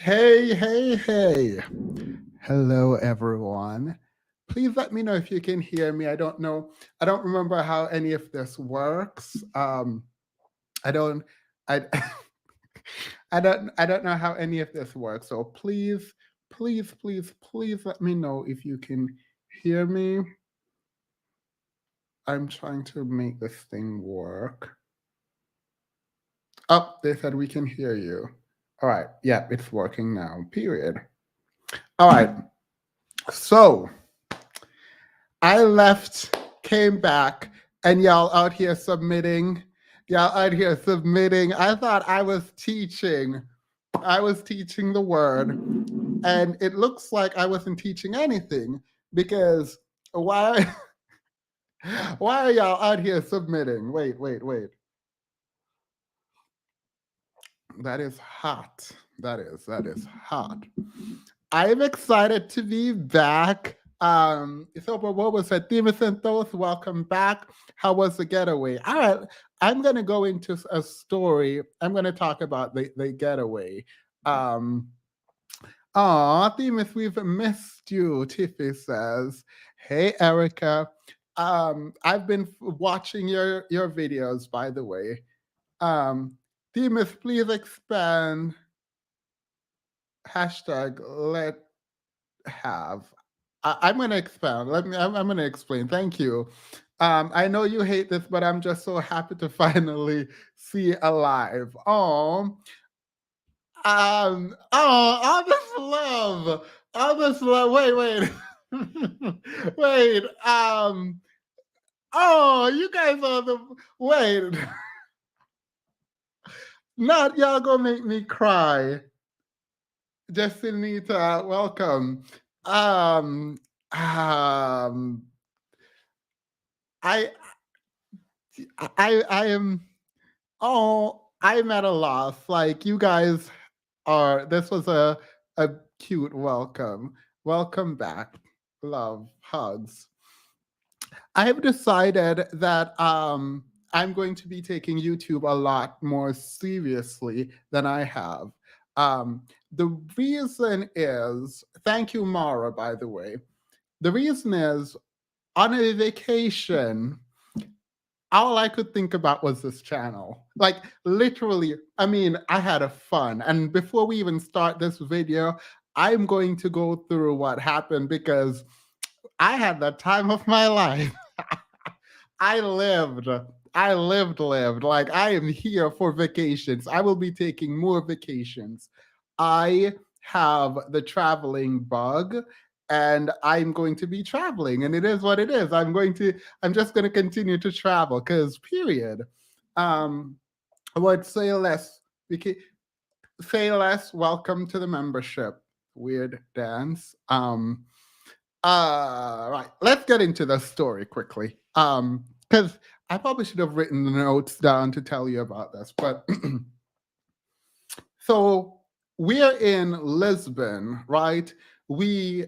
Hey, hey, hey. Hello, everyone. Please let me know if you can hear me. I don't know. I don't remember how any of this works. I don't, I, I don't know how any of this works. So please let me know if you can hear me. I'm trying to make this thing work. Oh, they said we can hear you. All right. Yeah, it's working now. Period. All right. So I left, came back, and y'all out here submitting. Y'all out here submitting. I thought I was teaching. I was teaching the word, and it looks like I wasn't teaching anything because why? Why are y'all out here submitting? Wait. That is hot. That is hot. I'm excited to be back. So what was that? Demon Santos, welcome back. How was the getaway? All right, I'm gonna go into a story. I'm gonna talk about the getaway. Um, Themis, we've missed you, Tiffy says. Hey, Erica. I've been watching your videos, by the way. Um, Themis, please expand. Hashtag let have. I'm going to expound. I'm going to explain. Thank you. I know you hate this, but I'm just so happy to finally see alive. All this love, all this love. Wait. You guys are the wait. Not y'all gonna make me cry. Justinita, welcome. Um, um, I I am I'm at a loss. Like you guys are this was a cute welcome. Welcome back. Love, hugs. I have decided that I'm going to be taking YouTube a lot more seriously than I have. Um the reason is thank you, Mara, by the way. The reason is on a vacation all I could think about was this channel. Like literally, I mean, I had a fun. And before we even start this video, I'm going to go through what happened because I had the time of my life. I lived. lived. Like I am here for vacations. I will be taking more vacations. I have the traveling bug and I'm going to be traveling and it is what it is. I'm just going to continue to travel cuz period. Um I would say less. Say less, welcome to the membership. Weird dance. Right. Let's get into the story quickly. Because I probably should have written the notes down to tell you about this, but so we're in Lisbon, right? We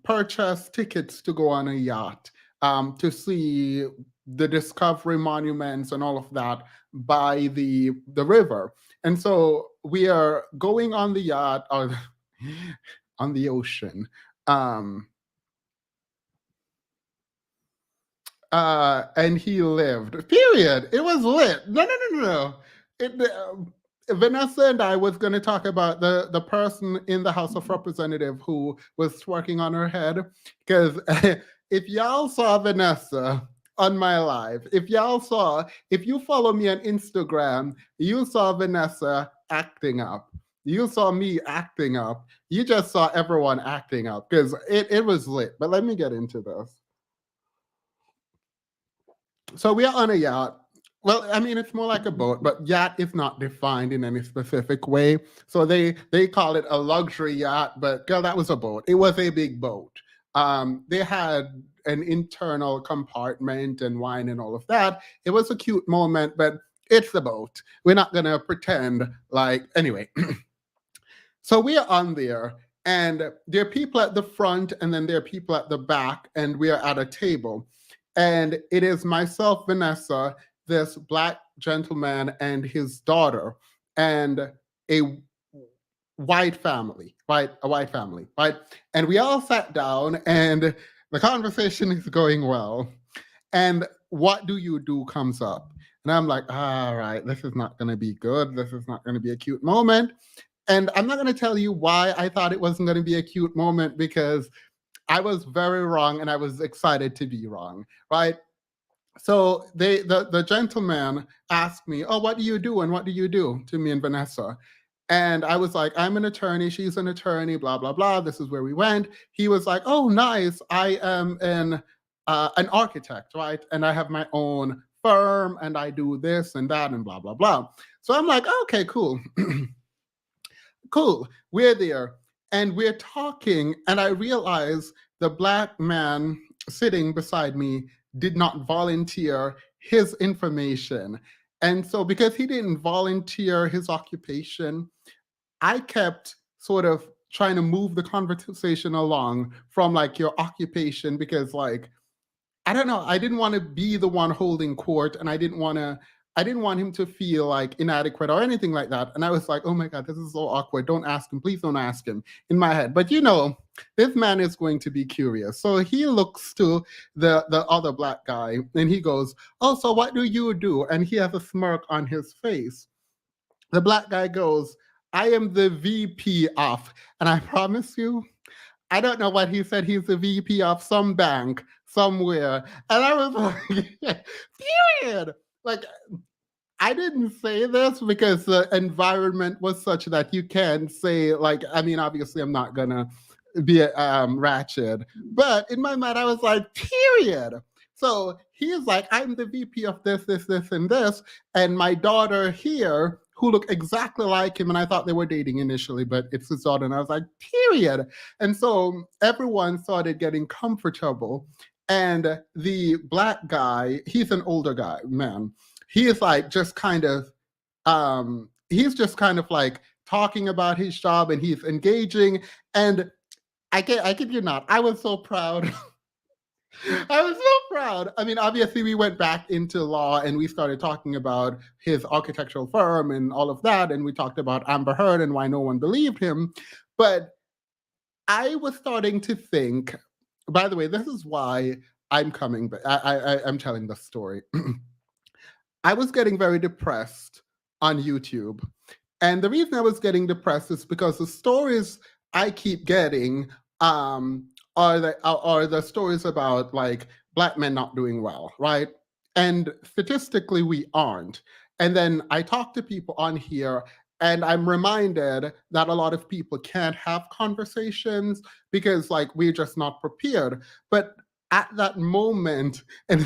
purchased tickets to go on a yacht to see the discovery monuments and all of that by the river. And so we are going on the yacht or on the ocean. Um, and he lived. Period. It was lit. No. Vanessa and I was going to talk about the person in the House of Representative who was twerking on her head. Because if y'all saw Vanessa on my live, if you follow me on Instagram, you saw Vanessa acting up. You saw me acting up. You just saw everyone acting up because it was lit. But let me get into this. So we are on a yacht. Well, I mean, it's more like a boat, but yacht is not defined in any specific way. So they call it a luxury yacht, but girl, that was a boat. It was a big boat. They had an internal compartment and wine and all of that. It was a cute moment, but it's a boat. We're not gonna pretend like anyway. So we are on there, and there are people at the front, and then there are people at the back, and we are at a table. And it is myself, Vanessa, this black gentleman, and his daughter, and a white family, right? A white family, right? And we all sat down and the conversation is going well. And what do you do comes up. And I'm like, all right, this is not going to be good. This is not going to be a cute moment. And I'm not going to tell you why I thought it wasn't going to be a cute moment because I was very wrong and I was excited to be wrong, right? So the gentleman asked me, "Oh, what do you do and what do you do?" to me and Vanessa. And I was like, "I'm an attorney, she's an attorney, blah blah blah. This is where we went." He was like, "Oh, nice. I am an architect, right? And I have my own firm and I do this and that and blah blah blah." So I'm like, "Okay, cool." Cool. We're there and we're talking, and I realize the black man sitting beside me did not volunteer his information. And so, because he didn't volunteer his occupation, I kept sort of trying to move the conversation along from like your occupation because, like, I don't know. I didn't want to be the one holding court, and I didn't want him to feel like inadequate or anything like that. And I was like, oh my God, this is so awkward. Don't ask him. Please don't ask him in my head. But this man is going to be curious. So he looks to the other black guy and he goes, oh, so what do you do? And he has a smirk on his face. The black guy goes, I am the VP of, and I promise you, I don't know what he said. He's the VP of some bank somewhere. And I was like, period. Like, I didn't say this because the environment was such that you can't say, like, I mean, obviously, I'm not going to be ratchet. But in my mind, I was like, period. So he's like, I'm the VP of this, this, this, and this. And my daughter here, who looked exactly like him, and I thought they were dating initially, but it's his daughter. And I was like, period. And so everyone started getting comfortable. And the black guy, he's an older guy, man. He is like just kind of, he's just kind of like talking about his job and he's engaging. And I kid you not, I was so proud. I was so proud. I mean, obviously, we went back into law and we started talking about his architectural firm and all of that. And we talked about Amber Heard and why no one believed him. But I was starting to think, by the way, this is why I'm coming, but I'm telling the story. I was getting very depressed on YouTube. And the reason I was getting depressed is because the stories I keep getting are the stories about like black men not doing well, right? And statistically, we aren't. And then I talk to people on here, and I'm reminded that a lot of people can't have conversations because like we're just not prepared. But at that moment, and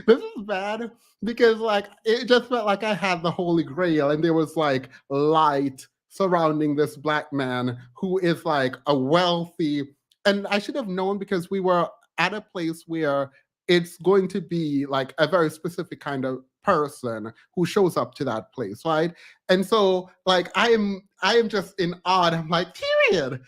this is bad because like it just felt like I had the holy grail and there was like light surrounding this black man who is like a wealthy, and I should have known because we were at a place where it's going to be like a very specific kind of person who shows up to that place, right? And so like I am just in awe. I'm like, period,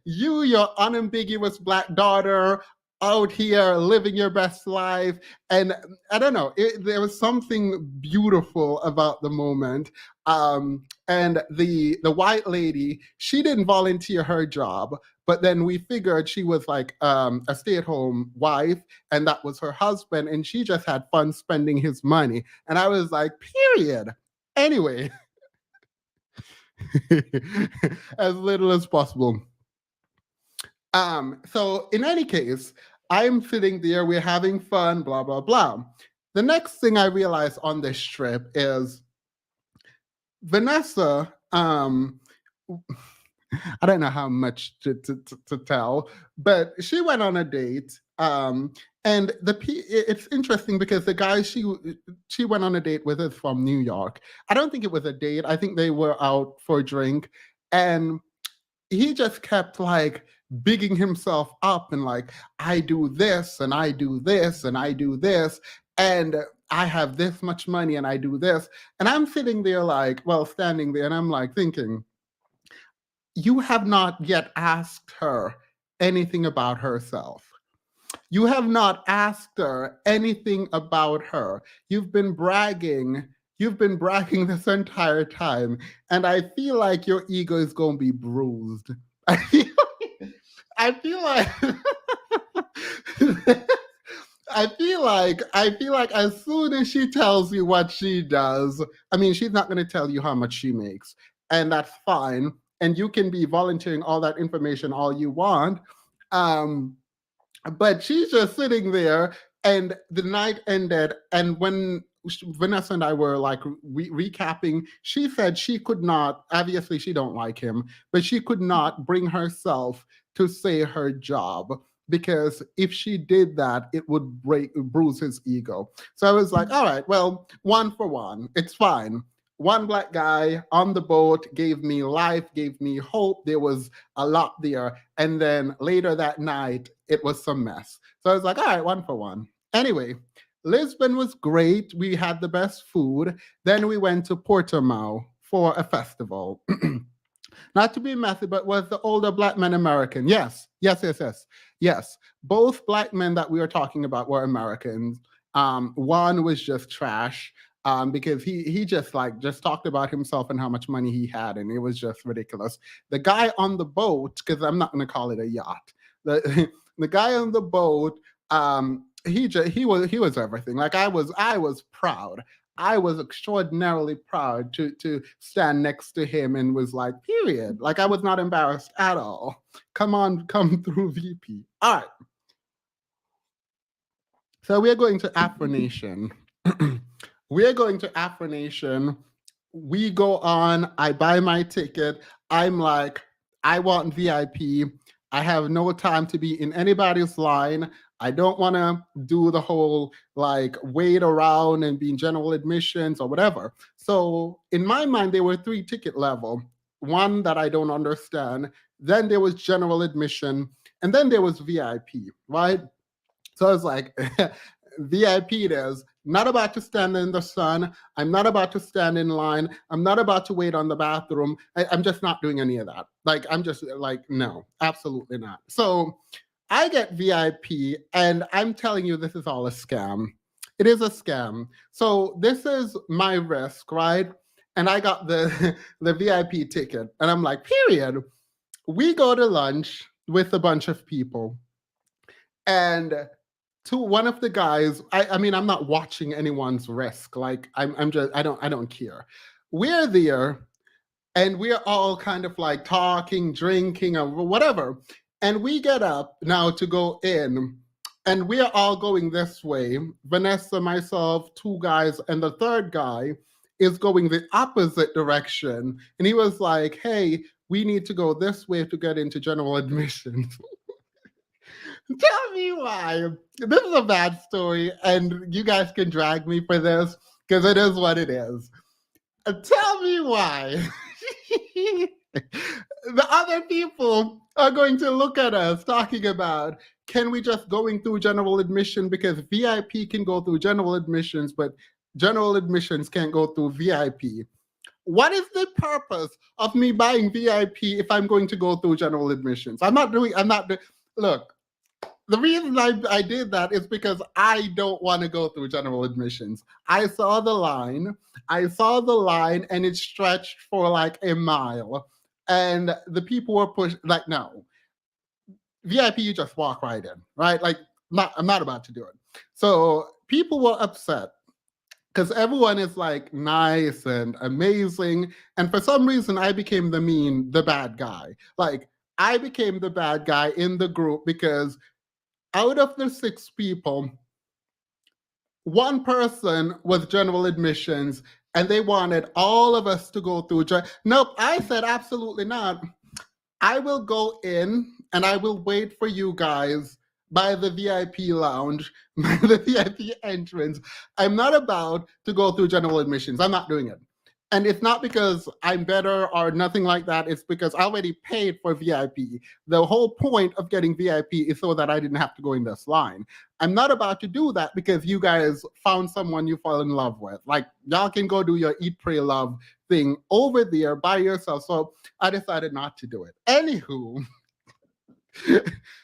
you, your unambiguous black daughter, out here living your best life. And I don't know, there was something beautiful about the moment. And the white lady, she didn't volunteer her job, but then we figured she was like a stay-at-home wife, and that was her husband, and she just had fun spending his money. And I was like, period. Anyway, as little as possible. So in any case, I'm sitting there, we're having fun, blah, blah, blah. The next thing I realized on this trip is Vanessa, I don't know how much to tell, but she went on a date. And it's interesting because the guy she went on a date with is from New York. I don't think it was a date. I think they were out for a drink, and he just kept like bigging himself up and like, I do this and I do this and I do this and I have this much money and I do this. And I'm sitting there like, well, standing there, and I'm like thinking, you have not yet asked her anything about herself. You have not asked her anything about her. You've been bragging. You've been bragging this entire time, and I feel like your ego is going to be bruised. I feel, I feel like I feel like as soon as she tells you what she does, I mean, she's not going to tell you how much she makes, and that's fine. And you can be volunteering all that information all you want. Um, but she's just sitting there, and the night ended, and when Vanessa and I were like recapping, she said she could not, obviously she don't like him, but she could not bring herself to say her job, because if she did that it would bruise his ego. So I was like, all right, well, one for one, it's fine. One black guy on the boat gave me life, gave me hope. There was a lot there. And then later that night, it was some mess. So I was like, all right, one for one. Anyway, Lisbon was great. We had the best food. Then we went to Portimao for a festival. Not to be messy, but was the older black man American? Yes, yes, yes, yes, yes. Both black men that we were talking about were Americans. One was just trash, because he just like just talked about himself and how much money he had, and it was just ridiculous. The guy on the boat, because I'm not going to call it a yacht. The the guy on the boat, he was everything. Like I was proud. I was extraordinarily proud to stand next to him, and was like, period. Like I was not embarrassed at all. Come on, come through, VP. All right. So we're going to Afro Nation. We're going to Afro Nation. We go on. I buy my ticket. I'm like, I want VIP. I have no time to be in anybody's line. I don't want to do the whole like wait around and be in general admissions or whatever. So in my mind, there were three ticket level. One that I don't understand. Then there was general admission, and then there was VIP, right? So I was like, VIP it is. Not about to stand in the sun. I'm not about to stand in line. I'm not about to wait on the bathroom. I'm just not doing any of that. Like, I'm just like, no, absolutely not. So I get VIP, and I'm telling you, this is all a scam. It is a scam. So this is my risk, right? And I got the the VIP ticket, and I'm like, period. We go to lunch with a bunch of people, and to one of the guys, I mean, I'm not watching anyone's risk. Like I'm just I don't care. We're there, and we're all kind of like talking, drinking, or whatever. And we get up now to go in, and we're all going this way. Vanessa, myself, two guys, and the third guy is going the opposite direction. And he was like, hey, we need to go this way to get into general admissions. Tell me why. This is a bad story, and you guys can drag me for this because it is what it is. Tell me why. The other people are going to look at us talking about, can we just going through general admission, because VIP can go through general admissions, but general admissions can't go through VIP. What is the purpose of me buying VIP if I'm going to go through general admissions? I'm not doing, look, the reason I did that is because I don't want to go through general admissions. I saw the line. I saw the line, and it stretched for like a mile. And the people were pushed like, no. VIP, you just walk right in, right? Like, I'm not about to do it. So people were upset because everyone is like nice and amazing. And for some reason, I became the bad guy. Like, I became the bad guy in the group because out of the six people, one person was general admissions, and they wanted all of us to go through. Nope, I said absolutely not. I will go in and I will wait for you guys by the VIP lounge, by the VIP entrance. I'm not about to go through general admissions. I'm not doing it. And it's not because I'm better or nothing like that. It's because I already paid for VIP. The whole point of getting VIP is so that I didn't have to go in this line. I'm not about to do that because you guys found someone you fall in love with. Like, y'all can go do your eat, pray, love thing over there by yourself. So I decided not to do it. Anywho,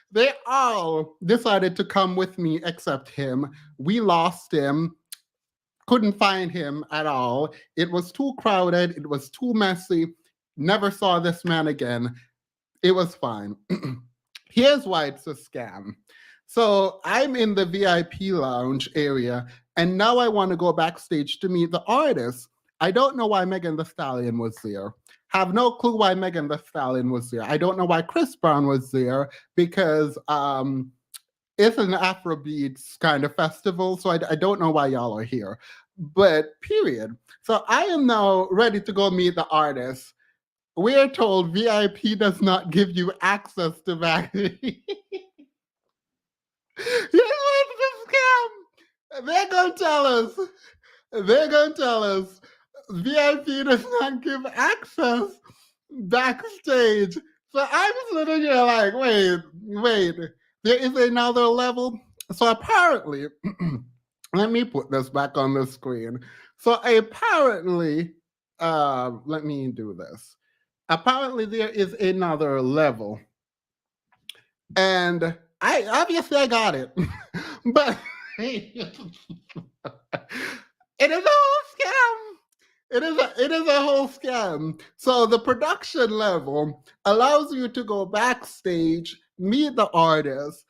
they all decided to come with me except him. We lost him. Couldn't find him at all. It was too crowded. It was too messy. Never saw this man again. It was fine. Here's why it's a scam. So I'm in the VIP lounge area, and now I want to go backstage to meet the artist. I don't know why Megan the Stallion was there. Have no clue why Megan the Stallion was there. I don't know why Chris Brown was there because it's an Afrobeats kind of festival, so I don't know why y'all are here. But period. So I am now ready to go meet the artist. We are told VIP does not give you access to back. Here's what's the scam. They're gonna tell us. They're gonna tell us VIP does not give access backstage. So I'm sitting here like, wait. There is another level. So apparently, let me put this back on the screen. So apparently, let me do this. Apparently, there is another level, and I got it, but it is a whole scam. It is a whole scam. So the production level allows you to go backstage, meet the artist,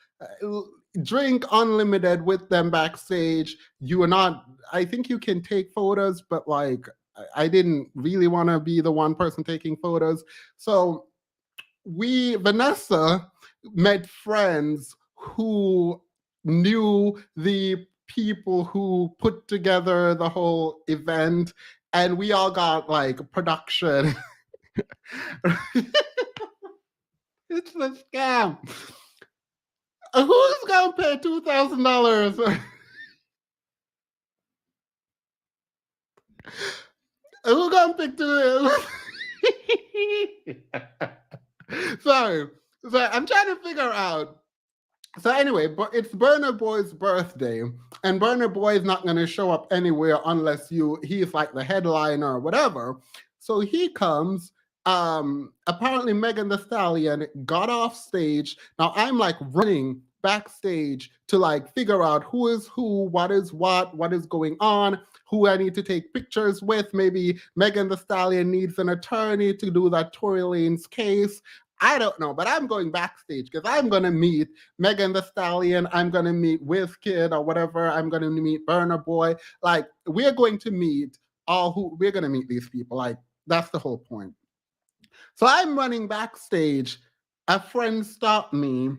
drink unlimited with them backstage. You are not. I think you can take photos, but like I didn't really want to be the one person taking photos. So Vanessa met friends who knew the people who put together the whole event, and we all got like production. It's a scam. Who's gonna pay $2,000? Who gonna pick two? Sorry. I'm trying to figure out. So anyway, but it's Burner Boy's birthday, and Burner Boy is not going to show up anywhere unless he's like the headliner or whatever. So he comes. Apparently Megan the Stallion got off stage. Now I'm like running backstage to like figure out who is who, what is going on, who I need to take pictures with. Maybe Megan the Stallion needs an attorney to do that Tory Lane's case. I don't know, but I'm going backstage because I'm going to meet Megan the Stallion. I'm going to meet WizKid or whatever. I'm going to meet Burner Boy. Like, we're going to meet we're going to meet these people. Like, that's the whole point. So I'm running backstage. A friend stopped me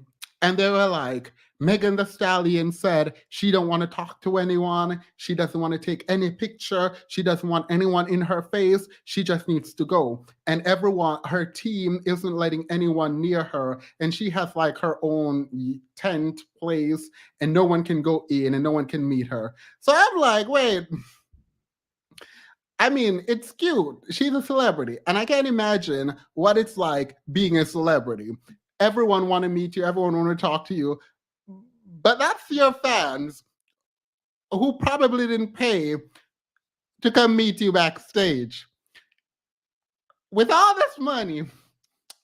and they were like, Megan the Stallion said she don't want to talk to anyone. She doesn't want to take any picture. She doesn't want anyone in her face. She just needs to go. And her team isn't letting anyone near her. And she has like her own tent place and no one can go in and no one can meet her. So I'm like, wait. I mean, it's cute. She's a celebrity. And I can't imagine what it's like being a celebrity. Everyone want to meet you. Everyone want to talk to you. But that's your fans who probably didn't pay to come meet you backstage. With all this money,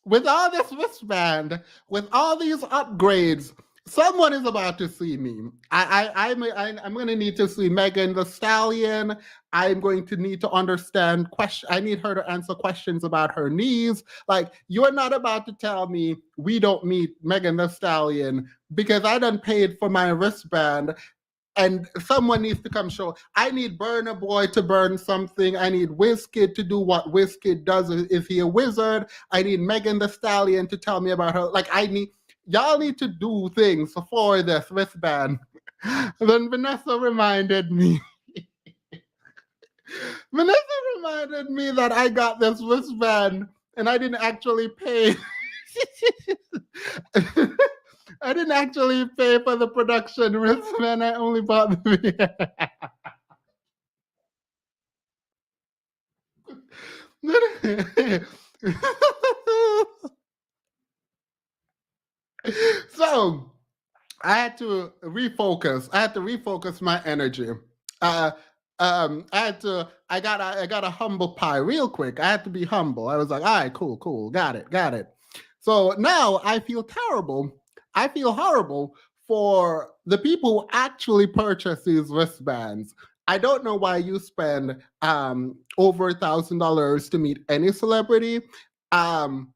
with all this wristband, with all these upgrades, someone is about to see me. I'm going to need to see Megan the Stallion. I'm going to need to understand I need her to answer questions about her knees. Like, you're not about to tell me we don't meet Megan the Stallion because I done paid for my wristband and someone needs to come show. I need Burner Boy to burn something. I need WizKid to do what WizKid does. Is he a wizard? I need Megan the Stallion to tell me about her. Like, y'all need to do things for this wristband. Then Vanessa reminded me. That I got this wristband and I didn't actually pay. I didn't actually pay for the production wristband. I only bought the. So I had to refocus. I had to refocus my energy. I got a humble pie real quick. I had to be humble. I was like, all right, cool. Got it. So now I feel terrible. I feel horrible for the people who actually purchase these wristbands. I don't know why you spend over $1,000 to meet any celebrity. Um,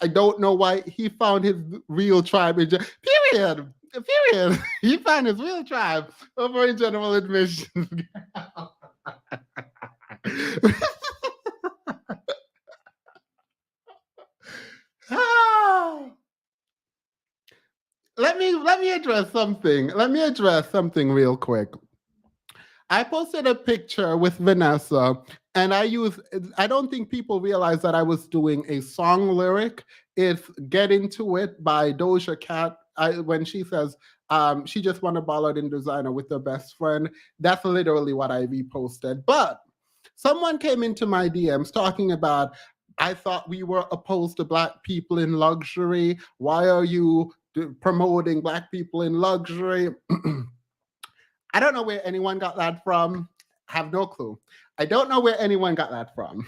I don't know why he found his real tribe in period. Period. He found his real tribe over in general admissions. Ah. Let me address something. Let me address something real quick. I posted a picture with Vanessa, and I don't think people realize that I was doing a song lyric. It's Get Into It by Doja Cat. When she says she just won a ballad in designer with her best friend, that's literally what I reposted. But someone came into my DMs talking about, I thought we were opposed to Black people in luxury. Why are you promoting Black people in luxury? I don't know where anyone got that from. Have no clue. I don't know where anyone got that from.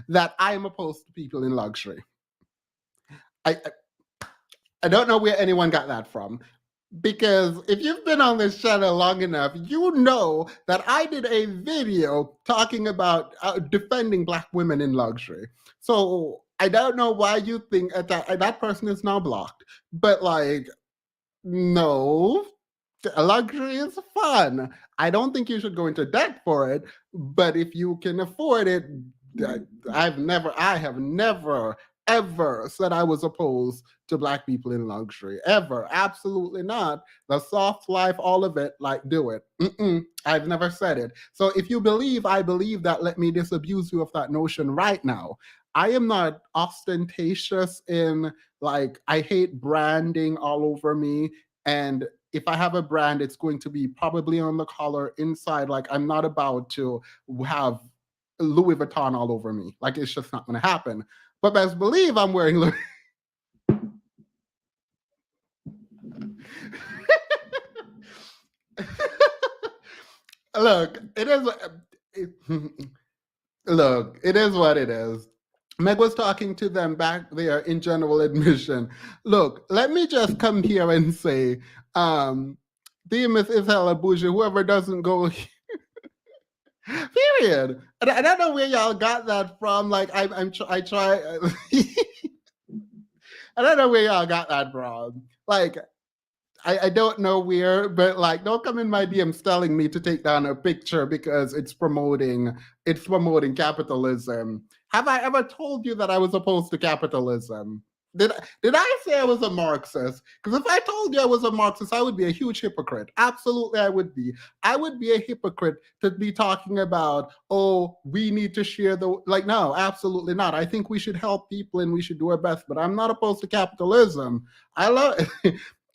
That I am opposed to people in luxury. I don't know where anyone got that from. Because if you've been on this channel long enough, you know that I did a video talking about defending Black women in luxury. So I don't know why you think that person is now blocked. But like, no, luxury is fun. I don't think you should go into debt for it, but if you can afford it, I have never, ever said I was opposed to Black people in luxury. Ever. Absolutely not. The soft life, all of it, like, do it. I've never said it. So if you believe I believe that, let me disabuse you of that notion right now. I am not ostentatious in, like, I hate branding all over me. And if I have a brand, it's going to be probably on the collar inside. Like, I'm not about to have Louis Vuitton all over me. Like, it's just not going to happen. But best believe I'm wearing Louis. Look, it is. Look, it is what it is. Meg was talking to them back there in general admission. Look, let me just come here and say, Demus is hella bougie. Whoever doesn't go, period. I don't know where y'all got that from. Like, I try. I don't know where y'all got that from. Like, I don't know where, but like, don't come in my DMs telling me to take down a picture because it's promoting capitalism. Have I ever told you that I was opposed to capitalism? Did I say I was a Marxist? Because if I told you I was a Marxist, I would be a huge hypocrite. Absolutely, I would be. I would be a hypocrite to be talking about, oh, we need to share the, like, no, absolutely not. I think we should help people and we should do our best, but I'm not opposed to capitalism. I love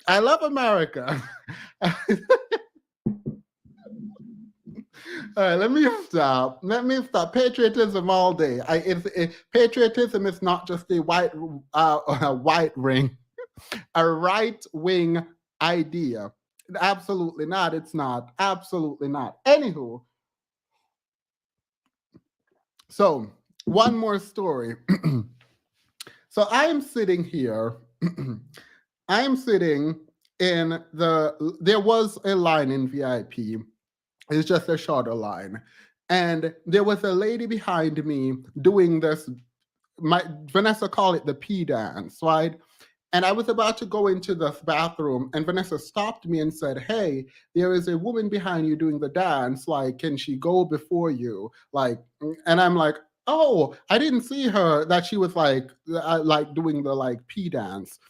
I love America. All right, let me stop. Let me stop. Patriotism all day. Patriotism is not just a white ring, a right wing idea. Absolutely not. It's not. Absolutely not. Anywho, so one more story. So I am sitting here. I am sitting in there was a line in VIP. It's just a shorter line. And there was a lady behind me doing this, Vanessa called it the pee dance, right? And I was about to go into the bathroom, and Vanessa stopped me and said, "Hey, there is a woman behind you doing the dance. Like, can she go before you?" Like, and I'm like, "Oh, I didn't see her. That she was like doing the like pee dance."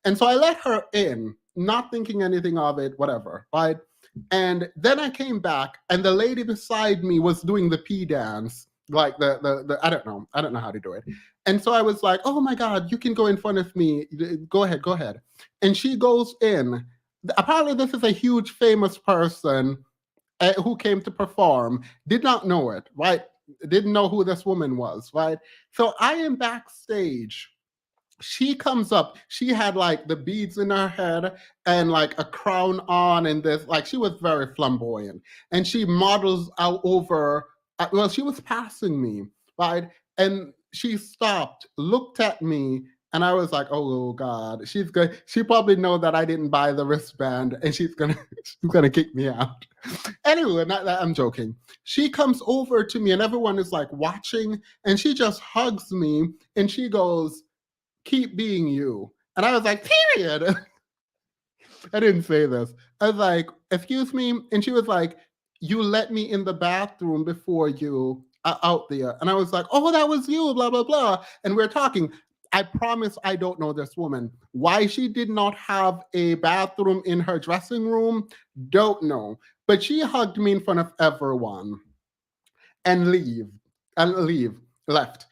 And so I let her in, not thinking anything of it, whatever, right? And then I came back, and the lady beside me was doing the pee dance, like the I don't know how to do it. And so I was like, "Oh my God, you can go in front of me. Go ahead, go ahead." And she goes in. Apparently, this is a huge famous person who came to perform. Did not know it, right? Didn't know who this woman was, right? So I am backstage. She comes up, she had like the beads in her head and like a crown on, and this, like, she was very flamboyant, and she models out over, well, she was passing me, right? And she stopped, looked at me, And I was like, oh God, she's good. She probably know that I didn't buy the wristband, and she's gonna she's gonna kick me out. Anyway, not that I'm joking. She comes over to me, and everyone is like watching, and she just hugs me, and she goes, "Keep being you." And I was like, "Period." I didn't say this. I was like, "Excuse me," and she was like, "You let me in the bathroom before you out there," and I was like, "Oh, that was you." Blah blah blah, and we're talking. I promise I don't know this woman. Why she did not have a bathroom in her dressing room, don't know. But she hugged me in front of everyone and left.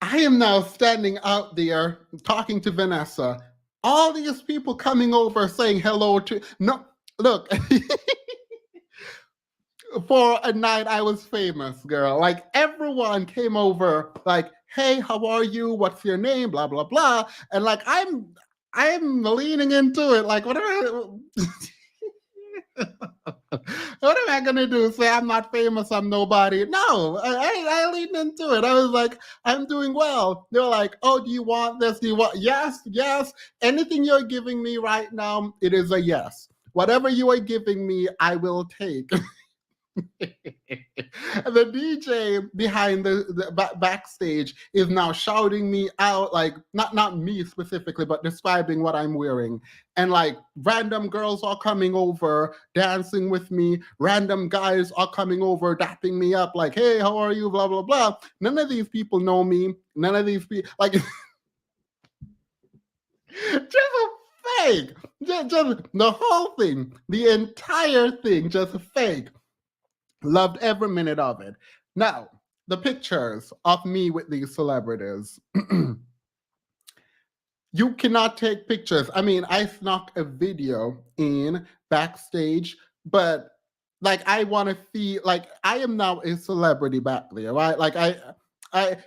I am now standing out there talking to Vanessa. All these people coming over saying hello to no look for a night I was famous, girl. Like everyone came over, like, hey, how are you? What's your name? Blah blah blah. And like I'm leaning into it. Like, what am I what am I gonna do? Say I'm not famous, I'm nobody. No, I leaned into it. I was like, I'm doing well. They're like, oh, do you want this? Do you want yes, yes. Anything you're giving me right now, it is a yes. Whatever you are giving me, I will take. The DJ behind the backstage is now shouting me out, like not me specifically, but describing what I'm wearing. And like random girls are coming over, dancing with me. Random guys are coming over, dapping me up, like, hey, how are you? Blah blah blah. None of these people know me. None of these people like just a fake. Just the whole thing, the entire thing, just fake. Loved every minute of it. Now, the pictures of me with these celebrities. You cannot take pictures. I mean, I snuck a video in backstage, but like I want to feel like I am now a celebrity back there, right? Like I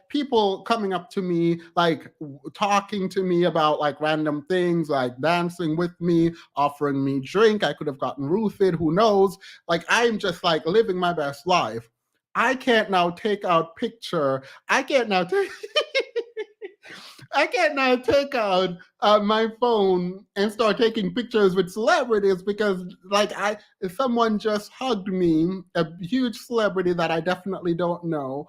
people coming up to me, like talking to me about like random things, like dancing with me, offering me drink. I could have gotten roofied, who knows? Like I'm just like living my best life. I can't now take out picture. I can't now take I can't now take out my phone and start taking pictures with celebrities because, like, someone just hugged me, a huge celebrity that I definitely don't know,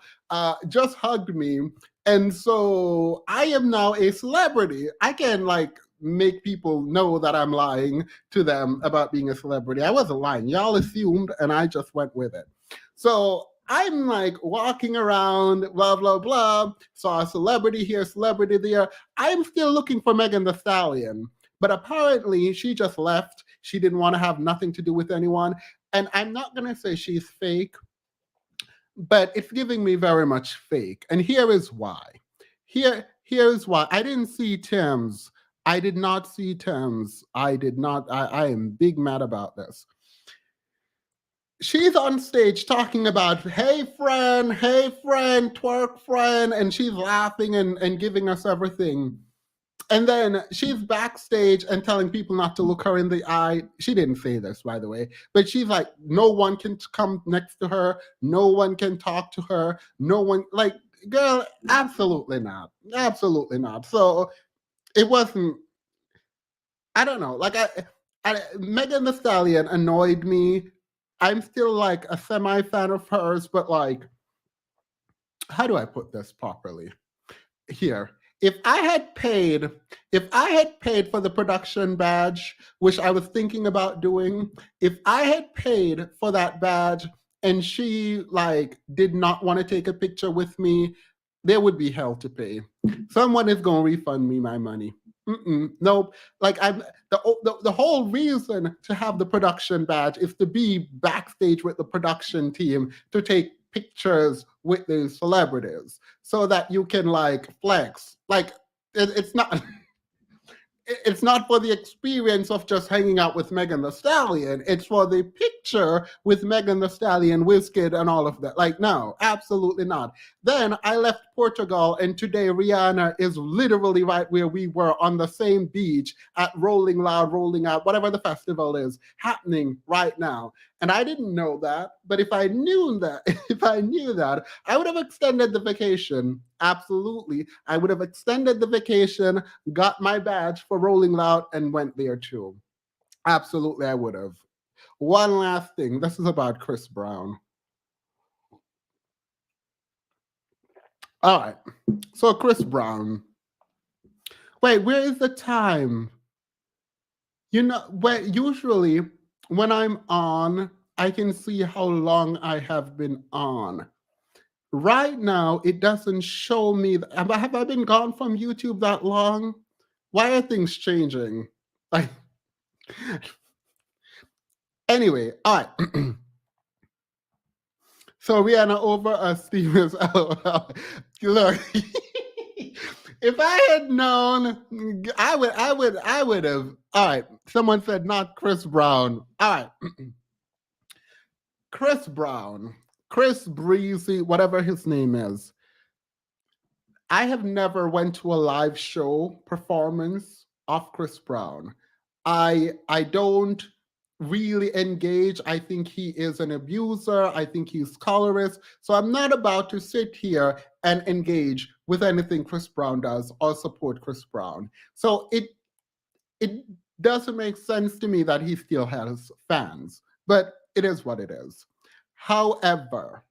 just hugged me, and so I am now a celebrity. I can like make people know that I'm lying to them about being a celebrity. I wasn't lying. Y'all assumed, and I just went with it. So I'm like walking around, blah, blah, blah. Saw a celebrity here, celebrity there. I'm still looking for Megan the Stallion. But apparently she just left. She didn't want to have nothing to do with anyone. And I'm not going to say she's fake, but it's giving me very much fake. And here is why. Here's why. I didn't see Tim's. I did not see Tim's. I did not. I am big mad about this. She's on stage talking about, hey friend, twerk friend, and she's laughing and giving us everything. And then she's backstage and telling people not to look her in the eye. She didn't say this, by the way, but she's like, no one can come next to her. No one can talk to her. No one, like, girl, absolutely not. Absolutely not. So it wasn't, I don't know. Like, Megan the Stallion annoyed me. I'm still like a semi fan of hers, but like, how do I put this properly? Here, if I had paid, if I had paid for the production badge, which I was thinking about doing, if I had paid for that badge and she like did not want to take a picture with me, there would be hell to pay. Someone is gonna refund me my money. Nope. Like I'm the whole reason to have the production badge is to be backstage with the production team to take pictures with these celebrities so that you can like flex. Like it's not it's not for the experience of just hanging out with Megan the Stallion. It's for the picture with Megan the Stallion, Wizkid, and all of that. Like, no, absolutely not. Then I left Portugal, and today Rihanna is literally right where we were on the same beach at Rolling Loud, Rolling Out, whatever the festival is happening right now. And I didn't know that. But if I knew that, if I knew that, I would have extended the vacation. Absolutely. I would have extended the vacation, got my badge for Rolling Loud, and went there too. Absolutely, I would have. One last thing. This is about Chris Brown. All right. So, Chris Brown. Wait, where is the time? Where usually when I'm on, I can see how long I have been on. Right now, it doesn't show me. Have I been gone from YouTube that long? Why are things changing? Like, anyway, all right. So we are now over Stevens. Look, if I had known, I would have. All right. Someone said not Chris Brown. All right. Chris Brown, Chris Breezy, whatever his name is. I have never went to a live show performance of Chris Brown. I don't really engage. I think he is an abuser. I think he's colorist. So I'm not about to sit here and engage with anything Chris Brown does or support Chris Brown. So it doesn't make sense to me that he still has fans, but it is what it is. However,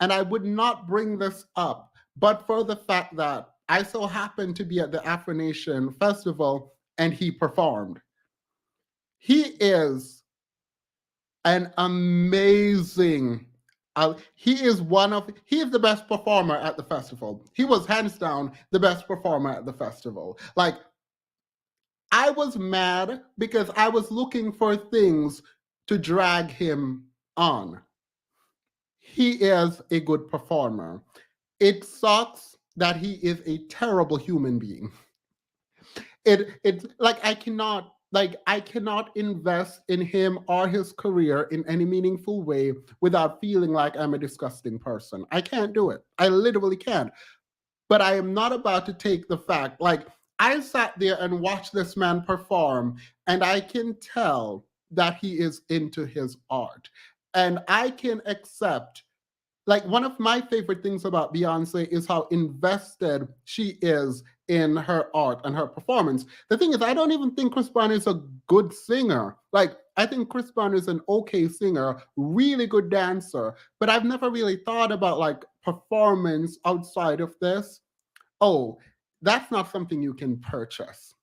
and I would not bring this up, but for the fact that I so happened to be at the Afro Nation Festival and he performed. He is an amazing. He is the best performer at the festival. He was hands down the best performer at the festival. Like, I was mad because I was looking for things to drag him on. He is a good performer. It sucks that he is a terrible human being. It's like I cannot invest in him or his career in any meaningful way without feeling like I'm a disgusting person. I can't do it. I literally can't. But I am not about to take the fact, like, I sat there and watched this man perform, and I can tell that he is into his art. And I can accept, like, one of my favorite things about Beyonce is how invested she is in her art and her performance. The thing is, I don't even think Chris Brown is a good singer. Like, I think Chris Brown is an okay singer, really good dancer, but I've never really thought about like performance outside of this. Oh, that's not something you can purchase.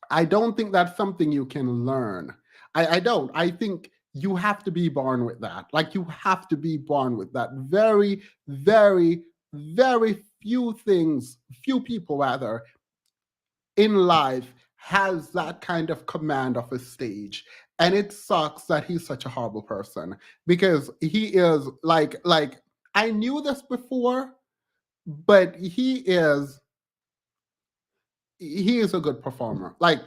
I don't think that's something you can learn. I don't. I think you have to be born with that. Like, you have to be born with that. Very, very, very few people rather, in life has that kind of command of a stage. And it sucks that he's such a horrible person because he is like I knew this before, but he is a good performer. Like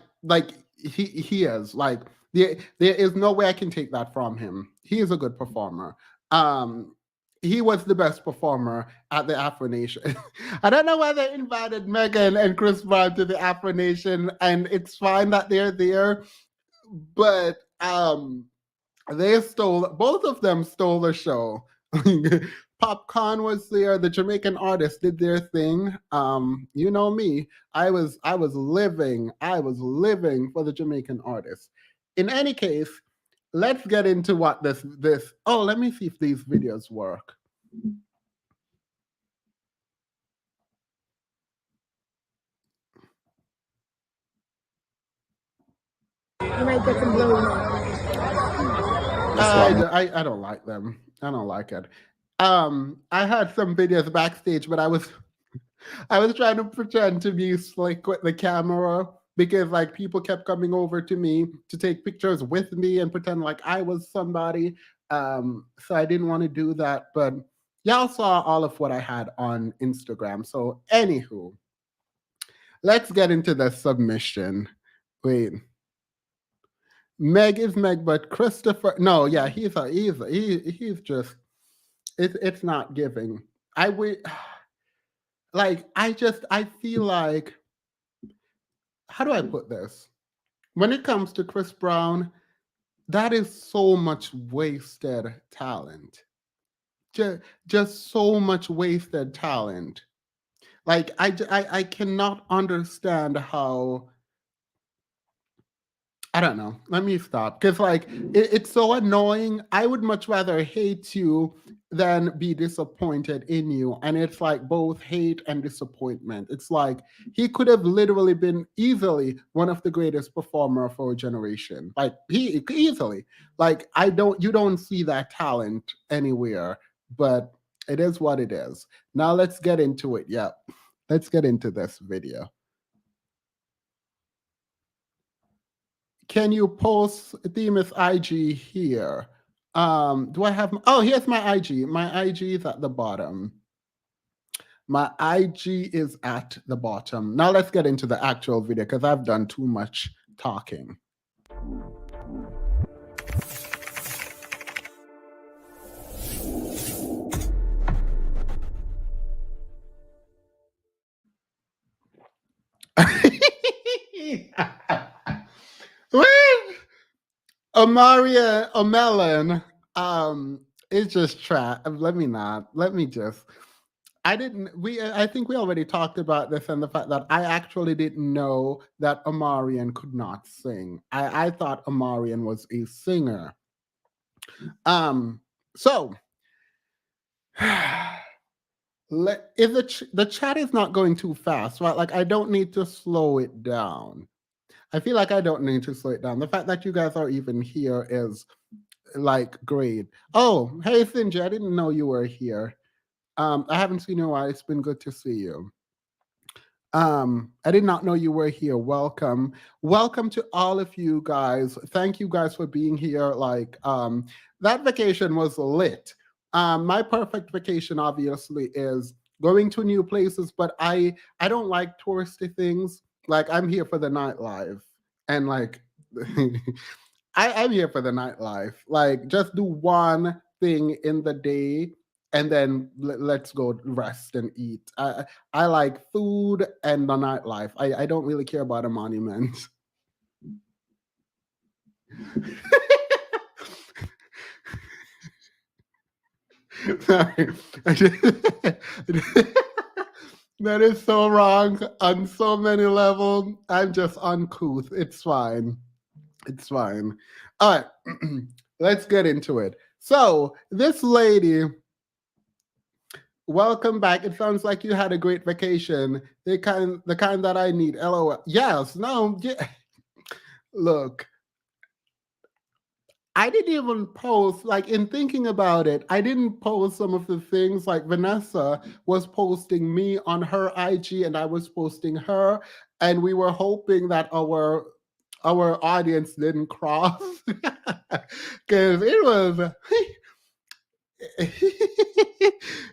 he is like there is no way I can take that from him. He is a good performer. Um, he was the best performer at the Afro Nation. I don't know why they invited Megan and Chris Brown to the Afro Nation, and it's fine that they're there, but they stole, both of them stole the show. Popcorn was there. The Jamaican artists did their thing. You know me. I was living for the Jamaican artists. In any case, let's get into what this. Oh, let me see if these videos work. You might get some blown. I don't like them. I don't like it. I had some videos backstage, but I was trying to pretend to be slick with the camera because like people kept coming over to me to take pictures with me and pretend like I was somebody. So I didn't want to do that, but y'all saw all of what I had on Instagram. So anywho, let's get into the submission. Wait. Meg is Meg, but Christopher. No, yeah, he's just it's not giving. I would like I feel like, how do I put this? When it comes to Chris Brown, that is so much wasted talent. Just so much wasted talent. Like I cannot understand how. I don't know. Let me stop. Because, like, it's so annoying. I would much rather hate you than be disappointed in you. And it's like both hate and disappointment. It's like he could have literally been easily one of the greatest performer of our generation. Like, he easily. Like, you don't see that talent anywhere, but it is what it is. Now let's get into it. Yeah. Let's get into this video. Can you post Themis IG here? Do I have? Oh, here's my IG. My IG is at the bottom. My IG is at the bottom. Now let's get into the actual video because I've done too much talking. Amaria Omelon is just trash. Let me not. Let me just. I didn't. I think we already talked about this and the fact that I actually didn't know that Amarian could not sing. I thought Amarian was a singer. So if the chat is not going too fast, right? Like I don't need to slow it down. I feel like I don't need to slow it down. The fact that you guys are even here is like great. Oh, hey Cindy, I didn't know you were here. I haven't seen you in a while. It's been good to see you. I did not know you were here. Welcome. Welcome to all of you guys. Thank you guys for being here. Like, that vacation was lit. My perfect vacation obviously is going to new places, but I don't like touristy things. Like, I'm here for the nightlife. And like I'm here for the nightlife. Like, just do one thing in the day and then let's go rest and eat. I like food and the nightlife. I don't really care about a monument. Sorry. That is so wrong on so many levels. I'm just uncouth. It's fine. It's fine. All right. Let's get into it. So, this lady, welcome back. It sounds like you had a great vacation. The kind that I need. LOL. Yes, no, yeah. Look, I didn't even post, like, in thinking about it, I didn't post some of the things like Vanessa was posting me on her IG and I was posting her, and we were hoping that our audience didn't cross because it was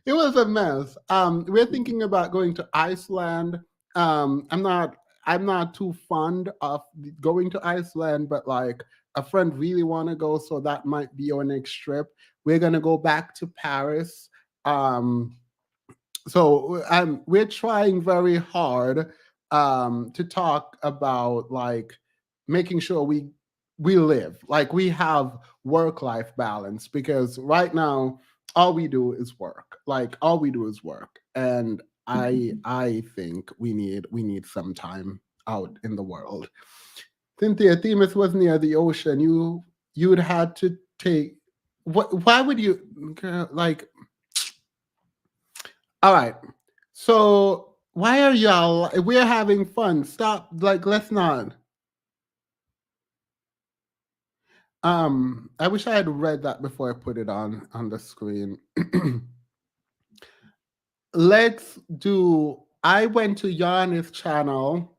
it was a mess. We're thinking about going to Iceland. I'm not too fond of going to Iceland, but like a friend really want to go, so that might be our next trip. We're gonna go back to Paris. Um, so we're trying very hard to talk about like making sure we live like we have work life balance, because right now all we do is work. Like all we do is work, and I think we need some time out in the world. Cynthia, Themis was near the ocean. You would had to take what? Why would you, girl, like? All right. So why are y'all? We're having fun. Stop. Like, let's not. I wish I had read that before I put it on the screen. Let's do. I went to Yanni's channel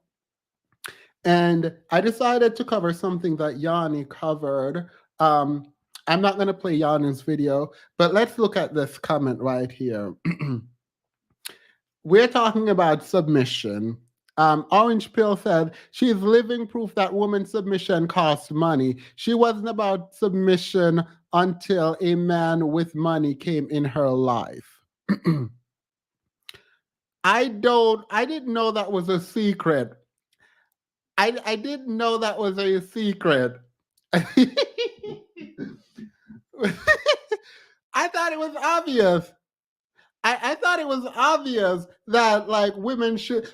and I decided to cover something that Yanni covered. Um, I'm not gonna play Yanni's video, but let's look at this comment right here. We're talking about submission. Orange Pill said she's living proof that woman submission costs money. She wasn't about submission until a man with money came in her life. I didn't know that was a secret. I didn't know that was a secret. I thought it was obvious. I thought it was obvious that like women should.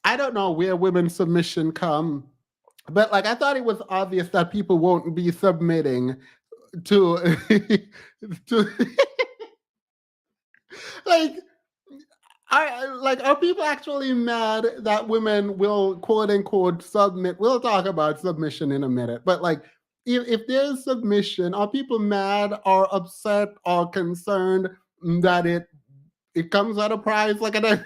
I don't know where women's submission come, but like I thought it was obvious that people won't be submitting to to like like are people actually mad that women will quote unquote submit? We'll talk about submission in a minute, but like if there's submission, are people mad or upset or concerned that it comes at a price? Like I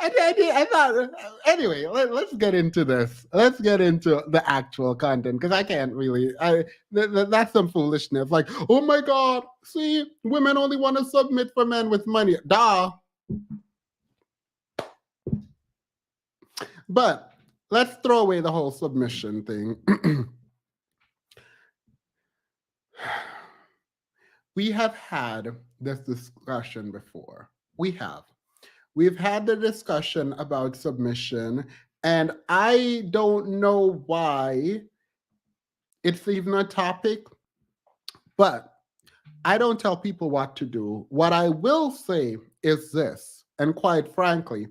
I thought anyway. Let's get into this. Let's get into the actual content because I can't really. That's some foolishness. Like, oh my god, see, women only want to submit for men with money. Duh. But let's throw away the whole submission thing. We have had this discussion before. We have. We've had the discussion about submission, and I don't know why it's even a topic, but I don't tell people what to do. What I will say is this, and quite frankly,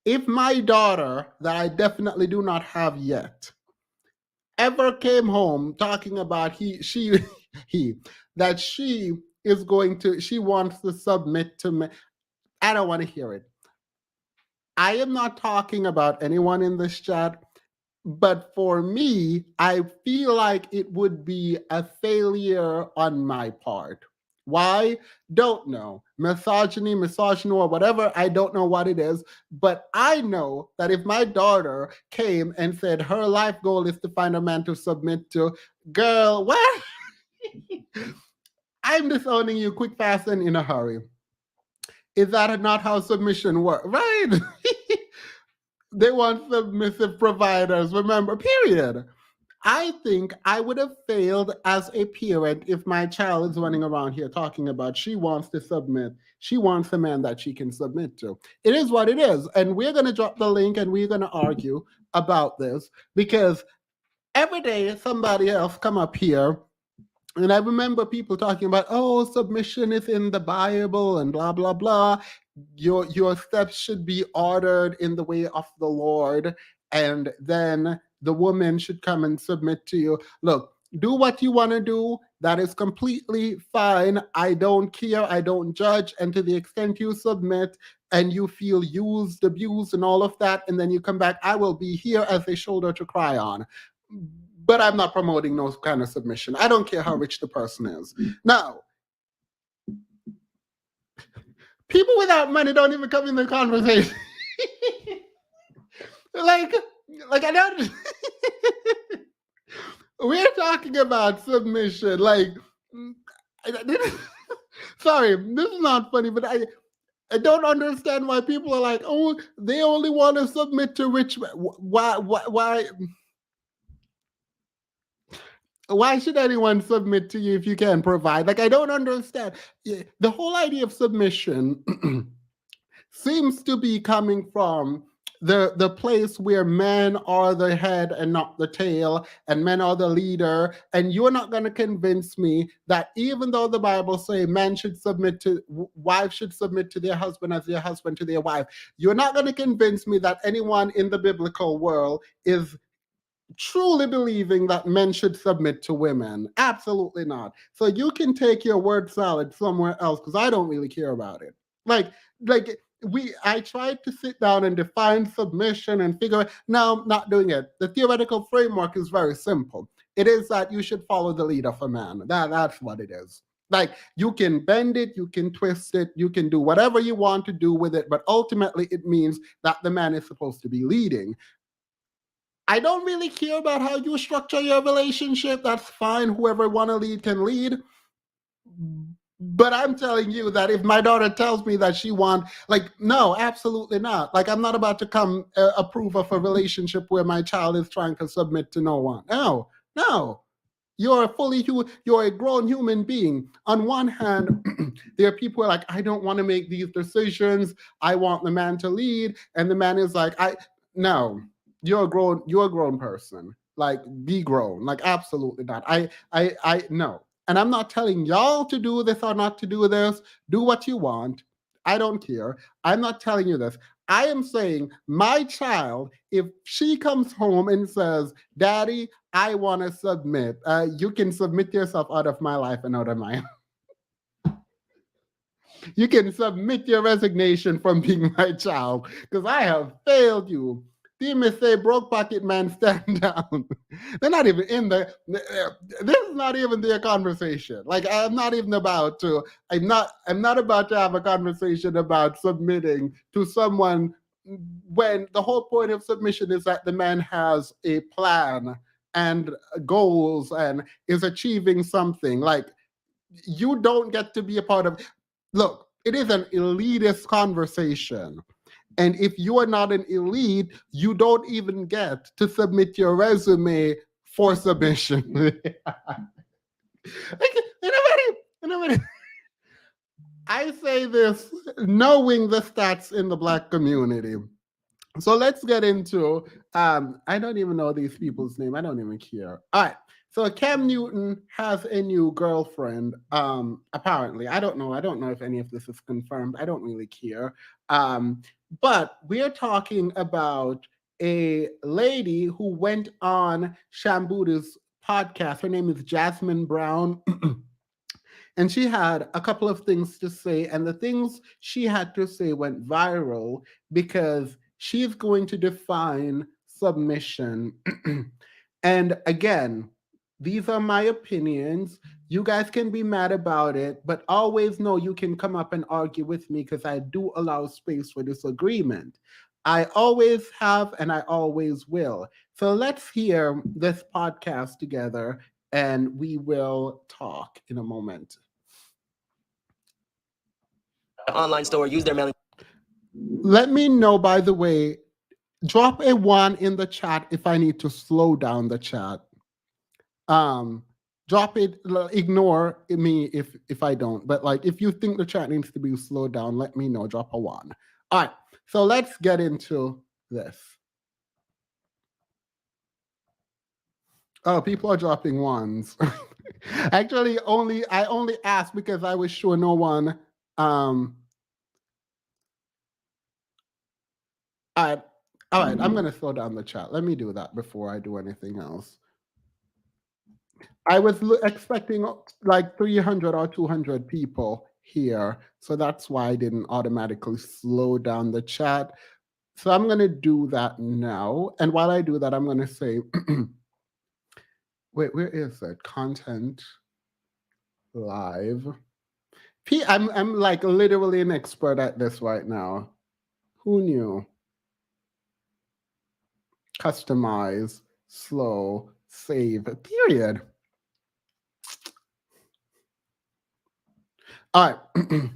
if my daughter, that I definitely do not have yet, ever came home talking about he, that she wants to submit to me, I don't want to hear it. I am not talking about anyone in this chat, but for me, I feel like it would be a failure on my part. Why? Don't know. Misogyny, or whatever, I don't know what it is. But I know that if my daughter came and said her life goal is to find a man to submit to, girl, what? I'm disowning you quick, fast, and in a hurry. Is that not how submission works? Right? They want submissive providers, remember, period. I think I would have failed as a parent if my child is running around here talking about she wants to submit. She wants a man that she can submit to. It is what it is. And we're going to drop the link and we're going to argue about this because every day somebody else come up here and I remember people talking about, oh, submission is in the Bible and blah, blah, blah. Your steps should be ordered in the way of the Lord. And then the woman should come and submit to you. Look, do what you want to do. That is completely fine. I don't care. I don't judge. And to the extent you submit and you feel used, abused, and all of that, and then you come back, I will be here as a shoulder to cry on, but I'm not promoting no kind of submission. I don't care how rich the person is. Now, people without money don't even come in the conversation. like, like I don't. We're talking about submission. Like, sorry, this is not funny, but I don't understand why people are like, oh, they only want to submit to rich men. Why should anyone submit to you if you can't provide? Like, I don't understand. The whole idea of submission seems to be coming from the place where men are the head and not the tail, and men are the leader. And you're not going to convince me that even though the Bible says men should submit to, wives should submit to their husband as their husband to their wife, you're not going to convince me that anyone in the biblical world is truly believing that men should submit to women. Absolutely not. So you can take your word salad somewhere else because I don't really care about it. Like I tried to sit down and define submission and figure no, I'm not doing it. The theoretical framework is very simple. It is that you should follow the lead of a man. That's what it is. Like you can bend it, you can twist it, you can do whatever you want to do with it, but ultimately it means that the man is supposed to be leading. I don't really care about how you structure your relationship. That's fine. Whoever want to lead can lead. But I'm telling you that if my daughter tells me that she wants, like, no, absolutely not. Like, I'm not about to come approve of a relationship where my child is trying to submit to no one. No, no. You're a grown human being. On one hand, there are people who are like, I don't want to make these decisions. I want the man to lead. And the man is like, no. You're a grown person. Like, be grown. Like, absolutely not. I no. And I'm not telling y'all to do this or not to do this. Do what you want. I don't care. I'm not telling you this. I am saying my child, if she comes home and says, Daddy, I want to submit, you can submit yourself out of my life and out of my you can submit your resignation from being my child because I have failed you. Demons say, broke pocket man, stand down. They're not even in the. This is not even their conversation. Like, I'm not even about to. I'm not. I'm not about to have a conversation about submitting to someone when the whole point of submission is that the man has a plan and goals and is achieving something. Like, you don't get to be a part of. Look, it is an elitist conversation. And if you are not an elite, you don't even get to submit your resume for submission. I say this knowing the stats in the Black community. So let's get into I don't even know these people's name. I don't even care. All right. So Cam Newton has a new girlfriend. Apparently. I don't know if any of this is confirmed. I don't really care. But we're talking about a lady who went on Sham Boody's podcast. Her name is Jasmin Brown. And she had a couple of things to say, and the things she had to say went viral because she's going to define submission. And again, these are my opinions. You guys can be mad about it, but always know you can come up and argue with me because I do allow space for disagreement. I always have and I always will. So let's hear this podcast together and we will talk in a moment. Online store, use their mailing. Let me know, by the way, drop a one in the chat if I need to slow down the chat. Um, drop it, ignore me if I don't. But like, if you think the chat needs to be slowed down, let me know. Drop a one. All right, so let's get into this. Oh, people are dropping ones. Actually, I only asked because I was sure no one. All right, I'm gonna slow down the chat. Let me do that before I do anything else. I was expecting like 300 or 200 people here, so that's why I didn't automatically slow down the chat. So I'm gonna do that now, and while I do that, I'm gonna say, wait, where is it? Content live. I'm like literally an expert at this right now. Who knew? Customize, slow, save, period. All right.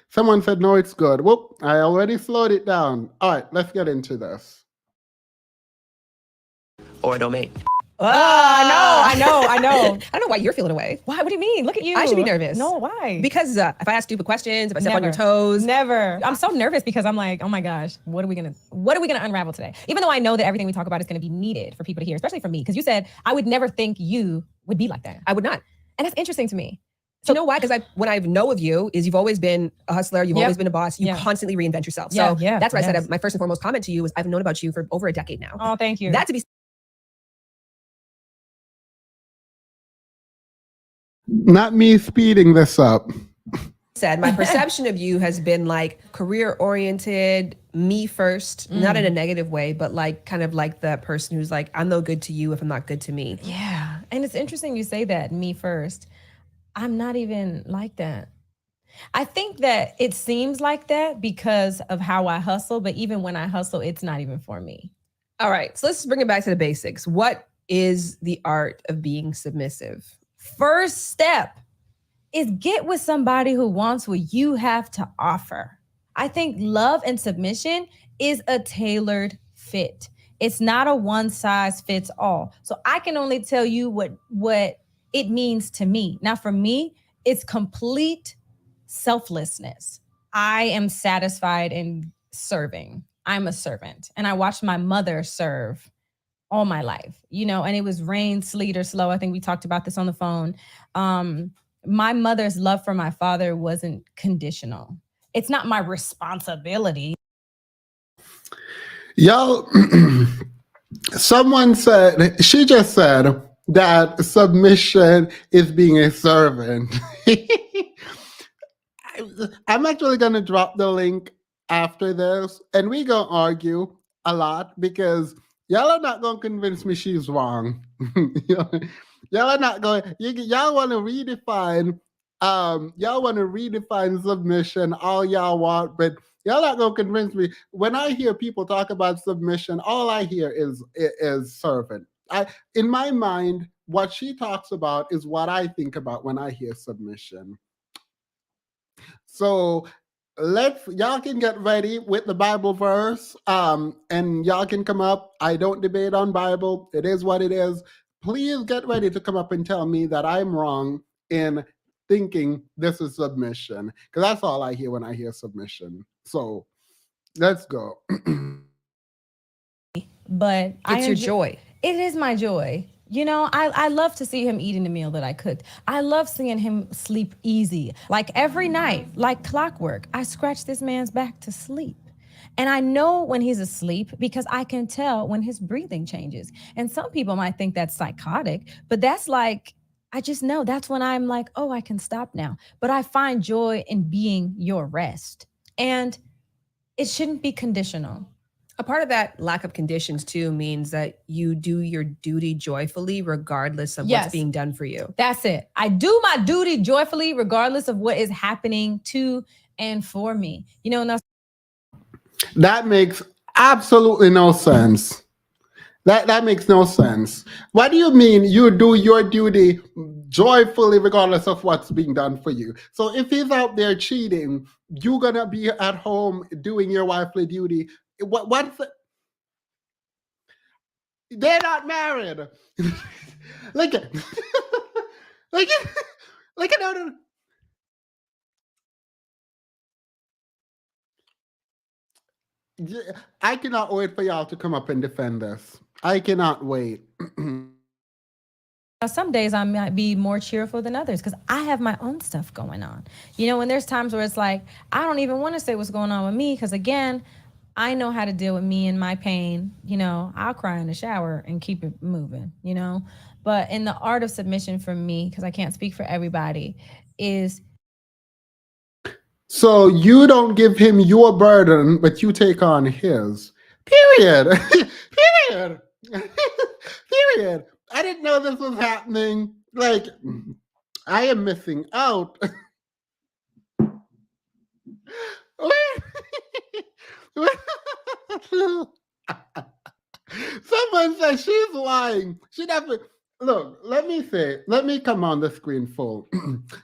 Someone said, no, it's good. Whoop, I already slowed it down. All right, let's get into this. Or a domain. I know. I don't know why you're feeling away. Why? What do you mean? Look at you. I should be nervous. No, why? Because if I ask stupid questions, if I step on your Never. toes. Never. I'm so nervous because I'm like, oh my gosh, what are we gonna unravel today? Even though I know that everything we talk about is gonna be needed for people to hear, especially for me. Because you said I would never think you would be like that. I would not. And that's interesting to me. So you know why? Because when I know of you is you've always been a hustler, you've always been a boss, you constantly reinvent yourself. So that's why I said my first and foremost comment to you was I've known about you for over a decade now. Oh, thank you. That to be Not me speeding this up. said, my perception of you has been like career oriented, me first, not in a negative way, but like kind of like the person who's like, I'm no good to you if I'm not good to me. Yeah. And it's interesting you say that, me first. I'm not even like that. I think that it seems like that because of how I hustle, but even when I hustle, it's not even for me. All right, so let's bring it back to the basics. What is the art of being submissive? First step is get with somebody who wants what you have to offer. I think love and submission is a tailored fit. It's not a one size fits all. So I can only tell you what it means to me. Now, for me, it's complete selflessness. I am satisfied in serving. I'm a servant. And I watched my mother serve all my life, and it was rain, sleet, or slow. I think we talked about this on the phone. My mother's love for my father wasn't conditional. It's not my responsibility. Y'all, someone said, she just said that submission is being a servant. I'm actually going to drop the link after this, and we going to argue a lot because y'all are not going to convince me she's wrong. Y'all are not going, y'all want to redefine, y'all want to redefine submission all y'all want, but y'all not going to convince me. When I hear people talk about submission, all I hear is servant. In my mind, what she talks about is what I think about when I hear submission. So let's y'all can get ready with the Bible verse. And y'all can come up. I don't debate on Bible. It is what it is. Please get ready to come up and tell me that I'm wrong in thinking this is submission. Because that's all I hear when I hear submission. So let's go. But It's your joy. It is my joy. I love to see him eating the meal that I cooked. I love seeing him sleep easy. Like every night, like clockwork, I scratch this man's back to sleep. And I know when he's asleep because I can tell when his breathing changes. And some people might think that's psychotic, but that's like, I just know that's when I'm like, oh, I can stop now. But I find joy in being your rest. And it shouldn't be conditional. A part of that lack of conditions too means that you do your duty joyfully regardless of what's being done for you. That's it. I do my duty joyfully regardless of what is happening to and for me. Now That makes absolutely no sense. That makes no sense. What do you mean you do your duty joyfully regardless of what's being done for you? So if he's out there cheating, you're gonna be at home doing your wifely duty. What's they're not married. Look at look at look at I cannot wait for y'all to come up and defend this. I cannot wait. some days I might be more cheerful than others because I have my own stuff going on. When there's times where it's like, I don't even want to say what's going on with me because, again, I know how to deal with me and my pain. I'll cry in the shower and keep it moving. But in the art of submission for me, because I can't speak for everybody, is so you don't give him your burden, but you take on his. Period. Period. Period. I didn't know this was happening. Like, I am missing out. Someone says she's lying. She definitely look. Let me come on the screen full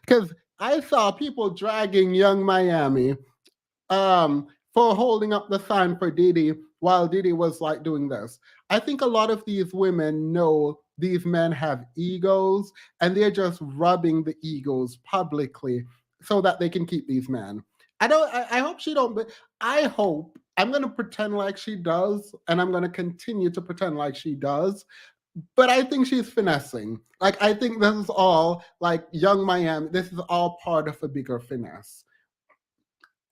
because I saw people dragging Young Miami for holding up the sign for Diddy while Diddy was like doing this. I think a lot of these women know these men have egos and they're just rubbing the egos publicly so that they can keep these men. I hope she don't. I hope I'm gonna pretend like she does, and I'm gonna continue to pretend like she does. But I think she's finessing. Like I think this is all like Young Miami. This is all part of a bigger finesse.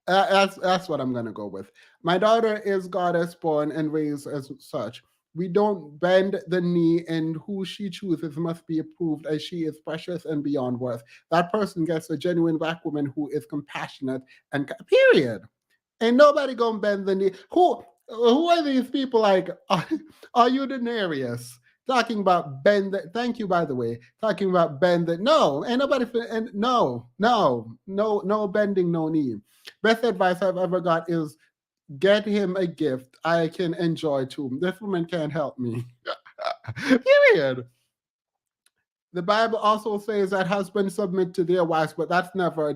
That's what I'm gonna go with. My daughter is goddess born and raised as such. We don't bend the knee, and who she chooses must be approved as she is precious and beyond worth. That person gets a genuine black woman who is compassionate and period. Ain't nobody gonna bend the knee. Who are these people? Like, are you denarius? Talking about bend. Thank you, by the way. Talking about bend. No, ain't nobody. And no bending, no knee. Best advice I've ever got is get him a gift I can enjoy too. This woman can't help me. Period. The Bible also says that husbands submit to their wives, but that's never.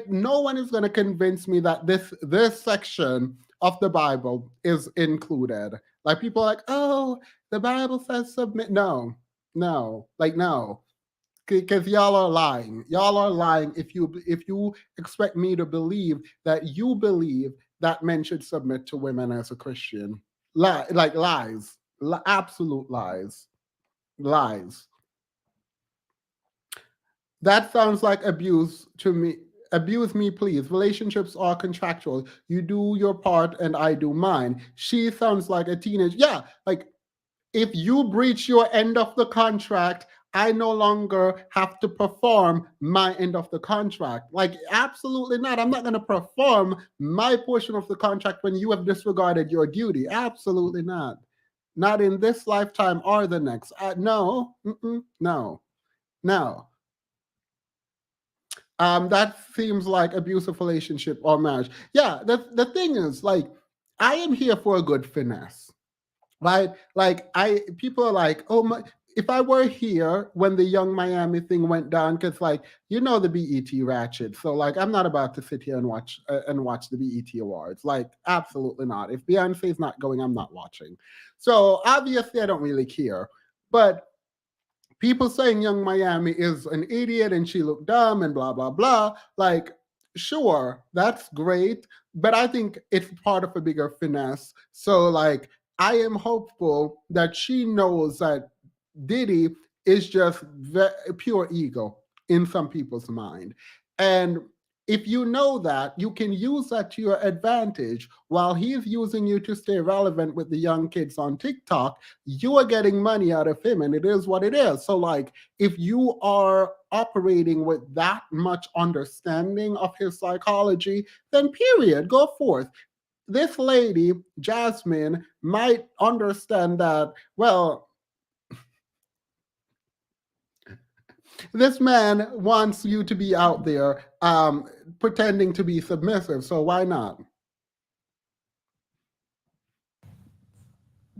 No one is going to convince me that this section of the Bible is included. Like people are like, oh, the Bible says submit. No, no, because y'all are lying. Y'all are lying if you expect me to believe that you believe that men should submit to women as a Christian. Like lies. Absolute lies. Lies. That sounds like abuse to me. Abuse me, please. Relationships are contractual. You do your part and I do mine. She sounds like a teenage. Yeah, like if you breach your end of the contract, I no longer have to perform my end of the contract. Like, absolutely not. I'm not going to perform my portion of the contract when you have disregarded your duty. Absolutely not. Not in this lifetime or the next. No, no, no. That seems like abusive relationship or marriage. Yeah, the thing is, like, I am here for a good finesse, right? Like, people are like, oh my. If I were here when the Young Miami thing went down, because like the BET ratchet, so like I'm not about to sit here and watch the BET Awards. Like, absolutely not. If Beyonce's not going, I'm not watching. So obviously, I don't really care. But people saying Young Miami is an idiot and she looked dumb and blah blah blah. Like, sure, that's great, but I think it's part of a bigger finesse. So like, I am hopeful that she knows that Diddy is just pure ego in some people's mind. And if you know that, you can use that to your advantage. While he's using you to stay relevant with the young kids on TikTok, you are getting money out of him, and it is what it is. So, like, if you are operating with that much understanding of his psychology, then period, go forth. This lady, Jasmin, might understand that, well, this man wants you to be out there pretending to be submissive, so why not?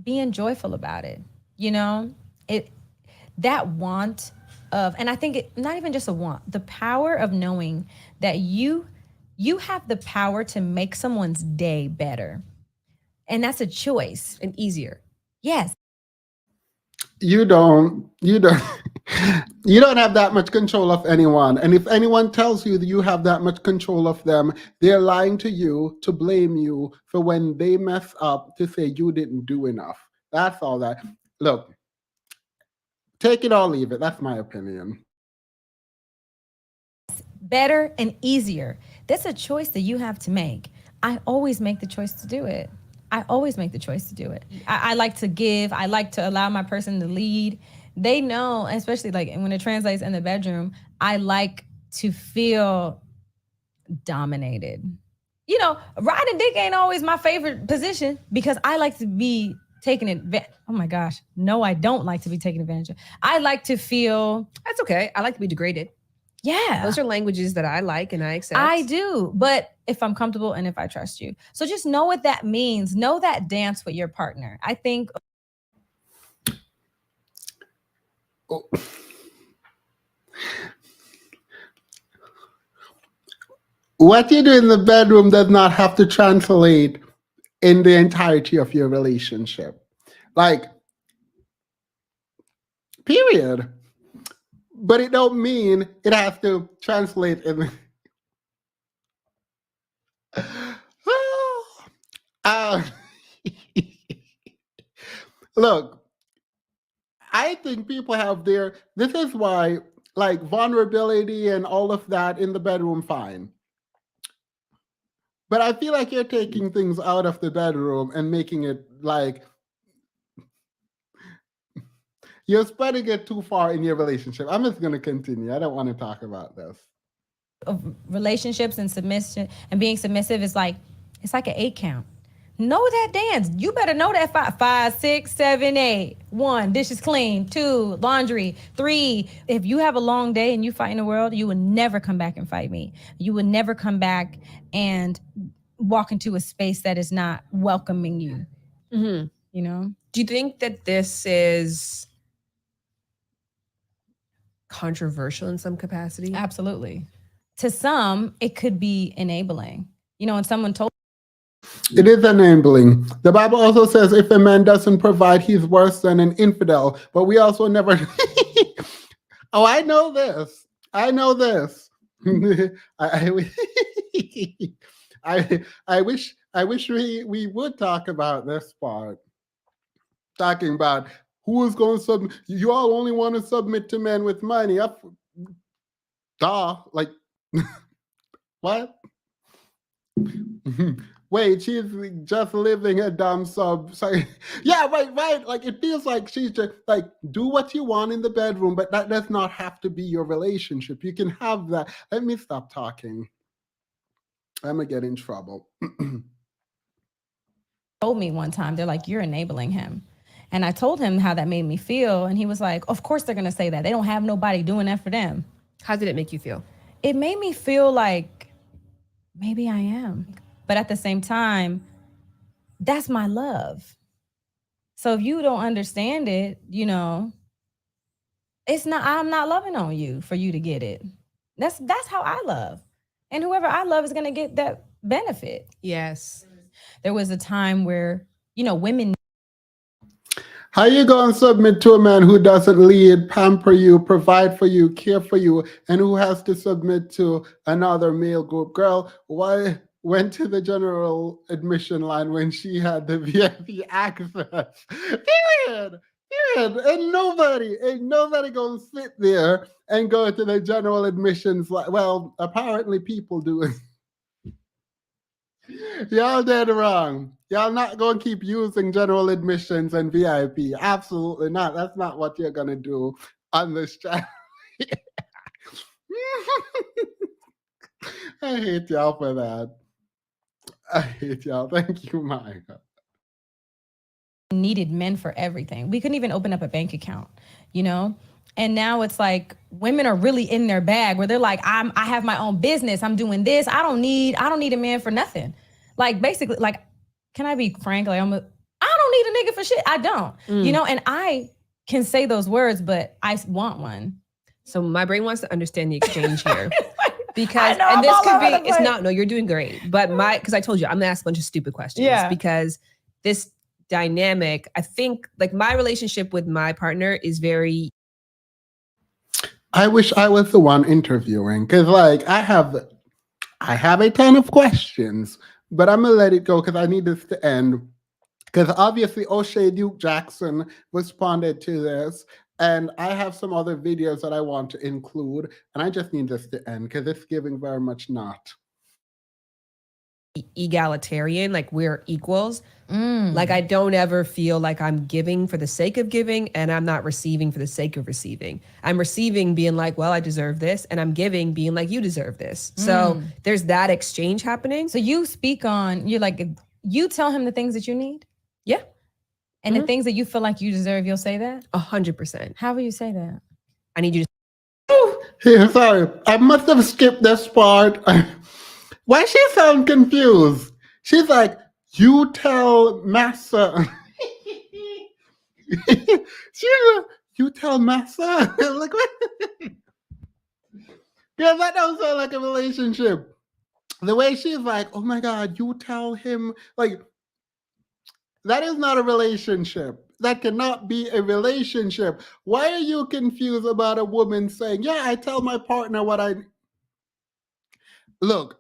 Being joyful about it, it that want of, and I think not even just a want, the power of knowing that you have the power to make someone's day better, and that's a choice. And easier. Yes. You don't you don't have that much control of anyone, and if anyone tells you that you have that much control of them, they're lying to you to blame you for when they mess up, to say you didn't do enough. That's all that. Look, take it or leave it. That's my opinion. Better and easier. That's a choice that you have to make. I always make the choice to do it. I always make the choice to do it. I like to give. I like to allow my person to lead. They know, especially like when it translates in the bedroom, I like to feel dominated. Riding dick ain't always my favorite position because I like to be taken advantage. Oh my gosh. No, I don't like to be taken advantage of. I like to feel. That's okay. I like to be degraded. Yeah. Those are languages that I like and I accept. I do. But if I'm comfortable and if I trust you. So just know what that means. Know that dance with your partner. I think. Oh. What you do in the bedroom does not have to translate in the entirety of your relationship. Like, period. But it don't mean it has to translate in. uh, Look, I think people have their. This is why, like, vulnerability and all of that in the bedroom, fine. But I feel like you're taking things out of the bedroom and making it like you're spreading it too far in your relationship. I'm just going to continue. I don't want to talk about this. Of relationships and submission and being submissive is like, it's like an 8 count. Know that dance. You better know that 5, 6, 7, 8. 1, dishes clean. 2, laundry. 3, if you have a long day and you fight in the world, you will never come back and fight me. You will never come back and walk into a space that is not welcoming you. Mm-hmm. Do you think that this is controversial in some capacity? Absolutely. To some, it could be enabling. And someone told. It is enabling. The Bible also says if a man doesn't provide, he's worse than an infidel. But we also never. Oh, I know this. I know this. I wish we would talk about this part. talking about who is going to submit. You all only want to submit to men with money. Duh. Like, what? Wait, she's just living a dumb sub. Sorry. Yeah, right, right. Like, it feels like she's just like, do what you want in the bedroom, but that does not have to be your relationship. You can have that. Let me stop talking. I'm going to get in trouble. Told me one time, they're like, you're enabling him. And I told him how that made me feel. And he was like, of course they're going to say that. They don't have nobody doing that for them. How did it make you feel? It made me feel like maybe I am. But at the same time, that's my love. So if you don't understand it, you know, it's not, I'm not loving on you for you to get it. That's how I love. And whoever I love is going to get that benefit. Yes. There was a time where, you know, women. How you gonna submit to a man who doesn't lead, pamper you, provide for you, care for you, and who has to submit to another male group? Girl, why went to the general admission line when she had the VIP access? Period. Period. Ain't nobody gonna sit there and go to the general admissions like, well, apparently people do it. Y'all dead wrong. Y'all not going to keep using general admissions and VIP. Absolutely not. That's not what you're going to do on this channel. I hate y'all for that. I hate y'all. Thank you, Micah. Needed men for everything. We couldn't even open up a bank account, you know? And now it's like women are really in their bag where they're like, I have my own business. I'm doing this. I don't need a man for nothing. Like basically, like, can I be frank? Like I don't need a nigga for shit. I don't, you know, and I can say those words, but I want one. So my brain wants to understand the exchange here. I Because know, and I'm this all could over be the it's place. not, no, you're doing great. But because I told you I'm gonna ask a bunch of stupid questions. Yeah. Because this dynamic, I think like my relationship with my partner is very. I wish I was the one interviewing because, like, I have a ton of questions, but I'm gonna let it go because I need this to end. Because obviously O'Shea Duke Jackson responded to this, and I have some other videos that I want to include, and I just need this to end because it's giving very much not. Egalitarian, like we're equals. Like I don't ever feel like I'm giving for the sake of giving and I'm not receiving for the sake of receiving. I'm receiving being like, well, I deserve this, and I'm giving being like, you deserve this. So there's that exchange happening. So you speak on, you're like, you tell him the things that you need? Yeah. And the things that you feel like you deserve, you'll say that? 100%. How will you say that? I need you to. Here, sorry, I must have skipped this part. Why she sound confused? She's like, you tell Massa. You tell Massa? Like, what? Yeah, that don't sound like a relationship. The way she's like, oh my God, you tell him, like, that is not a relationship. That cannot be a relationship. Why are you confused about a woman saying, yeah, I tell my partner what I. Look,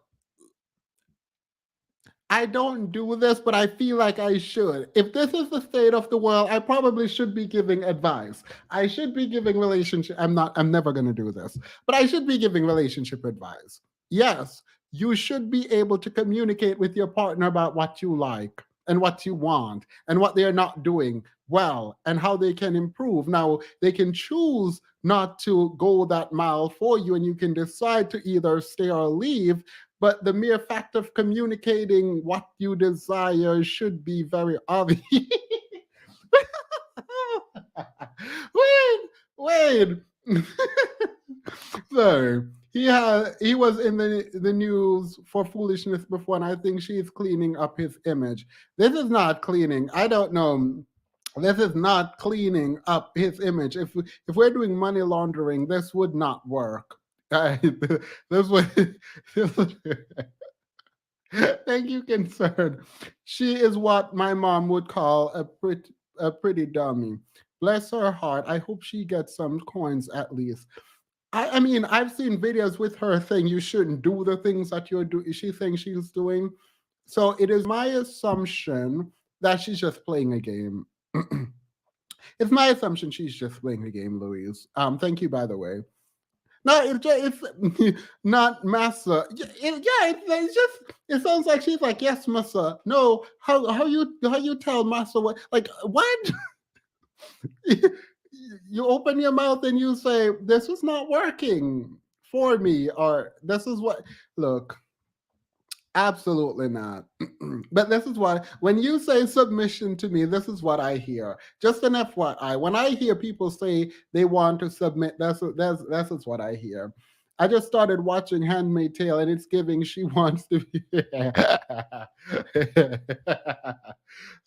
I don't do this, but I feel like I should. If this is the state of the world, I probably should be giving advice. I should be giving relationship. I'm never going to do this, but I should be giving relationship advice. Yes, you should be able to communicate with your partner about what you like and what you want and what they're not doing well and how they can improve. Now, they can choose not to go that mile for you, and you can decide to either stay or leave. But the mere fact of communicating what you desire should be very obvious. Wait. So he was in the news for foolishness before, and I think she's cleaning up his image. This is not cleaning. I don't know. This is not cleaning up his image. If we're doing money laundering, this would not work. This would. Thank you, concern. She is what my mom would call a pretty dummy. Bless her heart. I hope she gets some coins at least. I mean, I've seen videos with her saying you shouldn't do the things that you're doing. She thinks she's doing. So it is my assumption that she's just playing a game. It's my assumption she's just playing the game, Louise. Thank you, by the way. No, it's not massa. It's just it sounds like she's like, yes, massa. No, how you tell massa what? Like what? You open your mouth and you say this is not working for me, or this is what. Look, absolutely not. But this is what, when you say submission to me, this is what I hear. Just an FYI, when I hear people say they want to submit, that's is what I hear. I just started watching Handmaid's Tale, and it's giving she wants to be.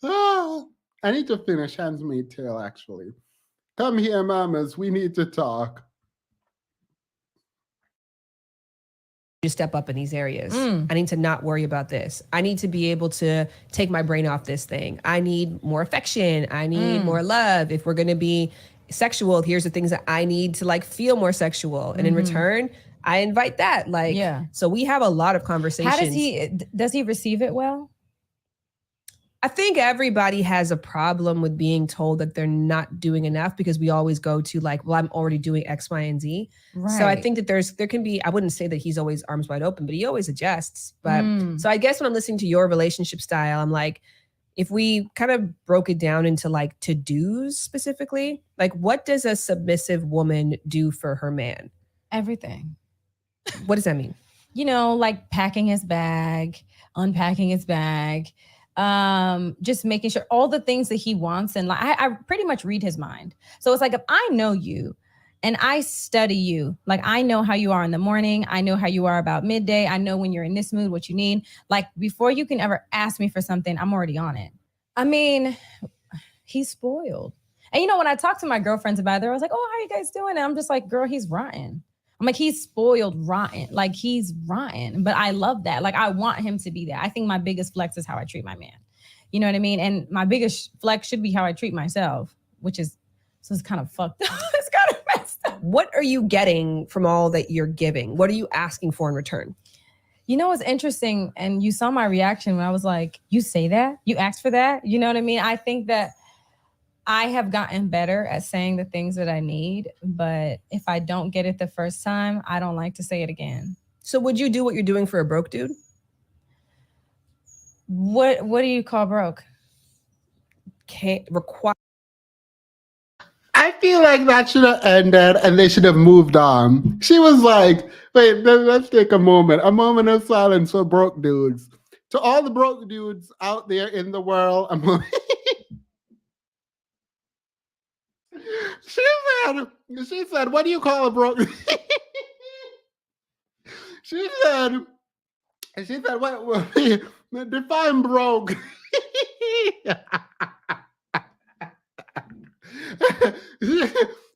Ah, I need to finish Handmaid's Tale. Actually, come here, mamas. We need to talk. To step up in these areas. I need to not worry about this. I need to be able to take my brain off this thing. I need more affection. I need more love. If we're going to be sexual, here's the things that I need to like feel more sexual. And in return, I invite that. Like, so we have a lot of conversations. How does he receive it well? I think everybody has a problem with being told that they're not doing enough, because we always go to like, well, I'm already doing X, Y, and Z. Right. So I think that there can be, I wouldn't say that he's always arms wide open, but he always adjusts. But so I guess when I'm listening to your relationship style, I'm like, if we kind of broke it down into like to-dos specifically, like what does a submissive woman do for her man? Everything. What does that mean? You know, like packing his bag, unpacking his bag, just making sure all the things that he wants. And like, I pretty much read his mind. So it's like, if I know you and I study you, like I know how you are in the morning, I know how you are about midday, I know when you're in this mood, what you need. Like before you can ever ask me for something, I'm already on it. I mean, he's spoiled. And you know, when I talk to my girlfriends about it, I was like, oh, how are you guys doing? And I'm just like, girl, he's rotten. I'm like, he's spoiled rotten. Like he's rotten, but I love that. Like I want him to be that. I think my biggest flex is how I treat my man. You know what I mean? And my biggest flex should be how I treat myself, which is, so it's kind of fucked up. It's kind of messed up. What are you getting from all that you're giving? What are you asking for in return? You know what's interesting? And you saw my reaction when I was like, you say that? You asked for that? You know what I mean? I think that I have gotten better at saying the things that I need, but if I don't get it the first time, I don't like to say it again. So would you do what you're doing for a broke dude? What do you call broke? Can't require. I feel like that should have ended and they should have moved on. She was like, wait, let's take a moment of silence for broke dudes. To all the broke dudes out there in the world, she said, what do you call a broke? she said, what define broke.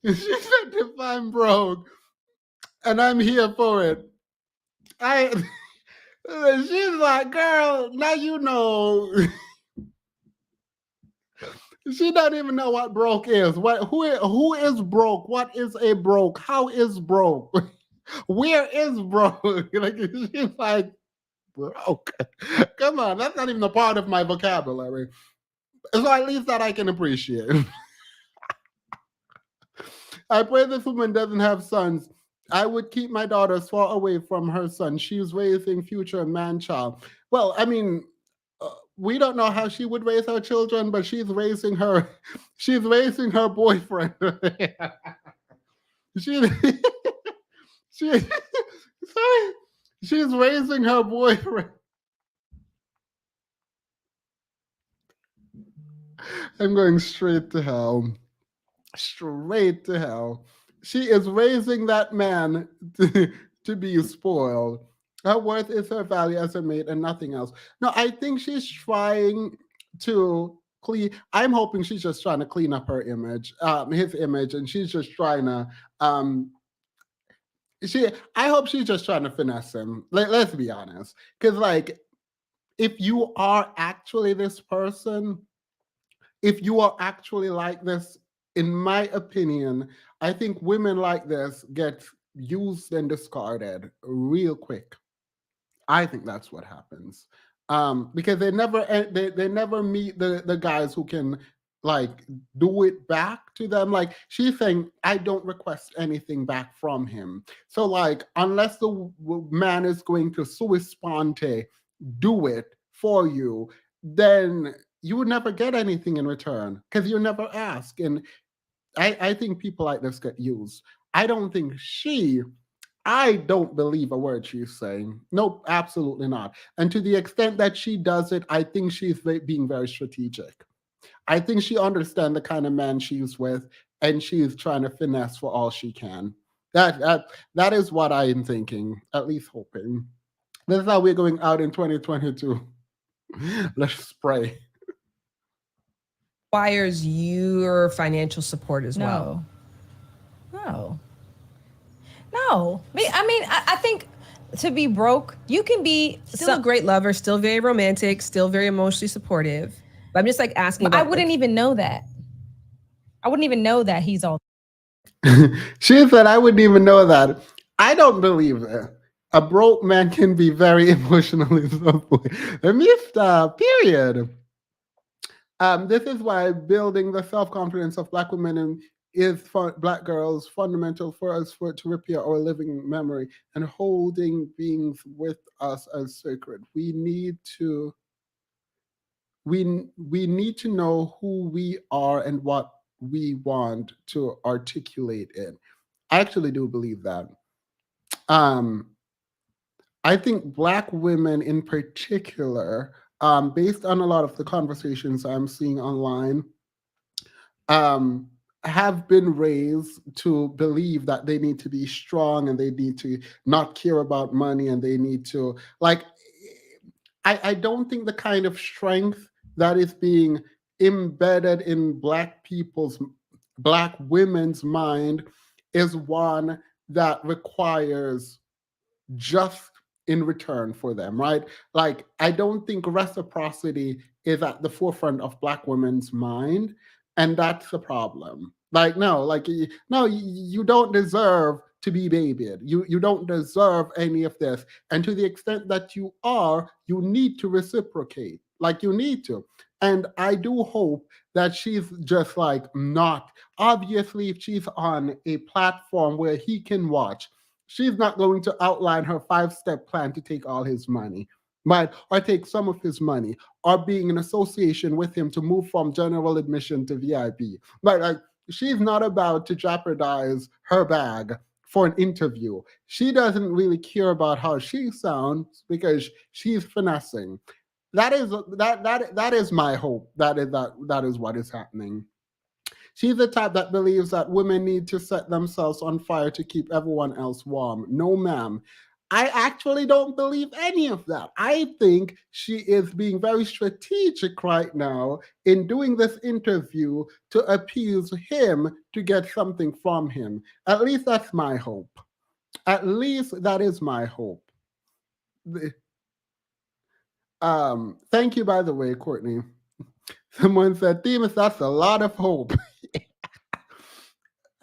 she said define broke, and I'm here for it. She's like, girl, now you know. She don't even know what broke is. Who is broke? What is a broke? How is broke? Where is broke? Like she's like, broke. Come on, that's not even a part of my vocabulary. So at least that I can appreciate. I pray this woman doesn't have sons. I would keep my daughter far away from her son. She's raising future man-child. Well, I mean, we don't know how she would raise her children, but she's raising her boyfriend. she, sorry, she's raising her boyfriend. I'm going straight to hell. Straight to hell. She is raising that man to be spoiled. Her worth is her value as a mate and nothing else. No, I think she's trying to clean. I'm hoping she's just trying to clean up her image, his image, and she's just trying to. I hope she's just trying to finesse him. Let's be honest, because like, if you are actually this person, if you are actually like this, in my opinion, I think women like this get used and discarded real quick. I think that's what happens, because they never meet the guys who can like do it back to them. Like she's saying, I don't request anything back from him. So like unless the man is going to sui sponte do it for you, then you would never get anything in return because you never ask. And I think people like this get used. I don't think I don't believe a word she's saying. Nope, absolutely not. And to the extent that she does it, I think she's being very strategic. I think she understands the kind of man she's with, and she's trying to finesse for all she can. That is what I am thinking, at least hoping. This is how we're going out in 2022. Let's spray. Requires your financial support as well. No. I think to be broke, you can be Still a great lover, still very romantic, still very emotionally supportive. But I'm just like asking about, I wouldn't even know that. I wouldn't even know that he's all. She said, I wouldn't even know that. I don't believe it. A broke man can be very emotionally supportive. Let me stop, period. This is why building the self confidence of Black women is for Black girls fundamental for us for to repair our living memory and holding beings with us as sacred. We need to know who we are and what we want to articulate it. I actually do believe that. Um, I think Black women in particular, based on a lot of the conversations I'm seeing online, um, have been raised to believe that they need to be strong and they need to not care about money and they need to like. I don't think the kind of strength that is being embedded in Black women's mind is one that requires just in return for them, right? Like, I don't think reciprocity is at the forefront of Black women's mind, and that's the problem. Like, no, no, you don't deserve to be babied. You don't deserve any of this. And to the extent that you are, you need to reciprocate. Like, you need to. And I do hope that she's just like not. Obviously, if she's on a platform where he can watch, she's not going to outline her 5-step plan to take all his money, right? Or take some of his money, or being in association with him to move from general admission to VIP. But like, she's not about to jeopardize her bag for an interview. She doesn't really care about how she sounds because she's finessing. That is my hope. That is what is happening. She's the type that believes that women need to set themselves on fire to keep everyone else warm. No, ma'am. I actually don't believe any of that. I think she is being very strategic right now in doing this interview to appease him to get something from him. At least that's my hope. At least that is my hope. Thank you, by the way, Courtney. Someone said, Themis, that's a lot of hope.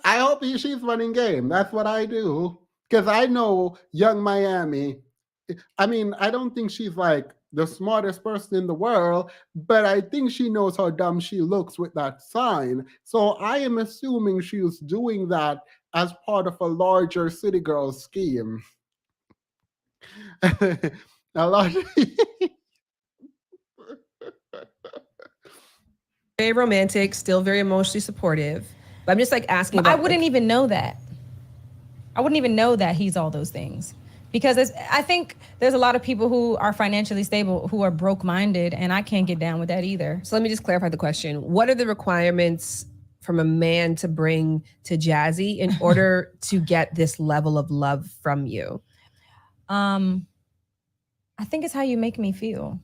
I hope she's running game. That's what I do. Because I know young Miami. I mean, I don't think she's like the smartest person in the world, but I think she knows how dumb she looks with that sign. So I am assuming she was doing that as part of a larger City Girl scheme. A lot. Very romantic, still very emotionally supportive. But I'm just like asking about, I wouldn't even know that. I wouldn't even know that he's all those things. Because I think there's a lot of people who are financially stable who are broke-minded, and I can't get down with that either. So let me just clarify the question. What are the requirements from a man to bring to Jazzy in order to get this level of love from you? I think it's how you make me feel.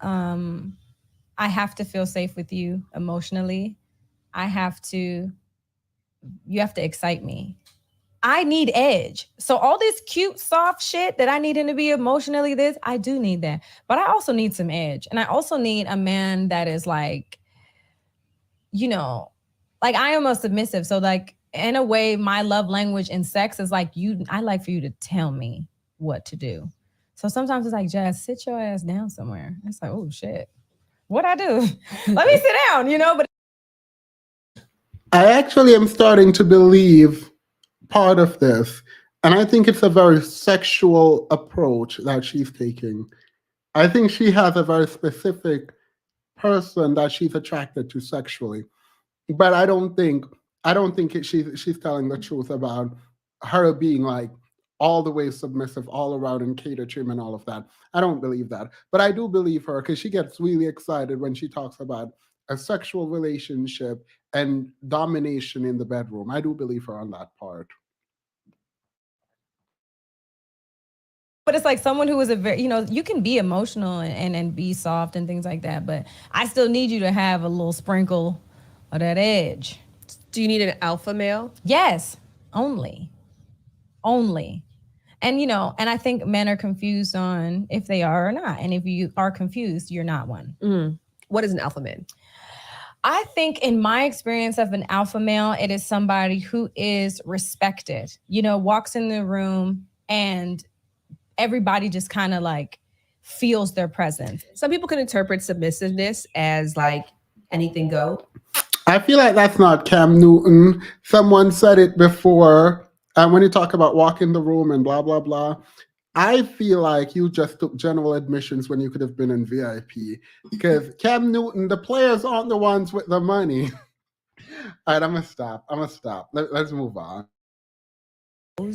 I have to feel safe with you emotionally. You have to excite me. I need edge. So all this cute, soft shit that I need him to be emotionally this, I do need that. But I also need some edge. And I also need a man that is like, like I am a submissive. So like, in a way, my love language in sex is like I like for you to tell me what to do. So sometimes it's like, Jazz, sit your ass down somewhere. It's like, oh shit, what I do? Let me sit down, but I actually am starting to believe part of this. And I think it's a very sexual approach that she's taking. I think she has a very specific person that she's attracted to sexually. But I don't think she's telling the truth about her being like all the way submissive all around and cater to him and all of that. I don't believe that. But I do believe her because she gets really excited when she talks about a sexual relationship and domination in the bedroom. I do believe her on that part. But it's like someone who is a very, you can be emotional and be soft and things like that, but I still need you to have a little sprinkle of that edge. Do you need an alpha male? Yes, only. Only. And and I think men are confused on if they are or not. And if you are confused, you're not one. What is an alpha man? I think in my experience of an alpha male, it is somebody who is respected, walks in the room and everybody just kind of like feels their presence. Some people can interpret submissiveness as like anything go. I feel like that's not Cam Newton. Someone said it before. And when you talk about walking the room and blah, blah, blah, I feel like you just took general admissions when you could have been in VIP. Because Cam Newton, the players aren't the ones with the money. All right, I'm going to stop. Let's move on.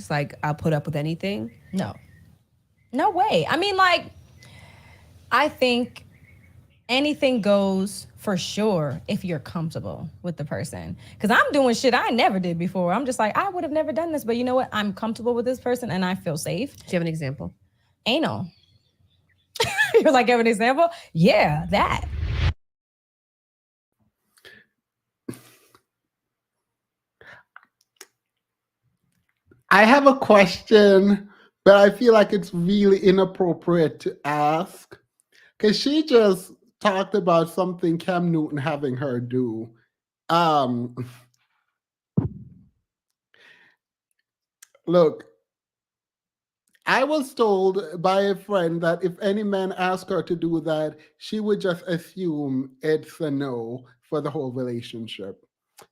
Like, I'll put up with anything. No way. I mean, like, I think anything goes for sure if you're comfortable with the person. Because I'm doing shit I never did before. I'm just like, I would have never done this, but you know what? I'm comfortable with this person and I feel safe. Do you have an example? Anal. You're like, have an example? Yeah, that. I have a question, but I feel like it's really inappropriate to ask. Because she just talked about something Cam Newton having her do. Um, Look, I was told by a friend that if any man asked her to do that, she would just assume it's a no for the whole relationship.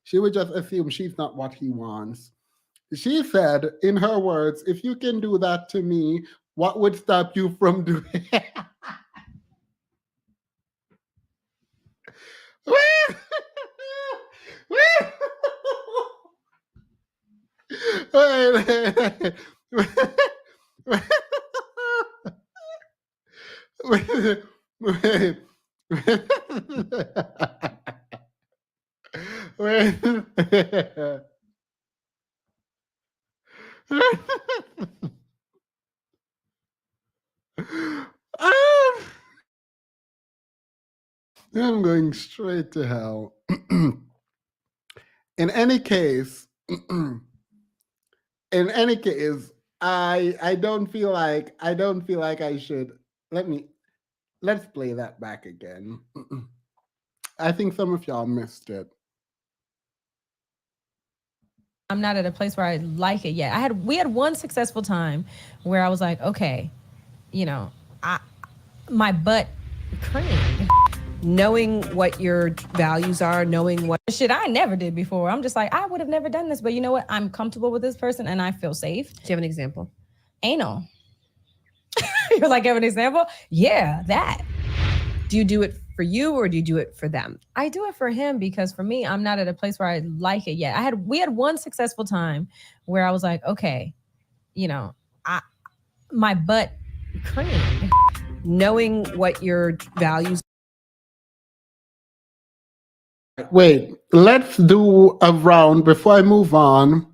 She would just assume she's not what he wants. She said, in her words, if you can do that to me, what would stop you from doing it? Wait, wait, wait, wait. Ah, I'm going straight to hell. In any case, in any case, I don't feel like I should. Let's play that back again. I think some of y'all missed it. I'm not at a place where I like it yet. We had one successful time where I was like, okay, I my butt creamed. Knowing what your values are, knowing what Shit I never did before. I'm just like, I would have never done this, but you know what? I'm comfortable with this person and I feel safe. Do you have an example? Anal. You're like, have an example? Yeah, that. Do you do it for you or do you do it for them? I do it for him because for me, I'm not at a place where I like it yet. We had one successful time where I was like, okay, I my butt creamed. Knowing what your values. Wait, let's do a round before I move on.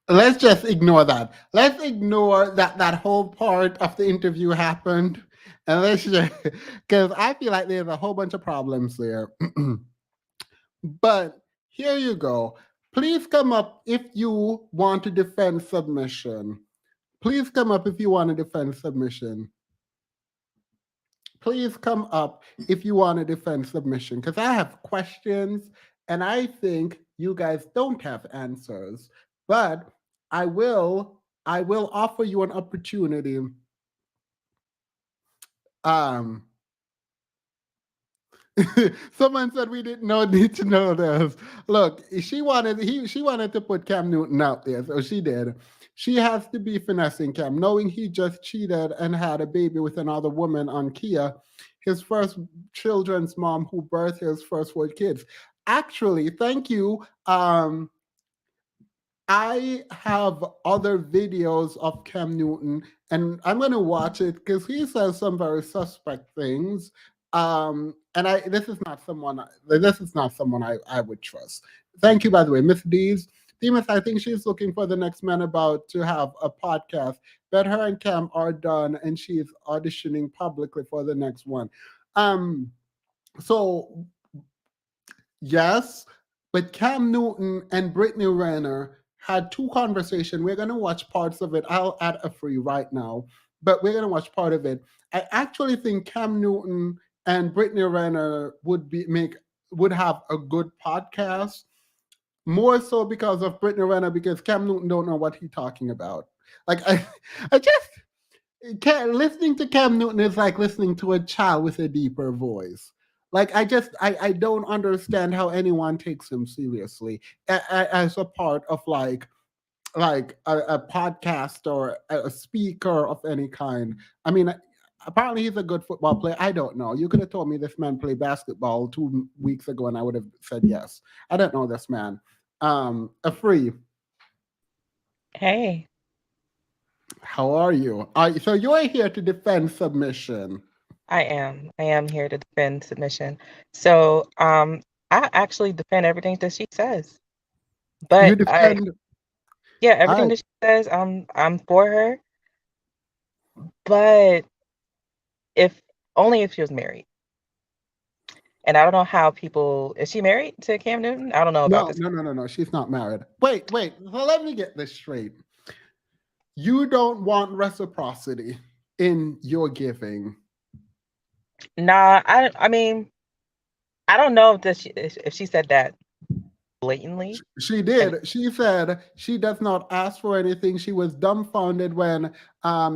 Let's just ignore that. Let's ignore that whole part of the interview happened. And let's just, because I feel like there's a whole bunch of problems there. But here you go. Please come up if you want to defend submission. Please come up if you want to defend submission. Please come up if you want to defend submission because I have questions and I think you guys don't have answers. But I will offer you an opportunity Someone said we didn't know need to know this. Look, she wanted to put Cam Newton out there, so she did. She has to be finessing Cam, knowing he just cheated and had a baby with another woman on Kia, his first children's mom who birthed his first four kids. Actually, thank you. I have other videos of Cam Newton, and I'm going to watch it because he says some very suspect things. And I this is not someone I would trust. Thank you, by the way, Miss Dees. Demas, I think she's looking for the next man about to have a podcast. But her and Cam are done, and she's auditioning publicly for the next one. Um, so yes, but Cam Newton and Brittany Renner had two conversations. We're gonna watch parts of it. I'll add a free right now, but we're gonna watch part of it. I actually think Cam Newton and Brittany Renner would have a good podcast. More so because of Brittany Renner, because Cam Newton don't know what he's talking about. Like I just listening to Cam Newton is like listening to a child with a deeper voice. Like I don't understand how anyone takes him seriously as a part of like a podcast or a speaker of any kind. I mean, apparently he's a good football player. I don't know. You could have told me this man played basketball 2 weeks ago, and I would have said yes. I don't know this man. A free. Hey, How are you? So you're here to defend submission. I am. I am here to defend submission. So, I actually defend everything that she says. You But defend. yeah, I everything that she says, I'm for her. But if only if she was married. And I don't know how people, is she married to Cam Newton? I don't know about no this. no no no no. She's not married. Wait. So let me get this straight. You don't want reciprocity in your giving. Nah, I mean, I don't know if she said that blatantly. She And did. She said she does not ask for anything. She was dumbfounded when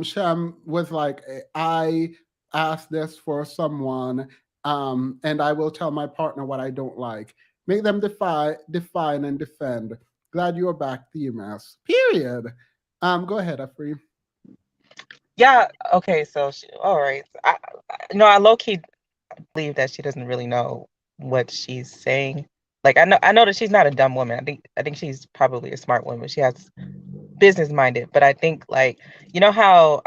Sham was like, I asked this for someone, and I will tell my partner what I don't like. Make them define, and defend. Glad you're back, DMS. Period. Go ahead, Afri. yeah, okay, so all right. I low key believe that she doesn't really know what she's saying. Like I know that she's not a dumb woman. I think she's probably a smart woman. She has business minded, but I think like you know how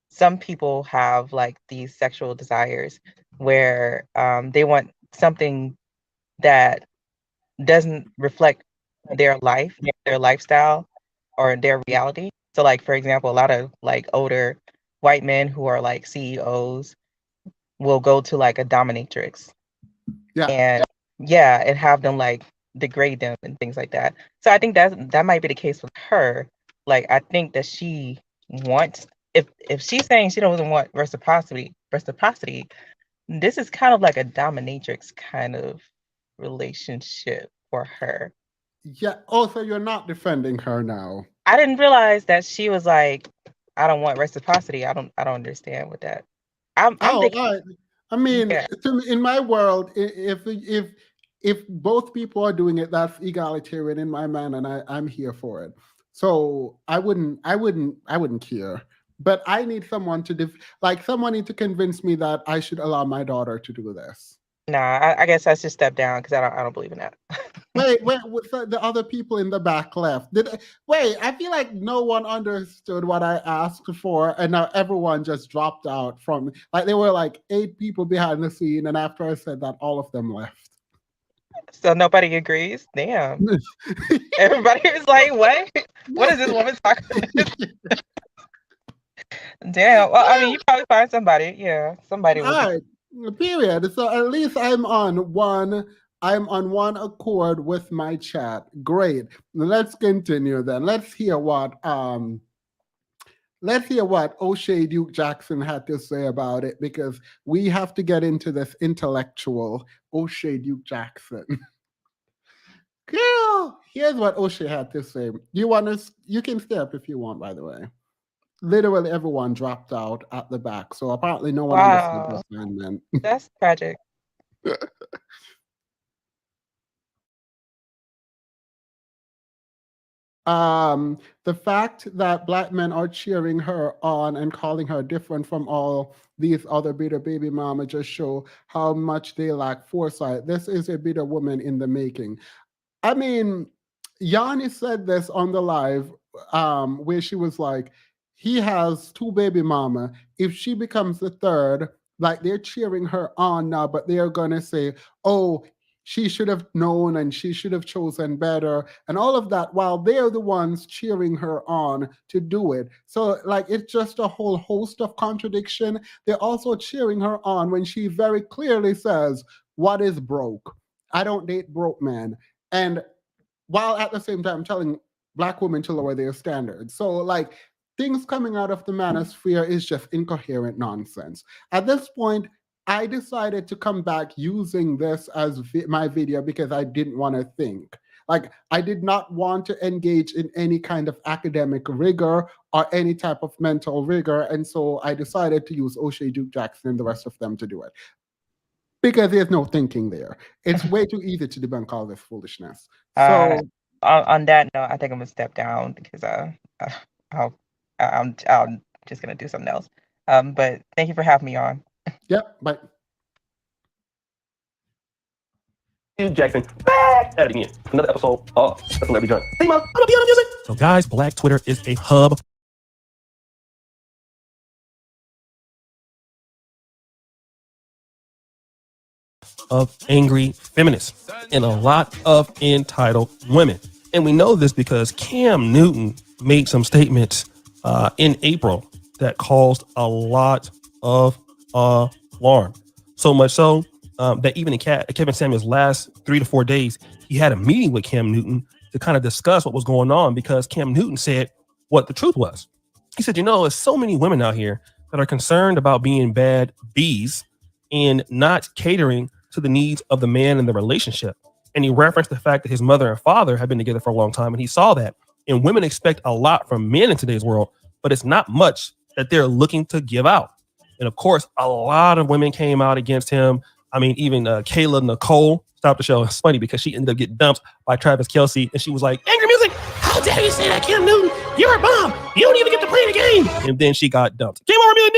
some people have like these sexual desires where they want something that doesn't reflect their life, their lifestyle, or their reality. So like for example, a lot of like older white men who are like CEOs will go to like a dominatrix Yeah. and yeah, and have them like degrade them and things like that. So I think that might be the case with her. Like I think that she wants if she's saying she doesn't want reciprocity, this is kind of like a dominatrix kind of relationship for her. Yeah. Also, you're not defending her now. I didn't realize that she was like, I don't want reciprocity. I don't understand with that. I'm Oh, thinking, all right. I mean, yeah, to me, in my world, if both people are doing it, that's egalitarian in my mind, and I'm here for it. So I wouldn't care. But I need someone to like someone need to convince me that I should allow my daughter to do this. nah, I guess I should step down because I don't believe in that. Wait, what's the other people in the back left? Wait, I feel like no one understood what I asked for, and now everyone just dropped out from. Like there were like 8 people behind the scene, and after I said that, all of them left. So nobody agrees. Damn. Everybody is like, what? What is this woman talking about? Damn. Well, I mean, you probably find somebody. Yeah, somebody will be. All right, period. So at least I'm on one accord with my chat. Great. Let's continue then. Let's hear what O'Shea Duke Jackson had to say about it, because we have to get into this intellectual O'Shea Duke Jackson. Girl, here's what O'Shea had to say. You can stay up if you want, by the way. Literally everyone dropped out at the back, so apparently no one understood the Wow, assignment. that's tragic. The fact that black men are cheering her on and calling her different from all these other bitter baby mama just show how much they lack foresight. This is a bitter woman in the making. I mean, Yanni said this on the live, where she was like, he has two baby mama. If she becomes the third, like they're cheering her on now, but they're gonna say, oh, she should have known and she should have chosen better and all of that, while they're the ones cheering her on to do it. So like it's just a whole host of contradiction. They're also cheering her on when she very clearly says, what is broke? I don't date broke men. And while at the same time telling black women to lower their standards. So like things coming out of the manosphere is just incoherent nonsense. At this point, I decided to come back using this as my video because I didn't want to think. Like I did not want to engage in any kind of academic rigor or any type of mental rigor. And so I decided to use O'Shea, Duke Jackson, and the rest of them to do it. Because there's no thinking there. It's way too easy to debunk all this foolishness. So on that note, I think I'm gonna step down because I'm just gonna do something else. But thank you for having me on. Yep, bye. Jackson, back at it again. Another episode of the Celebrity Joint. Hey, Mom, I'm gonna be on the music. So guys, Black Twitter is a hub of angry feminists and a lot of entitled women. And we know this because Cam Newton made some statements in April that caused a lot of alarm. So much so that even in Kevin Samuel's last 3 to 4 days, he had a meeting with Cam Newton to kind of discuss what was going on, because Cam Newton said what the truth was. He said, there's so many women out here that are concerned about being bad bees and not catering to the needs of the man in the relationship. And he referenced the fact that his mother and father have been together for a long time, and he saw that. And women expect a lot from men in today's world, but it's not much that they're looking to give out. And of course, a lot of women came out against him. I mean, even Kayla Nicole stopped the show. It's funny because she ended up getting dumped by Travis Kelce, and she was like, angry music, how dare you say that, Cam Newton? You're a bum. You don't even get to play the game. And then she got dumped. Game over, music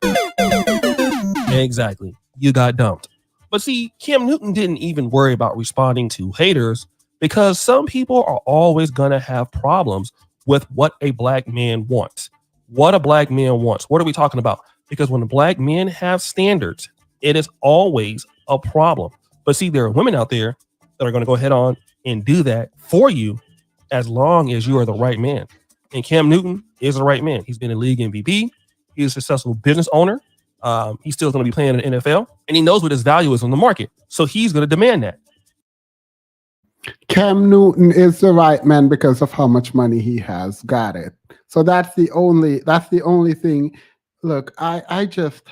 demo. Exactly. You got dumped. But see, Cam Newton didn't even worry about responding to haters, because some people are always going to have problems with what a black man wants. What a black man wants. What are we talking about? Because when black men have standards, it is always a problem. But see, there are women out there that are going to go ahead on and do that for you as long as you are the right man. And Cam Newton is the right man. He's been a league MVP. He's a successful business owner. He's still going to be playing in the NFL, and he knows what his value is on the market. So he's going to demand that. Cam Newton is the right man because of how much money he has. Got it. So that's the only thing. Look, I just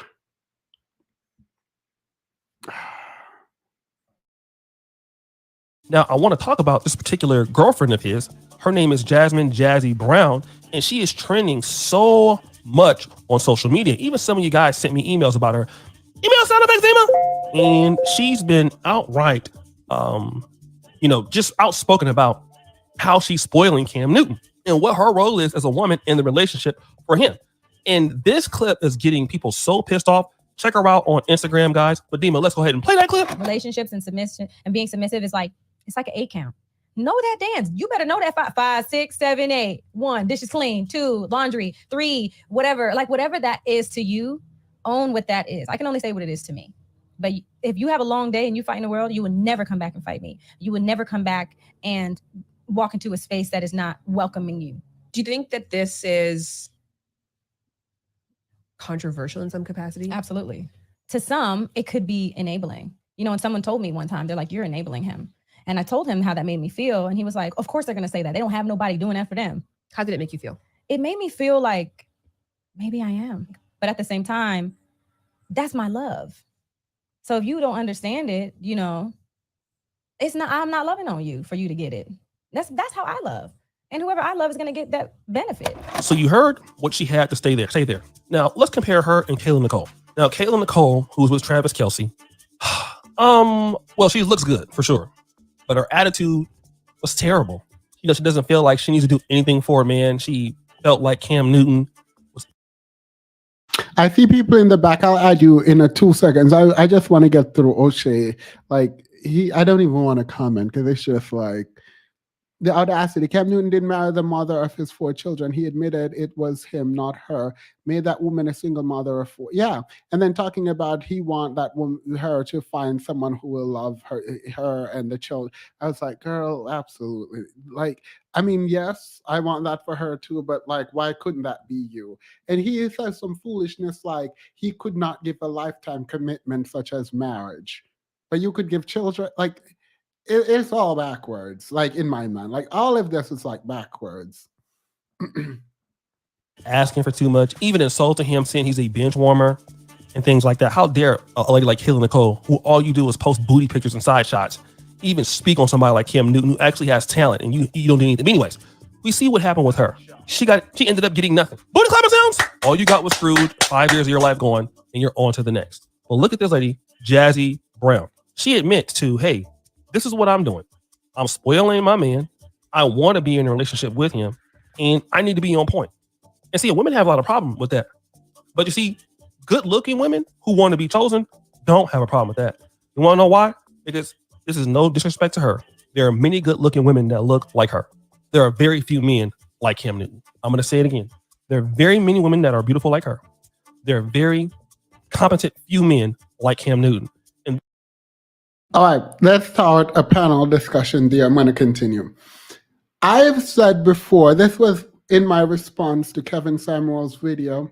Now, I want to talk about this particular girlfriend of his. Her name is Jasmin Jazzy Brown, and she is trending so much on social media. Even some of you guys sent me emails about her. Email sound effects, email. And she's been outright, just outspoken about how she's spoiling Cam Newton and what her role is as a woman in the relationship for him. And this clip is getting people so pissed off. Check her out on Instagram, guys. But Dima, let's go ahead and play that clip. Relationships and submission and being submissive is like, it's like an 8 count. Know that dance. You better know that 5, 6, 7, 8. 1, dishes clean. 2, laundry. 3, whatever. Like whatever that is to you, own what that is. I can only say what it is to me. But if you have a long day and you fight in the world, you will never come back and fight me. You will never come back and walk into a space that is not welcoming you. Do you think that this is controversial in some capacity? Absolutely. To some, it could be enabling. And someone told me one time, they're like, you're enabling him. And I told him how that made me feel. And he was like, of course they're going to say that. They don't have nobody doing that for them. How did it make you feel? It made me feel like maybe I am. But at the same time, that's my love. So if you don't understand it, it's not, I'm not loving on you for you to get it. That's how I love. And whoever I love is going to get that benefit. So you heard what she had to say there. Now let's compare her and Kayla Nicole. Now, Kayla Nicole, who was with Travis Kelce, Well, she looks good for sure, but her attitude was terrible. You know, she doesn't feel like she needs to do anything for a man. She felt like Cam Newton was. I see people in the back. I'll add you in a 2 seconds. I just want to get through O'Shea. Like I don't even want to comment because it's just like the audacity. Cam Newton didn't marry the mother of his 4 children. He admitted it was him, not her. Made that woman a single mother of 4. Yeah, and then talking about he want that woman, her, to find someone who will love her and the children. I was like, girl, absolutely. Like, I mean, yes, I want that for her too, but like, why couldn't that be you? And he says some foolishness like he could not give a lifetime commitment such as marriage, but you could give children. Like, it's all backwards, like in my mind. Like all of this is like backwards. Asking for too much, even insulting him, saying he's a bench warmer and things like that. How dare a lady like Hillary Nicole, who all you do is post booty pictures and side shots, even speak on somebody like Cam Newton, who actually has talent, and you don't do anything. But anyways, we see what happened with her. She ended up getting nothing. Booty clapping sounds. All you got was screwed. 5 years of your life gone, and you're on to the next. Well, look at this lady, Jazzy Brown. She admits to, hey, this is what I'm doing. I'm spoiling my man. I want to be in a relationship with him, and I need to be on point. And see, women have a lot of problem with that. But you see, good-looking women who want to be chosen don't have a problem with that. You want to know why? Because this is no disrespect to her. There are many good-looking women that look like her. There are very few men like Cam Newton. I'm going to say it again. There are very many women that are beautiful like her. There are very competent few men like Cam Newton. And all right, let's start a panel discussion there. I'm going to continue. I've said before, this was in my response to Kevin Samuel's video,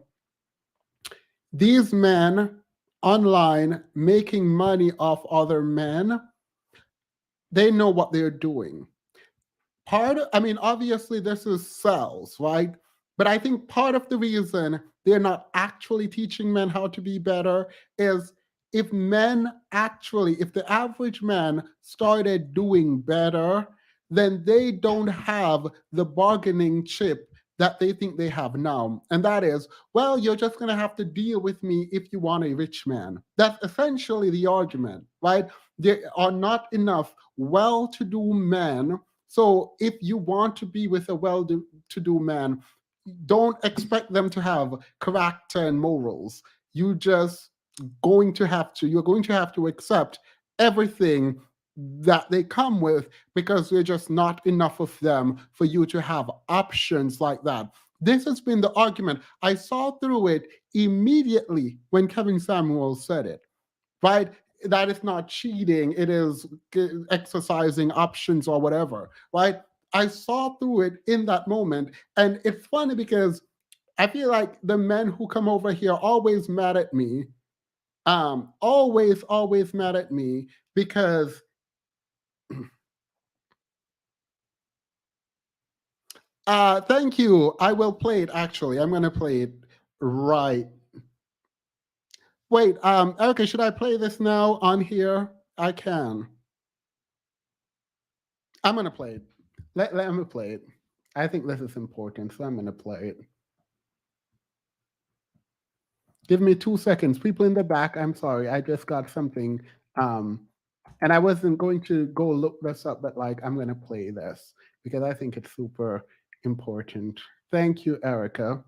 these men online making money off other men, they know what they're doing. Obviously this is sales, right? But I think part of the reason they're not actually teaching men how to be better is if the average man started doing better, then they don't have the bargaining chip that they think they have now. And that is, well, you're just going to have to deal with me if you want a rich man. That's essentially the argument, right? There are not enough well-to-do men. So if you want to be with a well-to-do man, don't expect them to have character and morals. You're going to have to accept everything that they come with because there's just not enough of them for you to have options like that. This has been the argument. I saw through it immediately when Kevin Samuel said it, right? That is not cheating. It is exercising options or whatever, right? I saw through it in that moment. And it's funny because I feel like the men who come over here are always mad at me. Always mad at me because thank you. I will play it actually. I'm gonna play it right. Wait, Erica, should I play this now on here? I can. I'm gonna play it. Let me play it. I think this is important, so I'm gonna play it. Give me 2 seconds. People in the back, I'm sorry. I just got something. And I wasn't going to go look this up, but like I'm gonna play this because I think it's super important. Thank you, Erica.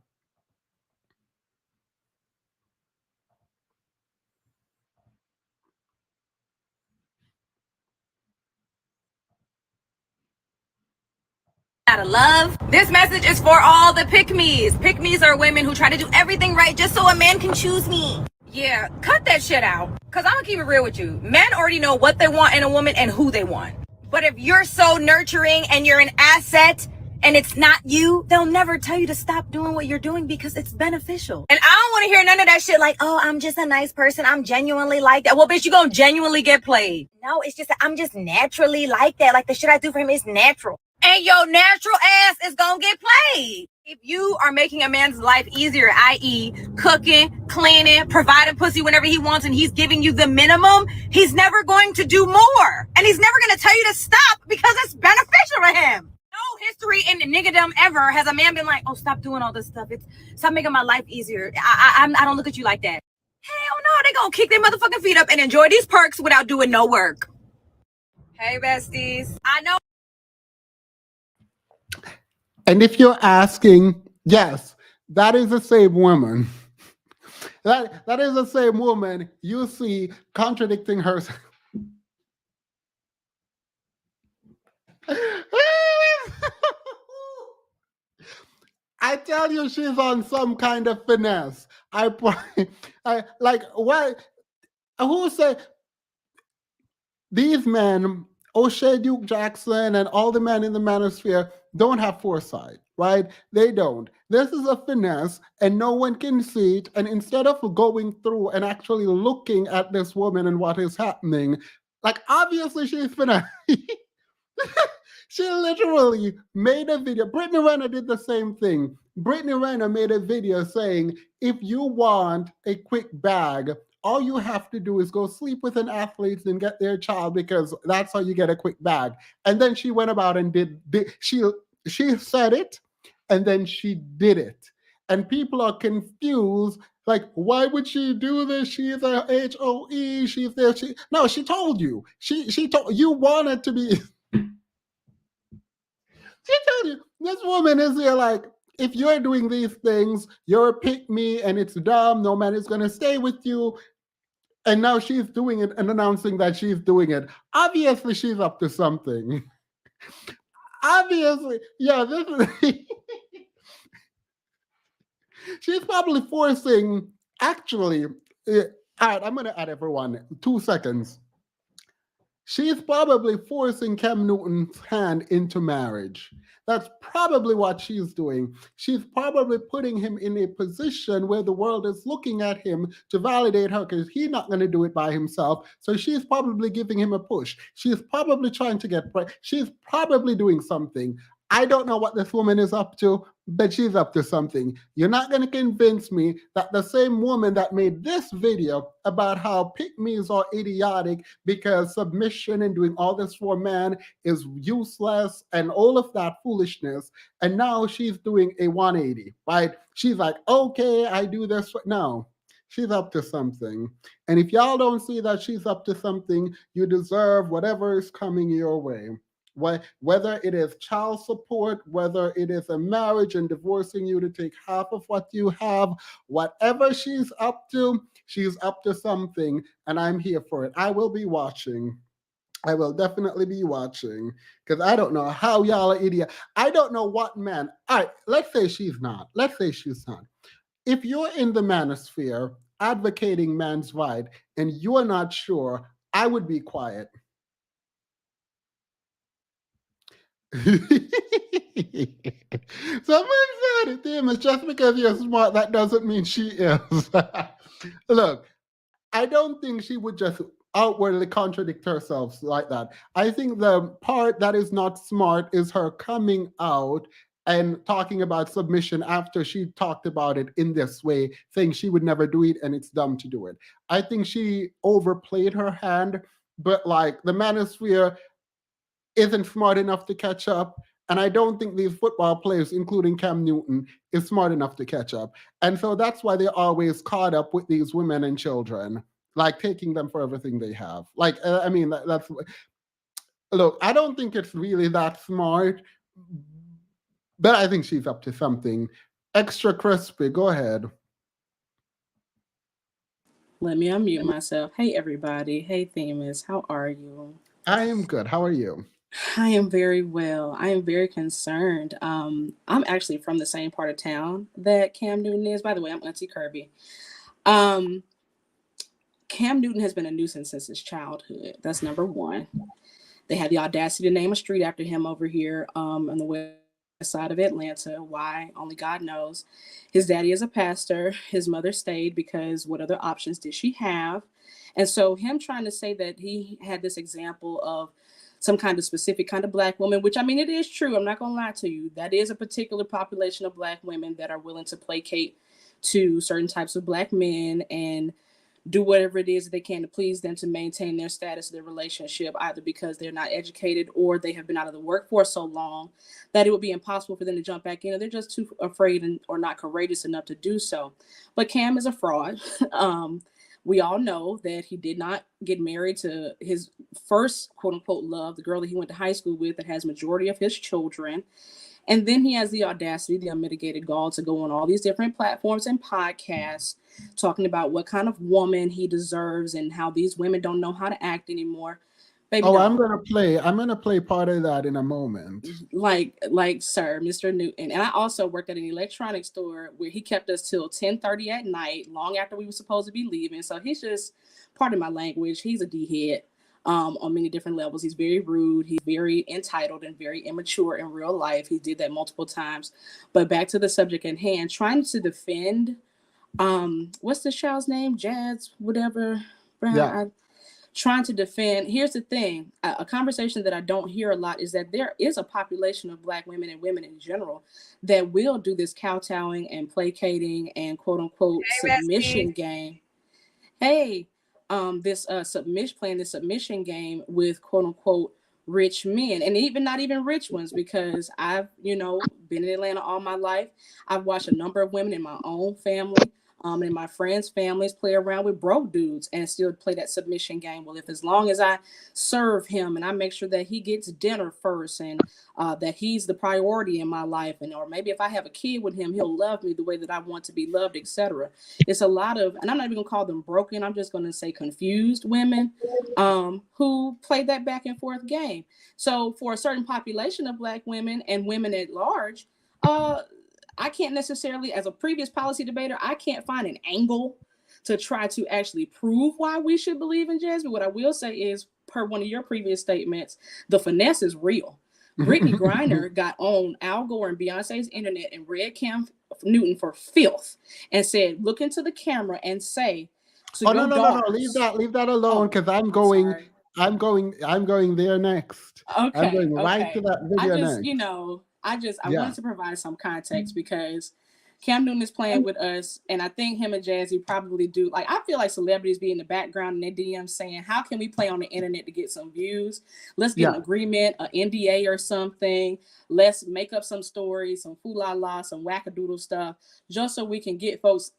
Out of love. This message is for all the pick-me's. Pick-me's are women who try to do everything right just so a man can choose me. Yeah, cut that shit out. Cause I'm gonna keep it real with you. Men already know what they want in a woman and who they want. But if you're so nurturing and you're an asset and it's not you, they'll never tell you to stop doing what you're doing because it's beneficial. And I don't want to hear none of that shit like, oh, I'm just a nice person. I'm genuinely like that. Well, bitch, you gonna genuinely get played. No, it's just that I'm just naturally like that. Like the shit I do for him is natural. And your natural ass is gonna get played. If you are making a man's life easier, i.e. cooking, cleaning, providing pussy whenever he wants, and he's giving you the minimum, he's never going to do more. And he's never gonna tell you to stop because it's beneficial to him. No history in the niggerdom ever has a man been like, oh, stop doing all this stuff. Stop making my life easier. I don't look at you like that. Hell no, they gonna kick their motherfucking feet up and enjoy these perks without doing no work. Hey, besties. I know. And if you're asking, yes, that is the same woman. That is the same woman you see contradicting herself. I tell you, she's on some kind of finesse. I like why? Who said these men, O'Shea, Duke Jackson, and all the men in the manosphere don't have foresight, right? They don't. This is a finesse, and no one can see it. And instead of going through and actually looking at this woman and what is happening, like obviously she's finesse. She literally made a video. Brittany Renner did the same thing. Brittany Renner made a video saying, if you want a quick bag, all you have to do is go sleep with an athlete and get their child because that's how you get a quick bag. And then she went about and she said it and then she did it. And people are confused. Like, why would she do this? She's a HOE. She's there. No, she told you. She told you wanted to be. She told you, this woman is here like, if you're doing these things, you're a pick me and it's dumb. No man is going to stay with you. And now she's doing it and announcing that she's doing it. Obviously, she's up to something. Obviously, yeah, this is. She's probably forcing, actually, all right, I'm going to add everyone 2 seconds. She's probably forcing Cam Newton's hand into marriage. That's probably what she's doing. She's probably putting him in a position where the world is looking at him to validate her because he's not going to do it by himself. So she's probably giving him a push. She's probably trying to get, she's probably doing something. I don't know what this woman is up to, but she's up to something. You're not going to convince me that the same woman that made this video about how pick-me's are idiotic because submission and doing all this for man is useless and all of that foolishness, and now she's doing a 180, right? She's like, okay, I do this. No, she's up to something. And if y'all don't see that she's up to something, you deserve whatever is coming your way. Whether it is child support, whether it is a marriage and divorcing you to take half of what you have, whatever she's up to something, and I'm here for it. I will be watching. I will definitely be watching because I don't know how y'all are idiot. I don't know what man. All right, let's say she's not. Let's say she's not. If you're in the manosphere advocating man's right and you're not sure, I would be quiet. Someone said it, damn, just because you're smart, that doesn't mean she is. Look, I don't think she would just outwardly contradict herself like that. I think the part that is not smart is her coming out and talking about submission after she talked about it in this way, saying she would never do it and it's dumb to do it. I think she overplayed her hand, but like the manosphere isn't smart enough to catch up. And I don't think these football players, including Cam Newton, is smart enough to catch up. And so that's why they're always caught up with these women and children, like taking them for everything they have. Like, I mean, that's, look, I don't think it's really that smart, but I think she's up to something. Extra crispy, go ahead. Let me unmute myself. Hey, everybody. Hey, Themis. How are you? I am good. How are you? I am very well. I am very concerned. I'm actually from the same part of town that Cam Newton is. By the way, I'm Auntie Kirby. Cam Newton has been a nuisance since his childhood. That's number one. They had the audacity to name a street after him over here on the west side of Atlanta. Why? Only God knows. His daddy is a pastor. His mother stayed because what other options did she have? And so him trying to say that he had this example of some kind of specific kind of Black woman, which I mean, it is true. I'm not going to lie to you. That is a particular population of Black women that are willing to placate to certain types of Black men and do whatever it is that they can to please them to maintain their status, their relationship, either because they're not educated or they have been out of the workforce so long that it would be impossible for them to jump back in, or they're just too afraid or not courageous enough to do so. But Cam is a fraud. We all know that he did not get married to his first quote unquote love, the girl that he went to high school with that has majority of his children. And then he has the audacity, the unmitigated gall to go on all these different platforms and podcasts talking about what kind of woman he deserves and how these women don't know how to act anymore. Baby, Oh, no. I'm gonna play part of that in a moment. Like sir, Mr. Newton. And I also worked at an electronics store where he kept us till 10:30 at night, long after we were supposed to be leaving. So he's just, pardon my language, he's a D-head on many different levels. He's very rude, he's very entitled and very immature in real life. He did that multiple times. But back to the subject at hand, trying to defend what's the child's name? Jazz, whatever. Yeah. Trying to defend. Here's the thing, a conversation that I don't hear a lot is that there is a population of Black women and women in general that will do this kowtowing and placating and quote unquote submission game. Hey, this playing the submission game with quote unquote rich men, and even not even rich ones, because I've been in Atlanta all my life. I've watched a number of women in my own family and my friends' families play around with broke dudes and still play that submission game. Well, if as long as I serve him and I make sure that he gets dinner first and that he's the priority in my life, and or maybe if I have a kid with him, he'll love me the way that I want to be loved, etc. It's a lot of, and I'm not even gonna call them broken, I'm just gonna say confused women who play that back and forth game. So for a certain population of Black women and women at large, I can't necessarily, as a previous policy debater, I can't find an angle to try to actually prove why we should believe in Jasmine. What I will say is, per one of your previous statements, the finesse is real. Brittany Griner got on Al Gore and Beyonce's internet and read Cam Newton for filth and said, look into the camera and say to your no, leave that alone, because I'm going there next. Okay, I'm going right to that video next. I wanted to provide some context because Cam Newton is playing with us, and I think him and Jazzy probably do. Like, I feel like celebrities be in the background in their DMs saying, how can we play on the internet to get some views? Let's get an agreement, an NDA or something. Let's make up some stories, some foo-la-la, some wackadoodle stuff, just so we can get folks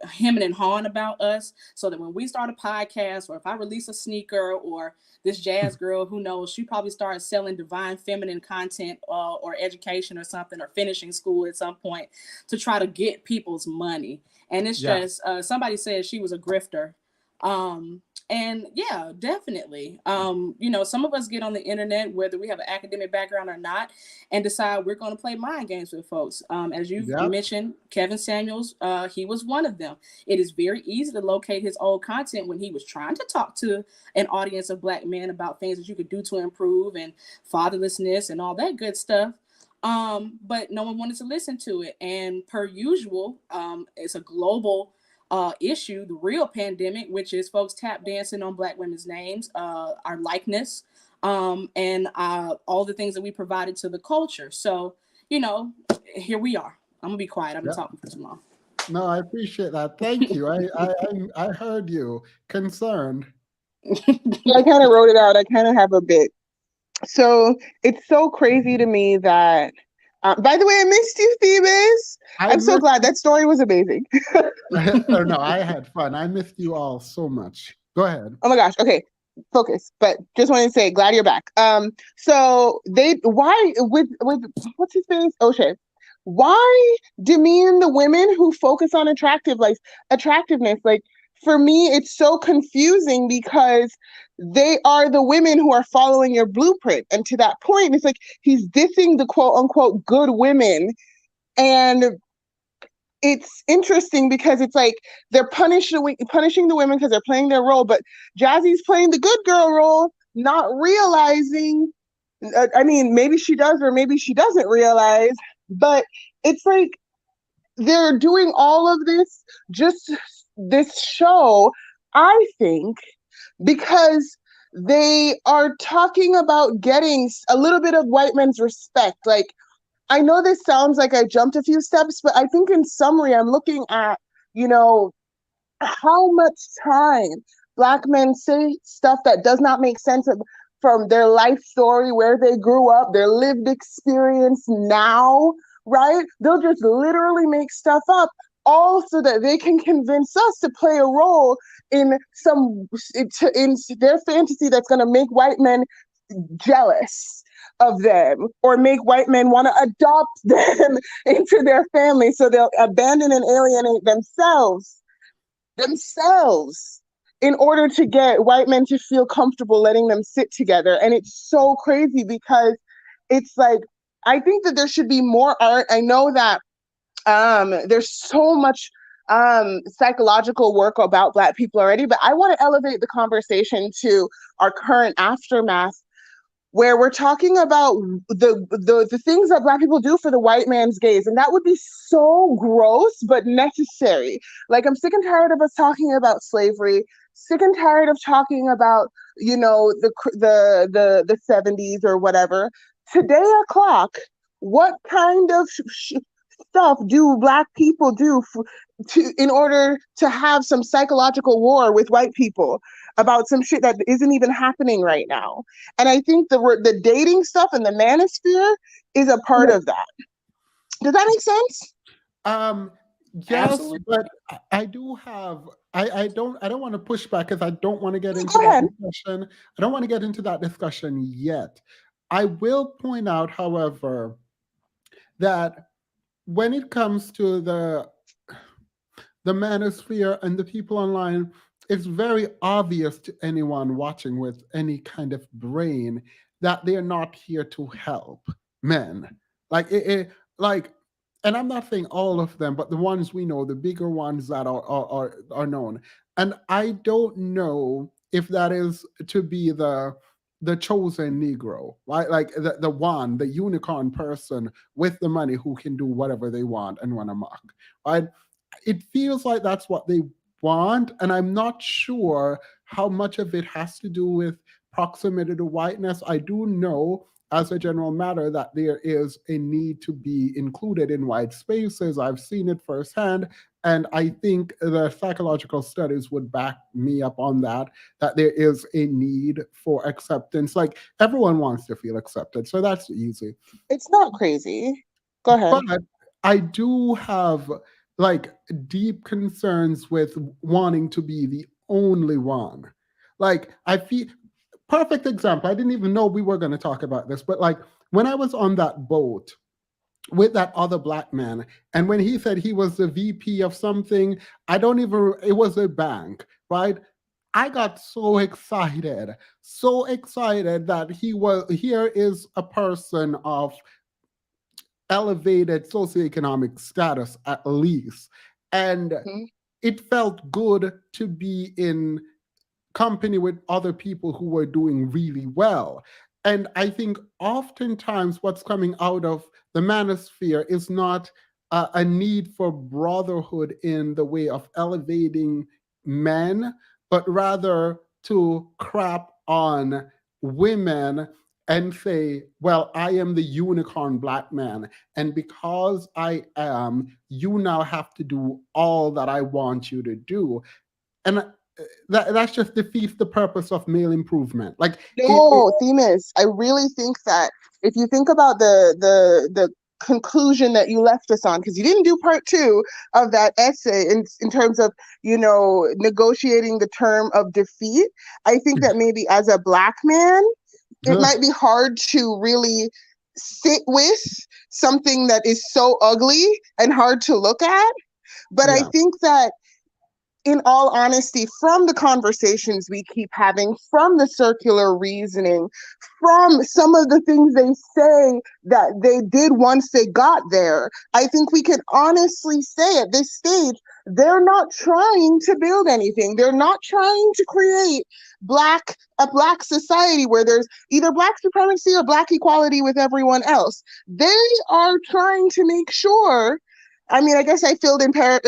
hemming and hawing about us, so that when we start a podcast, or if I release a sneaker, or this jazz girl, who knows, she probably starts selling divine feminine content or education or something, or finishing school at some point to try to get people's money. And it's just, somebody said she was a grifter. And yeah, definitely. Some of us get on the internet, whether we have an academic background or not, and decide we're going to play mind games with folks. As you mentioned, Kevin Samuels, he was one of them. It is very easy to locate his old content when he was trying to talk to an audience of Black men about things that you could do to improve and fatherlessness and all that good stuff. But no one wanted to listen to it. And per usual, it's a global issue, the real pandemic, which is folks tap dancing on Black women's names, our likeness, and all the things that we provided to the culture. So, here we are. I'm gonna be quiet. I've been talking for too long. No, I appreciate that. Thank you. I heard you. Concerned. I kind of wrote it out. I kind of have a bit. So it's so crazy to me that, by the way, I missed you, Phoebus. I'm so glad. That story was amazing. No, I had fun. I missed you all so much. Go ahead. Oh my gosh. Okay, focus. But just wanted to say, glad you're back. So why with what's his face? O'Shea. Why demean the women who focus on attractiveness? Like, for me, it's so confusing because they are the women who are following your blueprint. And to that point, it's like he's dissing the quote unquote good women. And it's interesting because it's like they're punishing the women because they're playing their role. But Jazzy's playing the good girl role, not realizing, maybe she does or maybe she doesn't realize. But it's like they're doing all of this show, I think, because they are talking about getting a little bit of white men's respect. Like, I know this sounds like I jumped a few steps, but I think in summary, I'm looking at, how much time Black men say stuff that does not make sense from their life story, where they grew up, their lived experience now, right? They'll just literally make stuff up all so that they can convince us to play a role in their fantasy that's going to make white men jealous of them or make white men want to adopt them into their family, so they'll abandon and alienate themselves in order to get white men to feel comfortable letting them sit together. And it's so crazy because it's like, I think that there should be more art. I know that there's so much psychological work about Black people already, but I want to elevate the conversation to our current aftermath, where we're talking about the things that Black people do for the white man's gaze. And that would be so gross, but necessary. Like, I'm sick and tired of us talking about slavery, sick and tired of talking about, you know, the 70s or whatever. Today o'clock, what kind of stuff do Black people do in order to have some psychological war with white people about some shit that isn't even happening right now? And I think the dating stuff and the manosphere is a part of that. Does that make sense? Yes, Absolutely. but I do have I don't want to push back because I don't want to get into Go that ahead. discussion. I don't want to get into that discussion yet. I will point out, however, that when it comes to the manosphere and the people online, it's very obvious to anyone watching with any kind of brain that they're not here to help men. Like like, and I'm not saying all of them, but the ones we know, the bigger ones that are known. And I don't know if that is to be the chosen Negro, right? Like the one, the unicorn person with the money who can do whatever they want and run amok, right? It feels like that's what they want, and I'm not sure how much of it has to do with proximity to whiteness. I do know, as a general matter, that there is a need to be included in white spaces. I've seen it firsthand, and I think the psychological studies would back me up on that, that there is a need for acceptance. Like, everyone wants to feel accepted, so that's easy. It's not crazy. Go ahead. But I do have like deep concerns with wanting to be the only one. Like, I feel, perfect example. I didn't even know we were going to talk about this, but like when I was on that boat with that other Black man, and when he said he was the VP of something, I don't even, it was a bank, right? I got so excited that here is a person of elevated socioeconomic status at least. And it felt good to be in company with other people who were doing really well. And I think oftentimes what's coming out of the manosphere is not a need for brotherhood in the way of elevating men, but rather to crap on women and say, well, I am the unicorn Black man. And because I am, you now have to do all that I want you to do. And that just defeats the purpose of male improvement. Like, No, Themis, I really think that if you think about the conclusion that you left us on, because you didn't do part 2 of that essay in terms of, you know, negotiating the term of defeat, I think that maybe as a Black man, it might be hard to really sit with something that is so ugly and hard to look at. But I think that, in all honesty, from the conversations we keep having, from the circular reasoning, from some of the things they say that they did once they got there, I think we can honestly say at this stage, they're not trying to build anything. They're not trying to create a Black society where there's either Black supremacy or Black equality with everyone else. They are trying to make sure, I mean, I guess I filled in part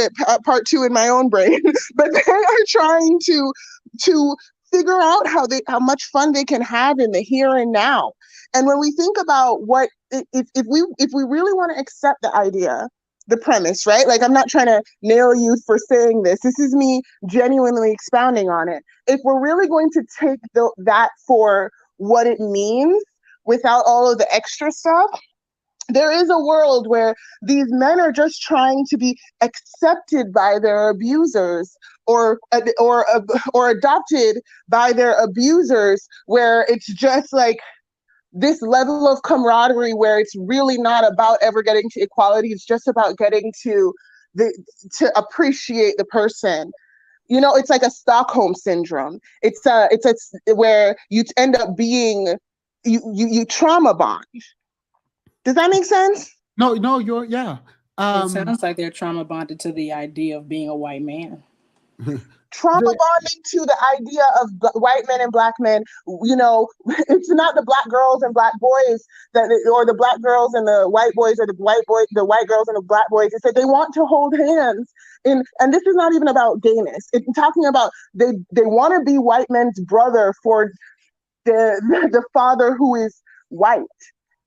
2 in my own brain, but they are trying to figure out how much fun they can have in the here and now. And when we think about what, if we really want to accept the idea, the premise, right? Like, I'm not trying to nail you for saying this. This is me genuinely expounding on it. If we're really going to take that for what it means without all of the extra stuff, there is a world where these men are just trying to be accepted by their abusers, or adopted by their abusers, where it's just like this level of camaraderie where it's really not about ever getting to equality. It's just about getting to appreciate the person. It's like a Stockholm syndrome. It's where you end up being, you trauma bond. Does that make sense? No, yeah. It sounds like they're trauma bonded to the idea of being a white man. Trauma bonding to the idea of white men and black men. It's not the black girls and black boys or the black girls and the white boys, or the white girls and the black boys. It's that they want to hold hands. And this is not even about gayness. It's talking about they want to be white men's brother for the father who is white.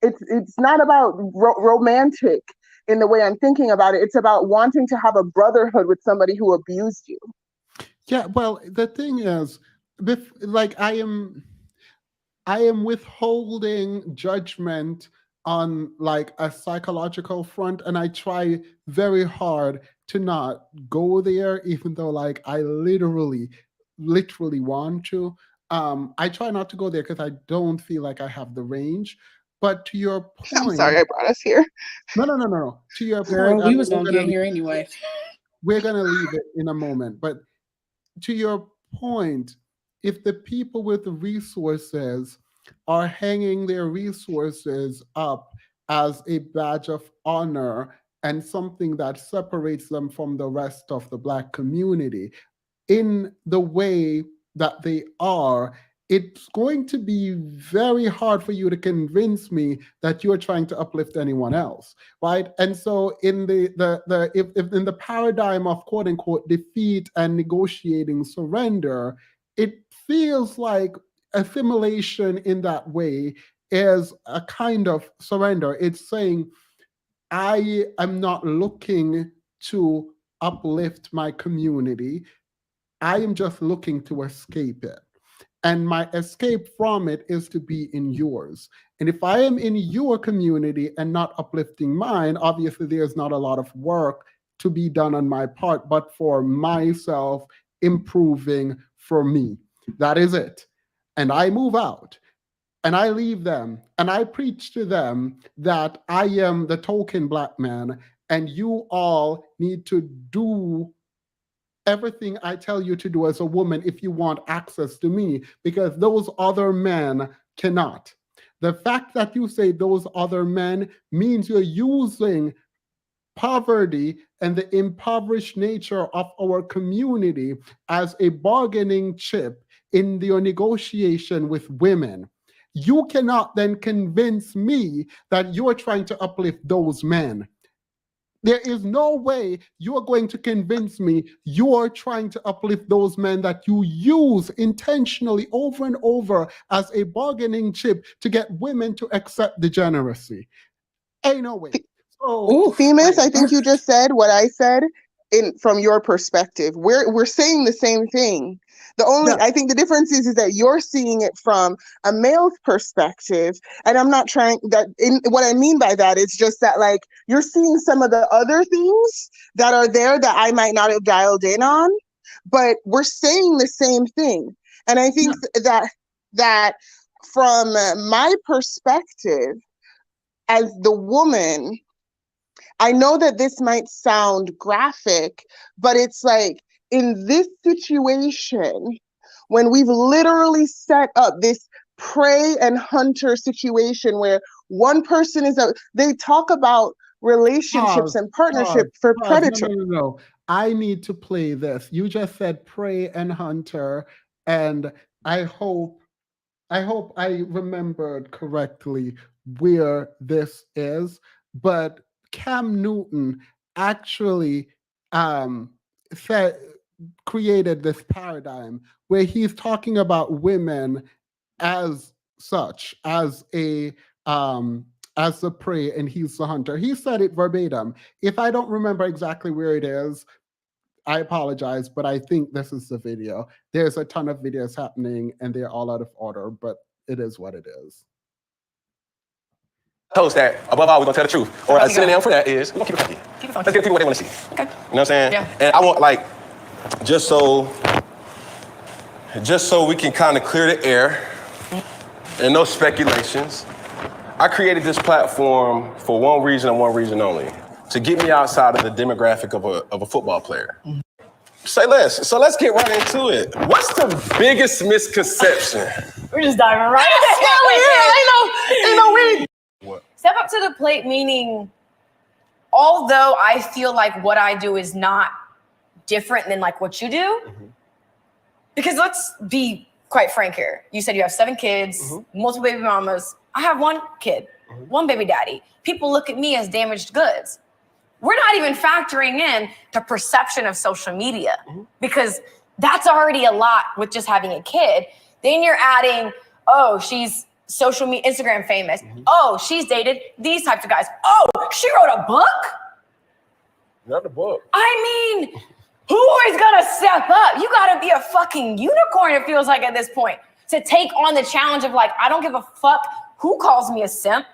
It's not about romantic in the way I'm thinking about it. It's about wanting to have a brotherhood with somebody who abused you. Yeah, well, the thing is, like I am withholding judgment on like a psychological front, and I try very hard to not go there, even though like I literally want to. I try not to go there because I don't feel like I have the range. But to your point, I'm sorry I brought us here. No. To your Girl, point, we was gonna get here anyway. We're gonna leave it in a moment, but to your point, if the people with the resources are hanging their resources up as a badge of honor and something that separates them from the rest of the Black community in the way that they are, it's going to be very hard for you to convince me that you're trying to uplift anyone else, right? And so in if in the paradigm of quote unquote defeat and negotiating surrender, it feels like assimilation in that way is a kind of surrender. It's saying, I am not looking to uplift my community. I am just looking to escape it. And my escape from it is to be in yours. And if I am in your community and not uplifting mine, obviously there's not a lot of work to be done on my part, but for myself improving for me. That is it. And I move out and I leave them and I preach to them that I am the token Black man and you all need to do everything I tell you to do as a woman if you want access to me, because those other men cannot. The fact that you say those other men means you're using poverty and the impoverished nature of our community as a bargaining chip in your negotiation with women. You cannot then convince me that you're trying to uplift those men. There is no way you are going to convince me you are trying to uplift those men that you use intentionally over and over as a bargaining chip to get women to accept degeneracy. Ain't no way. So, Themis, I think you just said what I said from your perspective. We're saying the same thing. I think the difference is that you're seeing it from a male's perspective, and I'm not trying that. What I mean by that is just that, like, you're seeing some of the other things that are there that I might not have dialed in on, but we're saying the same thing. And I think that from my perspective as the woman, I know that this might sound graphic, but it's like in this situation, when we've literally set up this prey and hunter situation where one person they talk about relationships and partnership for predators. No. I need to play this. You just said prey and hunter, and I hope I remembered correctly where this is, but Cam Newton actually created this paradigm where he's talking about women as such, as the prey, and he's the hunter. He said it verbatim. If I don't remember exactly where it is, I apologize, but I think this is the video. There's a ton of videos happening and they're all out of order, but it is what it is. Toast that above all, we're gonna tell the truth. Or a synonym for that is, we're gonna keep it funky. Let's give people what they want to see. Okay. You know what I'm saying? Yeah. And I want, like, just so we can kind of clear the air and no speculations, I created this platform for one reason and one reason only: to get me outside of the demographic of a football player. Say less. So let's get right into it. What's the biggest misconception? We're just diving right in. What? Step up to the plate, meaning, although I feel like what I do is not different than like what you do, because let's be quite frank here. You said you have 7 kids, multiple baby mamas. I have 1 kid, 1 baby daddy. People look at me as damaged goods. We're not even factoring in the perception of social media, because that's already a lot with just having a kid. Then you're adding, oh, she's social media, Instagram famous. Oh, she's dated these types of guys. Oh, she wrote a book? Not the book. I mean, who is gonna step up? You gotta be a fucking unicorn, it feels like at this point, to take on the challenge of like, I don't give a fuck who calls me a simp.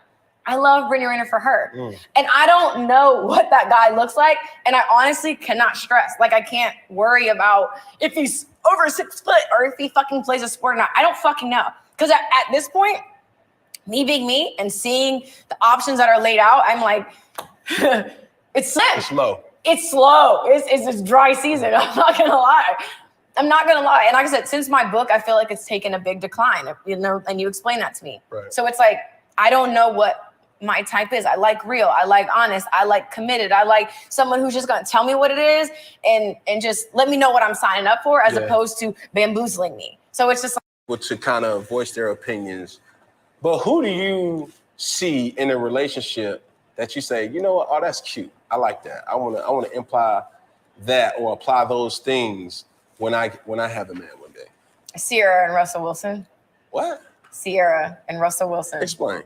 I love Brittany Renner for her. And I don't know what that guy looks like. And I honestly cannot stress. Like, I can't worry about if he's over 6 foot or if he fucking plays a sport or not. I don't fucking know. Because at this point, me being me and seeing the options that are laid out, I'm like, it's slim. It's low. It's slow. It's dry season. I'm not gonna lie. And like I said, since my book, I feel like it's taken a big decline, you know, and you explained that to me. Right. So it's like, I don't know what my type is. I like real. I like honest. I like committed. I like someone who's just gonna tell me what it is and just let me know what I'm signing up for, as opposed to bamboozling me. So it's just like, to kind of voice their opinions. But who do you see in a relationship that you say, you know what, oh, that's cute. I like that. I wanna imply that or apply those things when I have a man one day. Sierra and Russell Wilson. What? Sierra and Russell Wilson. Explain.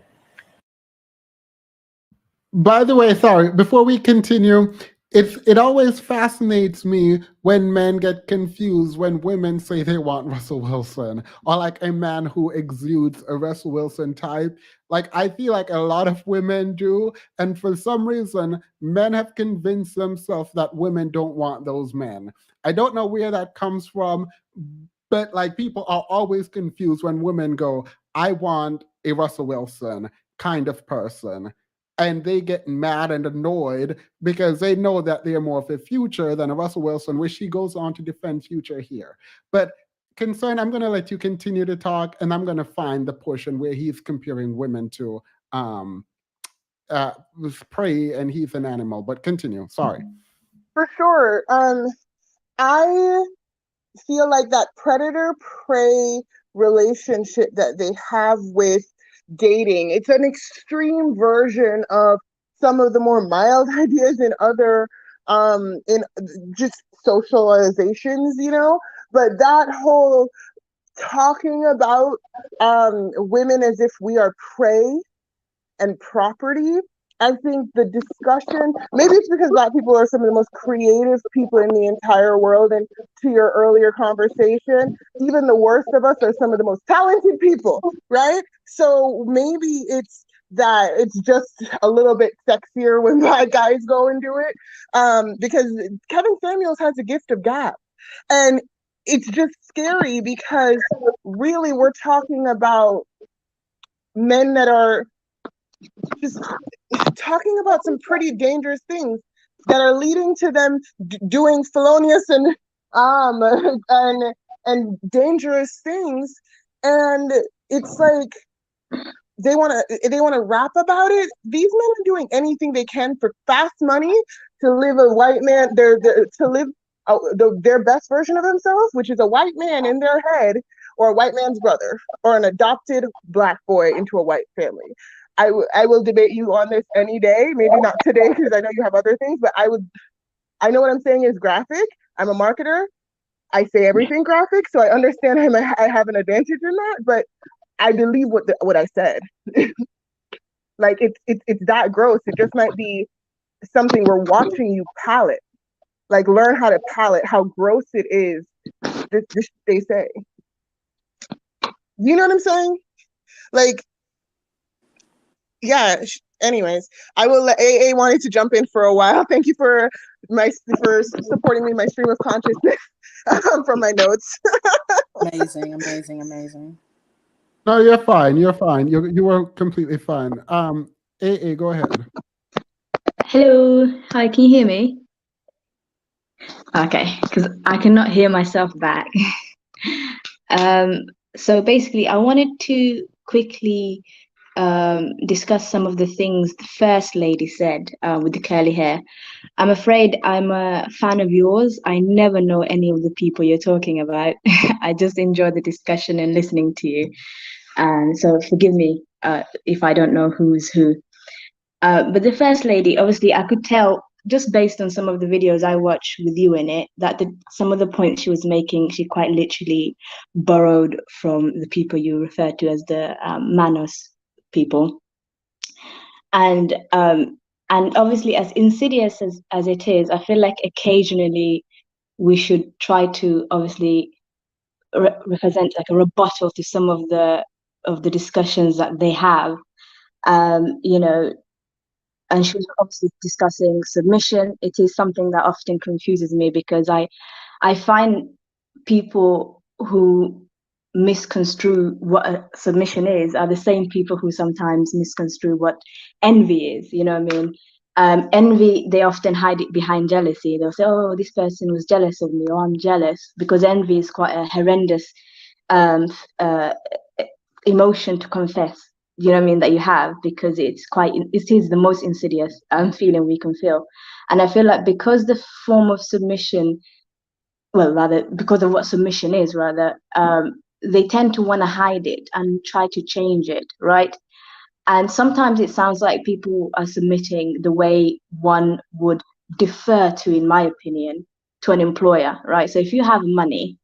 By the way, sorry, before we continue, it always fascinates me when men get confused when women say they want Russell Wilson, or like a man who exudes a Russell Wilson type. Like, I feel like a lot of women do, and for some reason, men have convinced themselves that women don't want those men. I don't know where that comes from, but like, people are always confused when women go, I want a Russell Wilson kind of person. And they get mad and annoyed because they know that they're more of a Future than a Russell Wilson, which she goes on to defend Future here. But Concern, I'm going to let you continue to talk, and I'm going to find the portion where he's comparing women to prey, and he's an animal. But continue. Sorry. For sure. I feel like that predator-prey relationship that they have with dating, it's an extreme version of some of the more mild ideas in other in just socializations, you know. But that whole talking about women as if we are prey and property, I think the discussion, maybe it's because Black people are some of the most creative people in the entire world. And to your earlier conversation, even the worst of us are some of the most talented people, right? So maybe it's that it's just a little bit sexier when Black guys go and do it. Because Kevin Samuels has a gift of gab. And it's just scary because really we're talking about men that are just talking about some pretty dangerous things that are leading to them doing felonious and dangerous things, and it's like they want to rap about it. These men are doing anything they can for fast money to live a white man, to live their best version of themselves, which is a white man in their head, or a white man's brother, or an adopted Black boy into a white family. I will debate you on this any day, maybe not today because I know you have other things, but I know what I'm saying is graphic. I'm a marketer. I say everything graphic, so I understand I have an advantage in that, but I believe what I said. Like, it's that gross. It just might be something we're watching you palate. Like, learn how to palate how gross it is. This they say. You know what I'm saying? Like, yeah. Anyways, I will let AA wanted to jump in for a while. Thank you for supporting me in my stream of consciousness from my notes. Amazing, amazing, amazing. No, you're fine. You're fine. You were completely fine. AA, go ahead. Hello, hi, can you hear me? Okay, because I cannot hear myself back. So basically, I wanted to quickly discuss some of the things the First Lady said with the curly hair. I'm afraid I'm a fan of yours. I never know any of the people you're talking about. I just enjoy the discussion and listening to you. And so forgive me if I don't know who's who. But the First Lady, obviously, I could tell just based on some of the videos I watched with you in it that some of the points she was making, she quite literally borrowed from the people you refer to as the Manos people. And obviously, as insidious as it is, I feel like occasionally we should try to obviously represent like a rebuttal to some of the discussions that they have. You know, and she was obviously discussing submission. It is something that often confuses me because I find people who misconstrue what a submission is are the same people who sometimes misconstrue what envy is. You know what I mean? Envy, they often hide it behind jealousy. They'll say, "Oh, this person was jealous of me," or "I'm jealous," because envy is quite a horrendous um, uh, emotion to confess. You know what I mean, that you have, because it is the most insidious feeling we can feel. And I feel like because the form of submission, well, rather because of what submission is, rather, they tend to want to hide it and try to change it, right? And sometimes it sounds like people are submitting the way one would defer to, in my opinion, to an employer, right? So if you have money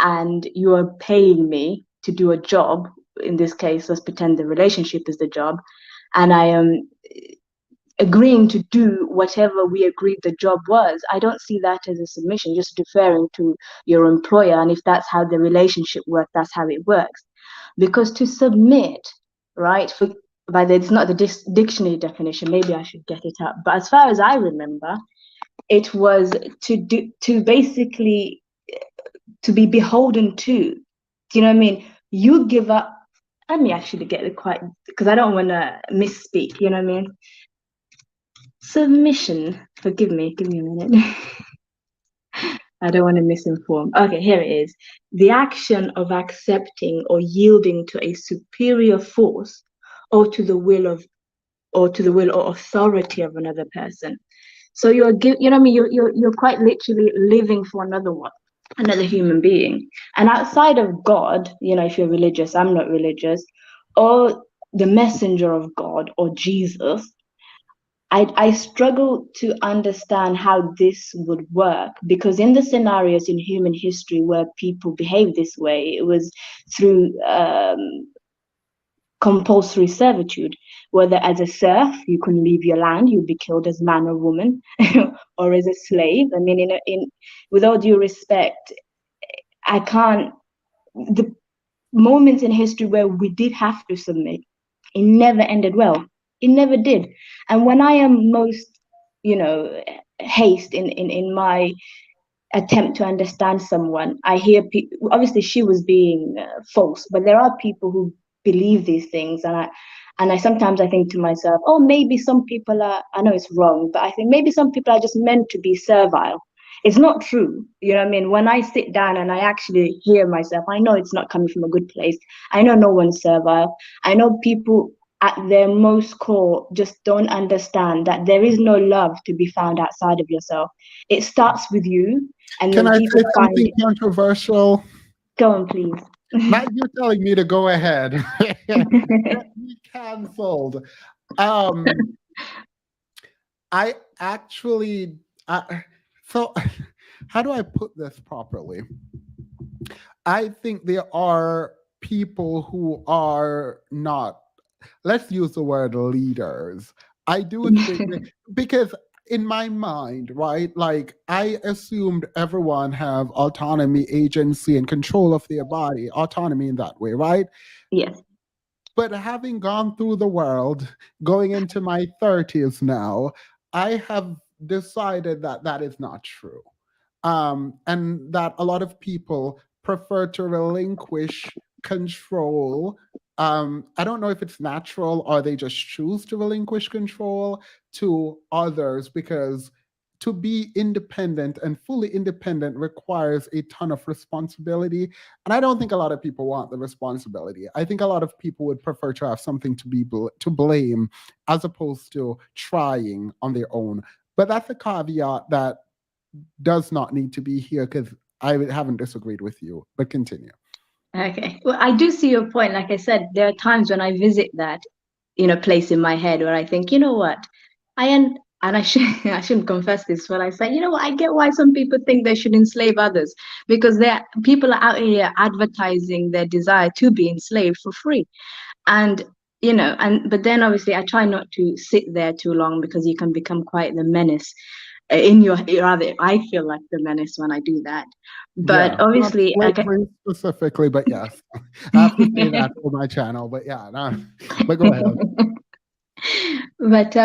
and you are paying me to do a job, in this case, let's pretend the relationship is the job, and I am agreeing to do whatever we agreed the job was, I don't see that as a submission, just deferring to your employer. And if that's how the relationship works, that's how it works. Because to submit, right, it's not the dictionary definition, maybe I should get it up. But as far as I remember, it was to basically to be beholden to. Do you know what I mean? You give up. Let me actually get it quite, because I don't want to misspeak. You know what I mean? Submission. Forgive me. Give me a minute. I don't want to misinform. Okay, here it is. The action of accepting or yielding to a superior force, or to the will or authority of another person. So you know what I mean? You're quite literally living for another human being. And outside of God, you know, if you're religious, I'm not religious, or the messenger of God or Jesus, I struggle to understand how this would work, because in the scenarios in human history where people behave this way, it was through compulsory servitude, whether as a serf, you couldn't leave your land, you'd be killed as man or woman, or as a slave. I mean, with all due respect, I can't, the moments in history where we did have to submit, it never ended well. It never did. And when I am most, you know, haste in my attempt to understand someone, I hear people, obviously she was being false, but there are people who believe these things. And I sometimes I think to myself, oh, maybe some people are, I know it's wrong, but I think maybe some people are just meant to be servile. It's not true. You know what I mean? When I sit down and I actually hear myself, I know it's not coming from a good place. I know no one's servile. I know people at their most core just don't understand that there is no love to be found outside of yourself. It starts with you, and Can then I people say find something it. controversial? Go on, please. Not you telling me to go ahead. Get me canceled. I actually, so how do I put this properly? I think there are people who are not, let's use the word leaders. I do think that, because in my mind, right, like I assumed everyone have autonomy, agency, and control of their body, autonomy in that way, right? Yes. But having gone through the world, going into my 30s now, I have decided that that is not true. And that a lot of people prefer to relinquish control. I don't know if it's natural or they just choose to relinquish control to others, because to be independent and fully independent requires a ton of responsibility. And I don't think a lot of people want the responsibility. I think a lot of people would prefer to have something to to blame as opposed to trying on their own. But that's a caveat that does not need to be here, because I haven't disagreed with you. But continue. Okay. Well, I do see your point. Like I said, there are times when I visit that, place in my head where I think, you know what, and I should I shouldn't confess this, but I say, you know what, I get why some people think they should enslave others, because there people are out here advertising their desire to be enslaved for free. And but then obviously I try not to sit there too long, because you can become quite the menace in your, rather I feel like the menace when I do that. But Yeah, not obviously slavery specifically, but yes, I have to say that for my channel. But yeah, no, but go ahead. but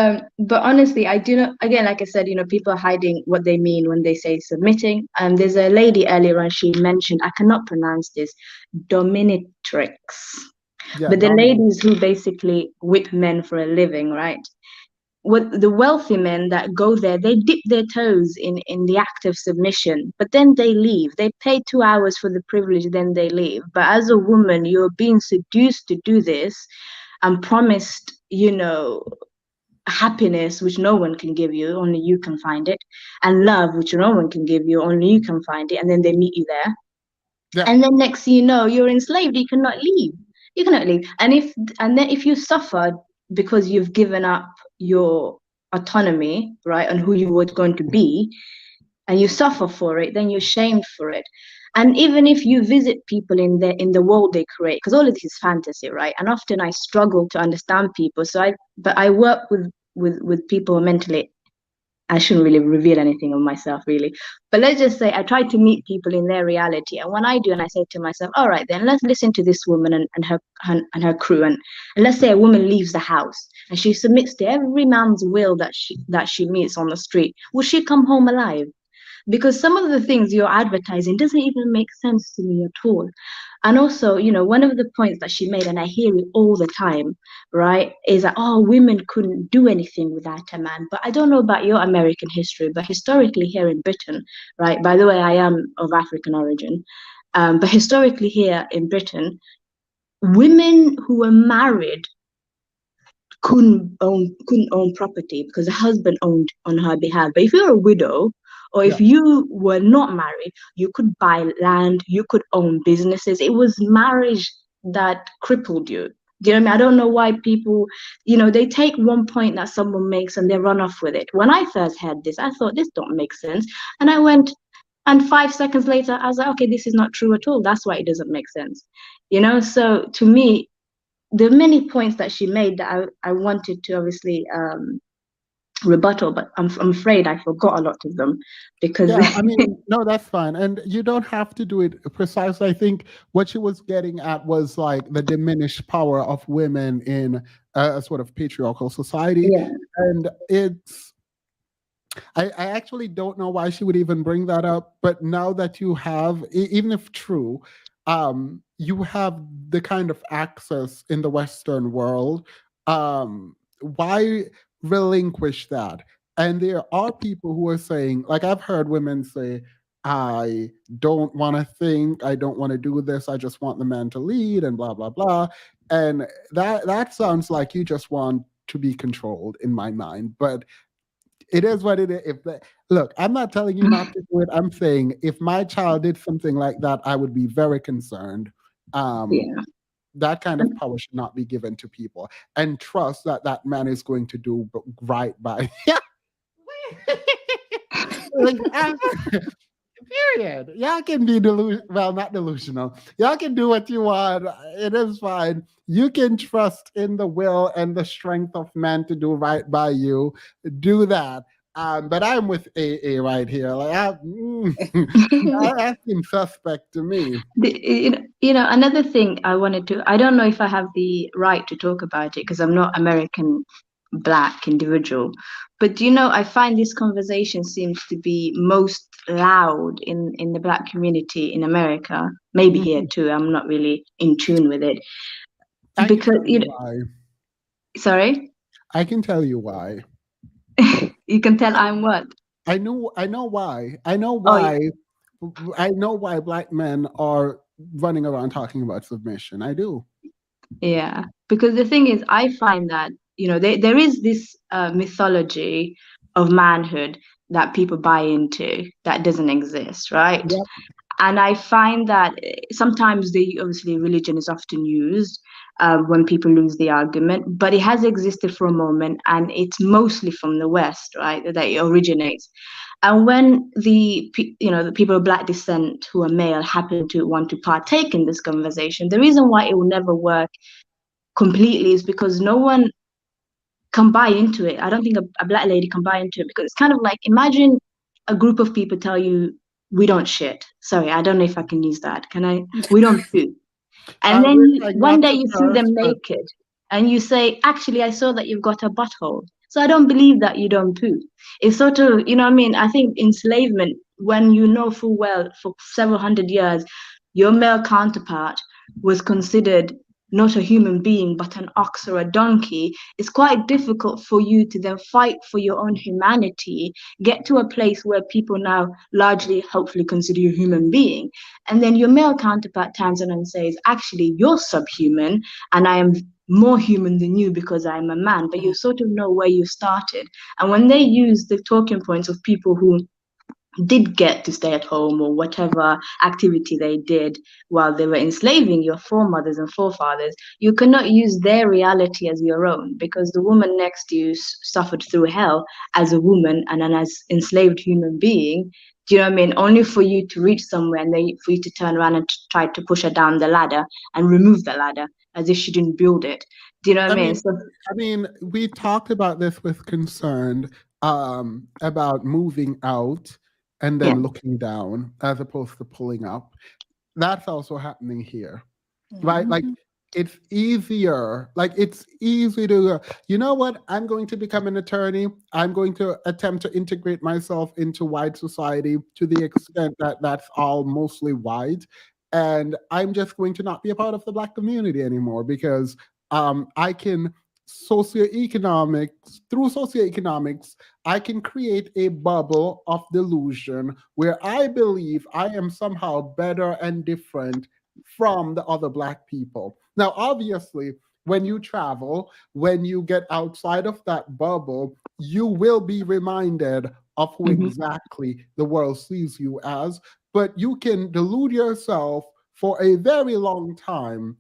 honestly, I do not, again, like I said, people are hiding what they mean when they say submitting. There's a lady earlier on, she mentioned, I cannot pronounce this, dominatrix, Yeah, but the dominant. ladies who basically whip men for a living, right? What the wealthy men that go there, they dip their toes in the act of submission, but then they leave. They pay 2 hours for the privilege, then they leave. But as a woman, you're being seduced to do this and promised, happiness, which no one can give you, only you can find it, and love, which no one can give you, only you can find it, and then they meet you there. Yeah, And then next thing you know, you're enslaved. You cannot leave. You cannot leave. And then if you suffer because you've given up your autonomy, right, on who you were going to be, and you suffer for it, then you're shamed for it. And even if you visit people in the world they create, because all of this is fantasy, right? And often I struggle to understand people. But I work with people who are mentally, I shouldn't really reveal anything of myself, really. But let's just say I try to meet people in their reality. And when I do, and I say to myself, all right, then let's listen to this woman and her crew. And let's say a woman leaves the house and she submits to every man's will that she meets on the street. Will she come home alive? Because some of the things you're advertising doesn't even make sense to me at all. And also, one of the points that she made, and I hear it all the time, right, is that, oh, women couldn't do anything without a man. But I don't know about your American history, but historically here in Britain, right, by the way, I am of African origin, but historically here in Britain, women who were married couldn't own property because the husband owned on her behalf. But if you're a widow, or if yeah, you were not married, you could buy land, you could own businesses. It was marriage that crippled you. Do you know what I mean? I don't know why people, they take one point that someone makes and they run off with it. When I first heard this, I thought this don't make sense. And I went, and 5 seconds later, I was like, okay, this is not true at all. That's why it doesn't make sense. So to me, there are many points that she made that I wanted to obviously rebuttal, but I'm afraid I forgot a lot of them because yeah. I mean, no, that's fine, and you don't have to do it precisely. I think what she was getting at was like the diminished power of women in a sort of patriarchal society, yeah, and it's I actually don't know why she would even bring that up, but now that you have, even if true, you have the kind of access in the Western world. Why relinquish that? And there are people who are saying, like I've heard women say, I don't want to think, I don't want to do this, I just want the man to lead, and blah blah blah. And that sounds like you just want to be controlled in my mind, but it is what it is. Look, I'm not telling you not to do it. I'm saying if my child did something like that, I would be very concerned. Um, yeah. that kind of power should not be given to people, and trust that that man is going to do right by. Yeah, like, period. Y'all can be well, not delusional. Y'all can do what you want. It is fine. You can trust in the will and the strength of man to do right by you. Do that. But I'm with AA right here. Like, that seems suspect to me. Another thing I wanted to, I don't know if I have the right to talk about it because I'm not American black individual, but I find this conversation seems to be most loud in the black community in America, maybe here Mhm. too. I'm not really in tune with it I can because, tell you why. sorry, I can tell you why. you can tell I'm what? I know why. I know Oh, why. I know why black men are running around talking about submission. I do. yeah, because the thing is, I find that there is this mythology of manhood that people buy into that doesn't exist, right? Yep. And I find that sometimes obviously religion is often used when people lose the argument, but it has existed for a moment, and it's mostly from the West, right? That it originates. And when the people of black descent who are male happen to want to partake in this conversation, the reason why it will never work completely is because no one can buy into it. I don't think a black lady can buy into it because it's kind of like, imagine a group of people tell you we don't shit. Sorry, I don't know if I can use that. Can I? We don't poo. And then We're trying one not day to you see curse, them but naked and you say, actually, I saw that you've got a butthole. So I don't believe that you don't poo. It's sort of, what I mean? I think enslavement, when you know full well for several hundred years, your male counterpart was considered not a human being, but an ox or a donkey, it's quite difficult for you to then fight for your own humanity, get to a place where people now largely, hopefully, consider you a human being. And then your male counterpart turns on and says, actually, you're subhuman, and I am more human than you because I'm a man, but you sort of know where you started. And when they use the talking points of people who did get to stay at home or whatever activity they did while they were enslaving your foremothers and forefathers, you cannot use their reality as your own because the woman next to you suffered through hell as a woman and an as enslaved human being. Do you know what I mean? Only for you to reach somewhere and then for you to turn around and try to push her down the ladder and remove the ladder as if she didn't build it. Do you know what I I mean? mean, So we talked about this with concern about moving out and yeah. then looking down as opposed to pulling up. That's also happening here, right? Like it's easier. Like it's easy to, you know what? I'm going to become an attorney. I'm going to attempt to integrate myself into white society to the extent that that's all mostly white. And I'm just going to not be a part of the black community anymore because I can through socioeconomics, I can create a bubble of delusion where I believe I am somehow better and different from the other black people. Now, obviously, when you travel, when you get outside of that bubble, you will be reminded of who Mhm. exactly the world sees you as. But you can delude yourself for a very long time,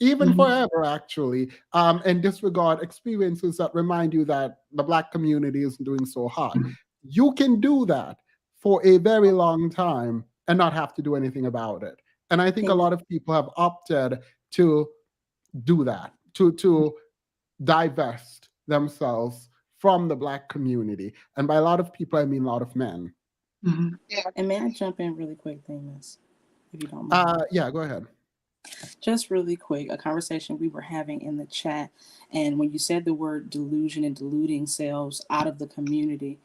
even Mhm. forever actually, and disregard experiences that remind you that the black community isn't doing so hot. You can do that for a very long time and not have to do anything about it. And I think a lot of people have opted to do that, to divest themselves from the black community. And by a lot of people, I mean a lot of men. Mhm. And may I jump in really quick, Miss, if you don't mind? Yeah, go ahead. Just really quick, a conversation we were having in the chat. And when you said the word delusion and deluding selves out of the community,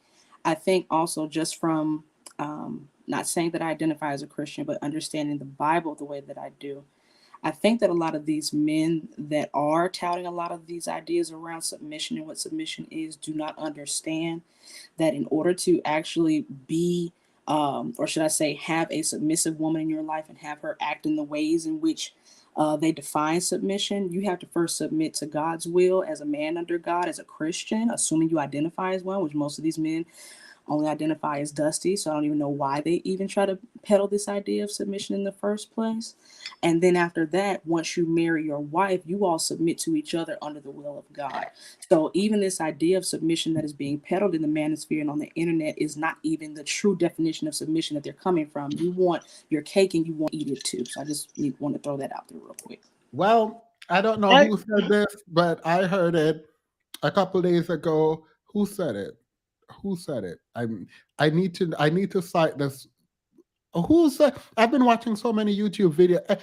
I think also just from not saying that I identify as a Christian, but understanding the Bible the way that I do, I think that a lot of these men that are touting a lot of these ideas around submission and what submission is do not understand that in order to actually be, or should I say, have a submissive woman in your life and have her act in the ways in which they define submission, you have to first submit to God's will as a man under God, as a Christian, assuming you identify as one, which most of these men only identify as dusty. So I don't even know why they even try to peddle this idea of submission in the first place. And then after that, once you marry your wife, you all submit to each other under the will of God. So even this idea of submission that is being peddled in the manosphere and on the internet is not even the true definition of submission that they're coming from. You want your cake and you want to eat it too. So I just want to throw that out there real quick. Well, I don't know I, who said this, but I heard it a couple days ago. Who said it? Who said it? I need to cite this. Who said? I've been watching so many YouTube videos.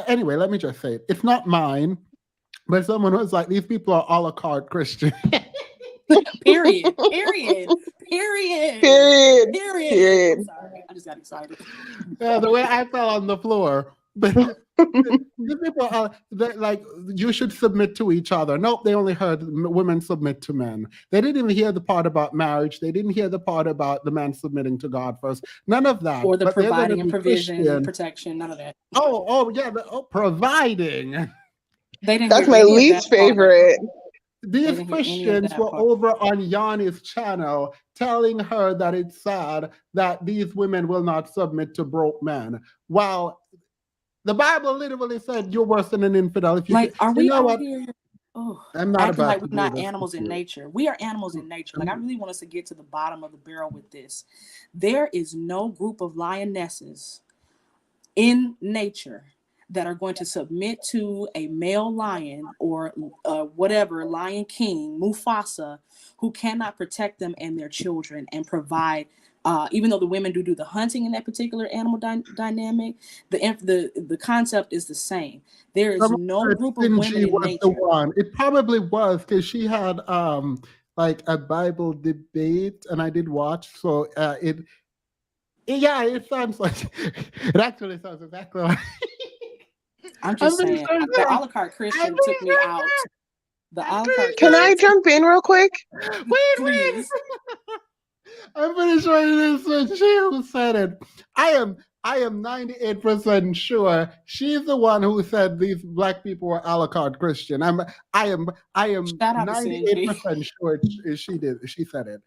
Anyway, let me just say it. It's not mine, but someone was like, "These people are a la carte Christian." Period. Period. Period. Period. Period. Period. I'm sorry. I just got excited. Yeah, the way I fell on the floor. But the people are like, you should submit to each other. Nope, they only heard women submit to men. They didn't even hear the part about marriage. They didn't hear the part about the man submitting to God first. None of that. Or the But they're gonna providing and be provision and Christian. protection. None of that. Oh yeah, providing. They didn't That's hear my any of least that part. favorite. These didn't hear any of Christians that were part. over on Yanni's channel telling her that it's sad that these women will not submit to broke men. While the Bible literally said you're worse than an infidel. If you Like, are you we know out what? here I'm not acting about like to we're do not this animals with in you. nature? We are animals in nature. Like, I really want us to get to the bottom of the barrel with this. There is no group of lionesses in nature that are going to submit to a male lion or whatever, Lion King, Mufasa, who cannot protect them and their children and provide. Even though the women do the hunting in that particular animal dynamic, the concept is the same. There is Someone no said group of women Stingy in was the nature. one. It probably was because she had like a Bible debate, and I did watch. So it sounds like it actually sounds exactly like. I'm just pretty saying, sure the it's a her. la carte I'm Christian pretty took me sure out. it's her. The I'm a la pretty carte Can sure I Christian. jump in real quick? Wait. Please. I'm pretty sure it is she who said it. I am 98% sure she's the one who said these black people were a la carte Christian. I am Shout out to Sinji. 98% sure she said it.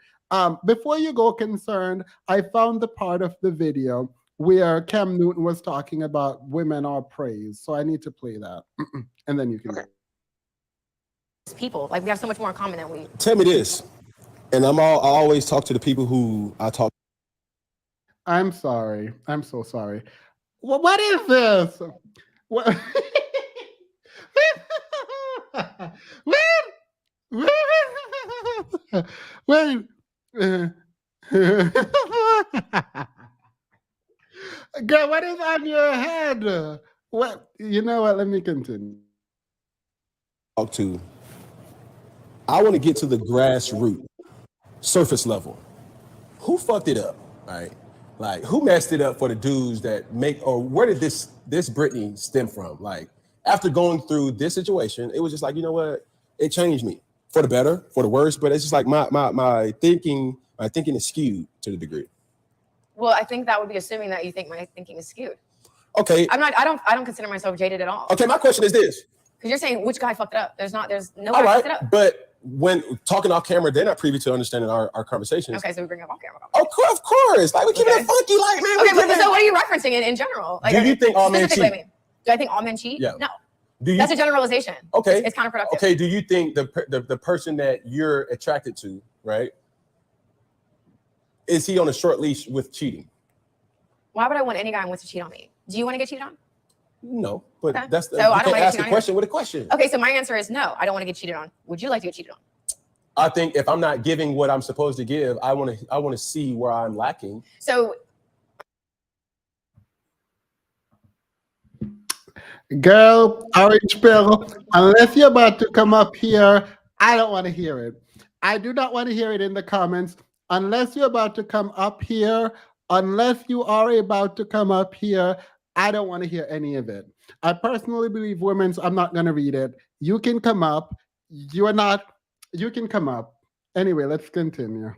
Before you go, concerned, I found the part of the video where Cam Newton was talking about women are praised. So I need to play that. And then you can go. People, like we have so much more in common than we. Tell me this, and I always talk to the people who I talk. I'm sorry. I'm so sorry. What is this? What? Wait. Girl, what is on your head? What? You know what? Let me continue. Talk to. I want to get to the grassroots, surface level. Who fucked it up? Right? Like, who messed it up for the dudes that make, or where did this Britney stem from? Like, after going through this situation, it was just like, you know what? It changed me for the better, for the worse. But it's just like my thinking is skewed to the degree. Well, I think that would be assuming that you think my thinking is skewed. Okay. I'm not. I don't consider myself jaded at all. Okay. My question is this. Because you're saying which guy fucked it up. There's no All guy right, fucked it up. but when talking off camera, they're not privy to understanding our conversations. Okay, so we bring it up on camera. Of course. Like, we keep it funky, like, man. Okay, but so what are you referencing in general? Like, do you think all men cheat? I mean, do I think all men cheat? Yeah. No. That's a generalization. Okay. It's counterproductive. Okay, do you think the person that you're attracted to, right, is he on a short leash with cheating? Why would I want any guy who wants to cheat on me? Do you want to get cheated on? No, but Okay. that's So you I don't can't wanna ask get a cheated on question with a question. Okay, so my answer is no. I don't want to get cheated on. Would you like to get cheated on? I think if I'm not giving what I'm supposed to give, I want to see where I'm lacking. So, girl, orange pill, unless you're about to come up here, I don't want to hear it. I do not want to hear it in the comments. Unless you're about to come up here, unless you are about to come up here, I don't want to hear any of it. I personally believe women's, I'm not going to read it. You can come up. You are not, you can come up. Anyway, let's continue.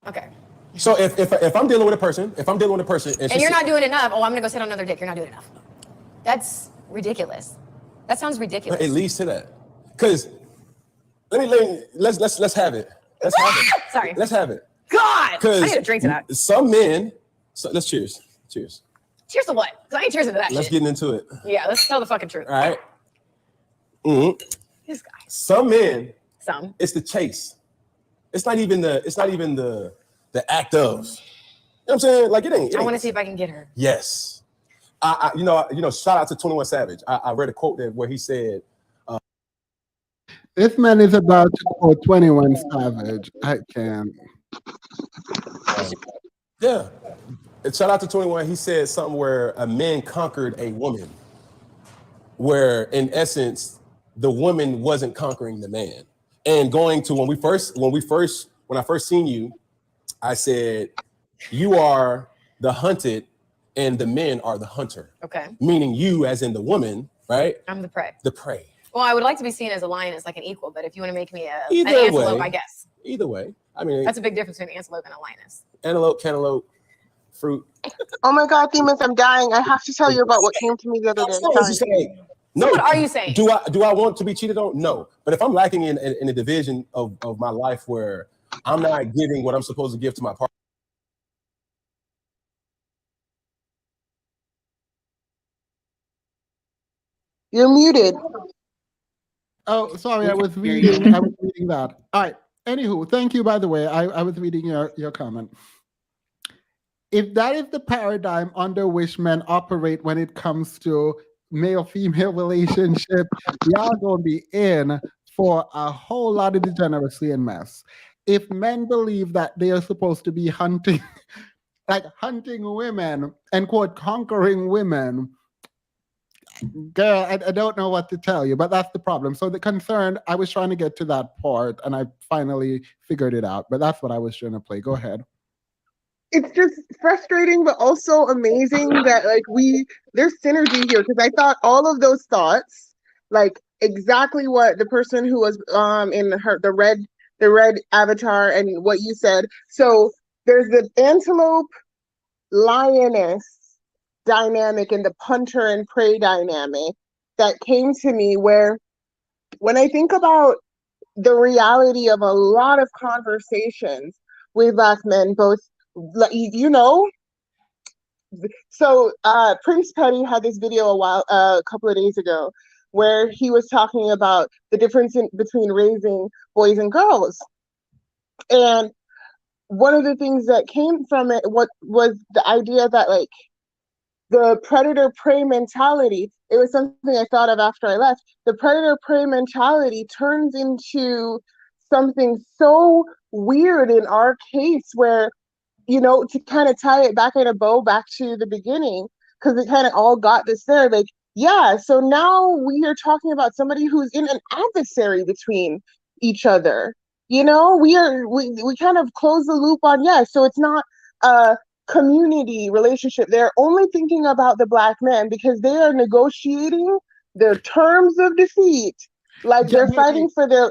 okay. So if I'm dealing with a person, And you're not doing enough, I'm going to go sit on another dick. You're not doing enough. That's ridiculous. That sounds ridiculous. It leads to that. Because let's have it. Let's have it. Sorry. Let's have it. God! I need a drink to that. Some men, let's cheers. Cheers. Cheers to what? Because I ain't cheers to that Let's shit. get into it. Yeah, let's tell the fucking truth. All right. Mm-hmm. This guy. Some men, it's the chase. It's not even the act of. You know what I'm saying? Like, it ain't. I want to see if I can get her. Yes. You know, shout out to 21 Savage. I read a quote where he said, This man is about to quote 21 Savage. I can't. Yeah. And shout out to 21. He said something where a man conquered a woman, where in essence, the woman wasn't conquering the man. And going to when I first seen you, I said, you are the hunted and the men are the hunter. Okay. Meaning you as in the woman, right? I'm the prey. The prey. Well, I would like to be seen as a lioness, like an equal, but if you want to make me an Either antelope, way. I guess. Either way. I mean, That's a big difference between an antelope and a lioness. antelope, cantaloupe, fruit. Oh my God, Themis, I'm dying. I have to tell you about what came to me the other day. Sorry. No, what are you saying? Do I want to be cheated on? No. But if I'm lacking in a division of my life where I'm not giving what I'm supposed to give to my partner. You're muted. Oh, sorry, I was reading that. All right. Anywho, thank you, by the way. I was reading your comment. If that is the paradigm under which men operate when it comes to male-female relationship, y'all gonna be in for a whole lot of degeneracy and mess. If men believe that they are supposed to be hunting, like hunting women and quote conquering women, girl, I don't know what to tell you, but that's the problem. So the concern, I was trying to get to that part and I finally figured it out, but that's what I was trying to play. Go ahead. It's just frustrating, but also amazing that like there's synergy here, because I thought all of those thoughts, like exactly what the person who was in the red avatar and what you said. So there's the antelope lioness dynamic and the hunter and prey dynamic that came to me, where when I think about the reality of a lot of conversations with Black men, both, you know, so Prince Petty had this video a couple of days ago where he was talking about the difference between raising boys and girls. And one of the things that came from it, what was the idea that like the predator prey mentality, it was something I thought of after I left. The predator prey mentality turns into something so weird in our case where, you know, to kind of tie it back in a bow back to the beginning, because it kind of all got this there. Like, yeah, so now we are talking about somebody who's in an adversary between each other. You know, we kind of close the loop on, yeah, so it's not a community relationship. They're only thinking about the Black men because they are negotiating their terms of defeat. Like they're fighting for their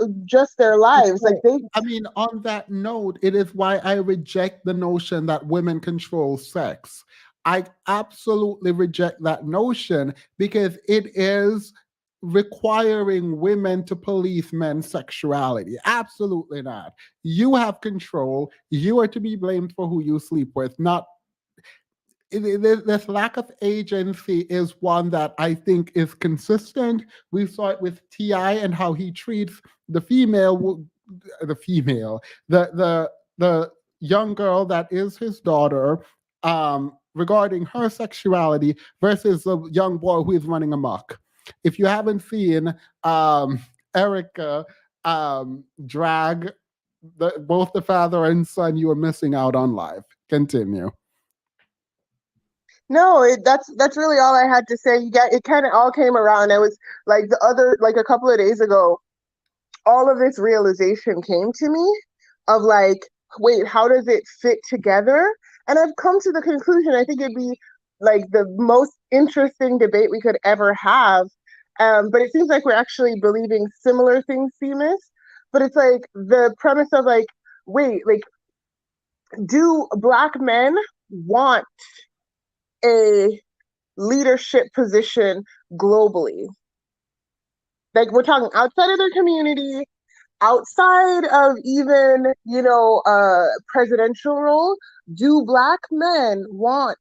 lives. Like I mean, on that note, it is why I reject the notion that women control sex. I absolutely reject that notion because it is requiring women to police men's sexuality. Absolutely not. You have control. You are to be blamed for who you sleep with, not this lack of agency is one that I think is consistent. We saw it with T.I. and how he treats the female, the young girl that is his daughter, regarding her sexuality versus the young boy who is running amok. If you haven't seen Erica drag both the father and son, you are missing out on life. Continue. No, that's really all I had to say. It kind of all came around. I was like a couple of days ago, all of this realization came to me of like, wait, how does it fit together? And I've come to the conclusion, I think it'd be like the most interesting debate we could ever have. But it seems like we're actually believing similar things, Themis. But it's like the premise of like, wait, like, do Black men want a leadership position globally? Like, we're talking outside of their community, outside of even, you know, presidential role. Do Black men want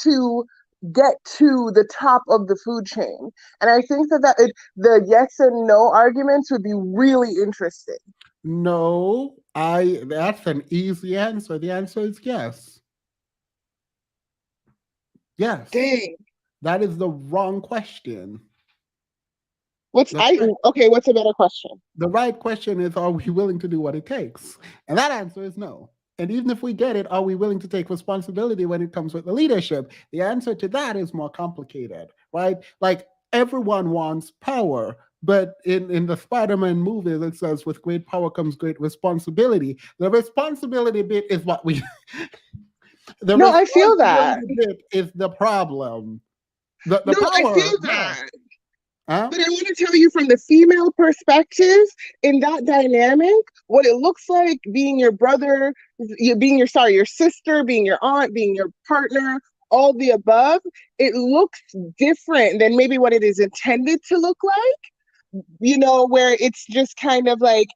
to get to the top of the food chain? And I think the yes and no arguments would be really interesting. No, that's an easy answer. The answer is yes. Yes. Dang. That is the wrong question. What's The I que- okay, what's a better question? the right question is, are we willing to do what it takes? And that answer is no. And even if we get it, are we willing to take responsibility when it comes with the leadership? The answer to that is more complicated, right? Like everyone wants power, but in the Spider-Man movies, it says with great power comes great responsibility. The responsibility bit is what we the No, I feel that. responsibility bit is the problem. The No, I power, feel yeah. that. Huh? But I want to tell you from the female perspective in that dynamic, what it looks like being your brother, you being your sister, being your aunt, being your partner, all the above, it looks different than maybe what it is intended to look like, where it's just kind of like,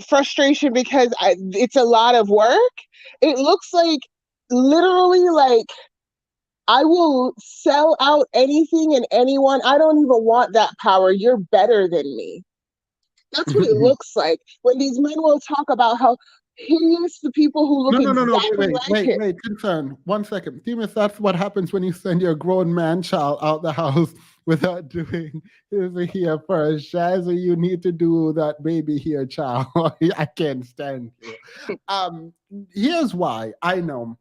frustration because it's a lot of work. It looks like literally like I will sell out anything and anyone. I don't even want that power. You're better than me. That's what it looks like when these men will talk about how hideous the people who look No. exactly like him. Wait. Concern. 1 second. Demas, that's what happens when you send your grown man child out the house without doing his here first. Jazzy, you need to do that baby here, child. I can't stand you. Here's why. I know.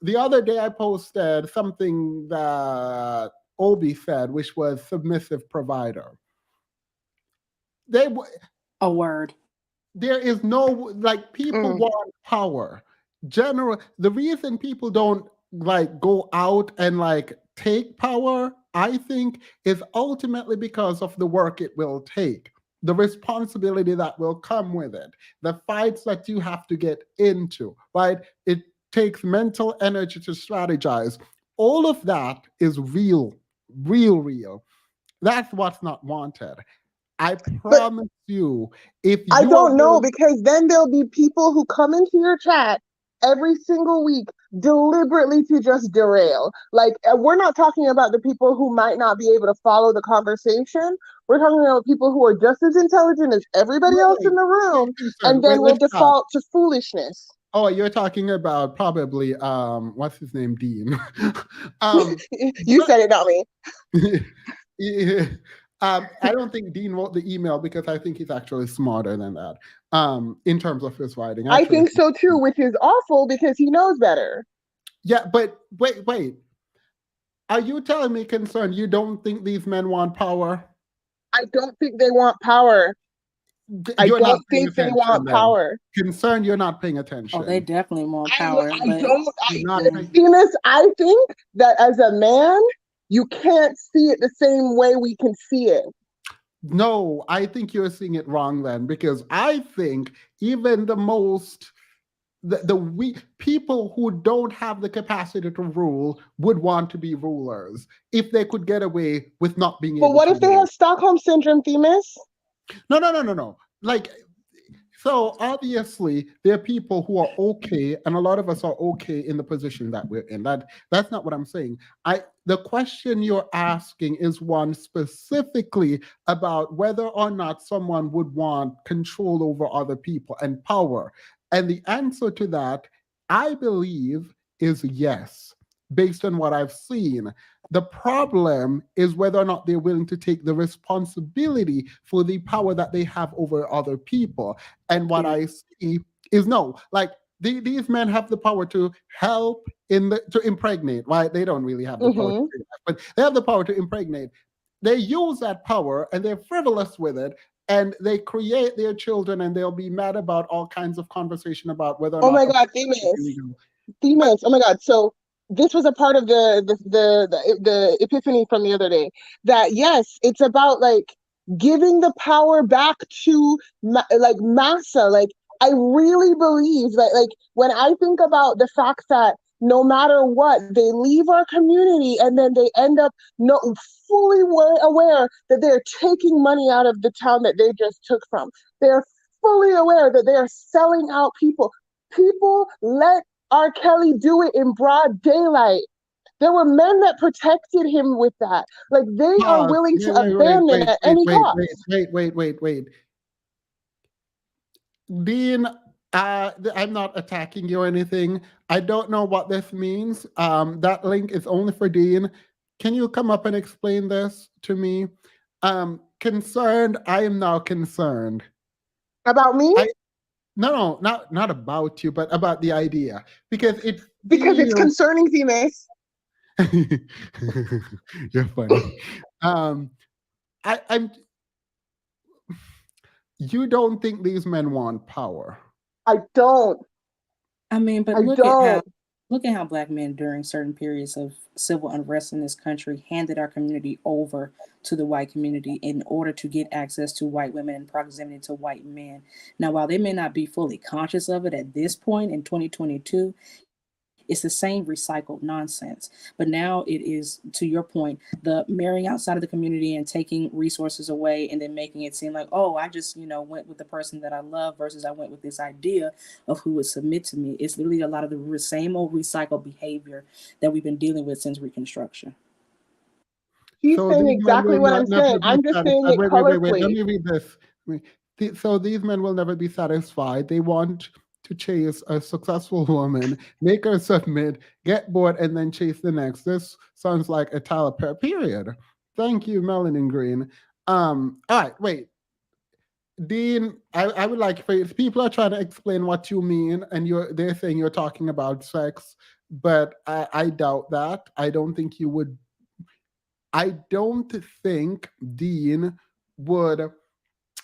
The other day I posted something that Obi said, which was submissive provider. They A word. there is no like people want power. The reason people don't like go out and like take power, I think, is ultimately because of the work it will take, the responsibility that will come with it, the fights that you have to get into, right? It takes mental energy to strategize. All of that is real, real. That's what's not wanted. I But promise you, if I you are don't know willing, because then there'll be people who come into your chat every single week deliberately to just derail. Like, we're not talking about the people who might not be able to follow the conversation. We're talking about people who are just as intelligent as everybody else in the room and wait, then will let's stop. default to foolishness. Oh, you're talking about probably what's his name, Dean. um, You said it, not me. yeah, I don't think Dean wrote the email because I think he's actually smarter than that. In terms of his writing, I actually. think so too, which is awful because he knows better. Yeah, but wait. Are you telling me, concerned, you don't think these men want power? I don't think they want power. I You're not don't paying think they want attention then. power. Concerned, you're not paying Oh, they attention. definitely want I, power, I but don't. You're not paying. Venus, I think that as a man, you can't see it the same way we can see it. No, I think you're seeing it wrong then, because I think even the most the weak people who don't have the capacity to rule would want to be rulers if they could get away with not being But able what to if they rule. have Stockholm syndrome, Themis? No. Like, so obviously there are people who are okay, and a lot of us are okay in the position that we're in. That's not what I'm saying. The question you're asking is one specifically about whether or not someone would want control over other people and power. And the answer to that, I believe, is yes, based on what I've seen. The problem is whether or not they're willing to take the responsibility for the power that they have over other people. And what I see is no, like these men have the power to help to impregnate, right? They don't really have the power to Mm-hmm. do that, but they have the power to impregnate. They use that power and they're frivolous with it, and they create their children, and they'll be mad about all kinds of conversation about whether or Oh not my the God, is Themis. illegal. But Themis. Oh my God. So this was a part of the epiphany from the other day that yes, it's about like giving the power back to like massa. Like I really believe that like when I think about the fact that no matter what, they leave our community and then they end up no fully aware that they're taking money out of the town that they just took from. They're fully aware that they are selling out people. People let R. Kelly do it in broad daylight. There were men that protected him with that. Like they are pause. willing to abandon at any cost. Wait. Dean, I'm not attacking you or anything. I don't know what this means. That link is only for Dean. Can you come up and explain this to me? Concerned. I am now concerned. About me? No, not about you, but about the idea because it Because it's feels. concerning, Themis. You're funny. I'm. You don't think these men want power? I don't. I mean, but I don't. look at how black men during certain periods of civil unrest in this country handed our community over to the white community in order to get access to white women and proximity to white men. Now, while they may not be fully conscious of it at this point in 2022, it's the same recycled nonsense. But now it is, to your point, the marrying outside of the community and taking resources away and then making it seem like, oh, I just, went with the person that I love versus I went with this idea of who would submit to me. It's literally a lot of the same old recycled behavior that we've been dealing with since Reconstruction. He's So saying these men exactly will what not I'm never saying. be I'm just saying satisfied. it Wait. Let colorfully. me read this. So these men will never be satisfied. They want to chase a successful woman, make her submit, get bored, and then chase the next. This sounds like a Tyler Perry period. Thank you, Melanin Green. All right, wait. Dean, I would like for you, people are trying to explain what you mean, and they're saying you're talking about sex, but I doubt that. I don't think Dean would.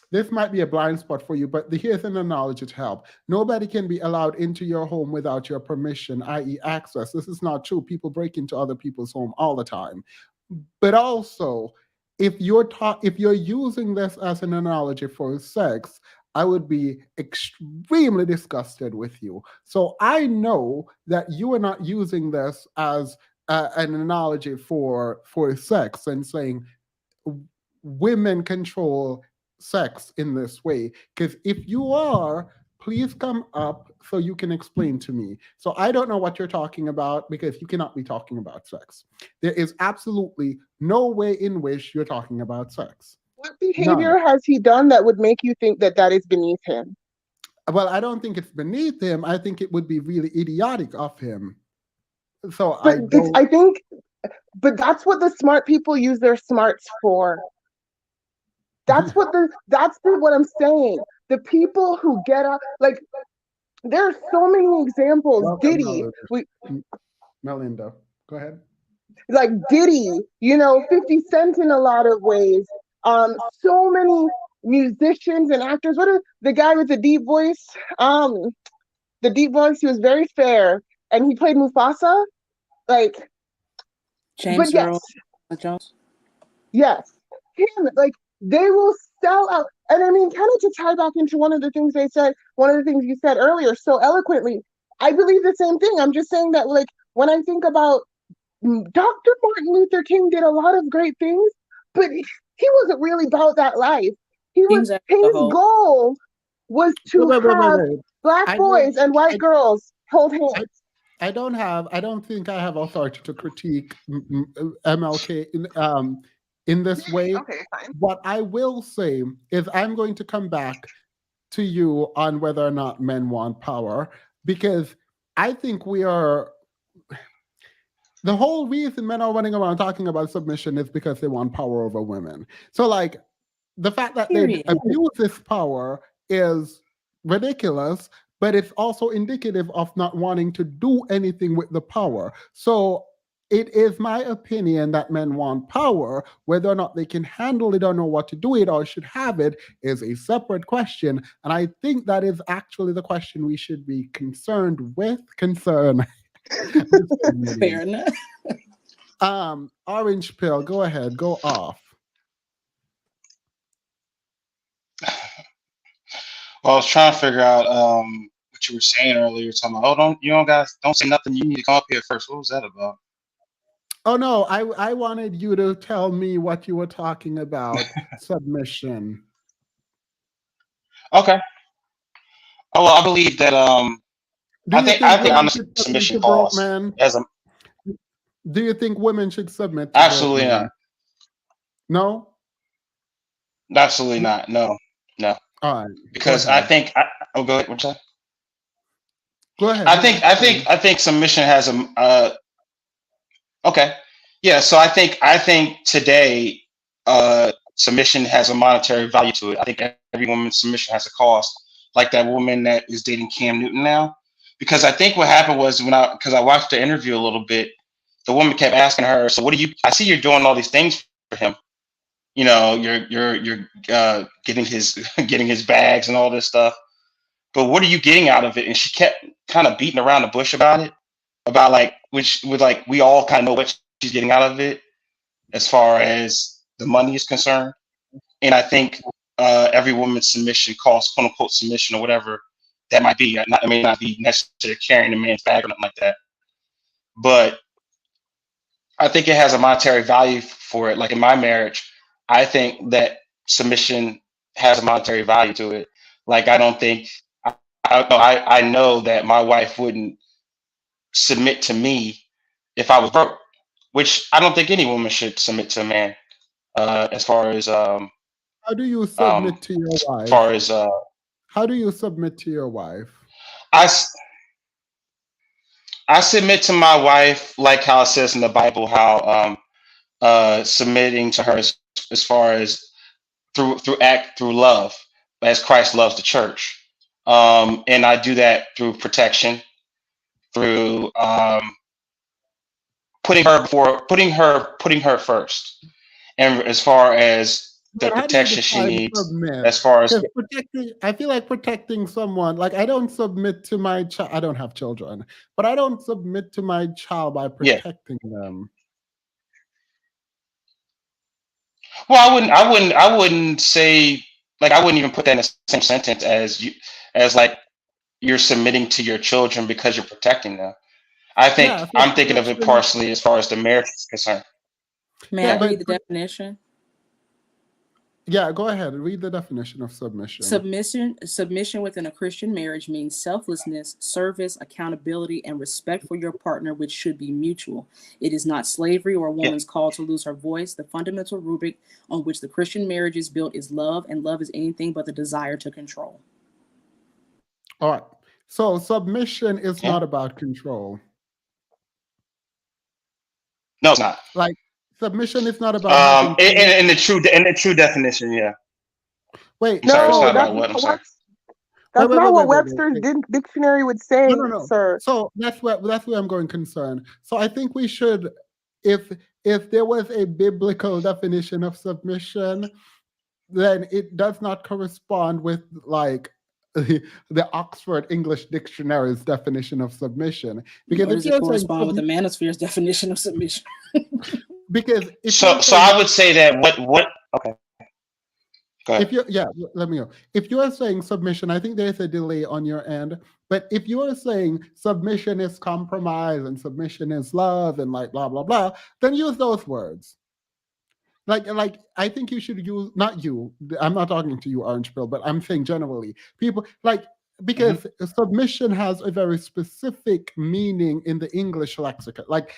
This might be a blind spot for you, but here's an analogy to help. Nobody can be allowed into your home without your permission, i.e., access. This is not true. People break into other people's home all the time. But also, if you're using this as an analogy for sex, I would be extremely disgusted with you. So I know that you are not using this as an analogy for sex and saying women control sex in this way. Because if you are, please come up so you can explain to me. So I don't know what you're talking about because you cannot be talking about sex. There is absolutely no way in which you're talking about sex. What behavior has he done that would make you think that that is beneath him? Well, I don't think it's beneath him. I think it would be really idiotic of him. So I think, but that's what the smart people use their smarts for. That's what I'm saying. The people who get up, like, there are so many examples. Welcome, Diddy, Melinda, go ahead. Like Diddy, 50 Cent in a lot of ways. So many musicians and actors. What is the guy with the deep voice? The deep voice. He was very fair, and he played Mufasa. Like, James Earl Jones. Yes, him. Like, they will sell out. And I mean, kind of to tie back into one of the things you said earlier so eloquently, I believe the same thing. I'm just saying that, like, when I think about Dr. Martin Luther King did a lot of great things, but he wasn't really about that life. His goal was to have black boys and white girls hold hands. I don't think I have authority to critique MLK in this way. Okay, fine. What I will say is I'm going to come back to you on whether or not men want power, because I think the whole reason men are running around talking about submission is because they want power over women. So, like, the fact that they abuse this power is ridiculous, but it's also indicative of not wanting to do anything with the power. So it is my opinion that men want power. Whether or not they can handle it or know what to do it or should have it is a separate question. And I think that is actually the question we should be concerned with. Fair enough. Orange Pill, go ahead, go off. Well, I was trying to figure out what you were saying earlier. You're talking about, don't say nothing. You need to come up here first. What was that about? Oh no, I wanted you to tell me what you were talking about. Submission. Okay. Oh well, I believe that I think honestly submission falls as a. Do you think women should submit? Absolutely not. No. Absolutely not. No. All right. Because I think go ahead. What's that? Go ahead. I think submission has a. Okay. Yeah. So I think today submission has a monetary value to it. I think every woman's submission has a cost, like that woman that is dating Cam Newton now. Because I think what happened was because I watched the interview a little bit, the woman kept asking her, "So what do you? I see you're doing all these things for him. You know, you're getting his getting his bags and all this stuff. But what are you getting out of it?" And she kept kind of beating around the bush about it, about like which with like we all kind of know what she's getting out of it as far as the money is concerned. And I think every woman's submission costs, quote unquote, submission or whatever that might be. It may not be necessarily carrying a man's bag or nothing like that, but I think it has a monetary value for it. Like in my marriage, I think that submission has a monetary value to it. Like I don't think I know that my wife wouldn't submit to me if I was broke, which I don't think any woman should submit to a man. As far as How do you submit to your as wife? far as How do you submit to your wife? I s- I submit to my wife like how it says in the Bible, how submitting to her as far as through love, as Christ loves the church, and I do that through protection, through putting her first, and as far as the But how do you protection she define needs, submit? as far as Because protecting, I feel like protecting someone, like I don't submit to my child, I don't have children, but I don't submit to my child by yeah. protecting them. Well, I wouldn't say like I wouldn't even put that in the same sentence as you as like you're submitting to your children because you're protecting them. I Yeah, think so I'm thinking of it protection, partially as far as the marriage is concerned. May yeah, I Yeah. read the but definition? yeah, go ahead, read the definition of submission. Submission within a Christian marriage means selflessness, service, accountability, and respect for your partner, which should be mutual. It is not slavery or a Yeah. woman's call to lose her voice. The fundamental rubric on which the Christian marriage is built is love, and love is anything but the desire to control. All right. So submission is Yeah. not about control. No, it's not. Like submission is not about having two. In the true definition, yeah. Wait, I'm sorry, it's No, not so about that's what? I'm not sorry. what wait, that's wait, not wait, what wait, wait, wait, Webster's wait. dictionary would No, say, no, no. sir. So that's where I'm going concerned. So I think we should, if there was a biblical definition of submission, then it does not correspond with like the Oxford English Dictionary's definition of submission. Because Nor if does it you're saying correspond with the manosphere's definition of submission. because if So you're so saying I would say that what okay. Go ahead. if you yeah, let me know. If you are saying submission, I think there's a delay on your end. But if you are saying submission is compromise and submission is love and like blah blah blah, then use those words. Like I think you should use not you. I'm not talking to you, Orange Pill, but I'm saying generally people like Hmm. because submission has a very specific meaning in the English lexicon. Like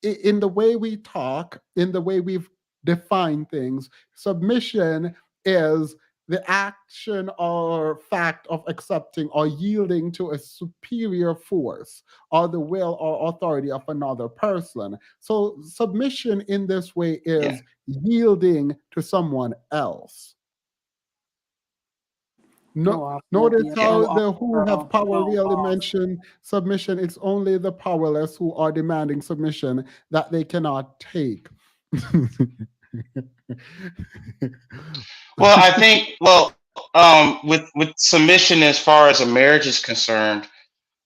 in the way we talk, in the way we've defined things, submission is the action or fact of accepting or yielding to a superior force or the will or authority of another person. So, submission in this way Yeah. is yielding to someone else. No No, offer, notice yeah, Yeah. how no the who have offer, power no really off. mention submission. It's only the powerless who are demanding submission that they cannot take. Well, I think with submission as far as a marriage is concerned,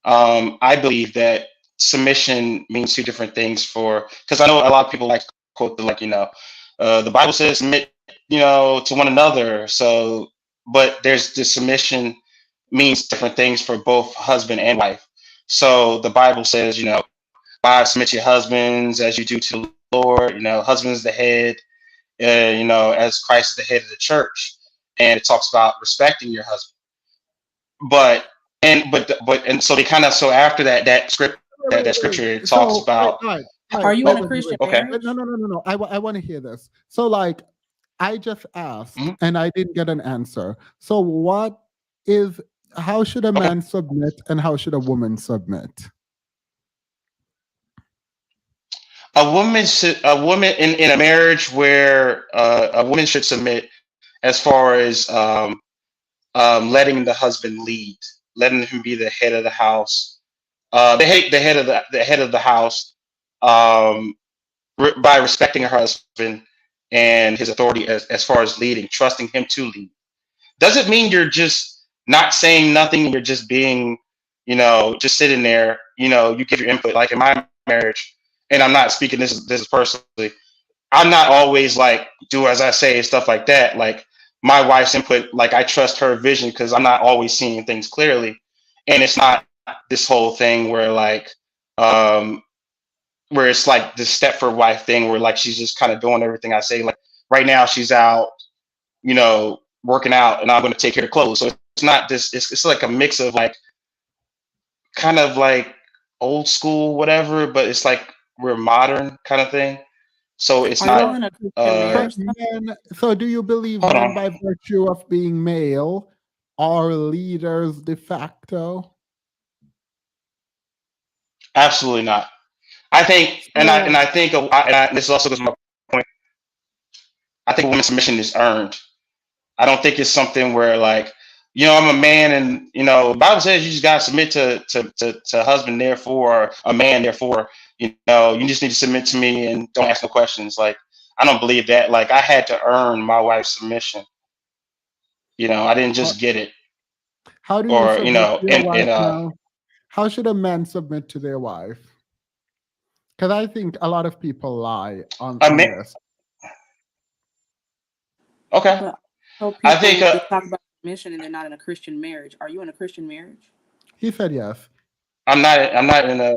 I believe that submission means two different things for because I know a lot of people like to quote the Bible says submit to one another. So, but there's the submission means different things for both husband and wife. So the Bible says wives submit to your husbands as you do to the Lord. Husbands the head, as Christ is the head of the church, and it talks about respecting your husband. But and so they kind of so after that script that scripture it talks So, wait, about all Are right, you in wait, a wait, wait, Christian wait. okay. No, marriage? no, no, no, no. I want to hear this. So, like, I just asked Hmm. and I didn't get an answer. So, what is, how should a Okay. man submit and how should a woman submit? A woman in a marriage where a woman should submit as far as letting the husband lead, letting him be the head of the house, the head of the house, um, by respecting her husband and his authority as far as leading, trusting him to lead. Doesn't mean you're just not saying nothing and you're just being, just sitting there. You give your input. Like in my marriage, and I'm not speaking this is personally. I'm not always like do as I say and stuff like that. Like my wife's input, like I trust her vision because I'm not always seeing things clearly, and it's not this whole thing um, where it's like this Stepford wife thing where like she's just kind of doing everything I say. Like right now she's out, working out, and I'm going to take care of clothes. So it's not this. It's like a mix of like kind of like old school whatever, but it's like we're modern kind of thing. So it's Are y'all So, in a Christian uh but marriage? so do you believe hold men, on. by virtue of being male, are leaders de facto? Absolutely not. I think, and So, I think, this also goes to my point. I think women's submission is earned. I don't think it's something where like, I'm a man, and the Bible says you just gotta submit to husband, therefore, or a man, therefore, you just need to submit to me and don't ask no questions. Like, I don't believe that. Like, I had to earn my wife's submission. I didn't uh, just get it, how do you or submit to your and wife now? How should a man submit to their wife? Because I think a lot of people lie on, I on mean, this. okay. But so I think people they talk about submission and they're not in a Christian marriage. Are you in a Christian marriage? He said yes. I'm not in a.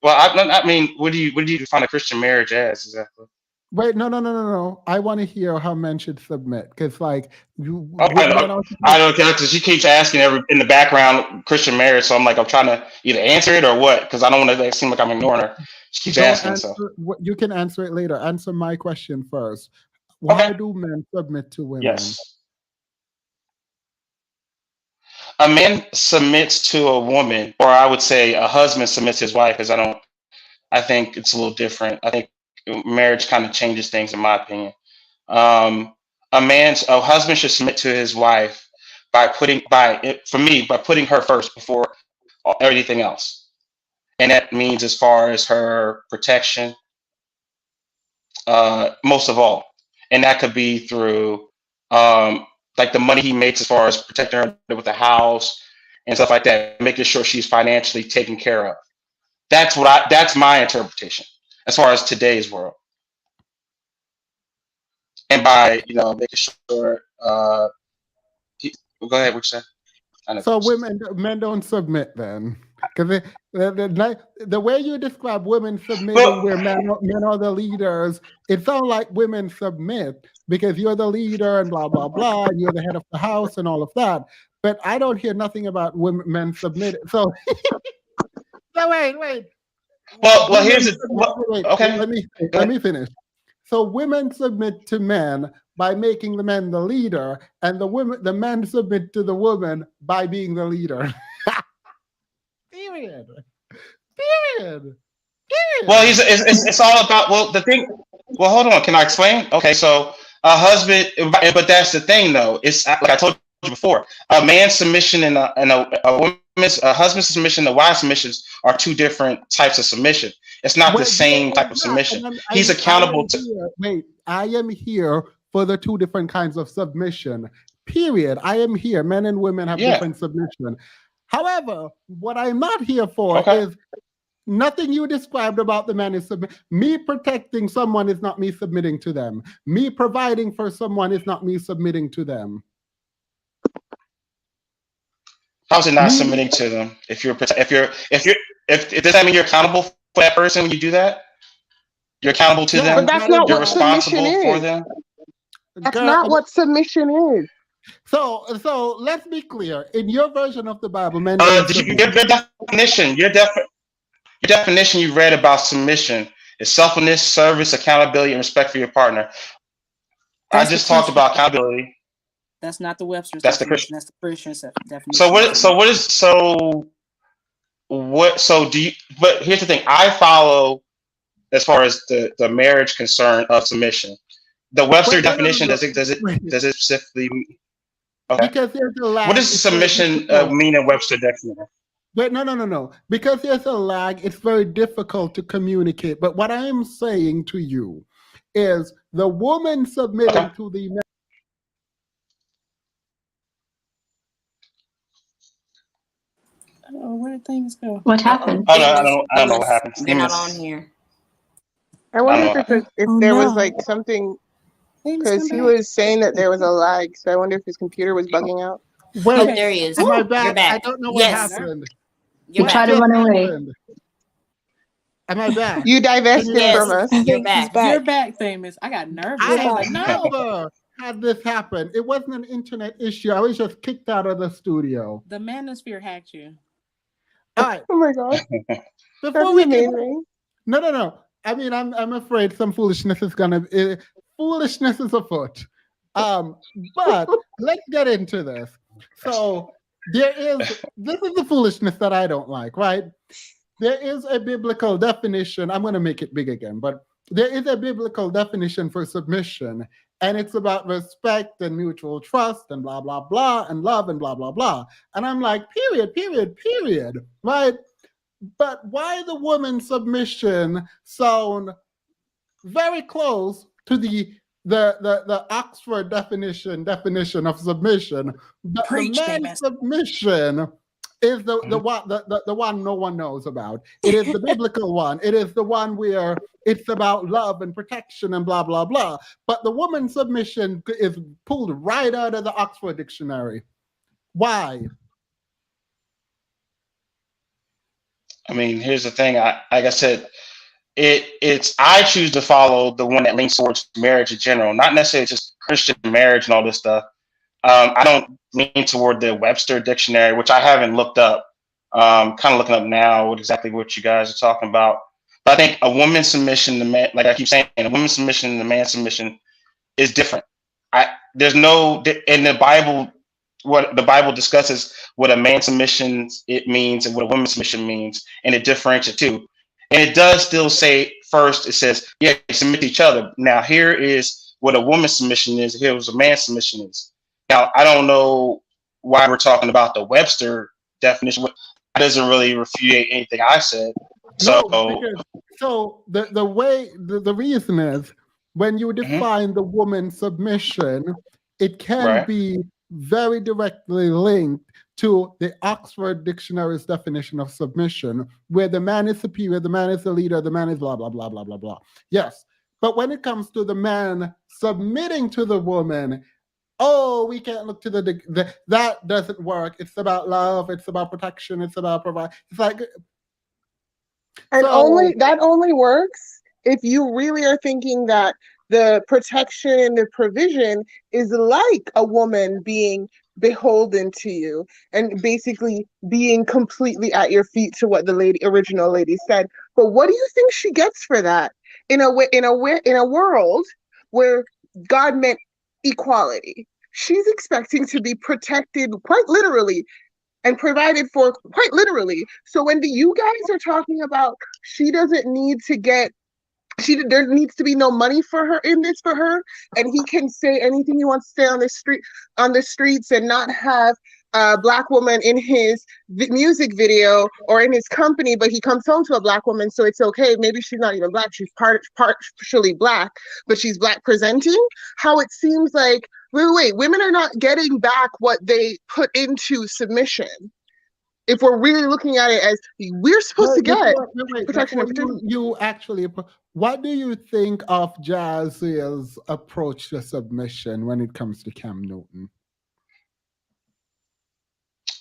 Well, I mean, what do you define a Christian marriage as exactly? Wait, no, no, no, no, no. I want to hear how men should submit. Because, like, Oh, men are I supposed. don't care because she keeps asking in the background Christian marriage, so I'm like I'm trying to either answer it or what because I don't want to seem like I'm ignoring her. She keeps Don't asking, so answer. You can answer it later. Answer my question first. okay, How do men submit to women? yes, a man submits to a woman, or I would say a husband submits to his wife, because I think it's a little different. I think marriage kind of changes things, in my opinion. Um, a husband should submit to his wife for me by putting her first before everything else, and that means as far as her protection, most of all, and that could be through um, like the money he makes as far as protecting her with the house and stuff like that, making sure she's financially taken care of. That's my interpretation as far as today's world, and by making sure. Go ahead, what you said? I know. So men don't submit then, because the way you describe women submitting, Well, where men are the leaders, it sounds like women submit because you're the leader and blah blah blah, and you're the head of the house and all of that. But I don't hear nothing about women men submit. So, so wait. well, here's Women it. submit. Well, Wait, okay, go let ahead. me finish. So women submit to men by making the men the leader, and the men submit to the woman by being the leader. Period. Period. Well, Period. it's all about the thing. Well, hold on. Can I explain? Okay, so a husband, but that's the thing though. It's like I told you before. A man's submission and a woman's a husband's submission, the wife's submissions are two different types of submission. It's not the Well, yeah, same type of submission. and He's I accountable am to. here. Wait, I am here for the two different kinds of submission. Period. I am here. Men and women have Yeah. different submission. However, what I'm not here for Okay. is nothing you described about the man is me protecting someone is not me submitting to them. Me providing for someone is not me submitting to them. How's it not Me, submitting to them? If does that mean you're accountable for that person when you do that? You're accountable to girl, But them. that's that is not You're what what submission responsible for is. them. That's girl. not what submission is. So let's be clear. In your version of the Bible, men don't submit. Your definition you read about submission is selflessness, service, accountability, and respect for your partner. I That's the just talked Christian. about accountability. That's not the Webster's That's the definition. Christian. That's the Christian So definition of what? So submission. what is so? What? So do you? But here's the thing. I follow as far as the marriage concern of submission. The Webster Wait, no, no, no, definition no. does Wait, it specifically? Okay. because there's a What lag. does It's very submission difficult. mean in Webster dictionary? Wait, no, no, no, no. Because there's a lag, it's very difficult to communicate. But what I am saying to you is the woman submitting Okay. to the man. Oh, where did things go? What Uh-oh. happened? Oh no, Amos, I don't know what Amos, happened. you're not on Amos, here. I I don't wonder know if what it's happened. if Oh there was no. like something Amos, because come he back. was saying that there was a lag. So I wonder if his computer was bugging out. Wait, Oh, Okay. there he is. am I Woo! back? You're I back. don't know what Yes, happened. He you're What tried back. to just run away. happened? Am I back? You Can you divested guys? from Yes, us. I you're think he's back. You're back. back, Famous. I got nervous. I You're I was have like, back. no. never had this happen. It wasn't an internet issue. I was just kicked out of the studio. The manosphere hacked you. All right. Oh my god, that'd Before be we get amazing. no. I mean, I'm afraid some foolishness is foolishness is afoot. But let's get into this. So this is the foolishness that I don't like, right? There is a biblical definition. I'm going to make it big again, but there is a biblical definition for submission, and it's about respect and mutual trust and blah blah blah and love and blah blah blah. And I'm like, period, right? But why the woman submission sound very close to the Oxford definition of submission, but the Preach, man Famous. submission is the one no one knows about. It is the biblical one. It is the one where it's about love and protection and blah blah blah. But the woman submission is pulled right out of the Oxford dictionary. Why? I mean, here's the thing. Like I said, it's I choose to follow the one that leans towards marriage in general, not necessarily just Christian marriage and all this stuff. I don't lean toward the Webster dictionary, which I haven't looked up. Kind of looking up now exactly what you guys are talking about. But I think a woman's submission to man, like I keep saying, a woman's submission and a man's submission is different. There's no in the Bible. What the Bible discusses what a man's submission it means and what a woman's submission means, and it differentiates too. And it does still say first. It says, "Yeah, submit to each other." Now here is what a woman's submission is. Here is what a man's submission is. Now I don't know why we're talking about the Webster definition. That doesn't really refute anything I said. No, So because so the way the reason is when you define the woman submission, it can right. be very directly linked to the Oxford Dictionary's definition of submission, where the man is superior, the man is the leader, the man is blah blah blah blah blah blah. Yes, but when it comes to the man submitting to the woman, oh, we can't look to that doesn't work. It's about love. It's about protection. It's about provide. It's like And so. that only works if you really are thinking that the protection and the provision is like a woman being beholden to you and basically being completely at your feet to what the original lady said. But what do you think she gets for that in a world where God meant equality? She's expecting to be protected quite literally and provided for quite literally. So when you guys are talking about she doesn't need to get there needs to be no money for her in this for her, and he can say anything he wants to say on the streets and not have a black woman in his music video or in his company, but he comes home to a black woman, so it's okay. Maybe she's not even black, she's partially black, but she's black presenting. How it seems like wait, women are not getting back what they put into submission. If we're really looking at it as we're supposed to get protection and protection. You actually, what do you think of Jazzy's approach to submission when it comes to Cam Newton?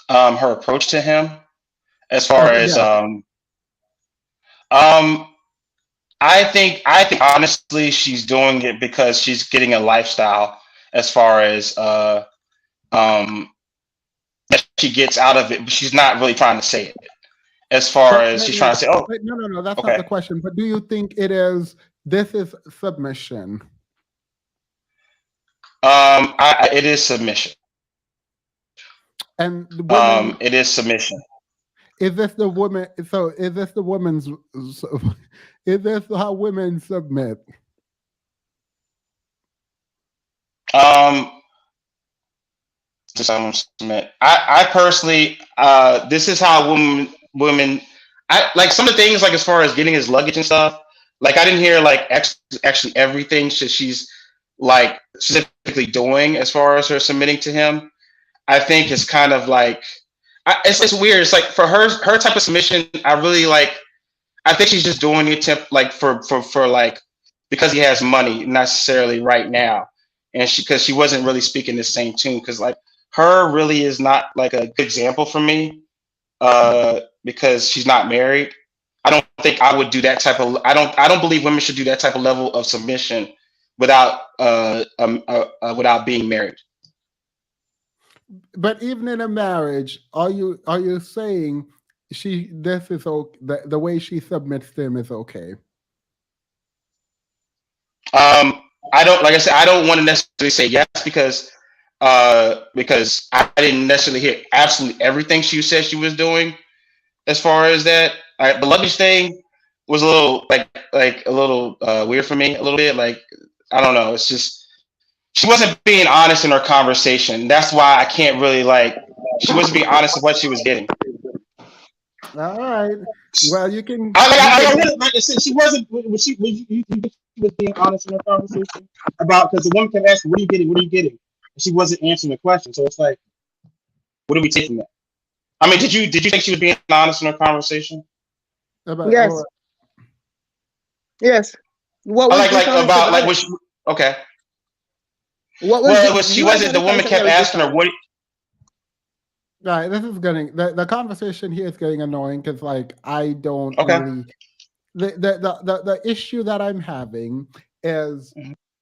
Her approach to him, as far as I think honestly she's doing it because she's getting a lifestyle as far as that she gets out of it, but she's not really trying to say it. As far as she's trying to say, oh, no, that's not the question. But do you think this is submission? It is submission. And the woman, it is submission. Is this the woman? So is this the woman's? Is this how women submit? Um, to someone submit. I personally, this is how women. I like some of the things like as far as getting his luggage and stuff. Like I didn't hear like actually everything she's like specifically doing as far as her submitting to him. I think it's kind of like it's weird. It's like for her type of submission. I really like. I think she's just doing it like for like because he has money, not necessarily right now, and she wasn't really speaking the same tune because like her really is not like a good example for me because she's not married. I don't think I would do that type of. I don't believe women should do that type of level of submission without being married. But even in a marriage, are you saying this is okay? The way she submits to him is okay. I don't like I said I don't want to necessarily say yes because I didn't necessarily hear absolutely everything she said she was doing as far as that. The luggage thing was a little like a little weird for me a little bit. Like I don't know. It's just she wasn't being honest in her conversation. That's why I can't really like. She wasn't being honest with what she was getting. All right. Well, you can. I really like I said, she wasn't. She was being honest in her conversation about because the woman kept asking, "What are you getting? What are you getting?" And she wasn't answering the question. So it's like, what are we taking that? I mean, did you think she was being honest in her conversation? Yes. Yes. What I was like about like which okay. What was well, it was she wasn't. The woman kept asking her, "What?" Right, this is getting the conversation here is getting annoying because like I don't Okay. really the issue that I'm having is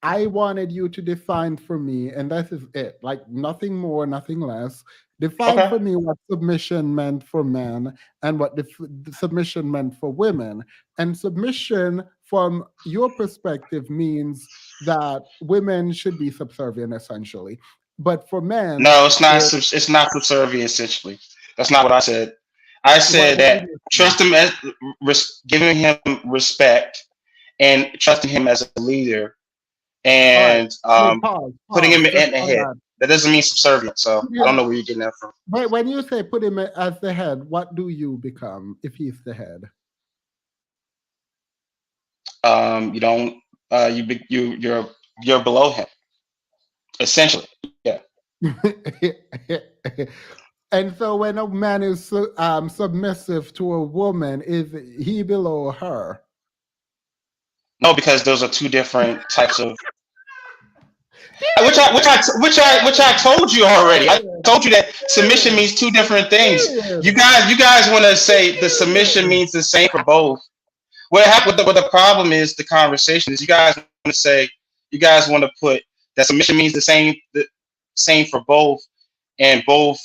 I wanted you to define for me, and this is it, like nothing more, nothing less. Define for Okay. me what submission meant for men and what the submission meant for women. And submission, from your perspective, means that women should be subservient, essentially. But for men, No, it's not. it, It's not subservient. Essentially, that's not what I said. I said what do that you trust him as giving him respect and trusting him as a leader All right. and Wait, pause, putting him pause. Just in the on head. that. That doesn't mean subservient. So I don't Yeah. know where you're getting that from. But when you say put him as the head, what do you become if he's the head? You don't. You're below him essentially. Yeah. And so when a man is submissive to a woman, is he below her? No, because those are two different types of which I told you already. I told you that submission means two different things. You guys want to say the submission means the same for both. What happened? What the problem is the conversation is you guys want to say you guys want to put that submission means the same for both, and both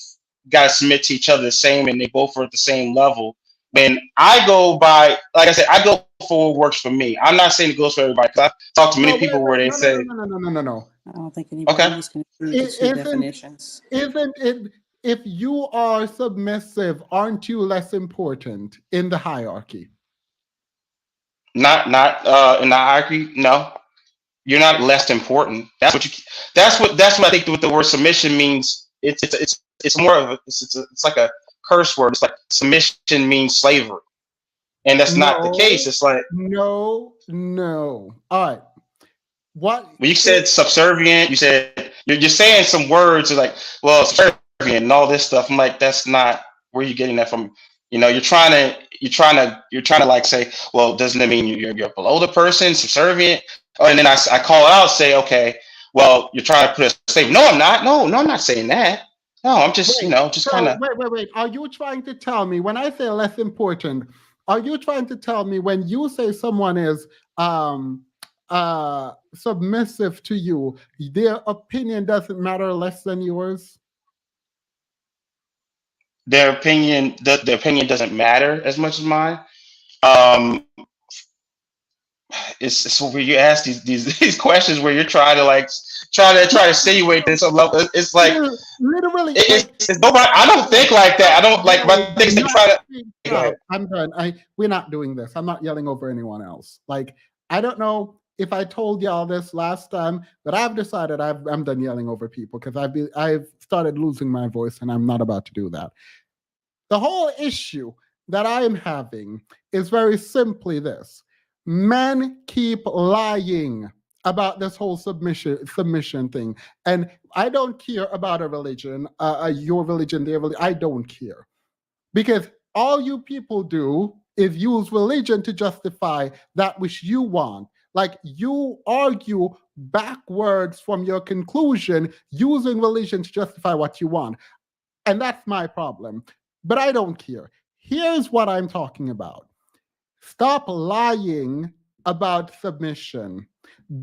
got to submit to each other the same, and they both are at the same level. When I go by, like I said, I go for what works for me. I'm not saying it goes for everybody because I've talked to many No, people where they no, no, say, no, no, no, no, no, no. I don't think anybody okay, else can agree with the two definitions. Isn't it? If you are submissive, aren't you less important in the hierarchy? not in the hierarchy, no, you're not less important. That's what I think what the word submission means. It's more of it's like a curse word. It's like submission means slavery, and that's not the case. No, It's like no. All right. What? when you said subservient, you said you're saying some words like well subservient and all this stuff. I'm like that's not where you're getting that from. You're trying to like say well doesn't that mean you're below the person subservient? Oh, and then I call it out say okay well you're trying to put a statement. No, I'm not. No, I'm not saying that. No, I'm just Wait. just kind So of wait. Are you trying to tell me when I say less important? Are you trying to tell me when you say someone is submissive to you, their opinion doesn't matter less than yours? their opinion. The opinion doesn't matter as much as mine. Um, it's where you ask these these questions where you're trying to like try to insinuate this on level. It's like Literally, like it's nobody. I don't think like that. I don't like my guys, things. They try to. Go ahead. stop. I'm done. We're not doing this. I'm not yelling over anyone else. Like, I don't know if I told y'all this last time, but I've decided I'm done yelling over people because I've started losing my voice, and I'm not about to do that. The whole issue that I am having is very simply this: men keep lying about this whole submission thing, and I don't care about a religion, your religion, their religion. I don't care, because all you people do is use religion to justify that which you want. Like, you argue backwards from your conclusion using religion to justify what you want. And that's my problem. But I don't care. Here's what I'm talking about. Stop lying about submission.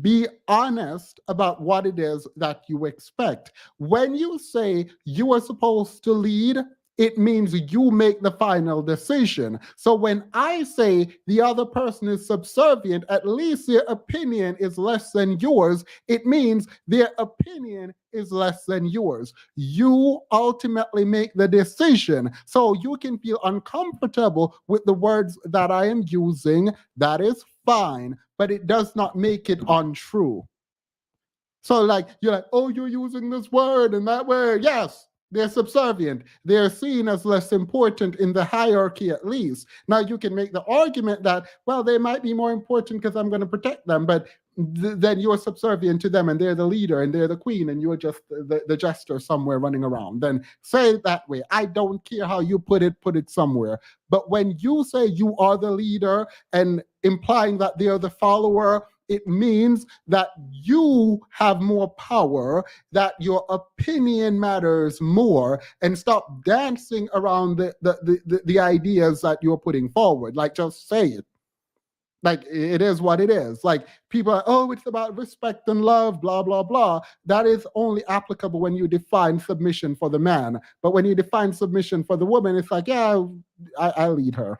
Be honest about what it is that you expect. When you say you are supposed to lead, it means you make the final decision. So when I say the other person is subservient, at least their opinion is less than yours, it means their opinion is less than yours. You ultimately make the decision. So you can feel uncomfortable with the words that I am using. That is fine, but it does not make it untrue. So, like, you're like, oh, you're using this word and that word. Yes, they're subservient. They're seen as less important in the hierarchy, at least. Now, you can make the argument that, well, they might be more important because I'm going to protect them, but then you're subservient to them, and they're the leader and they're the queen, and you're just the jester somewhere running around. Then say it that way. I don't care how you put it somewhere. But when you say you are the leader and implying that they're the follower, it means that you have more power, that your opinion matters more, and stop dancing around the ideas that you're putting forward. Like, just say it. Like, it is what it is. Like, people are, oh, it's about respect and love, blah, blah, blah. That is only applicable when you define submission for the man. But when you define submission for the woman, it's like, yeah, I lead her.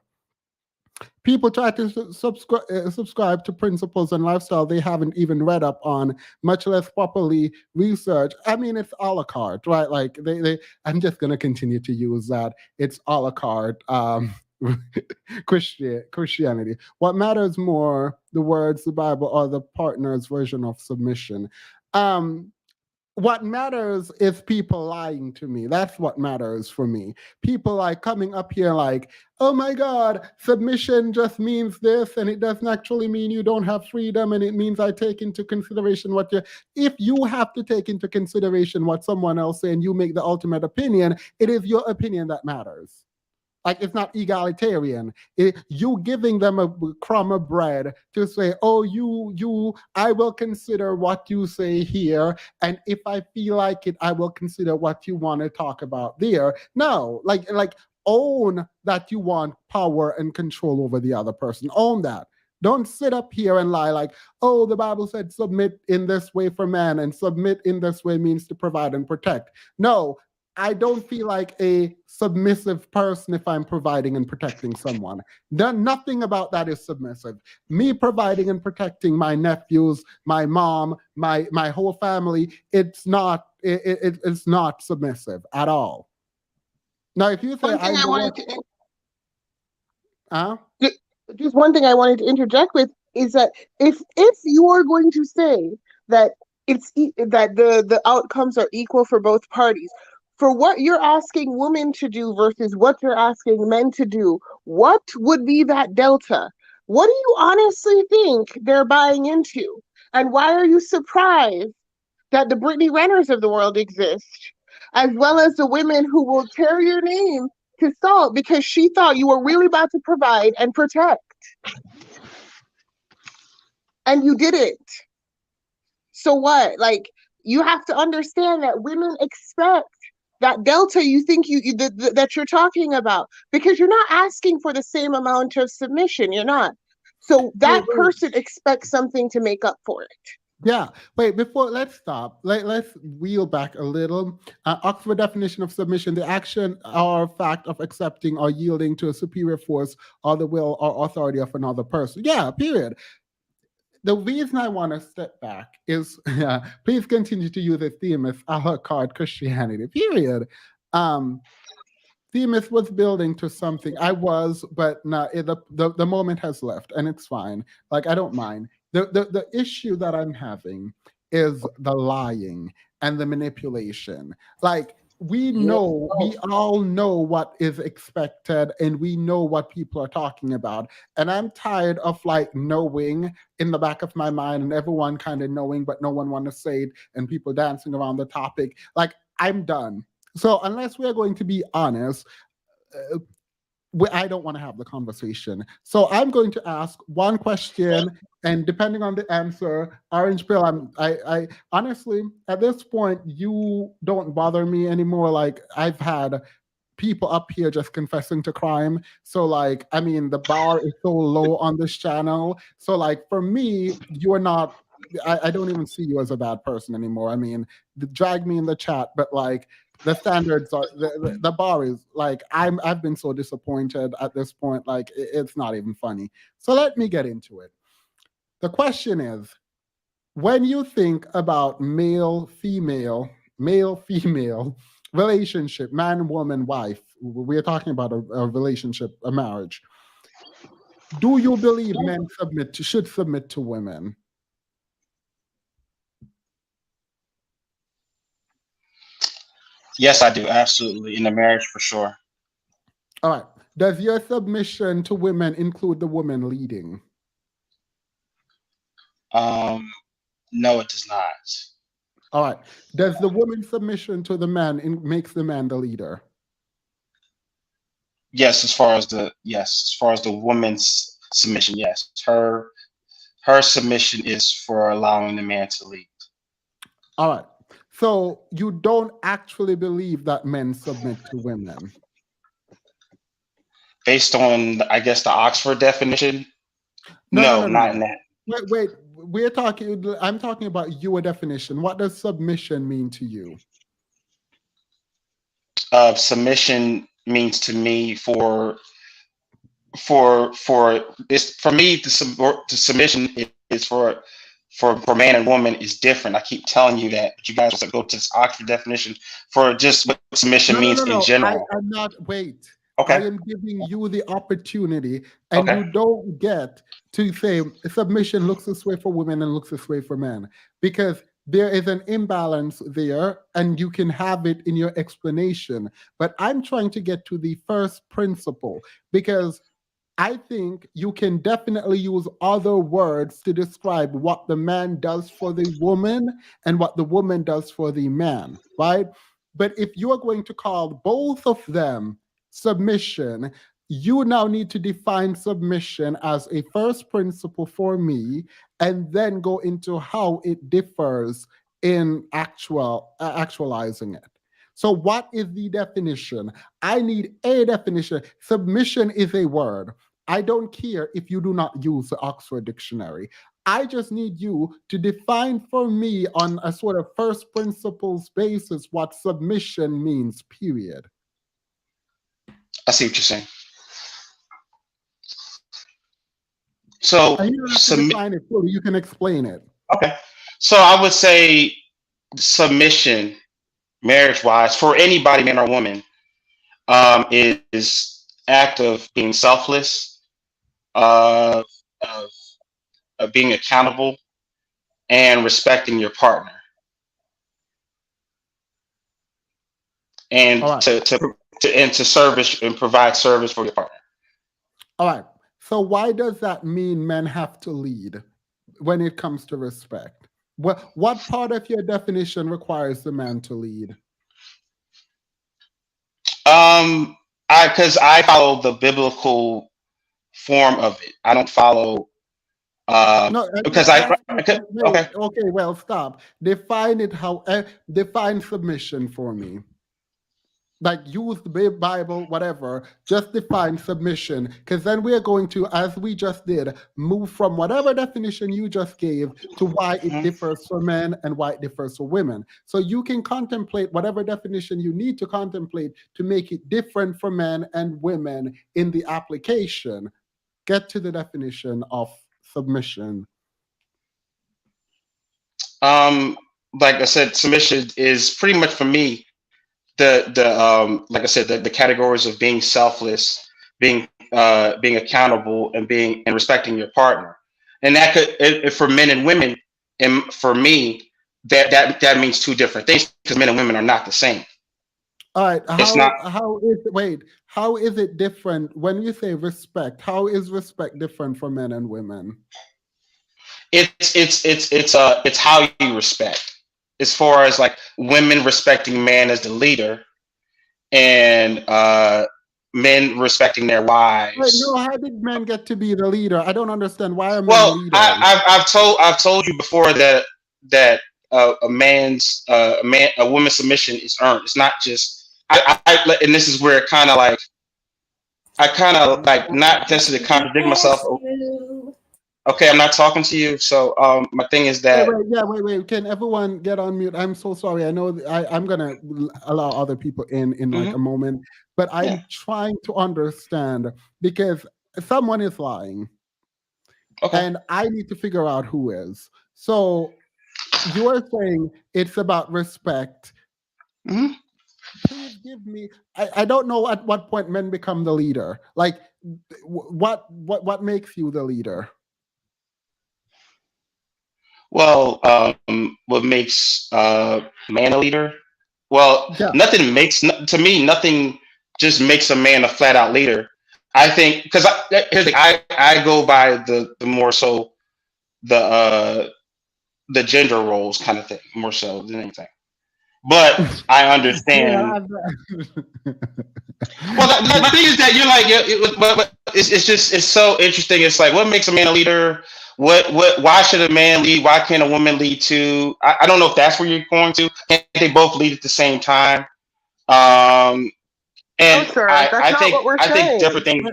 People try to subscribe to principles and lifestyle they haven't even read up on, much less properly research. I mean, it's a la carte, right? Like, I'm just going to continue to use that. It's a la carte. Christianity. What matters more, the words, the Bible, or the partner's version of submission? What matters is people lying to me. That's what matters for me. People like coming up here like, oh my God, submission just means this, and it doesn't actually mean you don't have freedom, and it means I take into consideration what you. If you have to take into consideration what someone else say and you make the ultimate opinion, it is your opinion that matters. Like, it's not egalitarian. You giving them a crumb of bread to say, oh, I will consider what you say here, and if I feel like it, I will consider what you want to talk about there. No, like own that you want power and control over the other person. Own that. Don't sit up here and lie like, oh, the Bible said submit in this way for man, and submit in this way means to provide and protect. No, I don't feel like a submissive person if I'm providing and protecting someone. Nothing about that is submissive. Me providing and protecting my nephews, my mom, my whole family, it's not submissive at all. Now, if you say just one thing I wanted to interject with is that if you are going to say that that the outcomes are equal for both parties, for what you're asking women to do versus what you're asking men to do, what would be that delta? What do you honestly think they're buying into? And why are you surprised that the Brittany Renners of the world exist, as well as the women who will tear your name to salt because she thought you were really about to provide and protect? And you didn't. So what? Like, you have to understand that women expect that delta you think that you're talking about, because you're not asking for the same amount of submission. You're not. So that person expects something to make up for it. Yeah. Wait, let's stop. Let's wheel back a little. Oxford definition of submission: the action or fact of accepting or yielding to a superior force or the will or authority of another person. Yeah, period. the reason I want to step back is please continue to use the theme as a la carte Christianity, period. Um, Themis was building to something. I was, but no, the moment has left, and it's fine. Like I don't mind. The issue that I'm having is the lying and the manipulation. Like we all know what is expected, and we know what people are talking about. And I'm tired of like knowing in the back of my mind, and everyone kind of knowing, but no one want to say it, and people dancing around the topic. Like I'm done. So unless we're going to be honest, uh, I don't want to have the conversation. So I'm going to ask one question, and depending on the answer, Orange Pill. I honestly, at this point, you don't bother me anymore. Like I've had people up here just confessing to crime. So like, I mean, the bar is so low on this channel. So like, for me, you're not. I don't even see you as a bad person anymore. I mean, drag me in the chat, but like the standards are the bar is like I've been so disappointed at this point. Like it's not even funny. So let me get into it. The question is, when you think about male female relationship, man, woman, wife, we're talking about a relationship, a marriage. Do you believe men should submit to women? Yes, I do. Absolutely. In the marriage, for sure. All right. Does your submission to women include the woman leading? No, it does not. All right. Does the woman's submission to the man makes the man the leader? Yes, as far as the woman's submission, yes. Her submission is for allowing the man to lead. All right. So you don't actually believe that men submit to women? Based on, I guess, the Oxford definition, No, no, no, no, no, not in no. that. Wait. I'm talking about your definition. What does submission mean to you? Submission means to me for me the submission is for man and woman is different. I keep telling you that, but you guys also go to this Oxford definition for just what submission No, no, means no, in no. general. I'm not. Wait. I Okay. am giving you the opportunity, and Okay. you don't get to say submission looks this way for women and looks this way for men, because there is an imbalance there, and you can have it in your explanation. But I'm trying to get to the first principle, because I think you can definitely use other words to describe what the man does for the woman and what the woman does for the man, right? But if you are going to call both of them submission, you now need to define submission as a first principle for me, and then go into how it differs in actualizing it. So, what is the definition? I need a definition. Submission is a word. I don't care if you do not use the Oxford Dictionary. I just need you to define for me on a sort of first principles basis what submission means, period. I see what you're saying. So And you don't have to define it fully, you can explain it. okay. So I would say submission, marriage wise, for anybody, man or woman, is act of being selfless, uh, of, of being accountable, and respecting your partner, and All right. to service and provide service for your partner. All right. So why does that mean men have to lead when it comes to respect? What part of your definition requires the man to lead? Because I follow the biblical form of it. I don't follow No, I'm because just I asking. Wait, okay. okay, well, stop. Define it how. Define submission for me. Like use the Bible, whatever. Just define submission, because then we're going to, as we just did, move from whatever definition you just gave to why it differs for men and why it differs for women. So you can contemplate whatever definition you need to contemplate to make it different for men and women in the application. Get to the definition of submission. Like I said, submission is pretty much for me like I said, the categories of being selfless, being accountable, and respecting your partner. And that could for men and women, and for me, that means two different things because men and women are not the same. All right. It's not. How is it different when you say respect? How is respect different for men and women? It's how you respect. As far as like women respecting man as the leader, and men respecting their Wait, no, wives. how did men get to be the leader? I don't understand. Why are men Well, leaders? I've told you before that a woman's submission is earned. It's not just and this is where I kind of like not necessarily contradict myself. Okay, I'm not talking to you. So my thing is that Wait. Can everyone get on mute? I'm so sorry. I know I'm gonna allow other people in like a moment, but I'm trying to understand because someone is lying, and I need to figure out who is. So you're saying it's about respect. Please give me. I don't know at what point men become the leader. Like, what makes you the leader? well, what makes man a leader? Well, Yeah. to me nothing just makes a man a flat out leader. I think because here's the thing, I go by the more so the gender roles kind of thing more so than anything. But I understand. Well, the thing is that you're like, but it's so interesting. It's like, what makes a man a leader? Why should a man lead? Why can't a woman lead too? I don't know if that's where you're going to. Can't they both lead at the same time? And sir, that's not what we're I think saying. different things.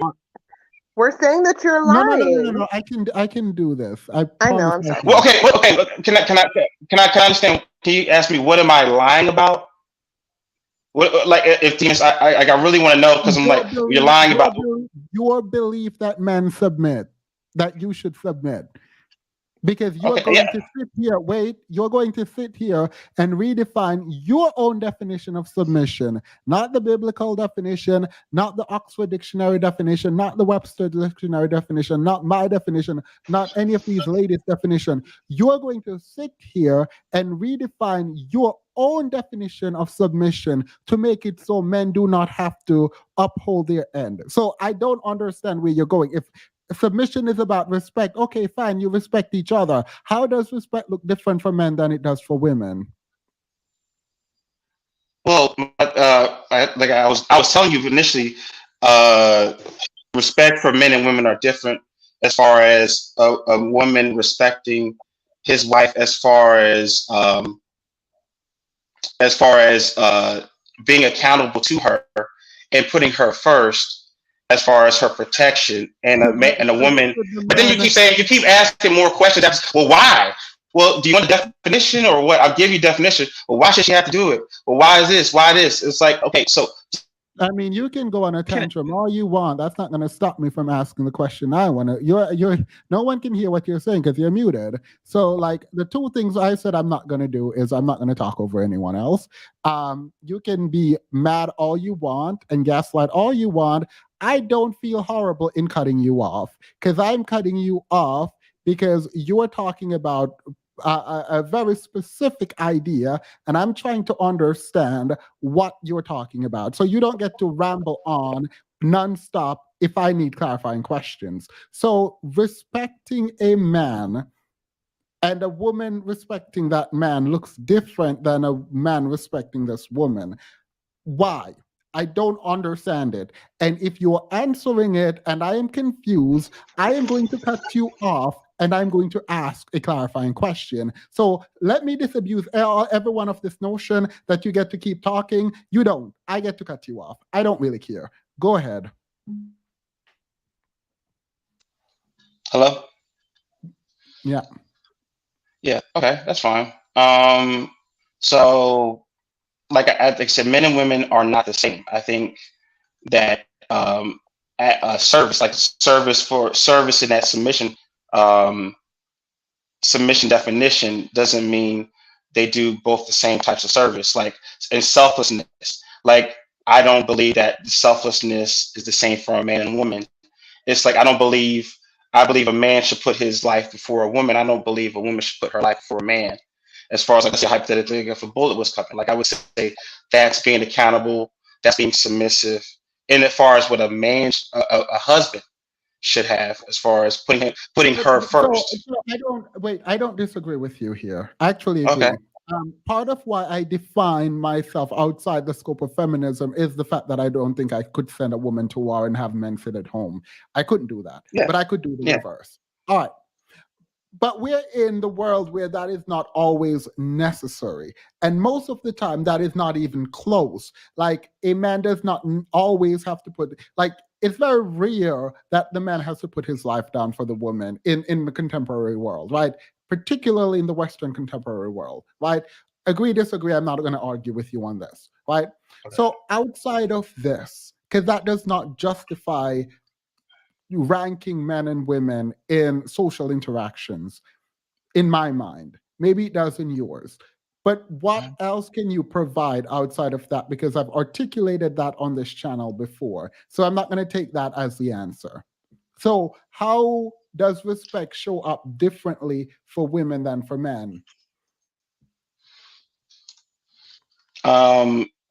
We're saying that you're lying. No. I can do this. I know. promise. I'm sorry. Well, okay. Can I understand? Can you ask me what am I lying about? What, like, if Demas, I really want to know because I'm like, you're lying about your belief that men submit, that you should submit. Because you're going to sit here, you're going to sit here and redefine your own definition of submission, not the biblical definition, not the Oxford Dictionary definition, not the Webster Dictionary definition, not my definition, not any of these ladies' definition. You're going to sit here and redefine your own definition of submission to make it so men do not have to uphold their end. So I don't understand where you're going. If submission is about respect, okay, fine, you respect each other. How does respect look different for men than it does for women? Well, like I was telling you initially, respect for men and women are different as far as a woman respecting his wife, as far as being accountable to her and putting her first as far as her protection, and a woman. But then you keep asking more questions. Well, why? Well, do you want a definition or what? I'll give you a definition. Well, why should she have to do it? Well, why is this? Why this? It's like, okay, so. I mean, you can go on a tantrum all you want. That's not going to stop me from asking the question I want to. You're. No one can hear what you're saying because you're muted. So, like, the two things I said I'm not going to do is I'm not going to talk over anyone else. You can be mad all you want and gaslight all you want. I don't feel horrible in cutting you off because I'm cutting you off because you're talking about a very specific idea, and I'm trying to understand what you're talking about. So you don't get to ramble on nonstop if I need clarifying questions. So respecting a man and a woman respecting that man looks different than a man respecting this woman. Why? I don't understand it. And if you're answering it and I am confused, I am going to cut you off and I'm going to ask a clarifying question. So let me disabuse everyone of this notion that you get to keep talking. You don't. I get to cut you off. I don't really care. Go ahead. Hello? Yeah. Yeah, okay, that's fine. So like I said, men and women are not the same. I think that service, like service and that submission, submission definition doesn't mean they do both the same types of service. Like in selflessness, like I don't believe that selflessness is the same for a man and woman. It's like I believe a man should put his life before a woman. I don't believe a woman should put her life before a man. As far as like I say hypothetically, if a bullet was coming, like I would say that's being accountable, that's being submissive. And as far as what a husband should have, as far as putting her So, first. I don't disagree with you here. I actually Okay. agree. Part of why I define myself outside the scope of feminism is the fact that I don't think I could send a woman to war and have men sit at home. I couldn't do that, Yeah. but I could do the Yeah. reverse. All right. But we're in the world where that is not always necessary. And most of the time, that is not even close. Like, a man does not always have to put, like, it's very rare that the man has to put his life down for the woman in the contemporary world, right? Particularly in the Western contemporary world, right? Agree, disagree. I'm not going to argue with you on this, right? Okay. So, outside of this, because that does not justify ranking men and women in social interactions, in my mind. Maybe it does in yours. But what else can you provide outside of that? Because I've articulated that on this channel before. So I'm not going to take that as the answer. So, how does respect show up differently for women than for men?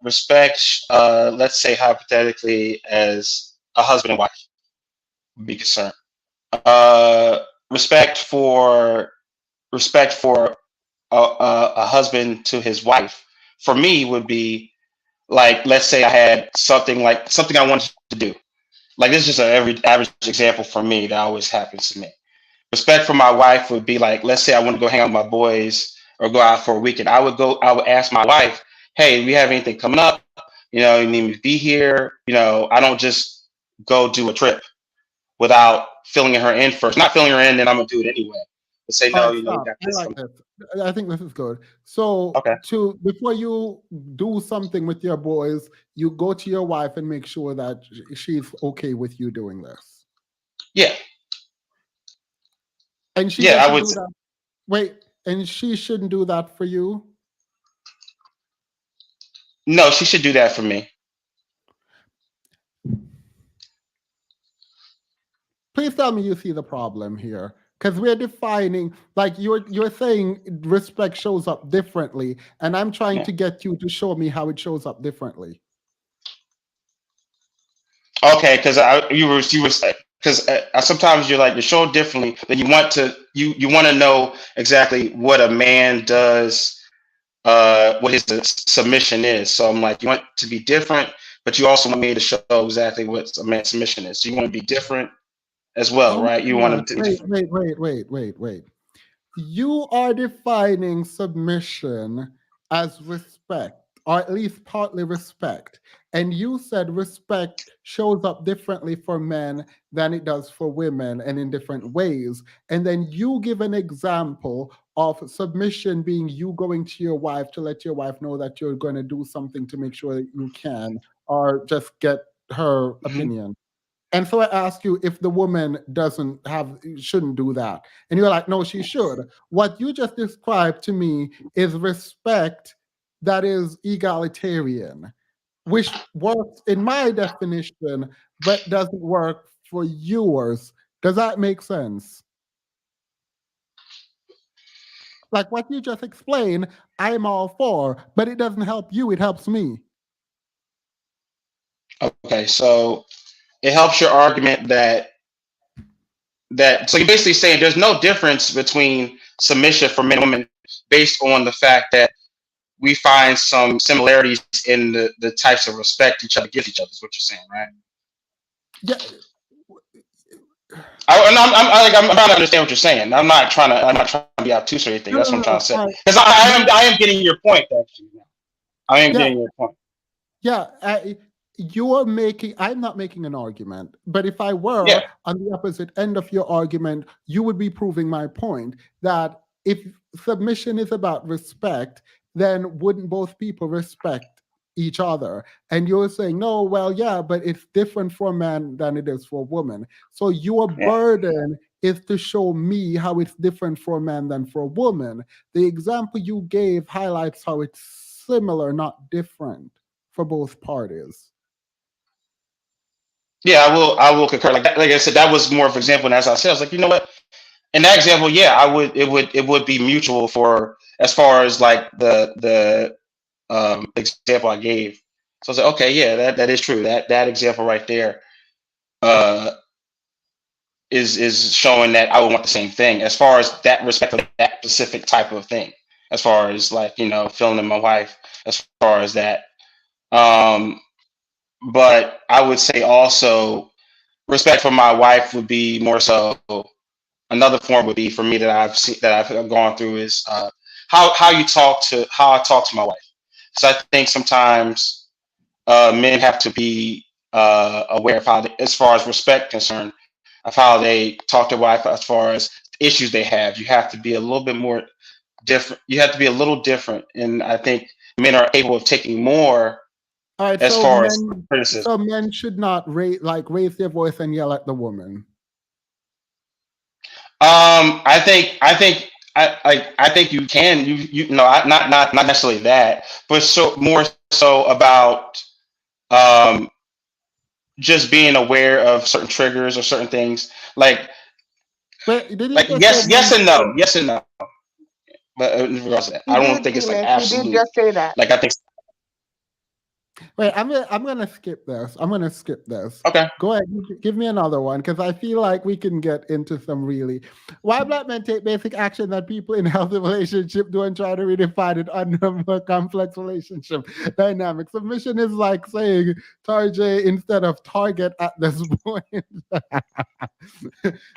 Respect, let's say hypothetically, as a husband and wife would be concerned. Uh, respect for a husband to his wife for me would be like, let's say I had something I wanted to do. Like this is just an every average example for me that always happens to me. Respect for my wife would be like, let's say I want to go hang out with my boys or go out for a weekend. I would ask my wife, hey, we have anything coming up? You need me to be here. I don't just go do a trip without filling her in first. Not filling her in, then I'm gonna do it anyway. But say All no, right, you stop. got I this like coming. this. I think this is good. So, Okay. before you do something with your boys, you go to your wife and make sure that she's okay with you doing this. Yeah. And she Yeah, I doesn't would. do that. Wait, and she shouldn't do that for you? No, she should do that for me. Please tell me you see the problem here. Because we're defining, like you're saying respect shows up differently, and I'm trying Yeah. to get you to show me how it shows up differently. Okay, because you were because sometimes you're shown differently. Then you want to know exactly what a man does, what his submission is. So I'm like, you want to be different, but you also want me to show exactly what a man's submission is. So you want to be different as well, Oh right? You my want God. to be different. Wait. You are defining submission as respect, or at least partly respect. And you said respect shows up differently for men than it does for women and in different ways. And then you give an example of submission being you going to your wife to let your wife know that you're going to do something to make sure that you can, or just get her Mhm. opinion. And so I ask you if the woman shouldn't do that. And you're like, no, she should. What you just described to me is respect that is egalitarian, which works in my definition, but doesn't work for yours. Does that make sense? Like what you just explained, I'm all for, but it doesn't help you, it helps me. Okay, so it helps your argument that so you're basically saying there's no difference between submission for men and women based on the fact that we find some similarities in the types of respect each other gives each other is what you're saying, right? Yeah. I'm trying to understand what you're saying. I'm not trying to be obtuse or anything. No, That's no, what I'm trying no. to say. All right. Because I am getting your point actually. I am Yeah. getting your point. Yeah, I'm not making an argument, but if I Yeah. were on the opposite end of your argument, you would be proving my point that if submission is about respect, then wouldn't both people respect each other? And you're saying, no, well, yeah, but it's different for a man than it is for a woman. So your Yeah. burden is to show me how it's different for a man than for a woman. The example you gave highlights how it's similar, not different for both parties. Yeah, I will concur. Like I said, that was more of an example. And as I said, I was like, you know what? In that example, yeah, it would be mutual for as far as like the example I gave. So I was like, okay, yeah, that is true. That example right there uh is showing that I would want the same thing as far as that respect of that specific type of thing. As far as like, filming my wife, as far as that. Um, but I would say also respect for my wife would be more so. Another form would be for me that I've seen that I've gone through is how I talk to my wife. So I think sometimes men have to be aware of as far as respect concerned, of how they talk to wife as far as issues they have. You have to be a little bit more different. You have to be a little different, and I think men are able of taking more All right, as so far as men, criticism. should not raise their voice and yell at the woman. I think you can not necessarily that, but so more so about um just being aware of certain triggers or certain things But did you like just say men? yes and no. But in regards to that, He I don't did, think it's like Enos. He did absolute. just say that. Like I think Wait, I'm gonna skip this. I'm gonna skip this. okay. Go ahead, give me another one because I feel like we can get into some really why black men take basic action that people in healthy relationship do and try to redefine it under more complex relationship dynamics. Submission is like saying target instead of target at this point.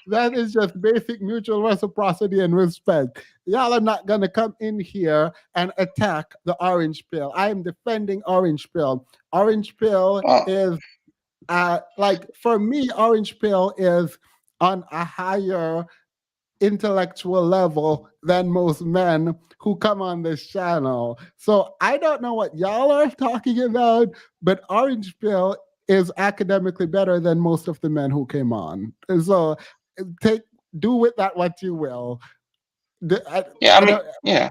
That is just basic mutual reciprocity and respect. Y'all are not gonna come in here and attack the orange pill. I am defending orange pill. Orange pill Well, is like for me, orange pill is on a higher intellectual level than most men who come on this channel. So I don't know what y'all are talking about, but orange pill is academically better than most of the men who came on. So take do with that what you will. yeah, I I mean, don't, yeah.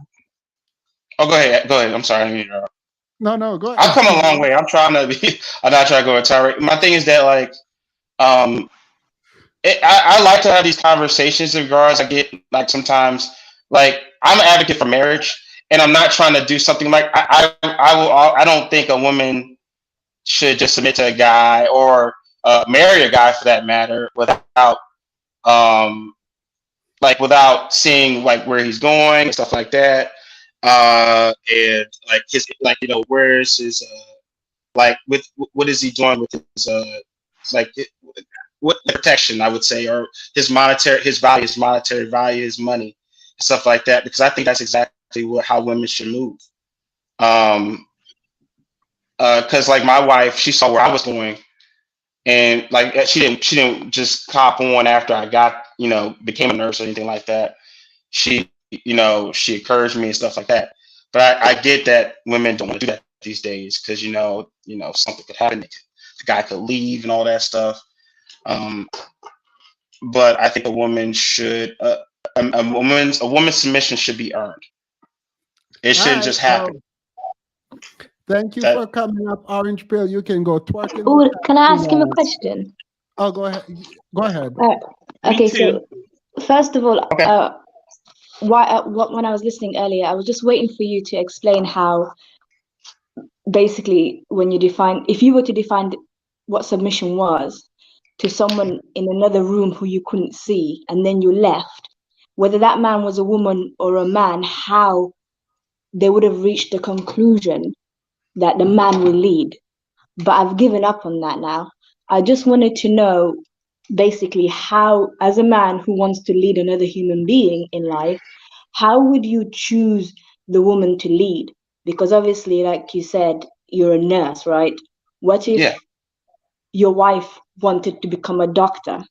Oh, go ahead. Go ahead. I'm sorry. I didn't mean to interrupt. no, go I've ahead. come a long way. I'm trying to be. I'm not trying to go a tirade. My thing is that um, I like to have these conversations in regards. I get like sometimes I'm an advocate for marriage, and I'm not trying to do something like I will. I don't think a woman should just submit to a guy or marry a guy for that matter um without seeing like where he's going and stuff like that. And like his where's his with what is he doing with his like what protection I would say, or his monetary value, his money, stuff like that, because I think that's exactly how women should move. Um, because like my wife, she saw where I was going, and like she didn't just cop on after I got became a nurse or anything like that. She encouraged me and stuff like that. But I get that women don't want to do that these days because something could happen. The guy could leave and all that stuff. Um, but I think a woman should a woman's submission should be earned. It All shouldn't right, just well, happen. thank you That for coming up, Orange Pill. You can go twerk in the Oh, chat can if I you ask him a want. question? Oh, go ahead. Go ahead. Uh, me okay, too. so first of all, Okay. when I was listening earlier, I was just waiting for you to explain how basically if you were to define what submission was to someone in another room who you couldn't see, and then you left, whether that man was a woman or a man, how they would have reached the conclusion that the man will lead. But I've given up on that now. I just wanted to know basically how, as a man who wants to lead another human being in life, how would you choose the woman to lead? Because obviously, like you said, you're a nurse, right? What if Yeah. your wife wanted to become a doctor?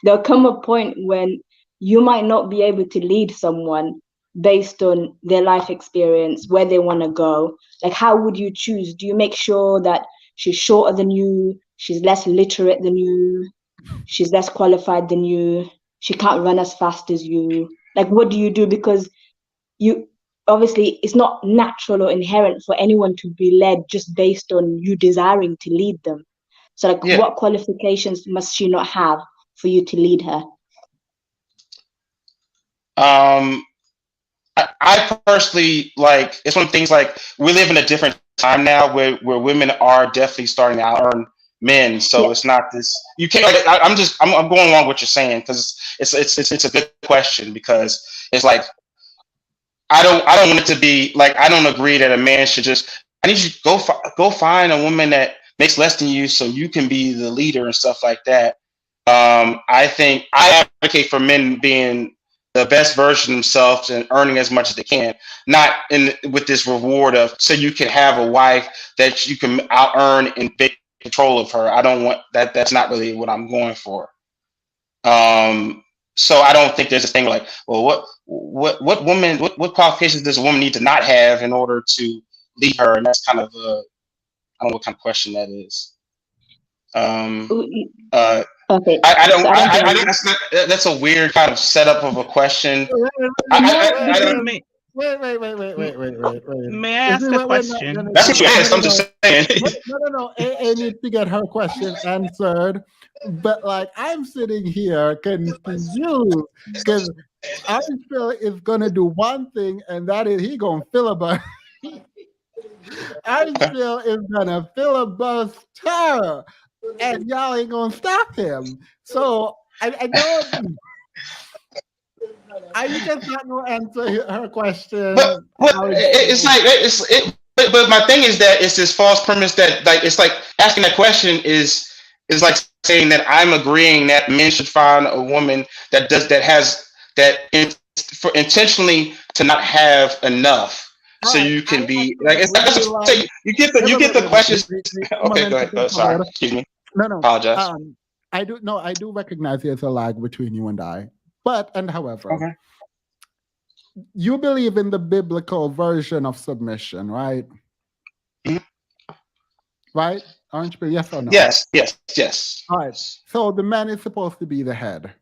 There'll come a point when you might not be able to lead someone based on their life experience, where they want to go. Like, how would you choose? Do you make sure that she's shorter than you, she's less literate than you, she's less qualified than you? she can't run as fast as you. Like, what do you do? Because you obviously it's not natural or inherent for anyone to be led just based on you desiring to lead them. So like, Yeah. what qualifications must she not have for you to lead her? I personally, like, it's one of the things, like, we live in a different time now where women are definitely starting to out earn men. So Yeah. it's not this, you can't, like, I'm going along with what you're saying, because it's a good question, because it's like, I don't want it to be like, I don't agree that a man should just, I need you to go find a woman that makes less than you so you can be the leader and stuff like that. I think I advocate for men being the best version of themselves and earning as much as they can, not in with this reward of so you can have a wife that you can out earn and take control of her. I don't want that. That's not really what I'm going for. So I don't think there's a thing like, well, what qualifications does a woman need to not have in order to lead her? And that's kind of I don't know what kind of question that is. Okay. I don't. So I don't I think that's a weird kind of setup of a question. Wait. May I You ask see, a we're not question? gonna That's do what you that. asked. I'm just saying. No. A needs to get her question answered. But like, I'm sitting here confused because I feel is gonna do one thing, and that is he gonna filibuster. I feel is gonna filibuster, and y'all ain't gonna stop him. So I don't. I just not gonna answer her question. But it's like But my thing is that it's this false premise that, like, it's like asking that question is like saying that I'm agreeing that men should find a woman that has for intentionally to not have enough. So Right. you I can be like, it's agree. like you get the questions. Okay, go ahead. Sorry, excuse me. No. Apologize. I do recognize there's a lag between you and I. But however, Okay. you believe in the biblical version of submission, right? Mhm. Right? Orange pill, yes or no? Yes. All right. So the man is supposed to be the head.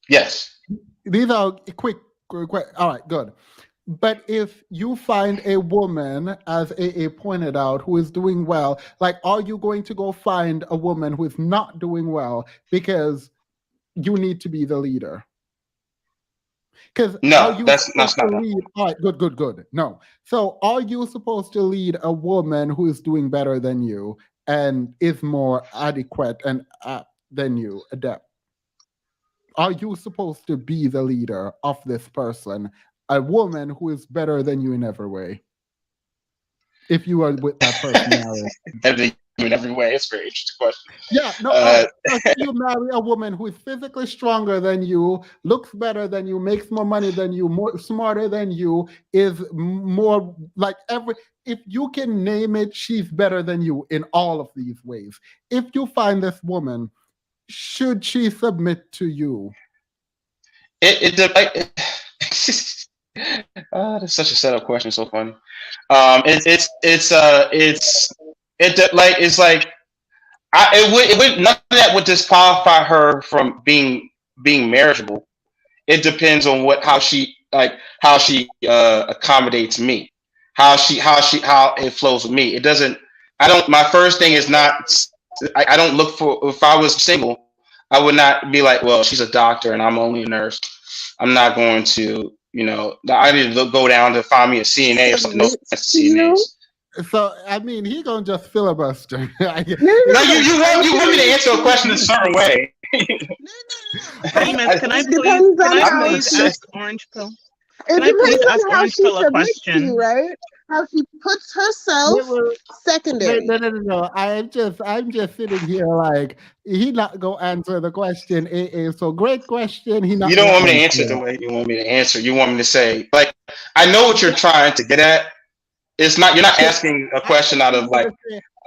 Yes. These are quick. All right, good. But if you find a woman, as AA pointed out, who is doing well, like, are you going to go find a woman who is not doing well because you need to be the leader? Because are No, you that's supposed to not. lead? All right, good. No. So are you supposed to lead a woman who is doing better than you and is more adequate and than you, adept? Are you supposed to be the leader of this person, a woman who is better than you in every way? If you are with that person married. In every way, it's a very interesting question. Yeah, no, all right. So you marry a woman who is physically stronger than you, looks better than you, makes more money than you, more smarter than you, is more like if you can name it, she's better than you in all of these ways. If you find this woman, should she submit to you? That's such a setup question. So funny. It would none of that would disqualify her from being marriageable. It depends on how she accommodates me, how it flows with me. It doesn't. I don't. My first thing is not. I don't look for. If I was single, I would not be like, well, she's a doctor and I'm only a nurse. I'm not going to. I need to go down to find me a CNA or something. No offense to CNAs. So I mean, he gonna just filibuster. You want me to answer a question a certain way. Can I please ask Orange Pill? It depends on how she submits to you, right? How she puts herself secondary. No. I'm just sitting here like he not go answer the question. So great question. He not. You don't want me to answer the way you want me to answer. You want me to say, like, I know what you're trying to get at. It's not. You're not asking a question out of like.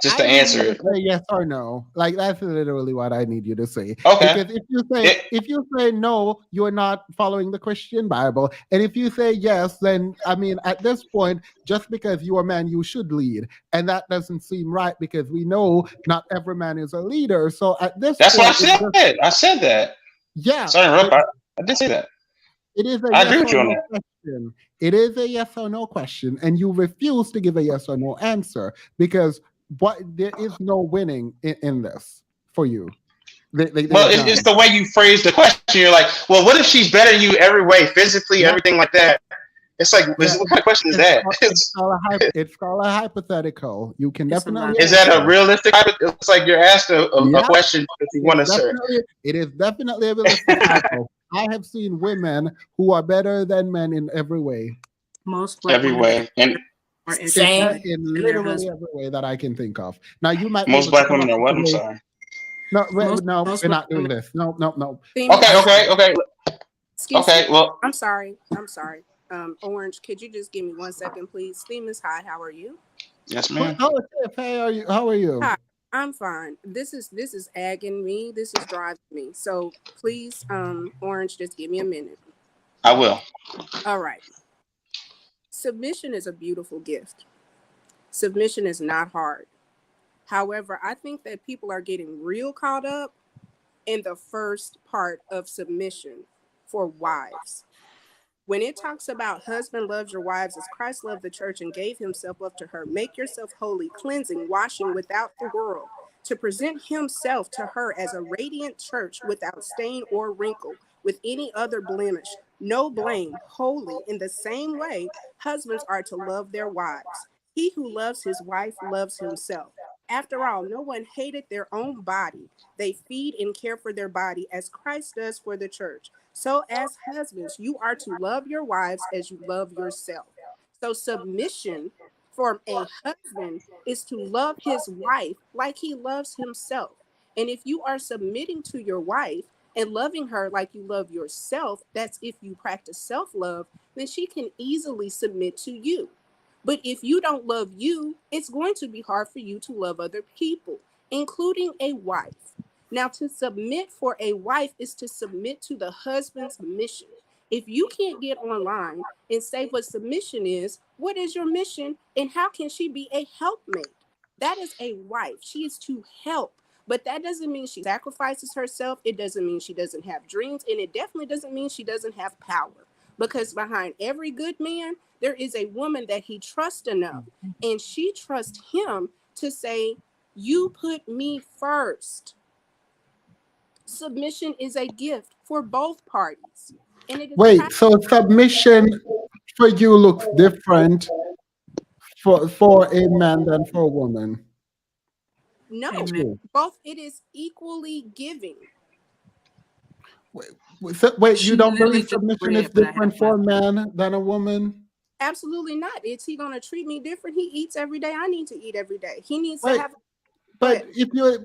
just I to need answer you to it. say yes or no. Like that's literally what I need you to say. Okay. Because It, if you say no, you're not following the Christian Bible. And if you say yes, then I mean at this point, just because you're a man, you should lead. And that doesn't seem right because we know not every man is a leader. So at this that's what I point, it's just said. I said that. yeah, Sorry to but interrupt. I did say that. it is a I yes agree with or you on no that. question. It is a yes or no question, and you refuse to give a yes or no answer because what there is no winning in this for you. Well, There's it's none. the way you phrase the question. You're like, well, what if she's better than you every way, physically, Yeah, everything like that? It's like, yeah. what kind of question is that? It's called a hypothetical. You can It's a definitely lot. Is that a answer. realistic? It's like you're asked a Yeah, question that you want to answer it is definitely a realistic hypo. I have seen women who are better than men in every way. Most black every women way, and are Same. educated In and their literally husbands. every way that I can think of. Now you might be most able to black come women up are with what? a I'm way. sorry. No, no, Most we're black not doing women. this. No, no, no. Okay, Females. okay, okay, Excuse me. okay. Well, I'm sorry. I'm sorry. Orange, could you just give me 1 second, please? Theme is hi. How are you? yes, ma'am. Oh, Tiff, hey, are you? How are you? Hi. I'm fine. This is agging me. This is driving me. So please, Orange, just give me a minute. I will. All right. Submission is a beautiful gift. Submission is not hard. However, I think that people are getting real caught up in the first part of submission for wives. When it talks about husband loves your wives as Christ loved the church and gave himself up to her, make yourself holy, cleansing, washing without the world, to present himself to her as a radiant church without stain or wrinkle, with any other blemish, no blame, holy. In the same way, husbands are to love their wives. He who loves his wife loves himself. After all, no one hated their own body. They feed and care for their body as Christ does for the church. So, as husbands, you are to love your wives as you love yourself. So, submission for a husband is to love his wife like he loves himself. And if you are submitting to your wife and loving her like you love yourself, that's if you practice self love, then she can easily submit to you. But if you don't love you, it's going to be hard for you to love other people, including a wife. Now, to submit for a wife is to submit to the husband's mission. If you can't get online and say what submission is, what is your mission and how can she be a helpmate? That is a wife. She is to help. But that doesn't mean she sacrifices herself. It doesn't mean she doesn't have dreams. And it definitely doesn't mean she doesn't have power. Because behind every good man, there is a woman that he trusts enough. And she trusts him to say, you put me first. Submission is a gift for both parties. And it is Wait, so submission for you looks different for a man than for a woman. no, Amen. both it is equally giving. Wait, you She don't literally believe just submission is read what I different have for a left. man than a woman? Absolutely not. Is he going to treat me different? He eats every day. I need to eat every day. He needs to Wait, have. but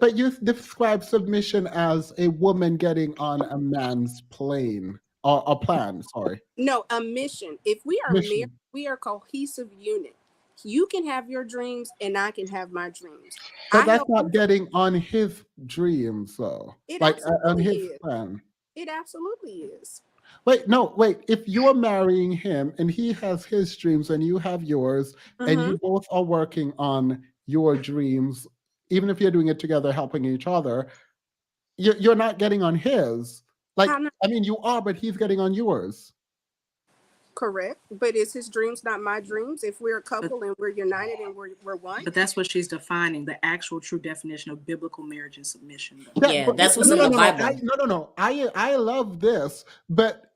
But you describe submission as a woman getting on a man's plane or a plan, sorry. no, a mission. If we are married, Mission. we are a cohesive unit. You can have your dreams and I can have my dreams. But I that's help you. not getting on his dreams though. It Like on absolutely his is. plan. It absolutely is. Wait, no, wait. If you're marrying him and he has his dreams and you have yours, and Mm-hmm. you both are working on your dreams, even if you're doing it together, helping each other, you're not getting on his. How Like, not I mean, you are, but he's getting on yours. correct? But is his dreams not my dreams? If we're a But couple and we're united and we're one? but that's what she's defining, the actual true definition of biblical marriage and submission, though. Yeah, Yeah, but that's what's no, in no, the no, no. Bible. I love this, but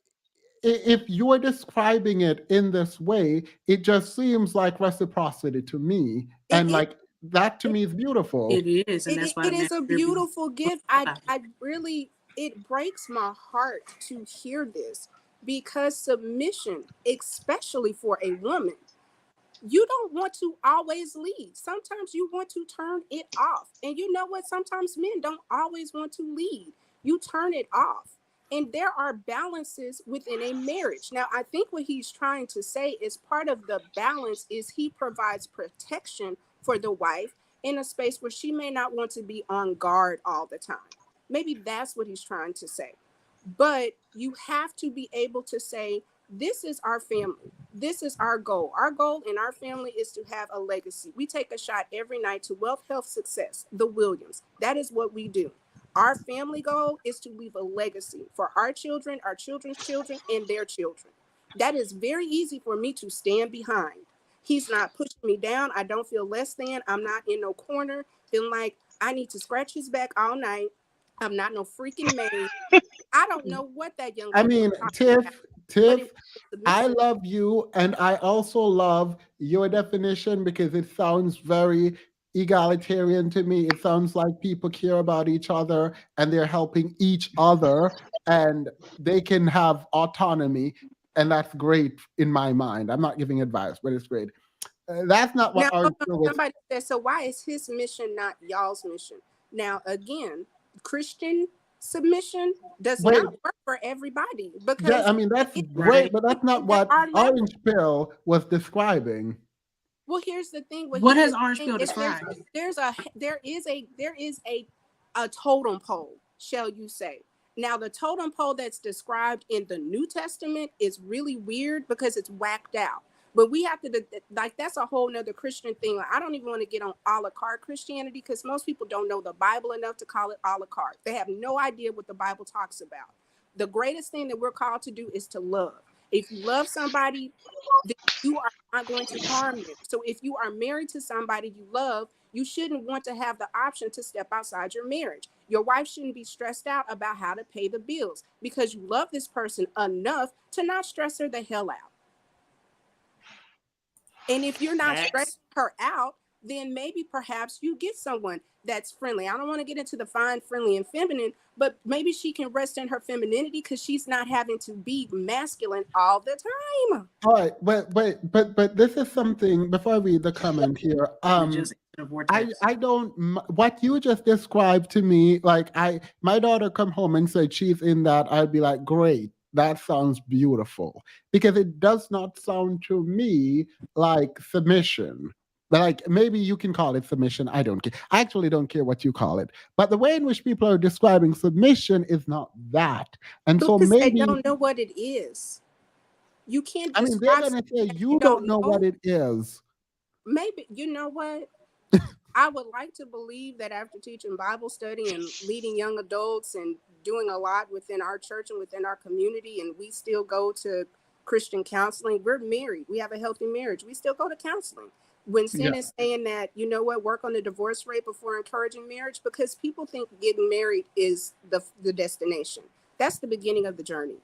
if you're describing it in this way, it just seems like reciprocity to me, It and is. like that to It, me is beautiful. It is, and it, that's it, why it the man is a should be beautiful gift. I really, it breaks my heart to hear this because submission, especially for a woman, you don't want to always lead. Sometimes you want to turn it off. And you know what? Sometimes men don't always want to lead. You turn it off. And there are balances within a marriage. Now, I think what he's trying to say is part of the balance is he provides protection for the wife in a space where she may not want to be on guard all the time. Maybe that's what he's trying to say. But you have to be able to say, this is our family. This is our goal. Our goal in our family is to have a legacy. We take a shot every night to wealth, health, success, the Williams. That is what we do. Our family goal is to leave a legacy for our children, our children's children, and their children. That is very easy for me to stand behind. He's not pushing me down. I don't feel less than. I'm not in no corner feeling like I need to scratch his back all night. I'm not no freaking maid. I don't know what that young I lady was mean, talking about, Tiff, but Tiff, it was I submission. love you, and I also love your definition because it sounds very egalitarian to me. It sounds like people care about each other and they're helping each other, and they can have autonomy, and that's great in my mind. I'm not giving advice, but it's great. That's not what Now, our hold on. show was. Somebody said, so why is his mission not y'all's mission? Now, again, Christian submission does Wait, not work for everybody yeah, because I mean that's it's great, Right. but that's not women that what are level. Orange Pill was describing. Well, here's the thing. What What he has is Orange saying Pill is described? there is a totem pole, shall you say. Now, the totem pole that's described in the New Testament is really weird because it's whacked out. But we have to, like, that's a whole nother Christian thing. Like, I don't even want to get on a la carte Christianity because most people don't know the Bible enough to call it a la carte. They have no idea what the Bible talks about. The greatest thing that we're called to do is to love. If you love somebody, then you are not going to harm them. So if you are married to somebody you love, you shouldn't want to have the option to step outside your marriage. Your wife shouldn't be stressed out about how to pay the bills because you love this person enough to not stress her the hell out. And if you're not stressing Facts. her out, then maybe perhaps you get someone that's friendly. I don't want to get into the fine, friendly, and feminine, but maybe she can rest in her femininity because she's not having to be masculine all the time. All right, but this is something before I read the comment here. I just entered a vortex. I don't what you just described to me. Like my daughter come home and said she's in that. I'd be like, great, that sounds beautiful because it does not sound to me like submission. Like maybe you can call it submission. I don't care. I actually don't care what you call it. But the way in which people are describing submission is not that. And so Because they maybe don't know what it is. You can't I mean they're describe gonna something say that you you don't don't know what know. it is. Maybe, you know what? I would like to believe that after teaching Bible study and leading young adults and doing a lot within our church and within our community, and we still go to Christian counseling. We're married. We have a healthy marriage. We still go to counseling. When Yeah. Sin is saying that, you know what, work on the divorce rate before encouraging marriage, because people think getting married is the destination. That's the beginning of the journey.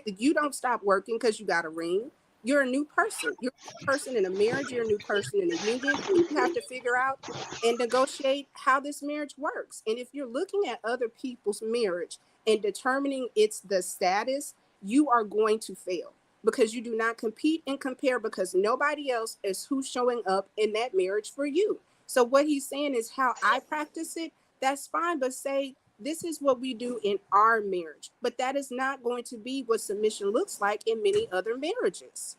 You don't stop working because you got a ring. You're a new person. You're a new person in a marriage. You're a new person in a union. And you have to figure out and negotiate how this marriage works. And if you're looking at other people's marriage and determining it's the status, you are going to fail because you do not compete and compare because nobody else is who's showing up in that marriage for you. So what he's saying is how I practice it, that's fine, but say this is what we do in our marriage, but that is not going to be what submission looks like in many other marriages.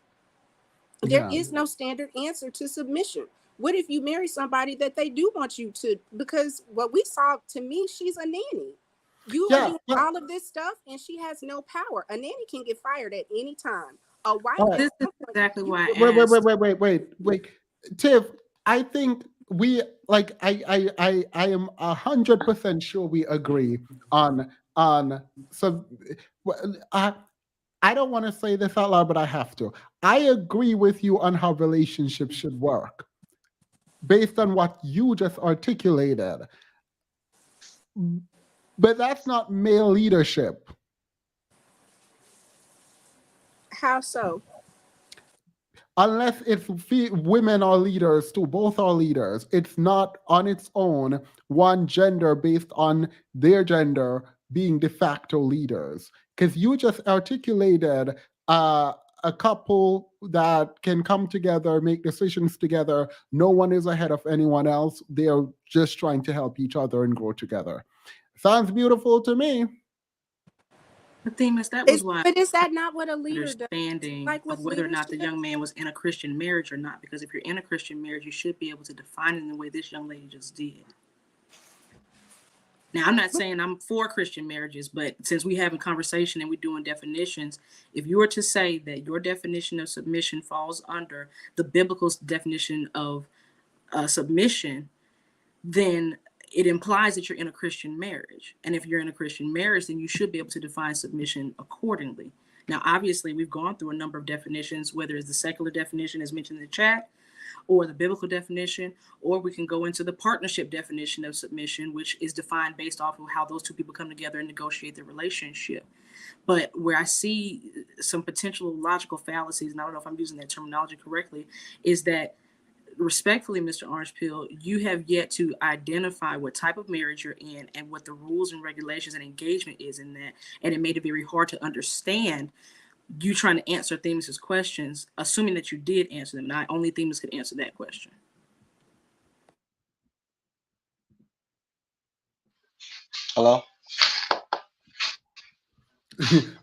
There Yeah. is no standard answer to submission. What if you marry somebody that they do want you to? Because what we saw, to me, she's a nanny. You are Yeah. doing But, all of this stuff and she has no power. A nanny can get fired at any time. A wife all right. at This is some point, exactly you why I Wait, wait, wait, asked. wait, wait, wait. Tiff, I think we like I am 100% sure we agree on so well, I don't want to say this out loud, but I have to. I agree with you on how relationships should work based on what you just articulated. But that's not male leadership. how so? Unless it's women are leaders too, both are leaders. It's not on its own one gender based on their gender being de facto leaders. Because you just articulated a couple that can come together, make decisions together. No one is ahead of anyone else. They're just trying to help each other and grow together. Sounds beautiful to me. The thing is, that was why But is that not what a leader does? understanding Like of with whether or not the leadership? young man was in a Christian marriage or not. Because if you're in a Christian marriage, you should be able to define it in the way this young lady just did. Now, I'm not saying I'm for Christian marriages, but since we having conversation and we're doing definitions, if you were to say that your definition of submission falls under the biblical definition of submission, then it implies that you're in a Christian marriage. And if you're in a Christian marriage, then you should be able to define submission accordingly. Now, obviously, we've gone through a number of definitions, whether it's the secular definition as mentioned in the chat, or the biblical definition, or we can go into the partnership definition of submission, which is defined based off of how those two people come together and negotiate their relationship. But where I see some potential logical fallacies, and I don't know if I'm using that terminology correctly, is that respectfully, Mr. Orange Pill, you have yet to identify what type of marriage you're in and what the rules and regulations and engagement is in that. And it made it very hard to understand you trying to answer Themis' questions, assuming that you did answer them. Not only Themis could answer that question. Hello?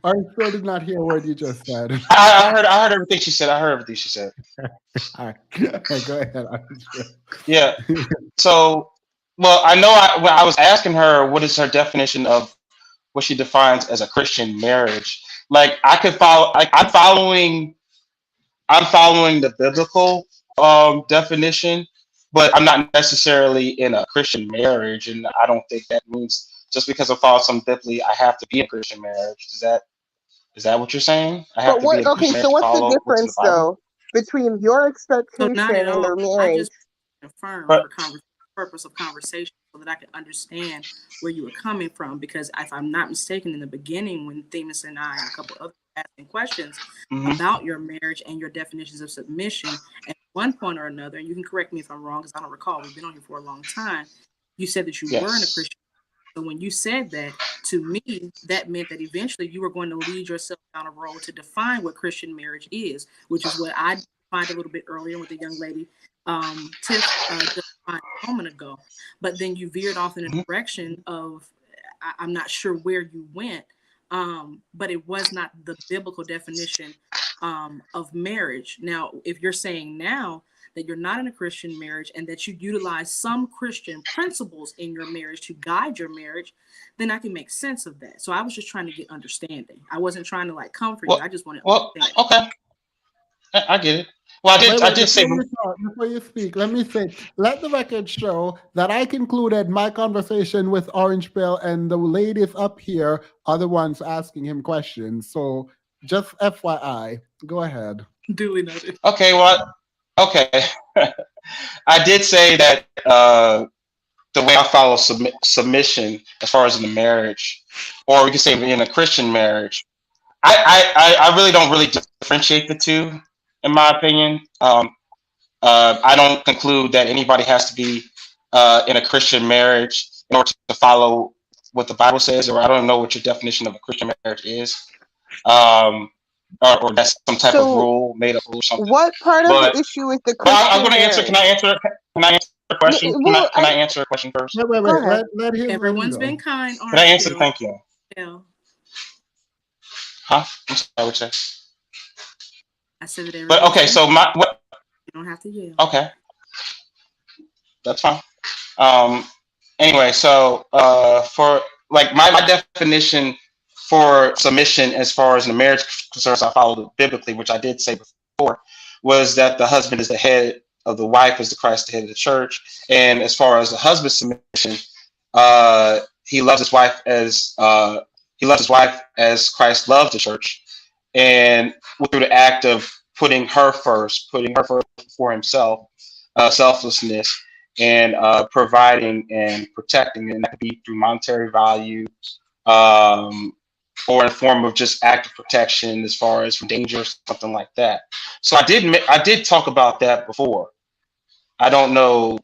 I still did not hear what you just said. I heard everything she said. I heard everything she said. All right. Go ahead. Yeah. So, well, I know when I was asking her what is her definition of what she defines as a Christian marriage. Like I could follow, like I'm following the biblical definition, but I'm not necessarily in a Christian marriage, and I don't think that means just because I follow some biblically, I have to be in a Christian marriage. Is that what you're saying? I have But to be what? in a Okay, Christian so marriage to what's the follow what's in the difference Bible? though between your So expectation not at and all. the I marriage? just confirm But for purpose of conversation so that I can understand where you were coming from. Because if I'm not mistaken, in the beginning, when Themis and I and a couple others were asking questions mhm, about your marriage and your definitions of submission, at one point or another, and you can correct me if I'm wrong, because I don't recall, we've been on here for a long time, you said that you were in a yes. Christian. So when you said that, to me, that meant that eventually you were going to lead yourself down a road to define what Christian marriage is, which is what I defined a little bit earlier with the young lady, Tiff, just a moment ago. But then you veered off in a Mhm. direction of, I'm not sure where you went, but it was not the biblical definition of marriage. Now, if you're saying now that you're not in a Christian marriage and that you utilize some Christian principles in your marriage to guide your marriage, then I can make sense of that. So I was just trying to get understanding. I wasn't trying to like comfort you. Well, I just wanted to well, understand. okay, I get it. Well, I Wait, did say, before you speak, let me say, let the record show that I concluded my conversation with Orange Pill and the ladies up here are the ones asking him questions. So just FYI, go ahead. Duly noted. okay, well, okay. I did say that the way I follow submission as far as in a marriage, or we could say in a Christian marriage, I really don't really differentiate the two, in my opinion. I don't conclude that anybody has to be in a Christian marriage in order to follow what the Bible says, or I don't know what your definition of a Christian marriage is, um, or that's some type of So rule, made up rule or something. what part of the But issue is the I'm Christian going to answer. marriage? Can I answer? Can I answer a question? Well, Can I answer a question first? Wait. go ahead. Let him Everyone's go. been kind, Can I Orange answer? Pill. Thank you. Yeah. Huh? I'm sorry. What you say? I said that But everyone's okay, been so what? You don't have to yell. Okay, that's fine. Um, anyway, so for like my definition for submission as far as the marriage concerns, I followed it biblically, which I did say before, was that the husband is the head of the wife, as the Christ the head of the church. And as far as the husband's submission, he loves his wife as Christ loved the church, and through the act of putting her first before himself, selflessness, and providing and protecting, and that could be through monetary value, um, or in the form of just active protection as far as from danger or something like that. So I did talk about that before. I don't know,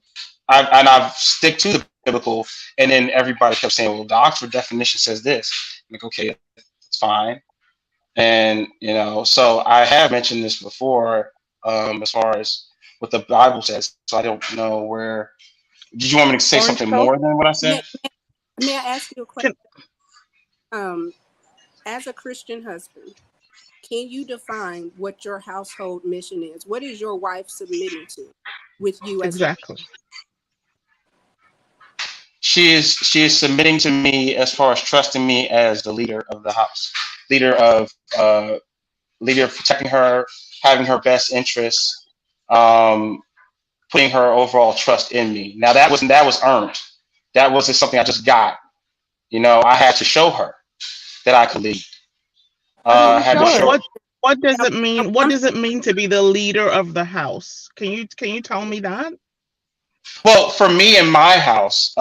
I've stick to the biblical, and then everybody kept saying, well, the Oxford definition says this. I'm like, okay, it's fine. And so I have mentioned this before, as far as what the Bible says. So I don't know where. Did you want me to say Orange something Pill. more than what I said? May I ask you a question? Um, As a Christian husband, can you define what your household mission is? What is your wife submitting to with you as a Exactly. She is submitting to me as far as trusting me as the leader of the house, leader of leader of protecting her, having her best interests, um, putting her overall trust in me. Now that was earned. That wasn't something I just got. I had to show her that I could lead. How did I you had to show What her? show. what what does now, it mean? What does it mean to be the leader of the house? Can you tell me that? Well, for me in my house,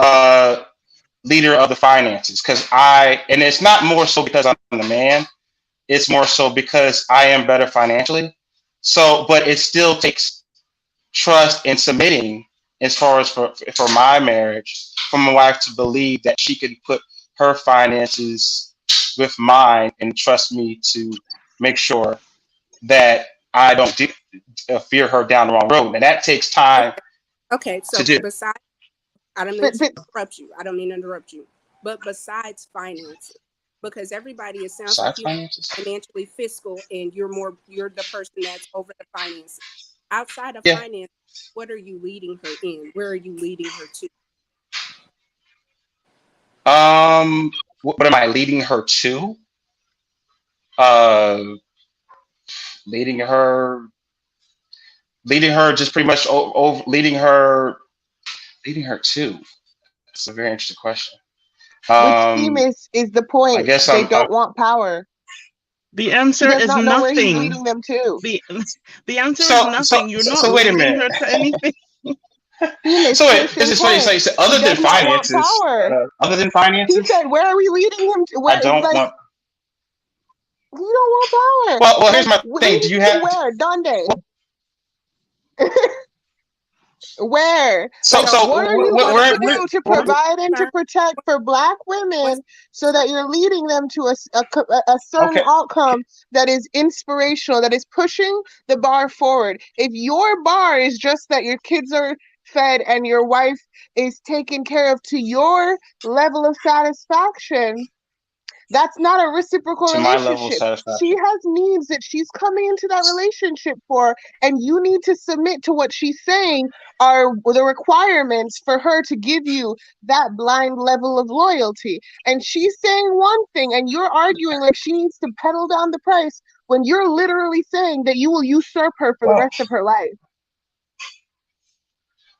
leader of the finances, and it's not more so because I'm the man. It's more so because I am better financially. So, but it still takes trust and submitting as far as for my marriage, for my wife to believe that she can put her finances with mine and trust me to make sure that I don't fear her down the wrong road. And that takes time okay, to so do. besides, I don't mean But to interrupt you. I don't mean to interrupt you. But besides finances, because everybody, it sounds like Side you're finances. financially fiscal and you're the person that's over the finances. Outside of Yeah. finance, what are you leading her in? Where are you leading her to? What am I leading her to? Uh, leading her, leading her, just pretty much over, leading her to. That's a very interesting question. which theme Um, is the I point? guess They I'm don't want power. The She answer does is not know where he's nothing. leading them to. The the answer is so so nothing. You're so, not so wait a leading minute. her to anything. Theme is So wait, case this in is funny. point. So She other than does not want finances, power. other than He finances, said, "Where are we leading him to?" I Where it's don't like want. you don't want power. Well, here's Like my thing. Do leading you to have? where? Donde? Where? So Like, So, what are you so going to where do to my provide and to concern protect for Black was women so that you're leading them to a certain okay outcome that is inspirational, that is pushing the bar forward? If your bar is just that your kids are fed and your wife is taken care of to your level of satisfaction, that's not a reciprocal to my level of relationship. She satisfaction. has needs that she's coming into that relationship for, and you need to submit to what she's saying are the requirements for her to give you that blind level of loyalty. And she's saying one thing, and you're arguing like she needs to pedal down the price when you're literally saying that you will usurp her for the Well, rest of her life.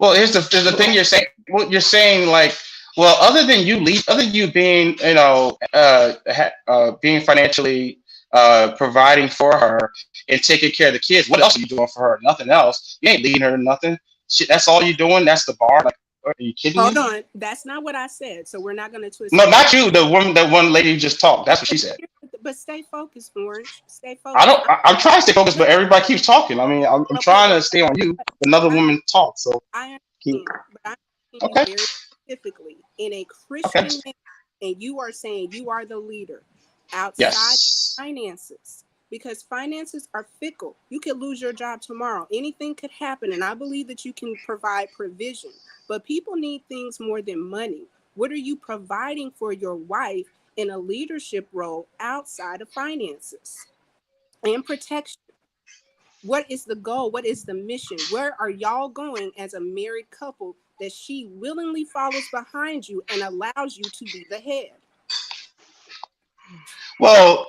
here's the thing you're saying. What you're saying, like, well, other than you being, being financially providing for her and taking care of the kids, what else are you doing for her? Nothing else. You ain't leading her to nothing. Shit, that's all you're doing. That's the bar. Like, are you kidding hold me? on. That's not what I said. So we're not going to twist No, the word. not you. The woman, that one lady who just talked. That's what she said. But stay focused, Orange. Stay I focused. don't. I'm trying to stay focused, but everybody keeps talking. I mean, I'm Okay, trying but to stay on you. Another I, woman talks, so I keep. understand, but I'm asking you Okay. very specifically in a Okay. Christian man, and you are saying you are the leader outside Yes. finances because finances are fickle. You could lose your job tomorrow. Anything could happen, and I believe that you can provide provision. But people need things more than money. What are you providing for your wife in a leadership role outside of finances and protection? What is the goal? What is the mission? Where are y'all going as a married couple that she willingly follows behind you and allows you to be the head? But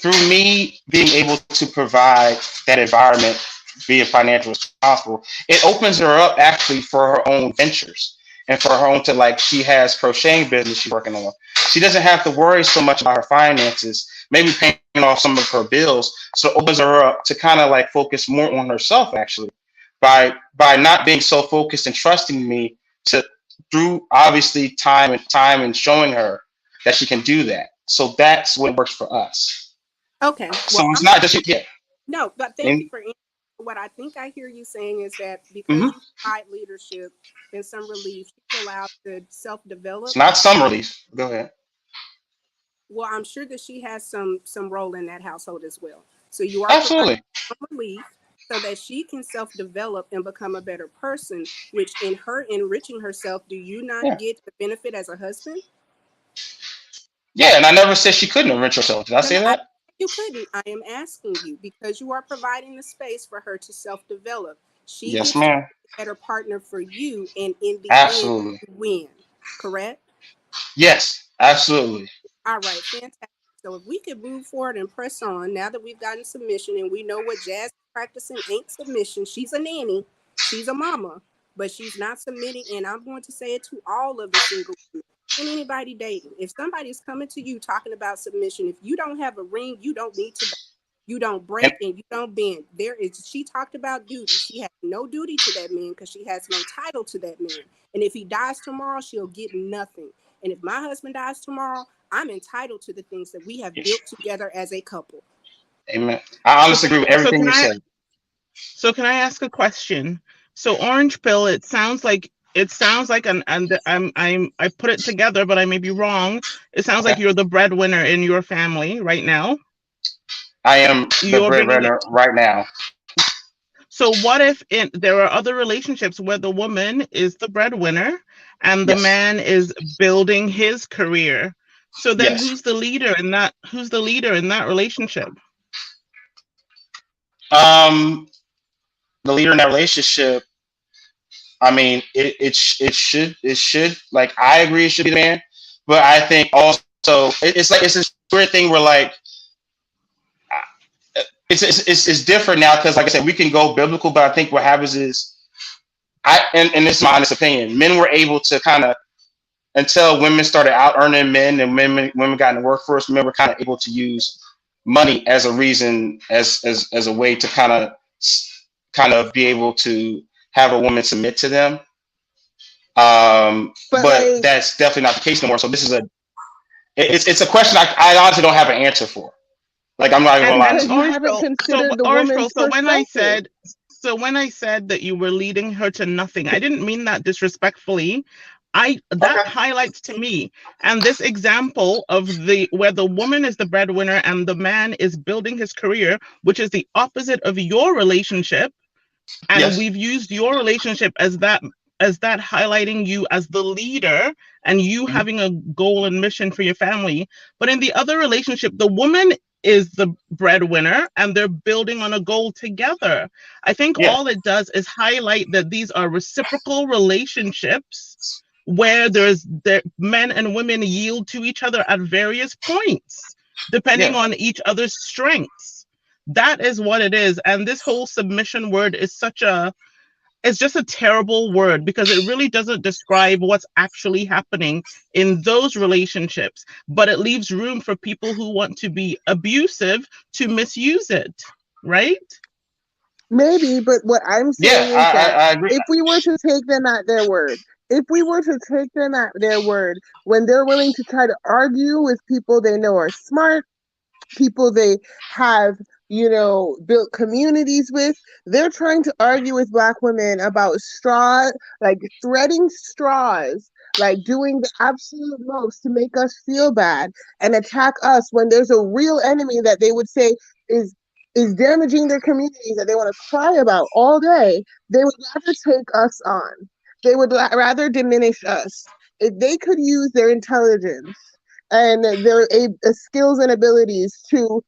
through me being able to provide that environment, being financially responsible, it opens her up actually for her own ventures and for her own to, like, she has crocheting business she's working on. She doesn't have to worry so much about her finances, maybe paying off some of her bills. So it opens her up to kind of like focus more on herself actually by not being so focused and trusting me to through obviously time and showing her that she can do that. So that's what works for us. Okay. So Well, it's not just yeah. no, but thank you And, for answering. What I think I hear you saying is that because mhm. you provide leadership and some relief, she's allowed to self It's develop. not some relief. Go ahead. Well, I'm sure that she has some role in that household as well. So you are providing Absolutely. some relief so that she can self develop and become a better person. Which in her enriching herself, do you not Yeah. get the benefit as a husband? Yeah, and I never said she couldn't enrich herself. Did I say that? You couldn't. I am asking you because you are providing the space for her to self-develop. She Yes, needs to ma'am. be a better partner for you, and in the end, Absolutely. you win. Correct? Yes, absolutely. All right, fantastic. So if we could move forward and press on, now that we've gotten submission and we know what Jazz is practicing ain't submission, she's a nanny, she's a mama, but she's not submitting. And I'm going to say it to all of the single women and anybody dating. If somebody's coming to you talking about submission, if you don't have a ring, you don't need to. You don't And break and you don't bend. She talked about duty. She has no duty to that man because she has no title to that man. And if he dies tomorrow, she'll get nothing. And if my husband dies tomorrow, I'm entitled to the things that we have built together as a couple. amen. I So honestly agree with so everything can you I said. can I ask a question? So orange pill, it sounds like I put it together, but I may be wrong. It sounds Okay. like you're the breadwinner in your family right now. I am the You're bringing it. breadwinner right now. So what if there are other relationships where the woman is the breadwinner and the Yes. man is building his career? So then Yes. who's the leader in that relationship? Um, the leader in that relationship. I mean, it should like I agree it should be the man, but I think also it's like it's this weird thing where like it's different now because like I said we can go biblical, but I think what happens is and this is my honest opinion. Men were able to kind of until women started out earning men and women got in the workforce. Men were kind of able to use money as a reason as a way to kind of be able to have a woman submit to them. But But like, that's definitely not the case no more. So this is it's a question I honestly don't have an answer for. Like I'm not even gonna And lie and to because you. you orange haven't pill. So considered the orange pill. woman's So when I said that you were leading her to nothing, I didn't mean that disrespectfully. I that Okay. highlights to me, and this example of the where the woman is the breadwinner and the man is building his career, which is the opposite of your relationship, and Yes. we've used your relationship as that highlighting you as the leader and you Mhm. having a goal and mission for your family. But in the other relationship, the woman is the breadwinner and they're building on a goal together. I think Yeah. all it does is highlight that these are reciprocal relationships where men and women yield to each other at various points depending Yeah. on each other's strengths. That is what it is. And this whole submission word is it's just a terrible word because it really doesn't describe what's actually happening in those relationships, but it leaves room for people who want to be abusive to misuse it, right? maybe, but what I'm Yeah. saying is I, that I, I agree. if we were to take them at their word, if we were to take them at their word, when they're willing to try to argue with people they know are smart, people they have, built communities with, they're trying to argue with Black women about straw, like threading straws, like doing the absolute most to make us feel bad and attack us when there's a real enemy that they would say is is damaging their communities that they want to cry about all day. They would rather take us on. They would rather diminish us. If they could use their intelligence and their skills and abilities to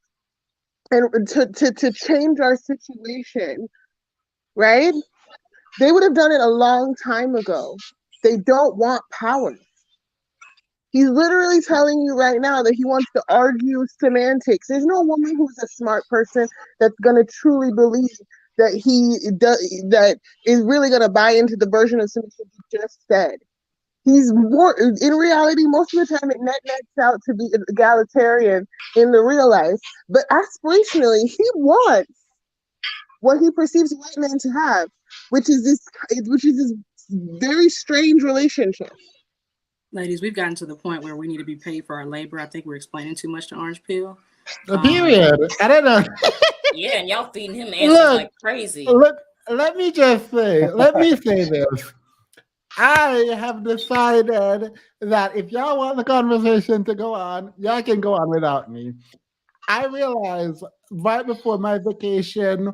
change our situation, right? They would have done it a long time ago. They don't want power. He's literally telling you right now that he wants to argue semantics. There's no woman who's a smart person that's going to truly believe that is really going to buy into the version of submission he just said. He's more in reality. Most of the time, it nets out to be egalitarian in the real life, but aspirationally, he wants what he perceives white men to have, which is this very strange relationship. Ladies, we've gotten to the point where we need to be paid for our labor. I think we're explaining too much to Orange Pill. Period. I don't know. Yeah, and y'all feeding him answers Look, like crazy. look. Let me just say. Let me say this. I have decided that if y'all want the conversation to go on, y'all can go on without me. I realized right before my vacation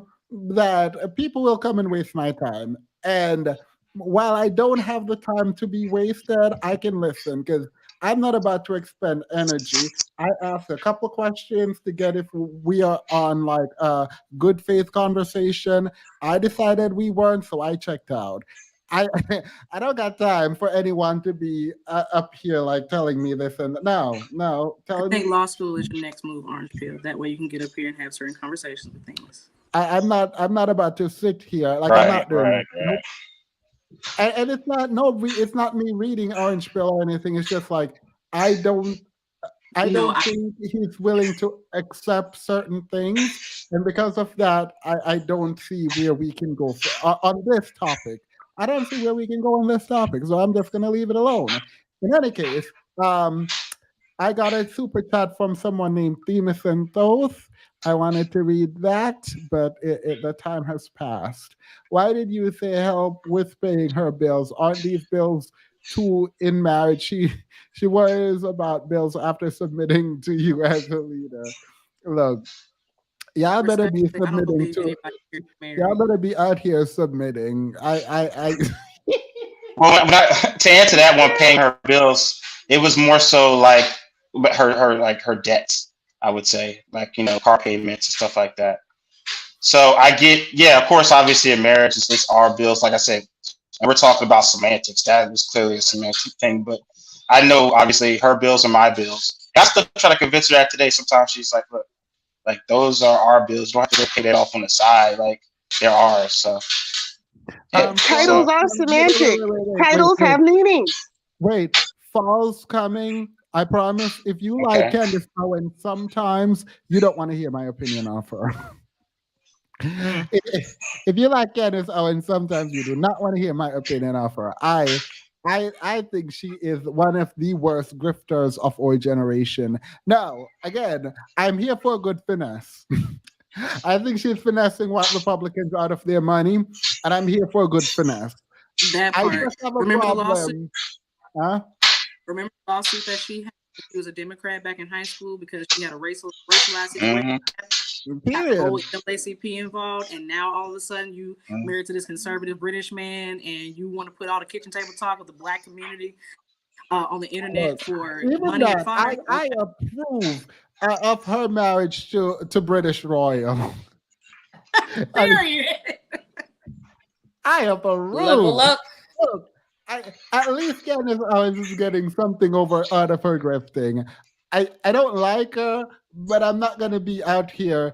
that people will come and waste my time. And while I don't have the time to be wasted, I can listen because I'm not about to expend energy. I asked a couple questions to get if we are on like a good faith conversation. I decided we weren't, so I checked out. I I don't got time for anyone to be up here like telling me this and no, no, I telling think me law school is your next move, Orange Pill. That way you can get up here and have certain conversations with things. I'm not about to sit here like I'm Right, not doing right, that. Nope. And it's not no, it's not me reading Orange Pill or anything. It's just like I don't I No, don't I think he's willing to accept certain things, and because of that, I don't see where we can go on this topic. I don't see where we can go on this topic, so I'm just gonna leave it alone. In any case, um, I got a super chat from someone named Themis and Thoth. I wanted to read that, but the time has passed. Why did you say help with paying her bills? Aren't these bills too in marriage? She worries about bills after submitting to you as a leader. Look, y'all better be respectfully, I don't submitting believe to. anybody here is Y'all married. better be out here submitting. I Well, to answer that one, paying her bills, it was more so like her debts. I would say, like, car payments and stuff like that. So I get, yeah, of course, obviously, in marriage, it's our bills. Like I said, and we're talking about semantics. That was clearly a semantic thing, but I know obviously her bills are my bills. I still try to convince her that today. Sometimes she's like, "Look, like those are our bills. You don't have to go pay that off on the side. Like they're ours." So yeah. Titles So are semantic. wait, Titles wait. have meanings. Wait, fall's coming. I promise. If you like okay. Candace Owen, sometimes you don't want to hear my opinion of her. If you like Candace Owen, sometimes you do not want to hear my opinion of her. I think she is one of the worst grifters of our generation. No, again, I'm here for a good finesse. I think she's finessing what Republicans out of their money, and I'm here for a good finesse. That I part. just have a Remember the lawsuit? problem. Huh? Remember the lawsuit that she had? She was a Democrat back in high school because she had a racialized situation. Mm-hmm. Got the Period. whole NAACP involved, and now all of a sudden you Mm-hmm. married to this conservative British man, and you want to put all the kitchen table talk of the black community on the internet Look, for even money and that, fodder. I approve of her marriage to British royal. I, Period. I Level approve. up. Look, at least Candace Owens is getting something over out of her grifting. I don't like her, but I'm not gonna be out here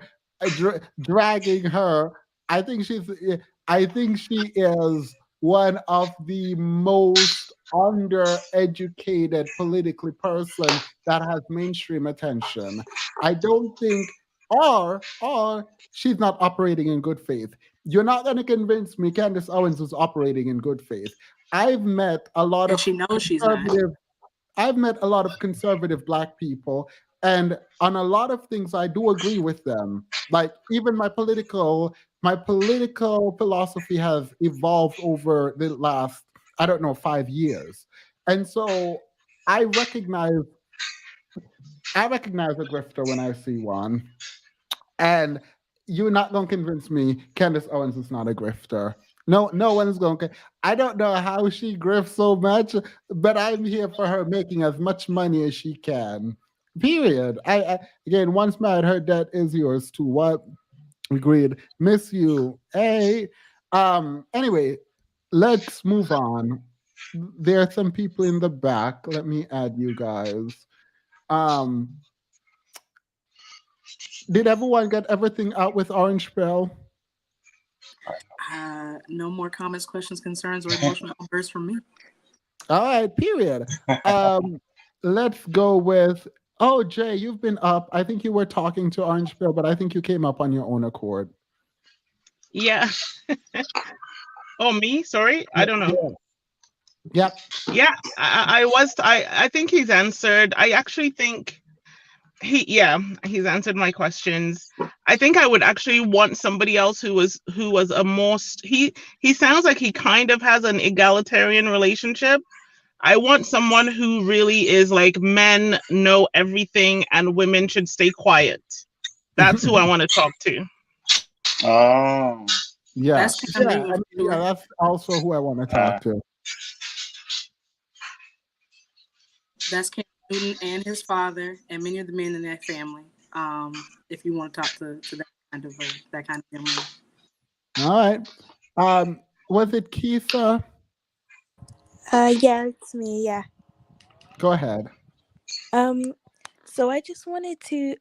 dragging her. I think she's. I think she is one of the most undereducated politically person that has mainstream attention. I don't think, or she's not operating in good faith. You're not going to convince me Candace Owens is operating in good faith. I've met a lot And of she knows she's not. conservative I've met a lot of conservative black people, and on a lot of things I do agree with them. Like even my political philosophy has evolved over the last, I don't know, 5 years. And so I recognize I recognize a grifter when I see one. And you're not gonna convince me Candace Owens is not a grifter. No, no one's gonna. I don't know how she grifts so much, but I'm here for her making as much money as she can. Period. Again, once married, her debt is yours too. What? Agreed. Miss you. Hey. Anyway, let's move on. There are some people in the back. Let me add you guys. Um, did everyone get everything out with Orange Pill? No more comments, questions, concerns, or emotional outbursts from me. All right, period. Let's go with. Oh, Jay, you've been up. I think you were talking to Orange Pill, but I think you came up on your own accord. Yeah. Oh, me? Sorry, I don't know. Yep. Yeah, I think he's answered. I actually think he's answered my questions. I think I would actually want somebody else who was a he sounds like he kind of has an egalitarian relationship. I want someone who really is like men know everything and women should stay quiet. That's who I want to talk to. Oh. Yeah. That's Yeah. Cam Newton. Yeah, that's also who I want to talk to. That's Cam Newton and his father, and many of the men in that family. If you want to talk to that kind of young man. All right. Was it Keitha? Yeah, it's me. Yeah. Go ahead. Um, so I just wanted to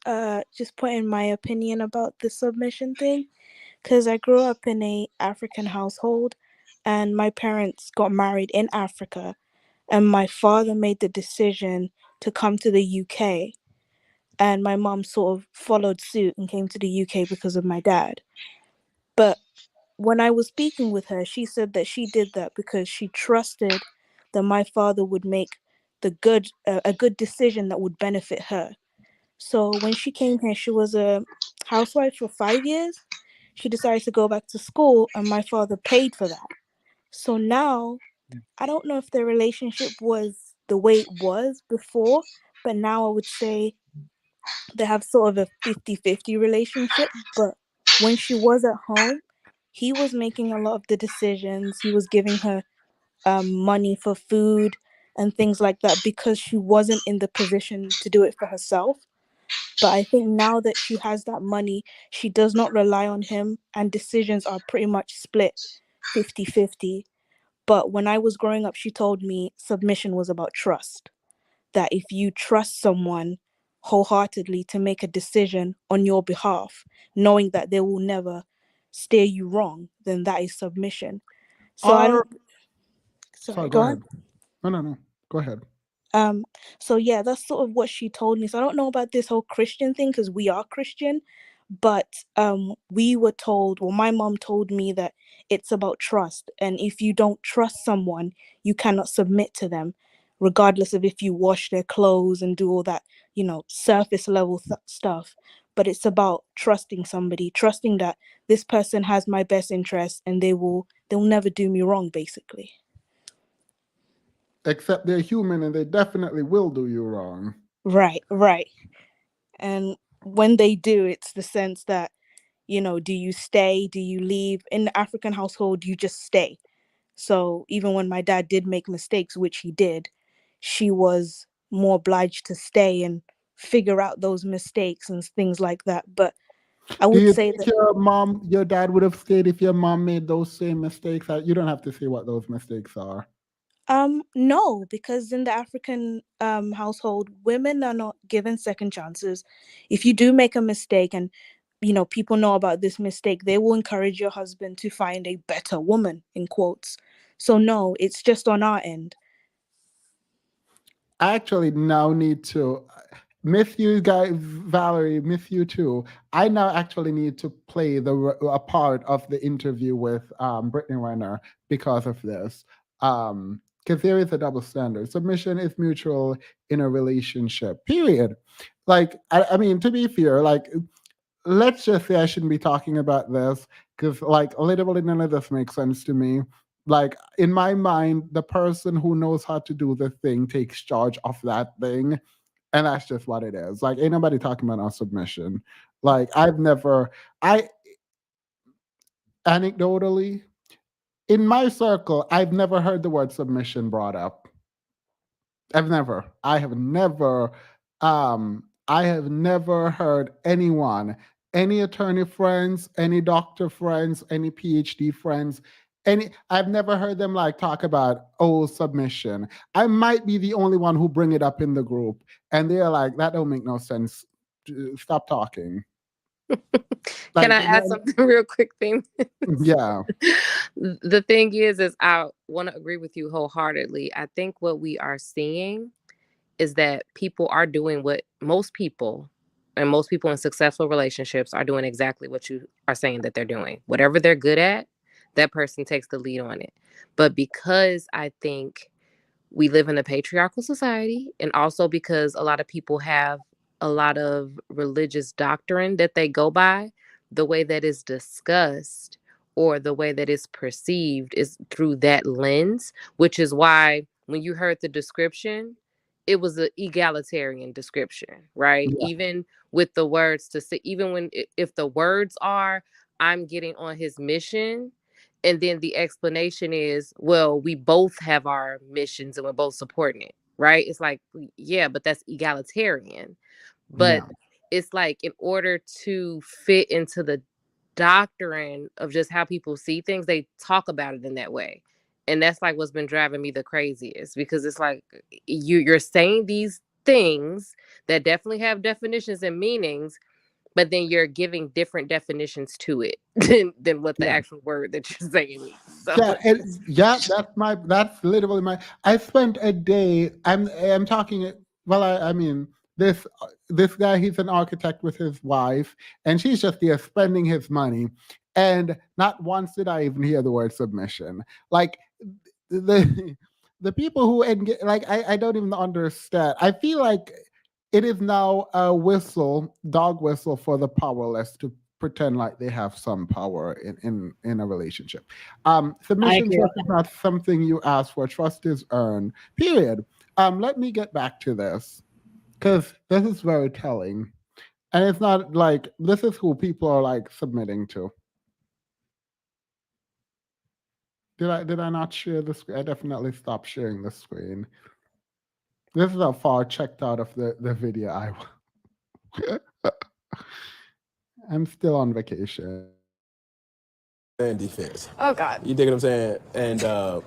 just put in my opinion about the submission thing, because I grew up in a African household, and my parents got married in Africa, and my father made the decision to come to the UK, and my mom sort of followed suit and came to the UK because of my dad. But when I was speaking with her, she said that she did that because she trusted that my father would make a good decision that would benefit her. So when she came here, she was a housewife for 5 years. She decided to go back to school, and my father paid for that. So now I don't know if their relationship was the way it was before, but now I would say they have sort of a 50-50 relationship. But when she was at home, he was making a lot of the decisions. He was giving her money for food and things like that because she wasn't in the position to do it for herself. But I think now that she has that money, she does not rely on him, and decisions are pretty much split 50-50. But when I was growing up, she told me submission was about trust. That if you trust someone wholeheartedly to make a decision on your behalf, knowing that they will never steer you wrong, then that is submission. So I Are don't. Sorry, sorry, go go on. ahead. No. Go ahead. Um, so yeah, that's sort of what she told me. So I don't know about this whole Christian thing because we are Christian, but we were told, well, my mom told me that it's about trust, and if you don't trust someone, you cannot submit to them, regardless of if you wash their clothes and do all that, surface level stuff. But it's about trusting somebody, trusting that this person has my best interest, and they'll never do me wrong, basically. Except they're human and they definitely will do you wrong. Right. And when they do, it's the sense that, do you stay? Do you leave? In the African household, you just stay. So even when my dad did make mistakes, which he did, she was more obliged to stay and figure out those mistakes and things like that. But I Do would you say think that your dad would have stayed if your mom made those same mistakes? You don't have to say what those mistakes are. no, because in the African household, women are not given second chances. If you do make a mistake and people know about this mistake, they will encourage your husband to find a better woman in quotes. So no, it's just on our end. I actually now need to miss you guys, Valerie, miss you too. I now actually need to play a part of the interview with Brittany Renner because of this. Because there is a double standard. Submission is mutual in a relationship, period. Like, I mean, to be fair, like, let's just say I shouldn't be talking about this because, like, literally none of this makes sense to me. Like, in my mind, the person who knows how to do the thing takes charge of that thing. And that's just what it is. Like, ain't nobody talking about our submission. Like, I anecdotally, in my circle, I've never heard the word submission brought up. I have never heard anyone, any attorney friends, any doctor friends, any PhD friends, I've never heard them like talk about submission. I might be the only one who bring it up in the group, and they're like, that don't make no sense. Stop talking. Can Like, I add something real quick thing? yeah. The thing is I want to agree with you wholeheartedly. I think what we are seeing is that people are doing what most people in successful relationships are doing exactly what you are saying that they're doing. Whatever they're good at, that person takes the lead on it. But because I think we live in a patriarchal society, and also because a lot of people have a lot of religious doctrine that they go by, the way that is discussed or the way that is perceived is through that lens, which is why when you heard the description, it was an egalitarian description, right? Yeah. Even with the words to say, even when if the words are, I'm getting on his mission, and then the explanation is, well, we both have our missions and we're both supporting it. right? It's like, yeah, but that's egalitarian. But Yeah. it's like, in order to fit into the doctrine of just how people see things, they talk about it in that way. And that's like what's been driving me the craziest, because it's like you're saying these things that definitely have definitions and meanings, but then you're giving different definitions to it than what the Yeah. actual word that you're saying means. So Yeah, yeah, that's literally my. I spent a day. I'm talking. Well, I mean this guy. He's an architect with his wife, and she's just there spending his money. And not once did I even hear the word submission. Like the the people who like I don't even understand. I feel like it is now a dog whistle for the powerless to pretend like they have some power in a relationship. I Submission agree with trust is not something you ask for. Trust is earned. Period. Let me get back to this because this is very telling, and it's not like this is who people are like submitting to. Did I not share the screen? I definitely stopped sharing the screen. This is how far checked out of the video I was. I'm still on vacation. And defense. Oh God. You dig what I'm saying? And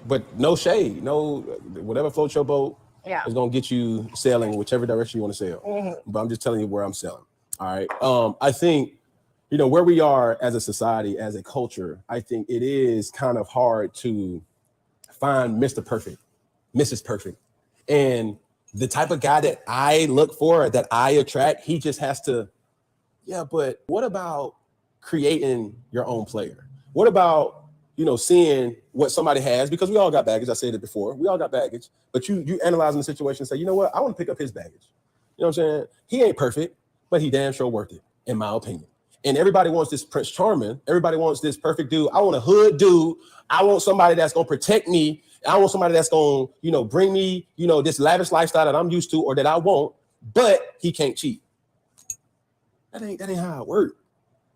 but no shade, no whatever floats your boat Yeah. is gonna get you sailing whichever direction you want to sail. Mhm. But I'm just telling you where I'm sailing. All right. I think where we are as a society, as a culture. I think it is kind of hard to find Mr. Perfect, Mrs. Perfect, and the type of guy that I look for, that I attract. He just has to. Yeah, but what about creating your own player? What about, seeing what somebody has? Because we all got baggage. I said it before. We all got baggage. But you analyzing the situation and say, you know what? I want to pick up his baggage. You know what I'm saying? He ain't perfect, but he damn sure worth it, in my opinion. And everybody wants this Prince Charming. Everybody wants this perfect dude. I want a hood dude. I want somebody that's gonna protect me. I want somebody that's gonna, bring me, this lavish lifestyle that I'm used to or that I want, but he can't cheat. That ain't how it works.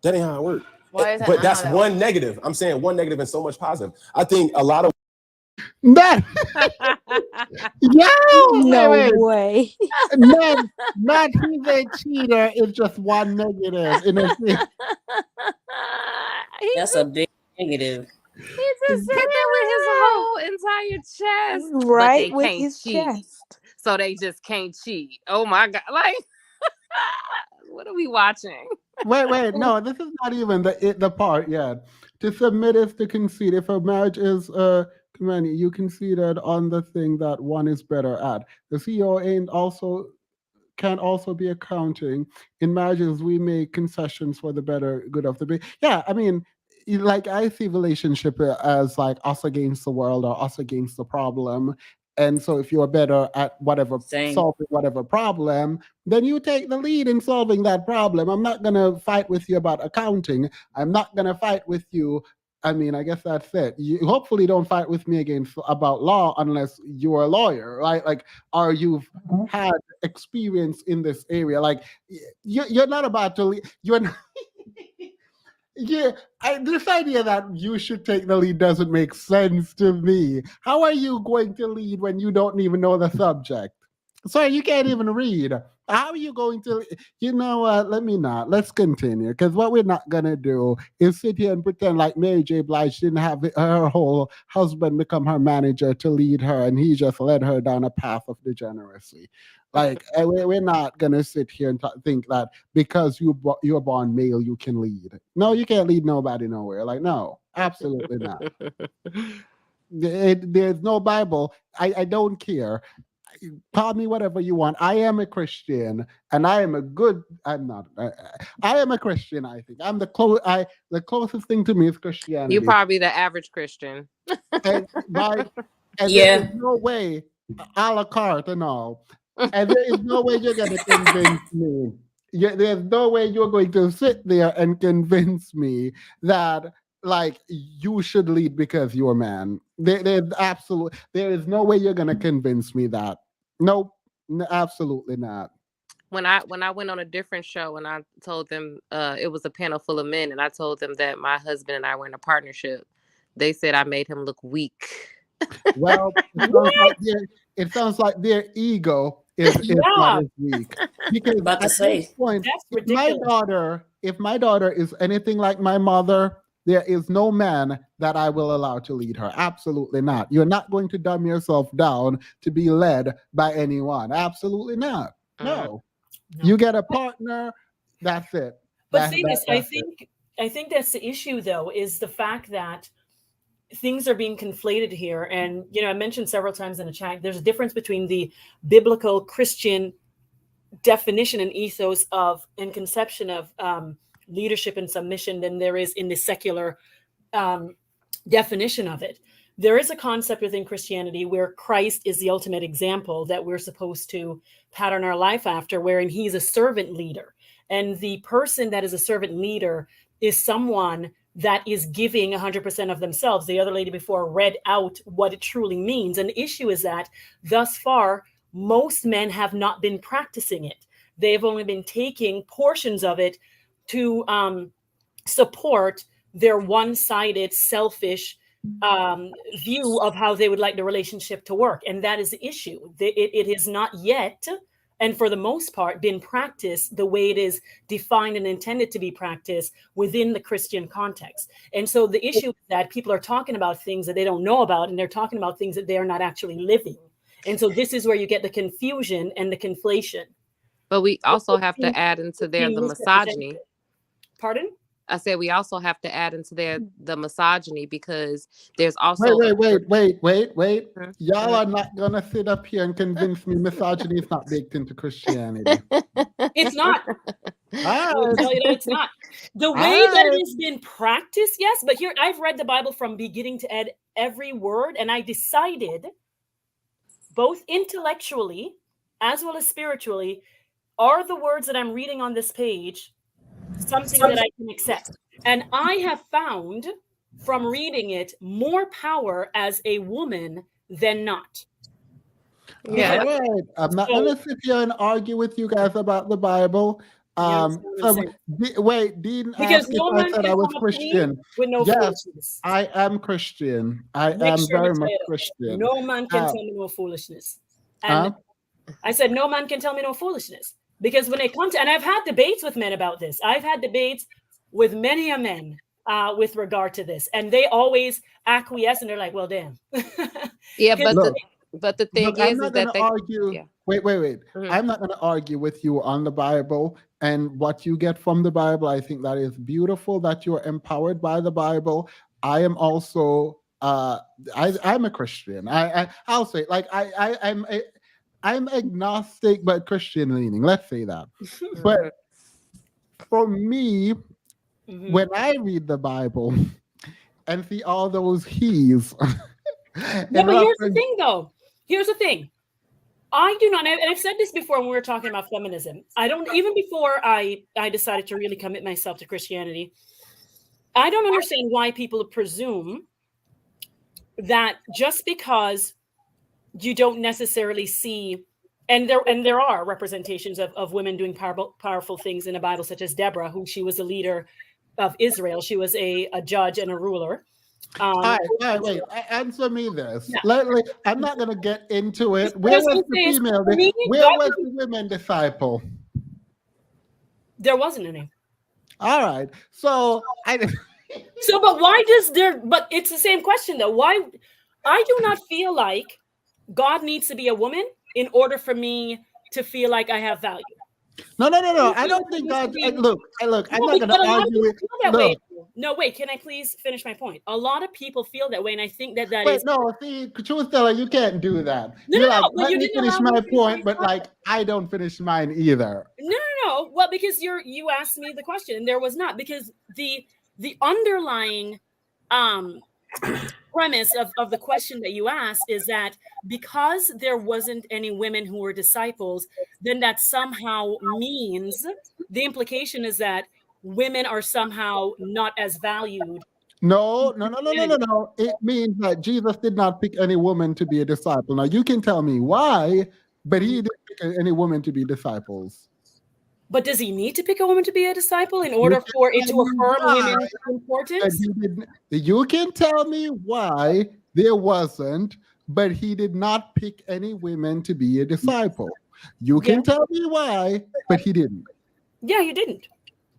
That ain't how it works. Why is that But not how that's that one works? negative. I'm saying one negative and so much positive. I think a lot of That yeah, No wait. way. Not he's a cheater is just one negative in a thing. That's a big negative. He just said that with his whole entire chest, but Right they with can't his cheat. chest. So they just can't cheat. Oh my God. Like, what are we watching? Wait, no, this is not even the part yet. To submit is to concede. If a marriage is command, you conceded on the thing that one is better at. The CEO ain't also can also be accounting. In marriages, we make concessions for the better good of the big. Yeah, I mean, like I see relationship as like us against the world or us against the problem. And so, if you're better at whatever Same. solving whatever problem, then you take the lead in solving that problem. I'm not gonna fight with you about accounting. I'm not gonna fight with you. I mean, I guess that's it. You hopefully don't fight with me against about law unless you're a lawyer, right? Like, or you've had experience in this area. Like you're not about to leave. You're not, yeah. This idea that you should take the lead doesn't make sense to me. How are you going to lead when you don't even know the subject? Sorry, you can't even read. How are you going to? You know what? Let me not. Let's continue because what we're not gonna do is sit here and pretend like Mary J. Blige didn't have her whole husband become her manager to lead her, and he just led her down a path of degeneracy. Like we're not gonna sit here and think that because you're born male you can lead. No, you can't lead nobody nowhere. Like no, absolutely not. There's no Bible. I don't care. Call me whatever you want. I am a Christian, and I am a good. I'm not. I am a Christian. I think I'm the closest thing to me is You Christianity, probably the average Christian. and by and there is Yeah. no way a la carte and all, and there is no way you're gonna convince me. There's no way you're going to sit there and convince me that like you should lead because you're a man. There is no way you're gonna convince me that. Nope, absolutely not. When I went on a different show and I told them it was a panel full of men, and I told them that my husband and I were in a partnership, they said I made him look weak. Well, it sounds like their ego is what Yeah. is weak. Because About to at this say. point, That's if my ridiculous. daughter is anything like my mother, there is no man that I will allow to lead her. Absolutely not. You're not going to dumb yourself down to be led by anyone. Absolutely not. No. You get a partner, that's it. But That, thing that, is, that's it. I think that's the issue though, is the fact that things are being conflated here. And I mentioned several times in the chat, there's a difference between the biblical Christian definition and ethos of and conception of leadership and submission than there is in the secular definition of it. There is a concept within Christianity where Christ is the ultimate example that we're supposed to pattern our life after, wherein he's a servant leader. And the person that is a servant leader is someone that is giving 100% of themselves. The other lady before read out what it truly means. And the issue is that thus far, most men have not been practicing it. They've only been taking portions of it to support their one-sided, selfish view of how they would like the relationship to work. And that is the issue. It is not yet, and for the most part, been practiced the way it is defined and intended to be practiced within the Christian context. And so the issue is that people are talking about things that they don't know about, and they're talking about things that they are not actually living. And so this is where you get the confusion and the conflation. But we also have to add into there the misogyny. Pardon? I said we also have to add into there the misogyny, because there's also wait. Y'all are not gonna sit up here and convince me misogyny is not baked into Christianity. It's not. I will tell you that it's not. The way that it has been practiced, yes, but here I've read the Bible from beginning to end, every word, and I decided both intellectually as well as spiritually, are the words that I'm reading on this page something that I can accept? And I have found from reading it more power as a woman than not. Yeah, right. I'm not gonna sit here and argue with you guys about the Bible. Wait, Dean because asked no if I man said can I was come up to me Christian. with no Yes, foolishness. I am Christian. I Make am sure you very say much it. Christian. No man can tell me no foolishness. And I said, no man can tell me no foolishness. Because when it comes to, and I've had debates with men about this. I've had debates with many a men with regard to this. And they always acquiesce and they're like, well, damn. Yeah, but the thing I'm is not that gonna they argue. Yeah. Wait. Mhm. I'm not gonna argue with you on the Bible and what you get from the Bible. I think that is beautiful that you're empowered by the Bible. I am also I'm a Christian. I'll say like I'm agnostic but Christian leaning. Let's say that. But for me, when I read the Bible and see all those he's No, but here's the thing though. Here's the thing. I do not, and I've said this before when we were talking about feminism. I don't, even before I decided to really commit myself to Christianity, I don't understand why people presume that just because you don't necessarily see, and there are representations of women doing powerful things in the Bible, such as Deborah, who she was a leader of Israel. She was a judge and a ruler. All right, wait. Answer me this. I'm not going to get into it. Where was the female? Where was the women disciple? There wasn't any. All right. So but why does there? But it's the same question though. Why? I do not feel like God needs to be a woman in order for me to feel like I have value. No. I don't think God. Look. I'm not going to argue with. Look. No, wait. Can I please finish my point? A lot of people feel that way, and I think that is. No, see, truth teller, you can't do that. No, You're no, like, but let you me didn't finish allow me my to finish point, my but like, I don't finish mine either. No. Well, because you asked me the question, and there was not, because the underlying premise of the question that you asked is that because there wasn't any women who were disciples, then that somehow means the implication is that women are somehow not as valued. No. It means that Jesus did not pick any woman to be a disciple. Now you can tell me why, but he didn't pick any woman to be disciples. But does he need to pick a woman to be a disciple in order for it to affirm women's importance? You can tell me why There wasn't, but he did not pick any women to be a disciple. You Yeah. can tell me why, but he didn't. Yeah, you didn't.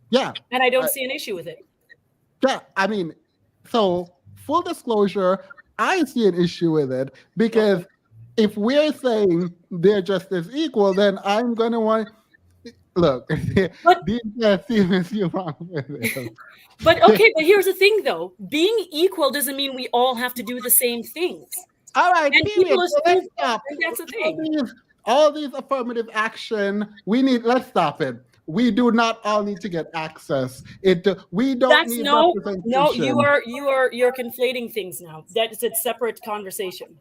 Yeah. And I don't see an issue with it. Yeah, I mean, so full disclosure, I see an issue with it because if we're saying they're just as equal, then I'm gonna want look. These guys see you wrong with this. But okay, but here's the thing though. Being equal doesn't mean we all have to do the same things. All right, And period. people So let's assume stop. and that's the thing. All these affirmative action, let's stop it. We do not all need to get access. We don't That's need no, representation. you're conflating things now. That is a separate conversation.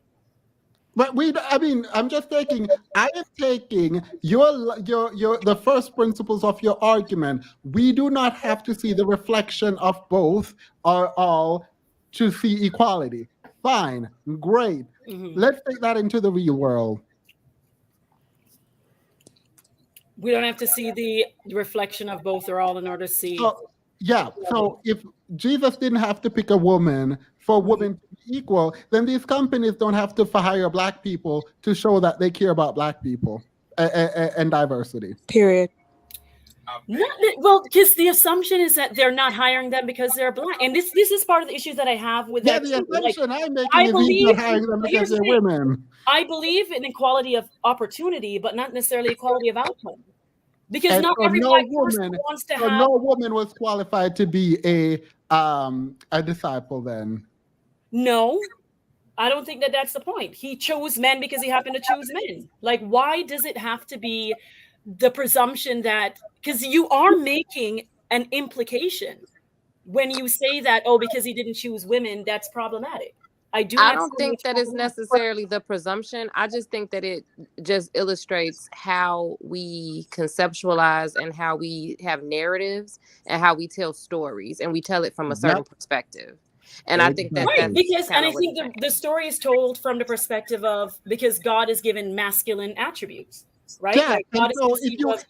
But I'm just taking. I am taking the first principles of your argument. We do not have to see the reflection of both or all to see equality. Fine, great. Let's take that into the real world. We don't have to see the reflection of both or all in order to see. So if Jesus didn't have to pick a woman for women to be equal, then these companies don't have to hire Black people to show that they care about Black people and diversity. Period. Well, because the assumption is that they're not hiring them because they're Black, and this is part of the issues that I have with that. The assumption I'm making I is he's not hiring them because they're women. I believe in equality of opportunity, but not necessarily equality of outcome. Because not every Black person wants to have. No woman was qualified to be a disciple then. No, I don't think that that's the point. He chose men because he happened to choose men. Like, why does it have to be the presumption that, because you are making an implication when you say that, oh, because he didn't choose women, that's problematic. I don't think that is necessarily the presumption. I just think that it just illustrates how we conceptualize and how we have narratives and how we tell stories, and we tell it from a certain perspective. And I think that right, because I think the story is told from the perspective of because God is given masculine attributes. Right? Yeah, like and so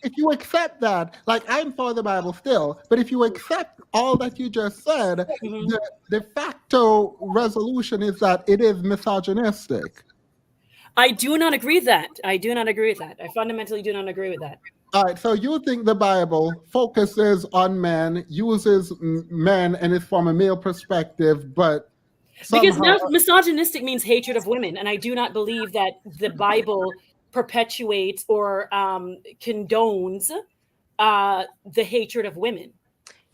if you accept that, like I'm for the Bible still, but if you accept all that you just said, the de facto resolution is that it is misogynistic. I do not agree with that. I fundamentally do not agree with that. All right, so you think the Bible focuses on men, uses men, and it's from a male perspective, but because misogynistic means hatred of women, and I do not believe that the Bible perpetuates or condones the hatred of women.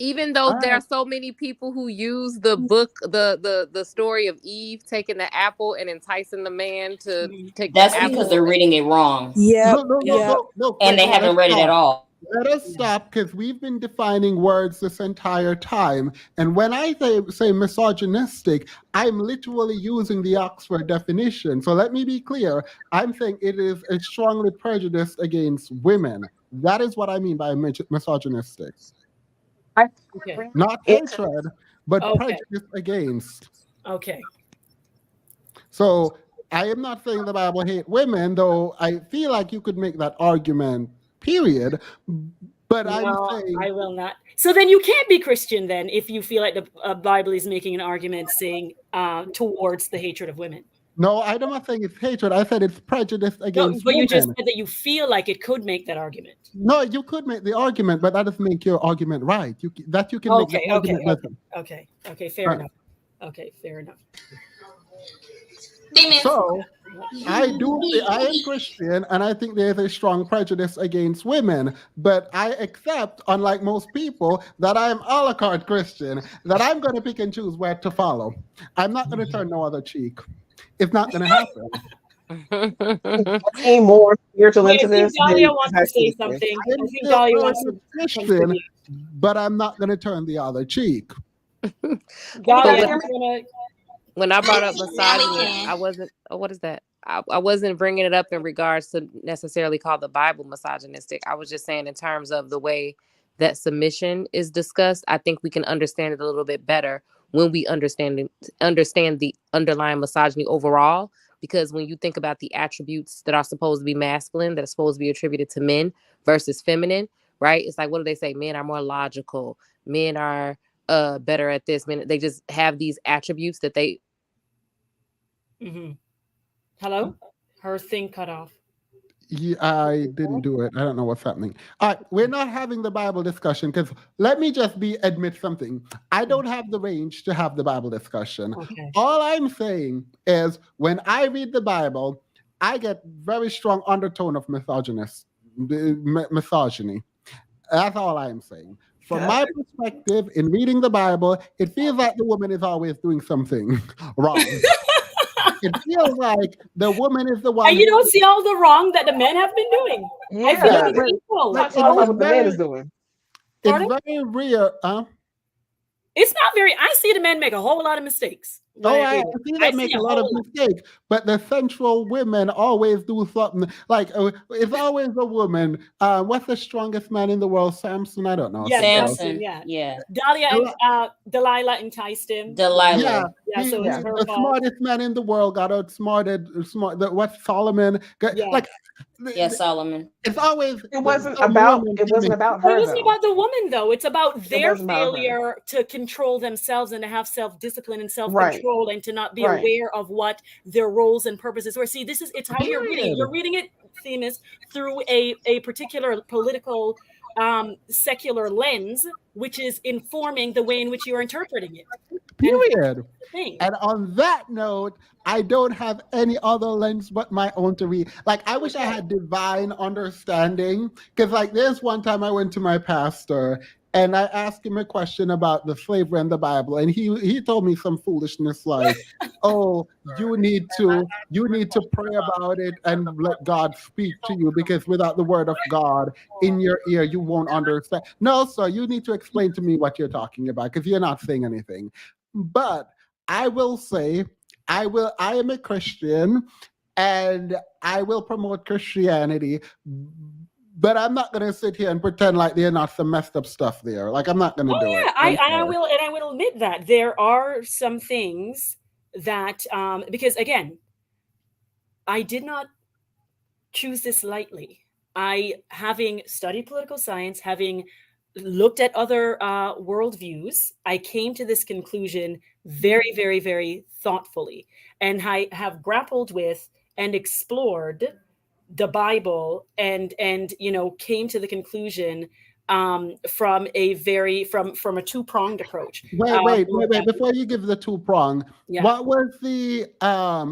Even though there are so many people who use the book, the story of Eve taking the apple and enticing the man to take that's the apple. because they're reading it wrong. And they haven't read it at all. Let us stop, because we've been defining words this entire time. And when I say misogynistic, I'm literally using the Oxford definition. So let me be clear. I'm saying it is a strongly prejudiced against women. That is what I mean by misogynistic. Not hatred, but prejudice against. Okay. So I am not saying the Bible hate women, though I feel like you could make that argument, period. But no, I'm saying I will not. So then you can't be Christian then if you feel like the Bible is making an argument saying towards the hatred of women. No, I'm not saying it's hatred. I said it's prejudice against but women. you just said that you feel like it could make that argument. No, you could make the argument, but that doesn't make your argument right. You can make the argument better. Okay, fair enough. Okay, fair enough. So I am Christian, and I think there's a strong prejudice against women, but I accept, unlike most people, that I am a la carte Christian, that I'm going to pick and choose where to follow. I'm not going to turn no other cheek. It's not going to happen. Came more spiritual into this. Dahlia wants to say something. I think Dahlia wants to Christian, but I'm not going to turn the other cheek. Dahlia, when I brought up misogyny, I wasn't. What is that? I wasn't bringing it up in regards to necessarily call the Bible misogynistic. I was just saying in terms of the way that submission is discussed. I think we can understand it a little bit better when we understand the underlying misogyny overall. Because when you think about the attributes that are supposed to be masculine, that are supposed to be attributed to men versus feminine, right? It's like, what do they say? Men are more logical. Men are better at this. Men, they just have these attributes that they Mm-hmm. Hello? Her thing cut off. Yeah, I didn't do it. I don't know what's happening. All right, we're not having the Bible discussion because let me just be admit something. I don't have the range to have the Bible discussion. Okay. All I'm saying is when I read the Bible, I get very strong undertone of misogyny. That's all I'm saying. From my perspective, in reading the Bible, it feels like the woman is always doing something wrong. It feels like the woman is the one And you who, don't see all the wrong that the men have been doing. I feel yeah, like it's equal. like Talk about what the man is very, doing. it's Pardon? very rare. It's not very. I see the men make a whole lot of mistakes when Oh, I I read it. see I them see make a a lot of whole lot. mistakes, but the central women always do something. Like it's always a woman. What's the strongest man in the world? Samson? I don't know. Yeah, So, Samson. Samson. Yeah, Yeah. Delilah enticed him. yeah, Delilah. Yeah, so it's Yeah. her the fault. smartest man in the world got outsmarted. What Solomon? Yeah. Like Yeah, Solomon. it's always It wasn't some about woman it wasn't gimmick. about Well, it her wasn't though. about the woman, though. It's about It their wasn't about her. failure to control themselves and to have self-discipline and Right. self-control and to not be Right. aware of what their roles and purposes were. See, this is it's how you're reading it. Period. You're reading it, Themis, through a particular political secular lens, which is informing the way in which you're interpreting it. And Period. that's the thing. And on that note, I don't have any other lens but my own to read. Like, I wish I had divine understanding. Because, like, there's one time I went to my pastor and I asked him a question about the slavery and the Bible. And he told me some foolishness like, oh, you need to pray about it and let God speak to you because without the word of God in your ear, you won't understand. No, sir, you need to explain to me what you're talking about because you're not saying anything. But I will say, I am a Christian and I will promote Christianity, but I'm not gonna sit here and pretend like there's not some messed up stuff there. Like I'm not gonna Oh do it. yeah, I'm I sorry. will, and I will admit that there are some things that because again, I did not choose this lightly. I, having studied political science, having looked at other worldviews, I came to this conclusion very, very, very thoughtfully, and I have grappled with and explored the Bible, and came to the conclusion from a two pronged approach. Wait. Before you give the two prong, Yeah. what was the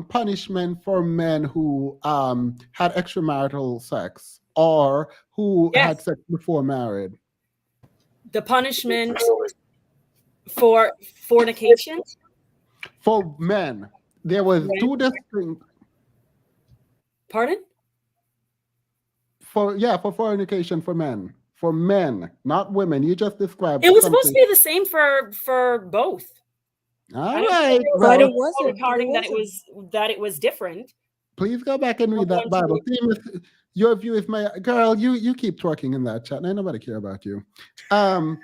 punishment for men who had extramarital sex or who had Yes. sex before married? The punishment for fornication. For men, there was two distinct Pardon? for fornication for men. For men, not women. You just described It was supposed to something. be the same for both. I All don't think right. there was But Well, it a wasn't. recording that it was different. please go back and I'm read that going to Bible. read. Themis, your view is my girl. You keep twerking in that chat. Ain't nobody care about you. Um,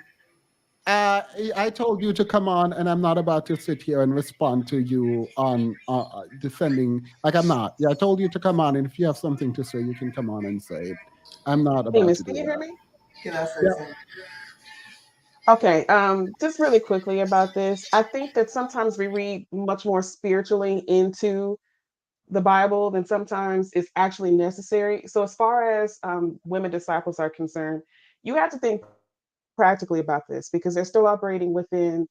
I told you to come on, and I'm not about to sit here and respond to you on defending. Like I'm not. Yeah, I told you to come on, and if you have something to say, you can come on and say it. I'm not Hey, about Miss, to can do you hear that. me? Yeah. Okay, just really quickly about this. I think that sometimes we read much more spiritually into the Bible than sometimes is actually necessary. So, as far as women disciples are concerned, you have to think practically about this because they're still operating within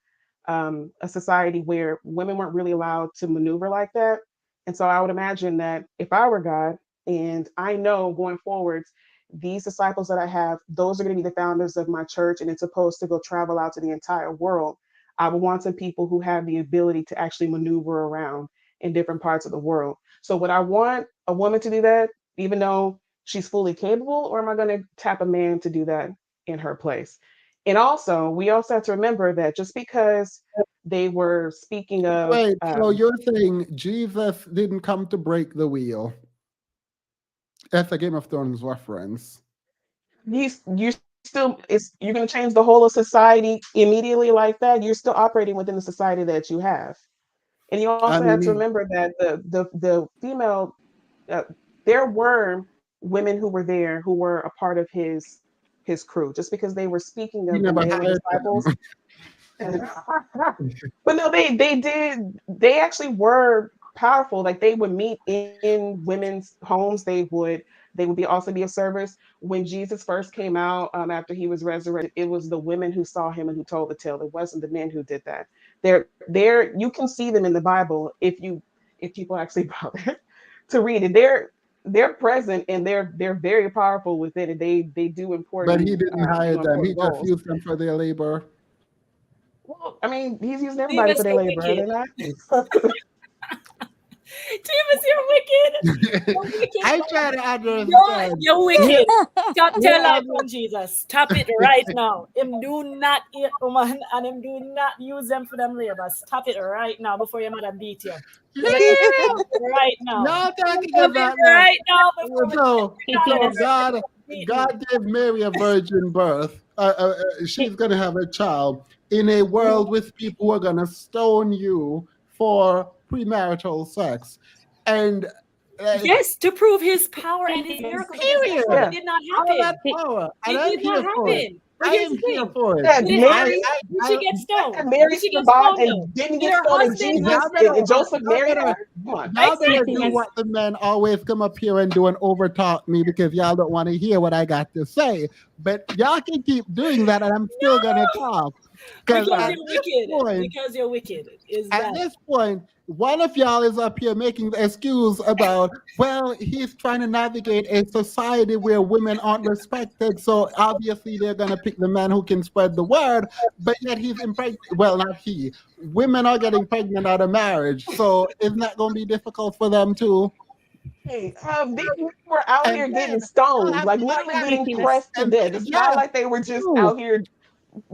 a society where women weren't really allowed to maneuver like that. And so, I would imagine that if I were God and I know going forwards, these disciples that I have, those are going to be the founders of my church, and it's supposed to go travel out to the entire world. I would want some people who have the ability to actually maneuver around in different parts of the world. So would I want a woman to do that, even though she's fully capable, or am I going to tap a man to do that in her place? And also, we also have to remember that just because they were speaking of, Wait. So you're saying Jesus didn't come to break the wheel? That's a Game of Thrones reference. you still you're going to change the whole of society immediately like that. You're still operating within the society that you have, and you I also have to mean, remember that the female uh, there were women who were there who were a part of his crew. Just because they were speaking he of them, never they were hired disciples. them. But no, they actually were powerful. Like they would meet in women's homes. They would be also be of service. When Jesus first came out, after he was resurrected, it was the women who saw him and who told the tale. It wasn't the men who did that. They're you can see them in the Bible if people actually bother to read it. They're present and they're very powerful within it. They do But he important didn't hire them. He important just roles. used them for their labor. Well, I mean, he's using everybody Davis, for their you're labor, are they wicked. not? Davis, you're wicked. You're wicked, I man. try to understand. You're wicked. Stop tell Yeah, life on Jesus. Stop it right now. Him do not eat woman and him do not use them for them labor. Stop it right now before your mother beat you. You better stop it right now. y'all talking Stop about it that. right now before my So daughter God gave Mary a virgin birth. She's gonna have a child in a world with people who are gonna stone you for premarital sex, and Yes, to prove his power and his miracle, because period. guess what? It did not All that happen. power, and It I'm did not here for it. happen. But I here's am the here thing. for it. That Did it Mary, happen? Did she get stoned? Mary Did she get survived stoned and though? didn't Did get her stoned, and husband Jesus and Joseph married her. Come on. Y'all better Exactly. do what the men always come up here and do and overtalk me because y'all don't want to hear what I got to say. But y'all can keep doing that, and I'm still gonna talk. Because At you're this wicked. point, Because you're wicked. Is at that this point, one of y'all is up here making the excuse about, well, he's trying to navigate a society where women aren't respected, so obviously they're gonna pick the man who can spread the word. But yet he's impregnated. Well, not he. Women are getting pregnant out of marriage, so isn't that gonna be difficult for them too? Hey, these men were out And here getting then stoned, like literally getting pressed to and death. It's not yeah, like they were just true. out here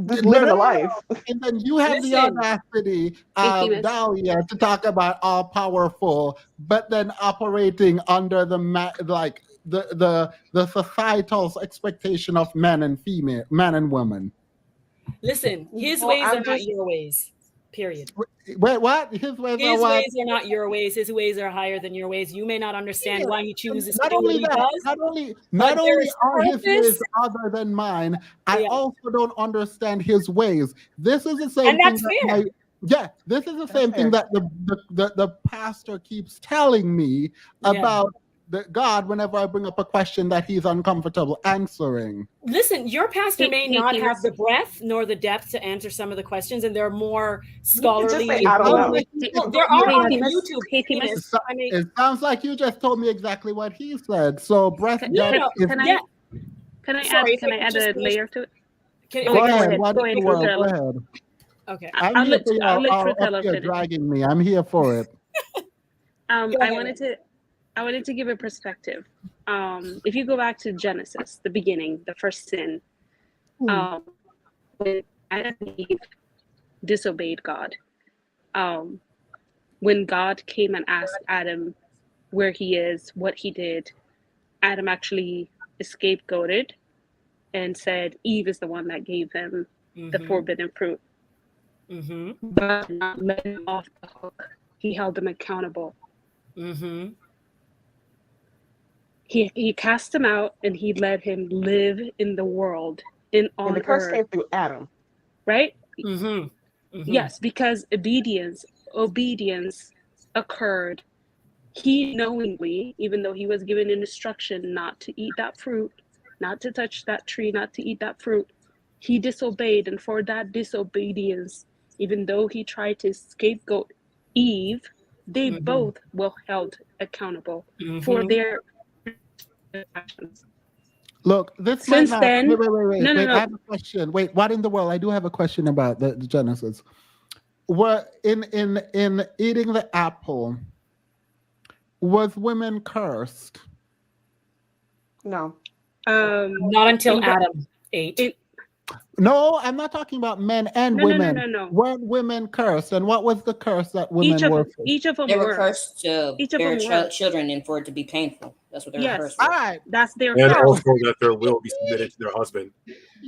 just No, living no, a no, life. no. And then you have the Listen. audacity, Miss. Dahlia, to talk about all powerful, but then operating under the the societal expectation of men and female, man and woman. Listen, his Well, ways are not your ways. Period. Wait, what? His ways are His what? ways are not your ways. His ways are higher than your ways. You may not understand why he chooses to Not do what only he that, does. not But only there's are his ways purpose. other than mine, I Yeah. also don't understand his ways. This is the same And thing that's that fair. this is the same thing fair. that the pastor keeps telling me Yeah. about the God whenever I bring up a question that he's uncomfortable answering. Listen, your pastor may not have the breadth nor the depth to answer some of the questions, and there are more scholarly. say, "I don't know." Well, there are on It YouTube. so- I mean, it sounds like you just told me exactly what he said. So breast no, depth no, is Can I yeah. can I Sorry, add if I could a just finish. layer to it? Can, Oh, go wait, ahead. What go in ahead, the Truth world? Go Teller. ahead. Okay. I'm I'll here let for I'll y'all let all Truth up Teller here finish. dragging me. I'm here for it. I ahead. wanted to give a perspective. If you go back to Genesis, the beginning, the first sin, when Adam and Eve disobeyed God, when God came and asked Adam where he is, what he did, Adam actually scapegoated and said Eve is the one that gave him the forbidden fruit. But not let him off the hook. He held him accountable. He cast him out and he let him live in the world And on the curse earth. came through Adam. Right? Yes, because obedience occurred. He knowingly, even though he was given an instruction not to eat that fruit, not to touch that tree, not to eat that fruit, he disobeyed. And for that disobedience, even though he tried to scapegoat Eve, they both were held accountable for their actions. Look, this Since might not. then, Wait. no. I have a question. Wait, what in the world? I do have a question about the Genesis. Were in eating the apple, was women cursed? No. Not until Adam ate. No, I'm not talking about men and women. No. Weren't women cursed? And what was the curse that women were? Each of them They were were cursed to Each of bear them were. children and for it to be painful. That's what they were Yes. cursed All with. right. That's their And curse. also that their will be submitted to their husband.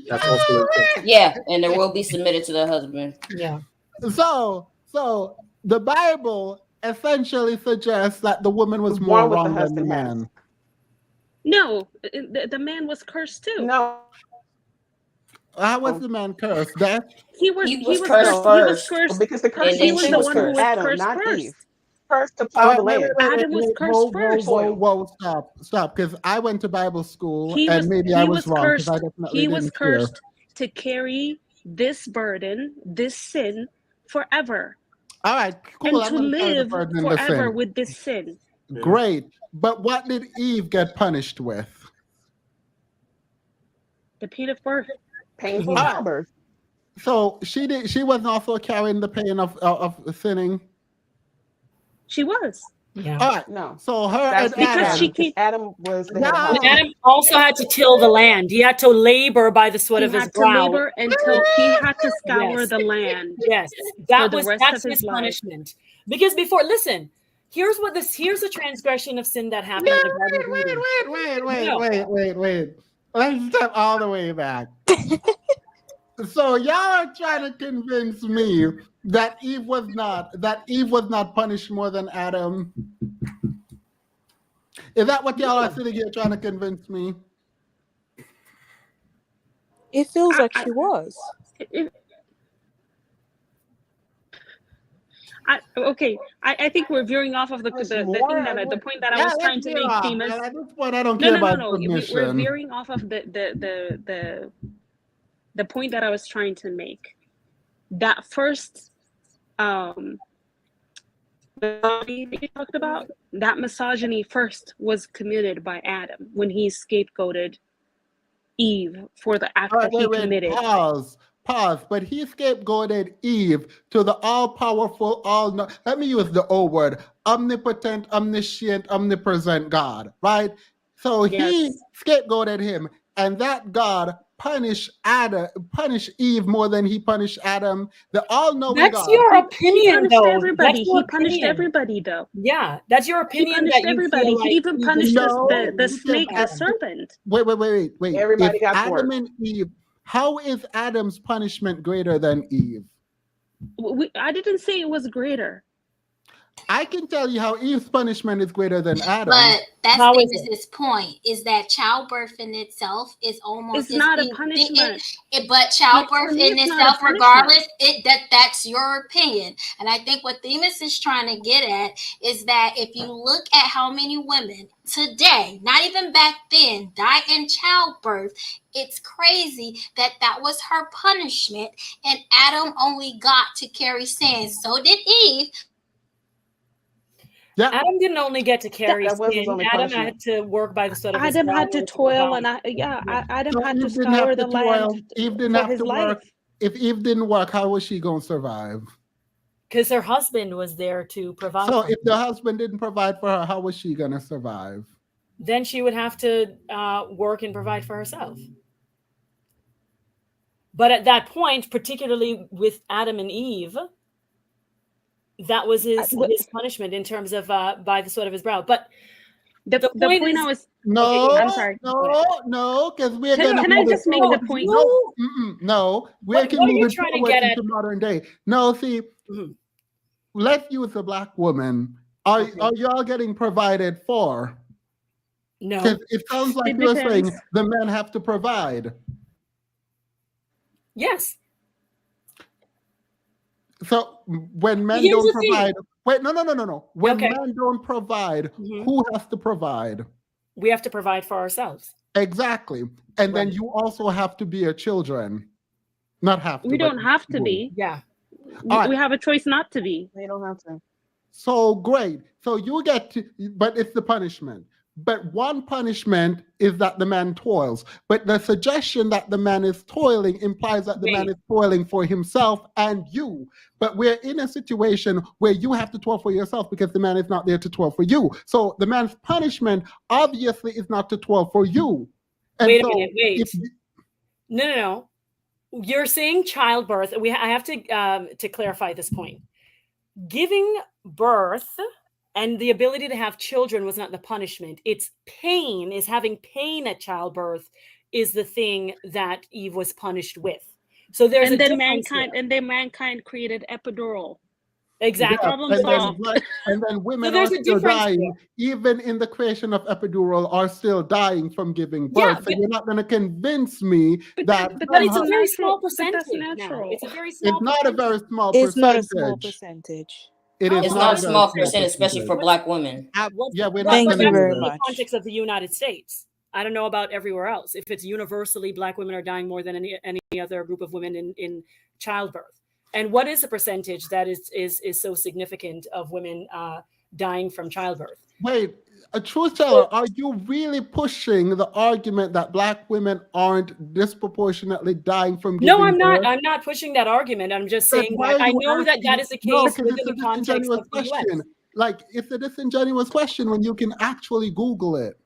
That's also Yeah, and there will be submitted to the husband. Yeah. So the Bible essentially suggests that the woman was more One with the wrong than the husband has. man. No, the man was cursed too. No. How was the man cursed? That He was cursed first. Because the curse and then was she was one who cursed. was Adam, not Eve. cursed to All till right, the wait, land. Adam was cursed first. Stop. Because I went to Bible school, He and was maybe I he was was wrong because I cursed. definitely He was didn't hear. cursed to carry this burden, this sin forever. All right, cool. And I'm to going to carry the live burden and the forever sin. with this sin. Great. But what did Eve get punished with? The pain of birth. Painful All right. childbirth. So she wasn't also carrying the pain of sinning? She was. Yeah. All right. No. So her That's and Adam. Adam was the head Yeah. of And household. Adam also had to till the land. He had to labor by the sweat He of his had to brow. labor until he had to scour Yes. the land. Yes, for the rest that's of his his life. punishment. Because before, listen, here's a transgression of sin that happened in the Garden of Eden. Wait. Let's step all the way back. So y'all are trying to convince me that Eve was not punished more than Adam. Is that what y'all are sitting here trying to convince me? It feels like she was. I think we're veering off of the point that I was trying to make famous. At this point, I don't care about submission. We're veering off of the point that I was trying to make. That first misogyny you talked about, that misogyny first was committed by Adam when he scapegoated Eve for the act that he committed. Pause. But he scapegoated Eve to the all-powerful, let me use the O word, omnipotent, omniscient, omnipresent God, right? So he scapegoated him, and that God punished Eve more than he punished Adam. The all-knowing God. That's your opinion, though. Everybody. He punished everybody, though. Yeah, that's your opinion. He punished everybody. He even punished the snake, the serpent. Wait. Everybody if got Adam and Eve, how is Adam's punishment greater than Eve? I didn't say it was greater. I can tell you how Eve's punishment is greater than Adam. But that's Davis's point, is that childbirth in itself is almost... It's not a punishment. But childbirth in itself, regardless, that's your opinion. And I think what Themis is trying to get at is that if you look at how many women today, not even back then, die in childbirth, it's crazy that was her punishment, and Adam only got to carry sin. So did Eve. Yeah. Adam didn't only get to carry sin. Adam punishment. had to work by the sweat of his brow. Adam had to toil, and Adam had to scour the land. Eve didn't have to work. If Eve didn't work, how was she going to survive? Because her husband was there to provide. So if the husband didn't provide for her, how was she going to survive? Then she would have to work and provide for herself. But at that point, particularly with Adam and Eve, that was his punishment in terms of by the sweat of his brow. But the point is, I'm sorry. No, because we're going to. Can I just make the point? No, we're trying to get into modern day. No, see, let's use a black woman. Are y'all getting provided for? No, because it sounds like you're saying the men have to provide. Yes. So when men don't provide, no. When men don't provide, who has to provide? We have to provide for ourselves. Exactly. And then you also have to be your children. Not have to. We don't have to be. Yeah. We have a choice not to be. They don't have to. So great. So you get to, but it's the punishment. But one punishment is that the man toils. But the suggestion that the man is toiling implies that the man is toiling for himself and you. But we're in a situation where you have to toil for yourself because the man is not there to toil for you. So the man's punishment obviously is not to toil for you. And wait a minute. No. You're saying childbirth. I have to clarify this point. Giving birth and the ability to have children was not the punishment. It's pain, is having pain at childbirth is the thing that Eve was punished with. So there's mankind created epidural. Exactly. Yeah, Problem solved. And then women are still dying, even in the creation of epidural, are still dying from giving birth. Yeah, so you're not going to convince me that. But it's a very small percentage. That's natural. It's a very small. It's not a very small It's percentage. not a small percentage. It is It's not not a a very small small percent, especially for percentage. Black women. Yeah, we're not Thank going to you do very that. In the much. context of the United States, I don't know about everywhere else. If it's universally Black women are dying more than any other group of women in childbirth, and what is the percentage that is so significant of women dying from childbirth? Wait, a truth teller, are you really pushing the argument that Black women aren't disproportionately dying from No, giving birth? I'm not pushing that argument. I'm just Then saying why that are I you know that asking? is the No, case because it's within a the context disingenuous of the U.S. question. Like, it's a disingenuous question when you can actually Google it.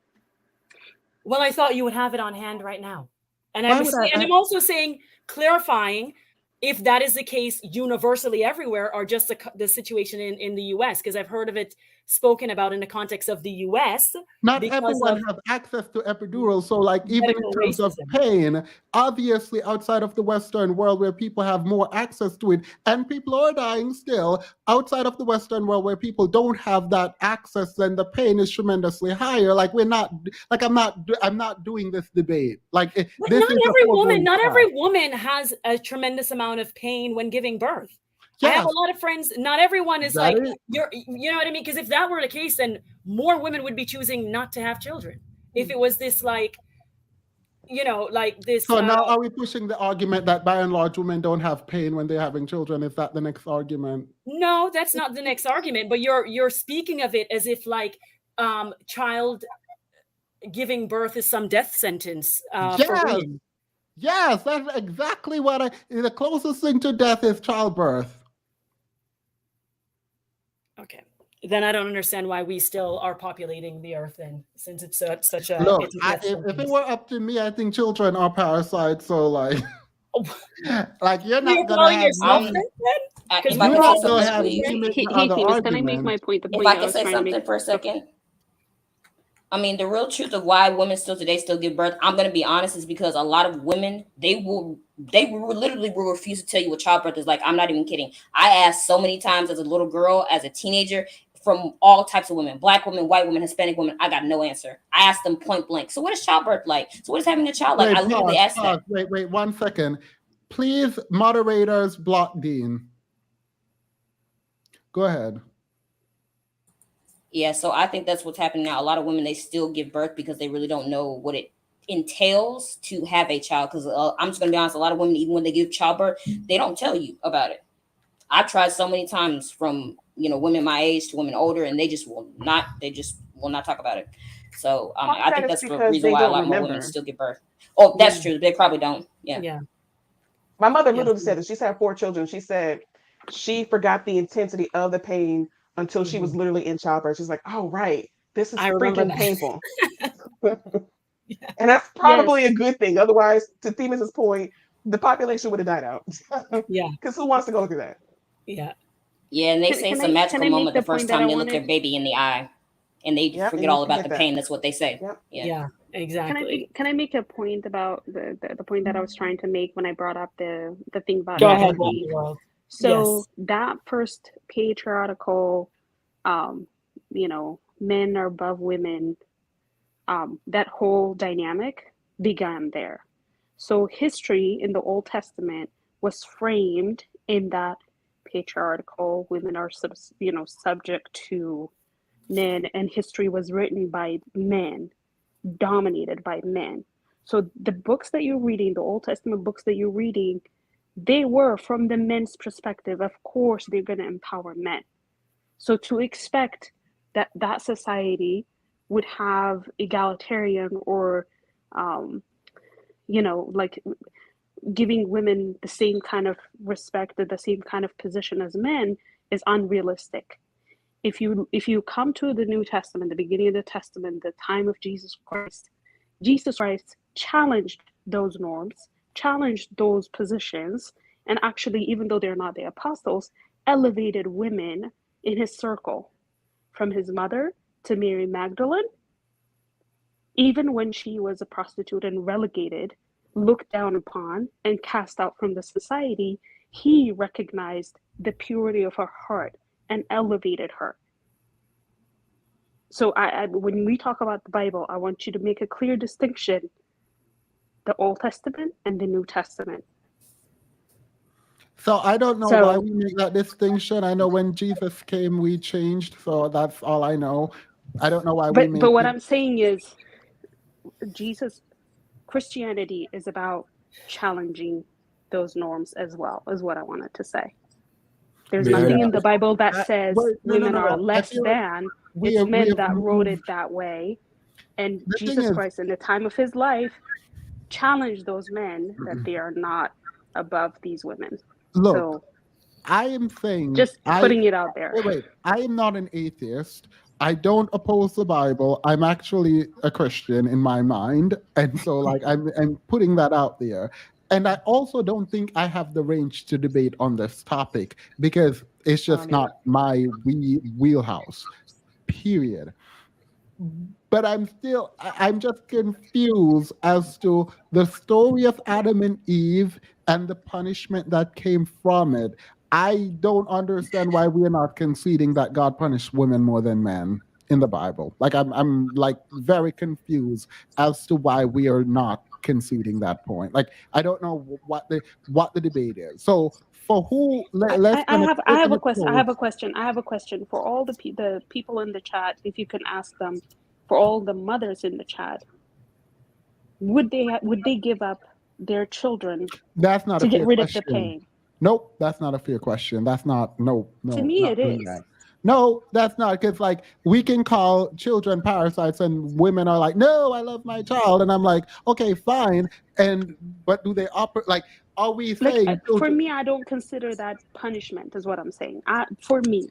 Well, I thought you would have it on hand right now. And Why would I'm also saying, clarifying if that is the case universally everywhere or just the situation in the US, because I've heard of it spoken about in the context of the US Not because everyone of has access to epidural. So, like, even in medical terms of racism. pain, obviously outside of the Western world where people have more access to it, and people are dying still, outside of the Western world where people don't have that access, then the pain is tremendously higher. Like, I'm not doing this debate. Like, But this is a foregone not fact. every woman has a tremendous amount of pain when giving birth. I have Yes. a lot of friends. Not everyone is That like is- you know what I mean? Because if that were the case, then more women would be choosing not to have children. If it was this like, like this. So now are we pushing the argument that by and large women don't have pain when they're having children? Is that the next argument? No, that's not the next argument. But you're speaking of it as if like child giving birth is some death sentence for Yes. women. Yes, that's exactly what the closest thing to death is childbirth. Okay. Then I don't understand why we still are populating the earth then, since it's such a Look, it's a death if it sentence. were up to me, I think children are parasites. So like, like you're You're not gonna calling have yourself me. that then? If You're I can say not something, gonna have please. me make the Hey, other Themis, can I make my argument. point? The If point I that I can was say trying to make. something for a second. I mean, the real truth of why women still today still give birth, I'm gonna be honest, is because a lot of women they will literally will refuse to tell you what childbirth is like. I'm not even kidding. I asked so many times as a little girl, as a teenager, from all types of women, Black women, white women, Hispanic women. I got no answer. I asked them point blank. So what is childbirth like? So what is having a child like? Wait, I literally asked that. Wait, 1 second. Please, moderators, block Dean. Go ahead. Yeah, so I think that's what's happening now. A lot of women, they still give birth because they really don't know what it entails to have a child. Because I'm just going to be honest, a lot of women, even when they give childbirth, they don't tell you about it. I've tried so many times from, women my age to women older, and they just will not talk about it. So I think that's the reason why a lot more women still give birth. Oh, that's true. They probably don't. Yeah. My mother literally said that she's had 4 children. She said she forgot the intensity of the pain until she was literally in childbirth. She's like, oh, right. This is I remember freaking that. painful. And that's probably a good thing. Otherwise, to Themis's point, the population would have died out. Yeah. Because who wants to go through that? Yeah. Yeah, and they say it's a magical moment the first time they look their baby in the eye. And they forget all about the pain. That's what they say. Yeah, exactly. Can I make a point about the point that I was trying to make when I brought up the thing about Go ahead, empathy? World. So Yes. that first patriarchal, men are above women, that whole dynamic began there. So history in the Old Testament was framed in that patriarchal women are subject to men, and history was written by men, dominated by men. So the books that you're reading, the Old Testament books that you're reading, they were from the men's perspective. Of course, they're going to empower men. So to expect that that society would have egalitarian or, like giving women the same kind of respect or the same kind of position as men is unrealistic. If you come to the New Testament, the beginning of the Testament, the time of Jesus Christ challenged those norms, challenged those positions, and actually, even though they're not the apostles, elevated women in his circle, from his mother to Mary Magdalene. Even when she was a prostitute and relegated, looked down upon, and cast out from the society, he recognized the purity of her heart and elevated her. So when we talk about the Bible, I want you to make a clear distinction: the Old Testament and the New Testament. So I don't know why So, we make that distinction. I know when Jesus came, we changed. So that's all I know. I don't know why we but make what it. I'm saying is, Jesus, Christianity is about challenging those norms as well, is what I wanted to say. There's May I? nothing Yeah. in the Bible that says Wait, no, no, women no, are no. I less feel like than. It's we men have that wrote it moved. that way. And The thing Jesus is, Christ, in the time of his life, challenged those men that they are not above these women. look, So I am saying just putting it out there. wait. I am not an atheist. I don't oppose the Bible. I'm actually a Christian in my mind, and so like I'm putting that out there. And I also don't think I have the range to debate on this topic because it's just not my wheelhouse. Period. But I'm just confused as to the story of Adam and Eve and the punishment that came from it. I don't understand why we're not conceding that God punished women more than men in the Bible. Like I'm like very confused as to why we are not conceding that point. Like I don't know what the debate is. So for who let's kind of I have open a it question. close. I have a question for all the people in the chat. If you can ask them, for all the mothers in the chat, would they give up their children That's not a to get fair rid of the question. pain? Nope, that's not a fair question. That's not To me, not it doing is. that. No, that's not because like we can call children parasites, and women are like, no, I love my child, and I'm like, okay, fine. And but do they operate like? Are we Like saying for children? me, I don't consider that punishment. Is what I'm saying. For me,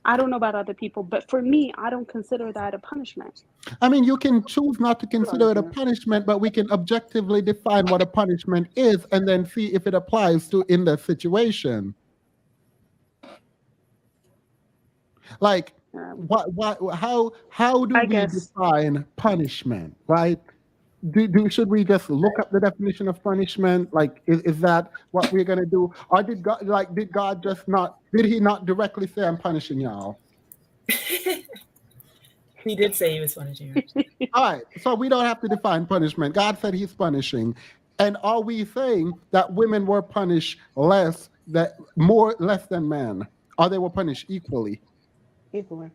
I don't know about other people, but for me, I don't consider that a punishment. I mean, you can choose not to consider it a punishment, but we can objectively define what a punishment is, and then see if it applies to in the situation. Like what how do I we guess. define punishment, right? Should we just look up the definition of punishment? Like is that what we're gonna do? Or did God just not did he not directly say I'm punishing y'all? He did say he was punishing her. All right, so we don't have to define punishment. God said he's punishing. And are we saying that women were punished less than men? Or they were punished equally? Equally.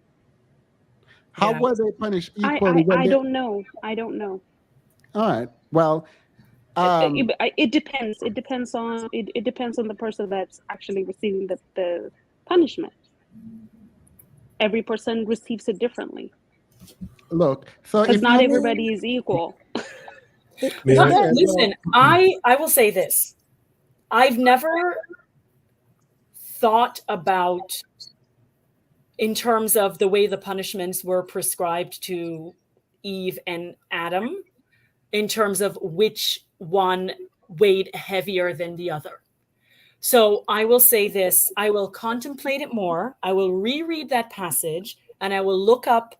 How Yeah. were they punished equally when I they don't know. I don't know. all right. Well, It depends. It depends on the person that's actually receiving the punishment. Every person receives it differently look, so because if not you everybody is equal. May No, I? listen, I will say this. I've never thought about in terms of the way the punishments were prescribed to Eve and Adam, in terms of which one weighed heavier than the other. So I will say this, I will contemplate it more. I will reread that passage and I will look up,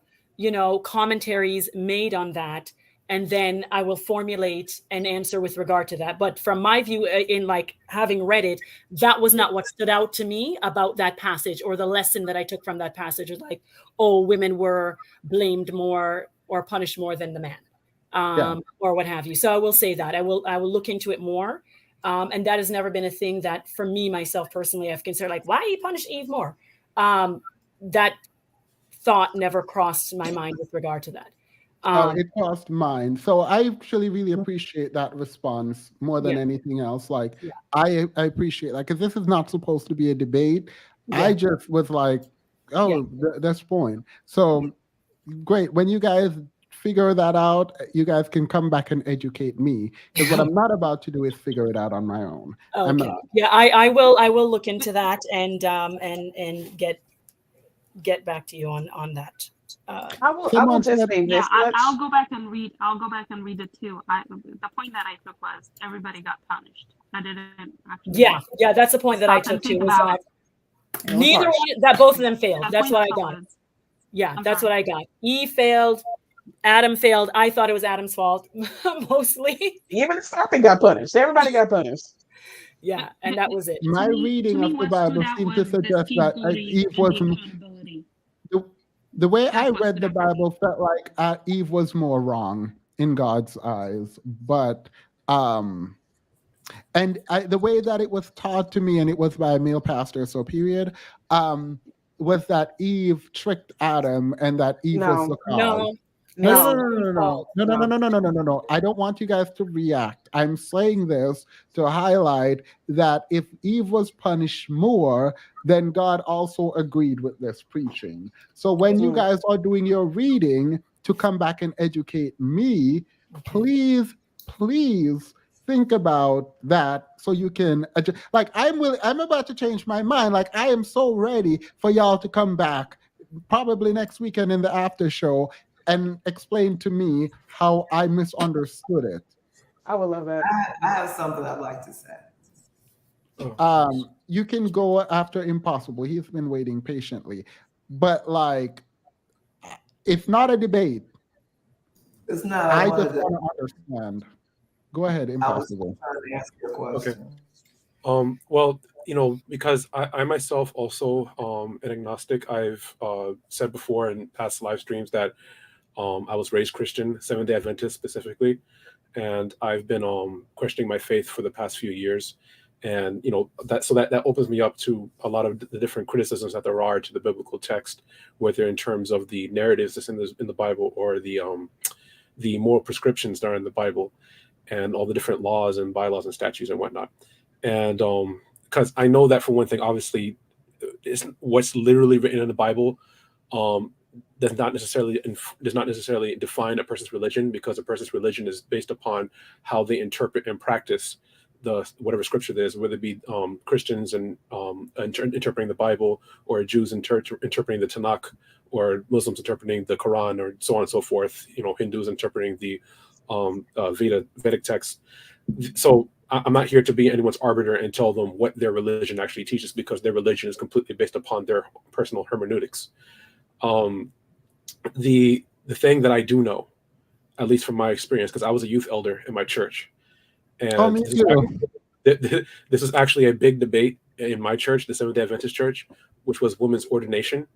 commentaries made on that. And then I will formulate an answer with regard to that. But from my view, in like having read it, that was not what stood out to me about that passage, or the lesson that I took from that passage was like, oh, women were blamed more or punished more than the man, yeah. or what have you. So I will say that I will look into it more. And that has never been a thing that for me, myself personally, I've considered like, why he punished Eve more? That thought never crossed my mind with regard to that. Oh, it crossed mine. So I actually really appreciate that response more than Yeah. anything else. Like Yeah. I appreciate that because this is not supposed to be a debate. Yeah. I just was like, oh, that's point. So great. When you guys figure that out, you guys can come back and educate me. Because what I'm not about to do is figure it out on my own. I'm Okay. not. Yeah, I will look into that and get back to you on that. I will Someone just said, say Yeah, this much. I'll go back and read. I'll go back and read it too. The point that I took was everybody got punished. I didn't actually Yeah, that's the point that I stop and took too. think Was about. neither one that both of them failed. The That's point what I I took got. was. Yeah, I'm that's sorry. what I got. Eve failed. Adam failed. I thought it was Adam's fault mostly. Even the serpent got punished. Everybody got punished. Yeah, and that was it. my To reading me, of the what stood Bible out seemed to was the suggest that scapegoating Eve and the was accountability. the way I That's what read stood the out for me. Bible felt like Eve was more wrong in God's eyes, but um And the way that it was taught to me, and it was by a male pastor, so period, was that Eve tricked Adam and that Eve was the No, cause. No, No, no, that's no, no, no, no, no, false. no, no, no, no. no, no, no, no, no, no. I don't want you guys to react. I'm saying this to highlight that if Eve was punished more, then God also agreed with this preaching. So when you Mm. guys are doing your reading to come back and educate me, please, please think about that so you can adjust. Like I'm about to change my mind. Like I am so ready for y'all to come back probably next weekend in the after show and explain to me how I misunderstood it. I would love that. I have something I'd like to say. You can go after Impossible. He's been waiting patiently. But like it's not a debate. It's not. I I just wanted to. want to understand. Go ahead, I was Impossible. trying to answer your Okay. question. Well, because I myself also an agnostic. I've said before in past live streams that I was raised Christian, Seventh Day Adventist specifically, and I've been questioning my faith for the past few years, and that opens me up to a lot of the different criticisms that there are to the biblical text, whether in terms of the narratives that's in the Bible or the moral prescriptions that are in the Bible, and all the different laws and bylaws and statutes and whatnot. And because I know that, for one thing, obviously, it's what's literally written in the Bible um, does not necessarily define a person's religion, because a person's religion is based upon how they interpret and practice the whatever scripture there is, whether it be Christians and interpreting the Bible, or Jews interpreting the Tanakh, or Muslims interpreting the Quran, or so on and so forth. Hindus interpreting the Vedic text. So I'm not here to be anyone's arbiter and tell them what their religion actually teaches, because their religion is completely based upon their personal hermeneutics. The thing that I do know, at least from my experience, because I was a youth elder in my church, Oh, and me too. this is actually a big debate in my church, the Seventh Day Adventist Church, which was women's ordination.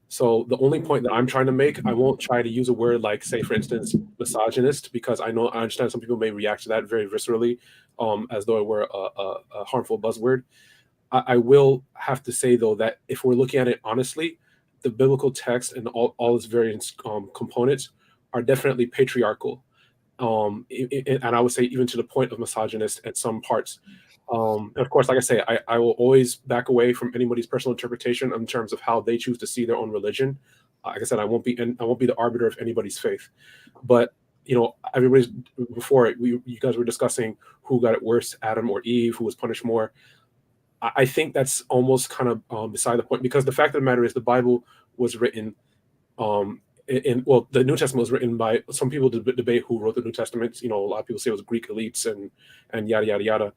So the only point that I'm trying to make, I won't try to use a word like, say, for instance, misogynist, because I understand some people may react to that very viscerally, as though it were a harmful buzzword. I will have to say, though, that if we're looking at it honestly, the biblical text and all its various components are definitely patriarchal. And I would say even to the point of misogynist at some parts. And of course, like I say, I will always back away from anybody's personal interpretation in terms of how they choose to see their own religion. Like I said, I won't be the arbiter of anybody's faith. But everybody's before you guys were discussing who got it worse, Adam or Eve, who was punished more. I think that's almost kind of beside the point, because the fact of the matter is the Bible was written the New Testament was written by some people debate who wrote the New Testament. A lot of people say it was Greek elites and yada yada yada,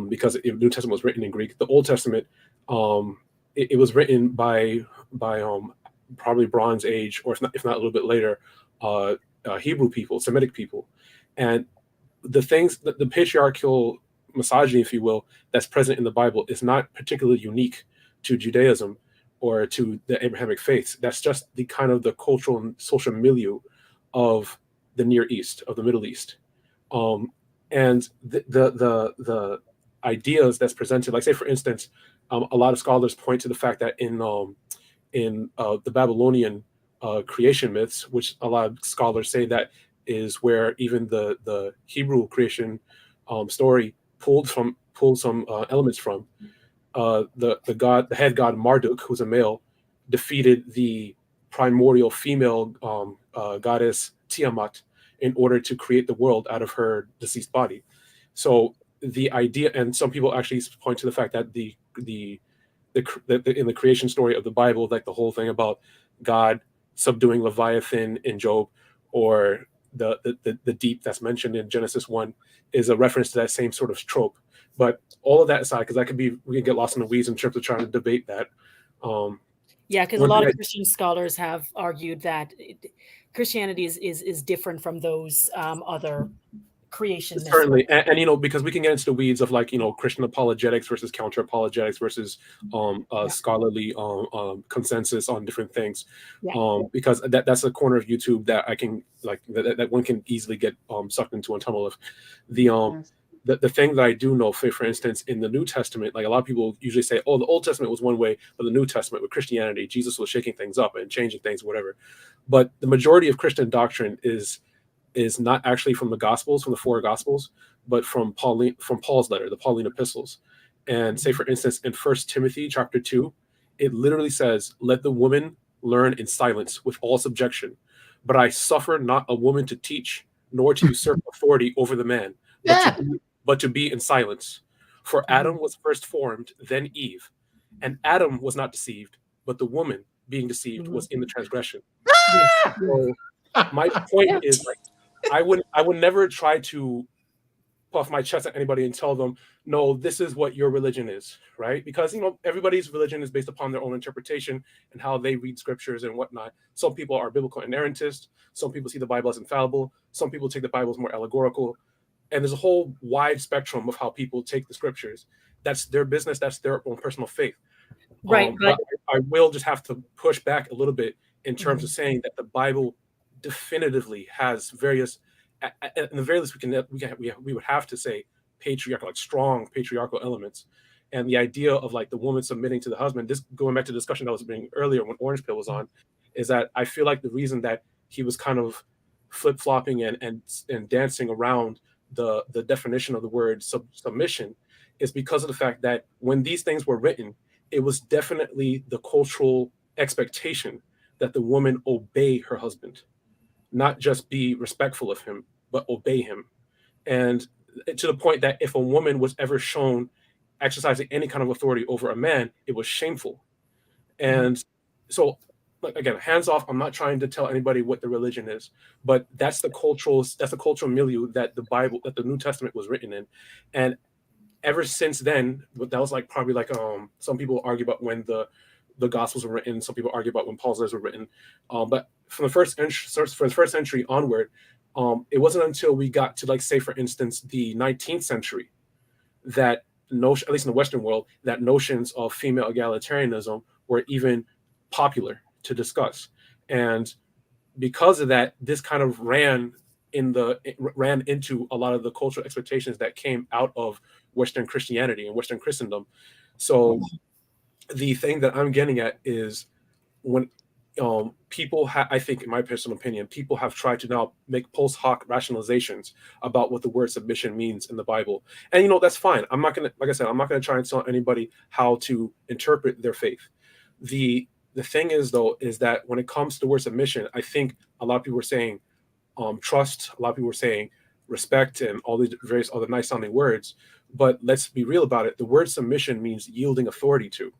because the New Testament was written in Greek. The Old Testament, it was written by probably Bronze Age, or if not a little bit later, Hebrew people, Semitic people, and the things that the patriarchal misogyny, if you will, that's present in the Bible is not particularly unique to Judaism or to the Abrahamic faiths. That's just the kind of the cultural and social milieu of the Near East, of the Middle East. And the ideas that's presented, like, say, for instance, a lot of scholars point to the fact that in the Babylonian creation myths, which a lot of scholars say that is where even the Hebrew creation story pulled some elements from. The head god Marduk, who's a male, defeated the primordial female goddess Tiamat in order to create the world out of her deceased body. So the idea, and some people actually point to the fact that in the creation story of the Bible, like the whole thing about God subduing Leviathan in Job, or the deep that's mentioned in Genesis 1, is a reference to that same sort of trope. But all of that aside, because we can get lost in the weeds in terms of trying to debate that. Yeah, because a lot of Christian scholars have argued that Christianity is different from those other creation myths. Certainly, and because we can get into the weeds of, like, Christian apologetics versus counter apologetics versus scholarly consensus on different things. Because that's a corner of YouTube that I can, like, that one can easily get sucked into a tunnel of. the thing that I do know, for instance, in the New Testament, like a lot of people usually say, oh, the Old Testament was one way, but the New Testament with Christianity, Jesus was shaking things up and changing things, whatever. But the majority of Christian doctrine is not actually from the Gospels, from the four Gospels, but from Paul's letter, the Pauline epistles. And say, for instance, in 1 Timothy chapter 2, it literally says, let the woman learn in silence with all subjection. But I suffer not a woman to teach, nor to usurp authority over the man, but to be in silence. For Adam was first formed, then Eve. And Adam was not deceived, but the woman, being deceived, was in the transgression. So my point is, like, I would never try to puff my chest at anybody and tell them, no, this is what your religion is, right? Because, everybody's religion is based upon their own interpretation and how they read scriptures and whatnot. Some people are biblical inerrantists. Some people see the Bible as infallible. Some people take the Bible as more allegorical. And there's a whole wide spectrum of how people take the scriptures. That's their business. That's their own personal faith. Right. But I will just have to push back a little bit in terms of saying that the Bible definitively has various, at the very least, we would have to say patriarchal, like strong patriarchal elements. And the idea of like the woman submitting to the husband, this going back to the discussion that was being earlier when Orange Pill was on, is that I feel like the reason that he was kind of flip-flopping and dancing around the definition of the word submission is because of the fact that when these things were written, it was definitely the cultural expectation that the woman obey her husband, not just be respectful of him, but obey him. And to the point that if a woman was ever shown exercising any kind of authority over a man, it was shameful. And so, like, again, hands off. I'm not trying to tell anybody what the religion is, but that's the cultural milieu that the New Testament was written in. And ever since then, that was like probably like some people argue about when the Gospels were written. Some people argue about when Paul's letters were written. But from the first century onward, it wasn't until we got to, like, say, for instance, the 19th century, that notion, at least in the Western world, that notions of female egalitarianism were even popular to discuss. And because of that, this kind of ran into a lot of the cultural expectations that came out of Western Christianity and Western Christendom. So the thing that I'm getting at is when people I think, in my personal opinion, people have tried to now make post hoc rationalizations about what the word submission means in the Bible. And, that's fine. I'm not going to, like I said, I'm not going to try and tell anybody how to interpret their faith. The thing is, though, is that when it comes to the word submission, I think a lot of people are saying trust, a lot of people are saying respect, and all these various other nice sounding words. But let's be real about it. The word submission means yielding authority to.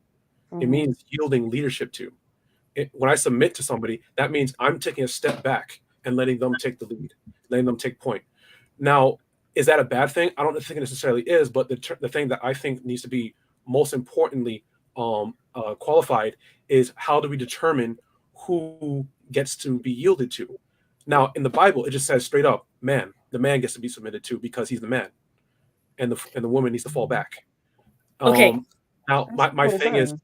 It means yielding leadership to. When I submit to somebody, that means I'm taking a step back and letting them take the lead, letting them take point. Now, is that a bad thing? I don't think it necessarily is, but the thing that I think needs to be most importantly qualified is, how do we determine who gets to be yielded to? Now, in the Bible, it just says straight up, the man gets to be submitted to because he's the man, and the woman needs to fall back. Okay. Now, my thing is,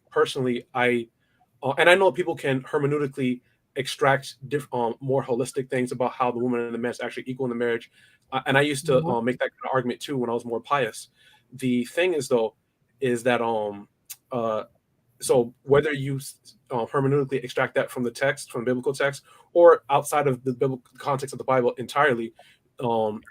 personally, and I know people can hermeneutically extract more holistic things about how the woman and the man is actually equal in the marriage. And I used to make that kind of argument too when I was more pious. The thing is, though, is that so whether you hermeneutically extract that from the text, from the biblical text, or outside of the biblical context of the Bible entirely,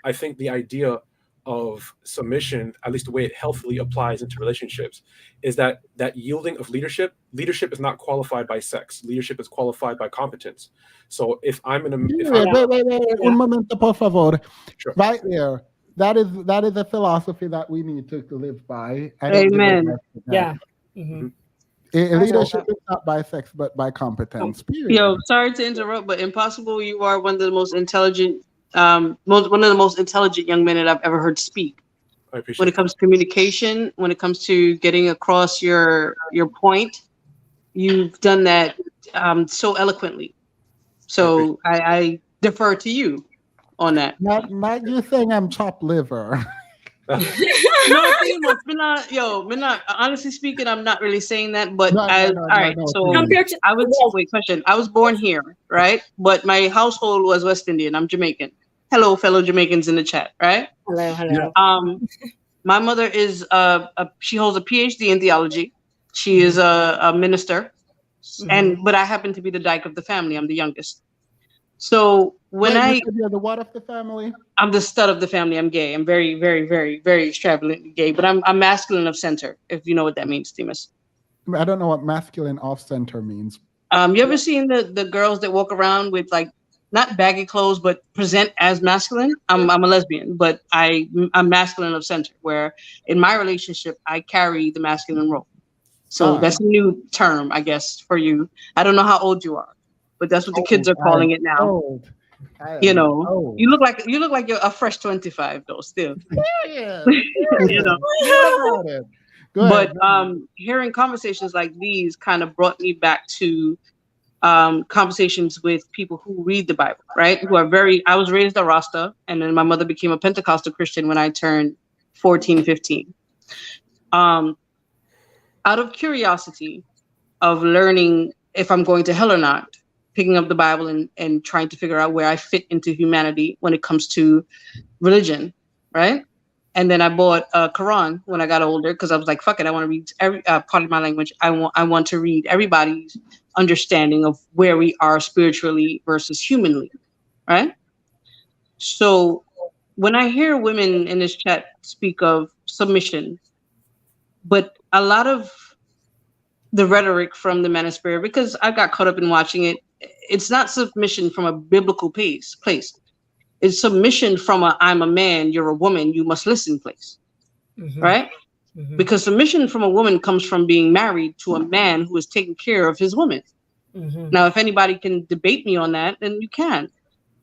I think the idea of submission, at least the way it healthily applies into relationships, is that yielding of leadership is not qualified by sex. Leadership is qualified by competence. So if I'm in a wait, un momento, por favor. Sure. Right there. That is a philosophy that we need to live by. Amen. Yeah. Leadership is not by sex, but by competence. Period. Yo, sorry to interrupt, but Impossible, you are one of the most intelligent, one of the most intelligent young men that I've ever heard speak. I appreciate when it comes to communication, when it comes to getting across your point, you've done that so eloquently. So I defer to you on that. Not you saying I'm chopped liver. No, honestly speaking, I'm not really saying that, but I was born here, right? But my household was West Indian. I'm Jamaican. Hello, fellow Jamaicans in the chat, right? Hello, hello. My mother is she holds a PhD in theology. She is a minister, but I happen to be the dyke of the family. I'm the youngest. So when Wait, you said you're the what of the family? I'm the stud of the family. I'm gay. I'm very, very, very, very extravagantly gay, but I'm masculine of center, if you know what that means, Themis. I don't know what masculine off center means. You ever seen the girls that walk around with like not baggy clothes but present as masculine? I'm a lesbian, but I'm masculine of center, where in my relationship I carry the masculine role. So that's a new term, I guess, for you. I don't know how old you are, but that's what the kids are calling it now. Old. You know, you look like you're a fresh 25 though, still. Yeah. You know. Go ahead. But hearing conversations like these kind of brought me back to conversations with people who read the Bible, right? I was raised a Rasta, and then my mother became a Pentecostal Christian when I turned 14, 15. Out of curiosity of learning if I'm going to hell or not, picking up the Bible and trying to figure out where I fit into humanity when it comes to religion, right? And then I bought a Quran when I got older because I was like, fuck it, I want to read every part of my language. I want to read everybody's understanding of where we are spiritually versus humanly, right? So when I hear women in this chat speak of submission, but a lot of the rhetoric from the manosphere, because I got caught up in watching it, it's not submission from a biblical place. It's submission from I'm a man, you're a woman, you must listen place. Right? Because submission from a woman comes from being married to a man who is taking care of his woman. Now, if anybody can debate me on that, then you can.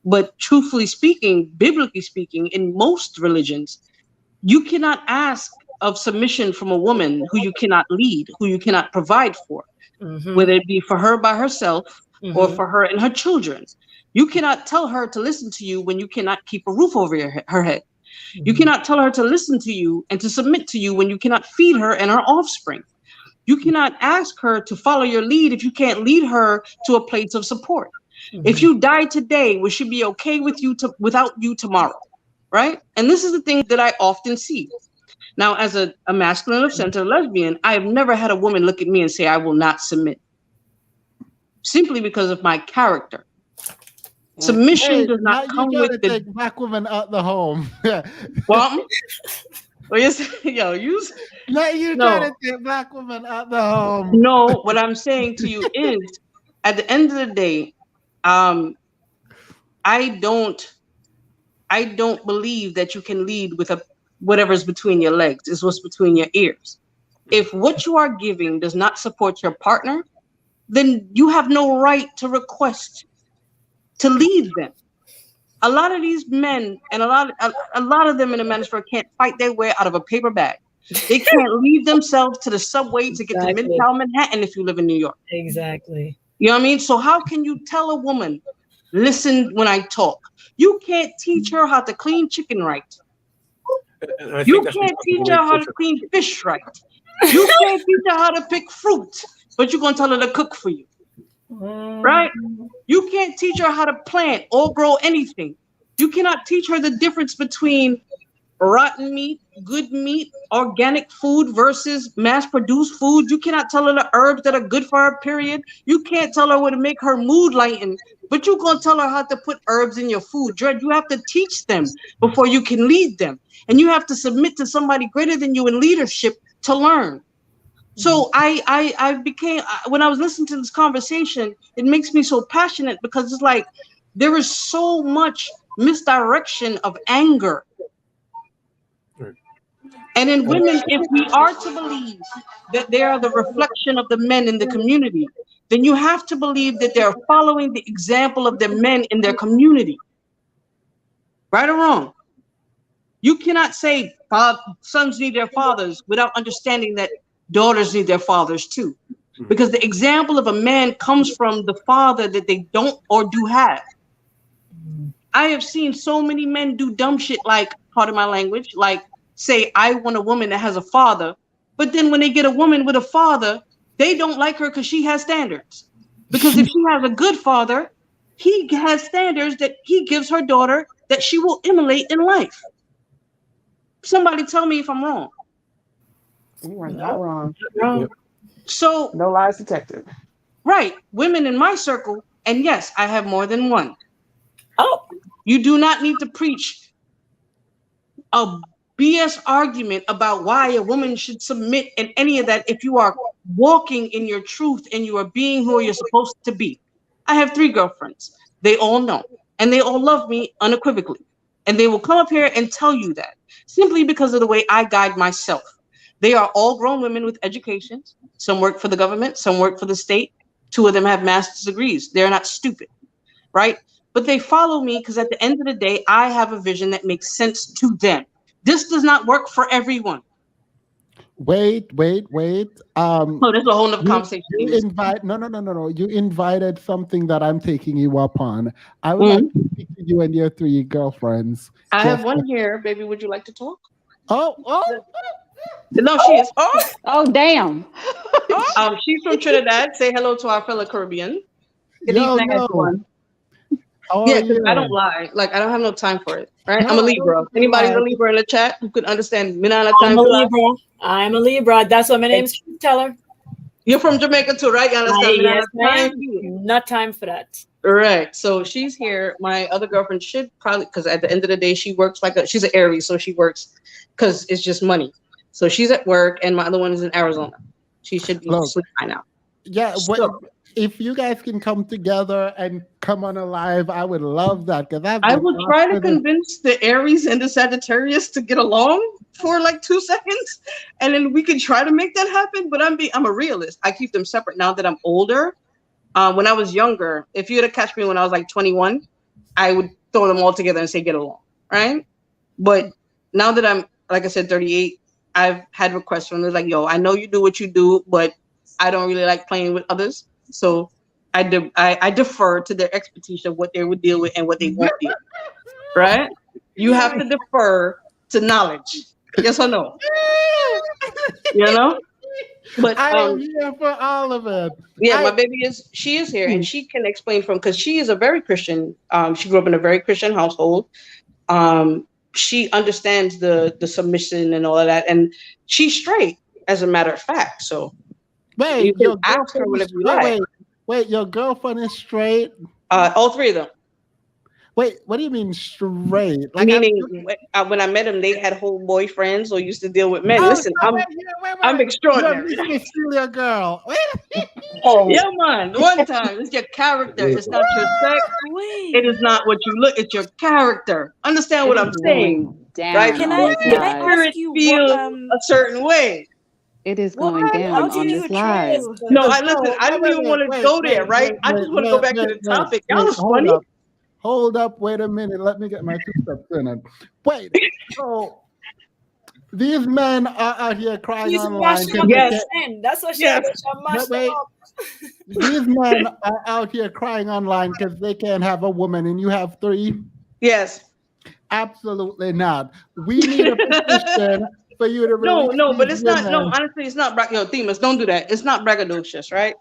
But truthfully speaking, biblically speaking, in most religions, you cannot ask of submission from a woman who you cannot lead, who you cannot provide for, whether it be for her by herself or for her and her children. You cannot tell her to listen to you when you cannot keep a roof over her head. You cannot tell her to listen to you and to submit to you when you cannot feed her and her offspring. You cannot ask her to follow your lead if you can't lead her to a place of support. If you die today, we should be okay with you without you tomorrow, right? And this is the thing that I often see. Now, as a masculine of center lesbian, I have never had a woman look at me and say, I will not submit. Simply because of my character. Submission does not come with the... take black women out the home. Well, you trying to take black women out the home. No, what I'm saying to you is, at the end of the day, I don't believe that you can lead with whatever's between your legs is what's between your ears. If what you are giving does not support your partner, then you have no right to request to lead them. A lot of these men and a lot of them in the manosphere can't fight their way out of a paper bag. They can't lead themselves to the subway to get to Midtown Manhattan if you live in New York. Exactly. You know what I mean? So how can you tell a woman, listen when I talk? You can't teach her how to clean chicken right. You can't teach her how to clean fish right. You can't teach her how to pick fruit, but you're going to tell her to cook for you. Right? You can't teach her how to plant or grow anything. You cannot teach her the difference between rotten meat, good meat, organic food versus mass-produced food. You cannot tell her the herbs that are good for her, period. You can't tell her what to make her mood lighten, but you're going to tell her how to put herbs in your food. Dread, you have to teach them before you can lead them. And you have to submit to somebody greater than you in leadership to learn. So I became, when I was listening to this conversation, it makes me so passionate because it's like, there is so much misdirection of anger. And in women, if we are to believe that they are the reflection of the men in the community, then you have to believe that they're following the example of the men in their community. Right or wrong? You cannot say sons need their fathers without understanding that daughters need their fathers too. Because the example of a man comes from the father that they don't or do have. I have seen so many men do dumb shit like, part of my language, like say, I want a woman that has a father, but then when they get a woman with a father, they don't like her because she has standards. Because if she has a good father, he has standards that he gives her daughter that she will emulate in life. Somebody tell me if I'm wrong. You are not wrong. No. So no lies detected. Right, women in my circle, and yes, I have more than one. Oh, you do not need to preach a BS argument about why a woman should submit and any of that if you are walking in your truth and you are being who you're supposed to be. I have 3 girlfriends. They all know, and they all love me unequivocally. And they will come up here and tell you that simply because of the way I guide myself. They are all grown women with educations. Some work for the government, some work for the state. 2 of them have master's degrees. They're not stupid, right? But they follow me because at the end of the day, I have a vision that makes sense to them. This does not work for everyone. Wait. Oh, that's a whole nother conversation. You invite no. You invited something that I'm taking you up on. I would like to speak to you and your 3 girlfriends. I have one here, baby. Would you like to talk? Oh. No, she is. Oh, damn. She's from Trinidad. Say hello to our fellow Caribbean. Good evening, everyone. Yeah, because I don't lie. Like, I don't have no time for it, right? No, I'm a I Libra. don't Anybody's lie. a Libra in the chat who could understand me not have I'm time a for that? Libra. I'm a Libra. That's why my name's Truth Teller. You're from Jamaica too, right? You understand? Me not Yes, have time ma'am. Not time for that. Right. So she's here. My other girlfriend should probably, because at the end of the day, she works she's an Aries, so she works because it's just money. So she's at work, and my other one is in Arizona. She should be asleep by now. Yeah, if you guys can come together and come on a live, I would love that because I would try to convince the Aries and the Sagittarius to get along for like 2 seconds, and then we can try to make that happen. But I'm a realist. I keep them separate now that I'm older. When I was younger, if you had to catch me when I was like 21, I would throw them all together and say get along, right? But now that I'm, like I said, 38, I've had requests from them like, yo, I know you do what you do, but I don't really like playing with others. So I defer to their expertise of what they would deal with and what they won't deal with, right? You have to defer to knowledge. Yes or no? You know? But I am here for all of it. Yeah, my baby she is here and she can explain because she is a very Christian. She grew up in a very Christian household. She understands the submission and all of that, and she's straight, as a matter of fact. So you can ask her whatever you like. Wait, your girlfriend is straight? All 3 of them. Wait, what do you mean straight? Like, meaning when I met them, they had whole boyfriends or used to deal with men. Listen, I'm extraordinary. You're a Cecilia girl. Yeah, man. One time, it's your character. It's not your sex. It is not what you look. It's your character. Understand what I'm saying, right? Can I ask you feel a certain way? It is going down on this live. No, I didn't even want to go there, right? I just want to go back to the topic. Y'all was funny. Hold up, wait a minute. Let me get my 2 steps in. Wait, so these men are out here crying online. That's what she said. These men are out here crying online because they can't have a woman, and you have 3? Yes. Absolutely not. We need a petition for you to release but it's women. not. No, honestly, it's not. Themis, don't do that. It's not braggadocious, right?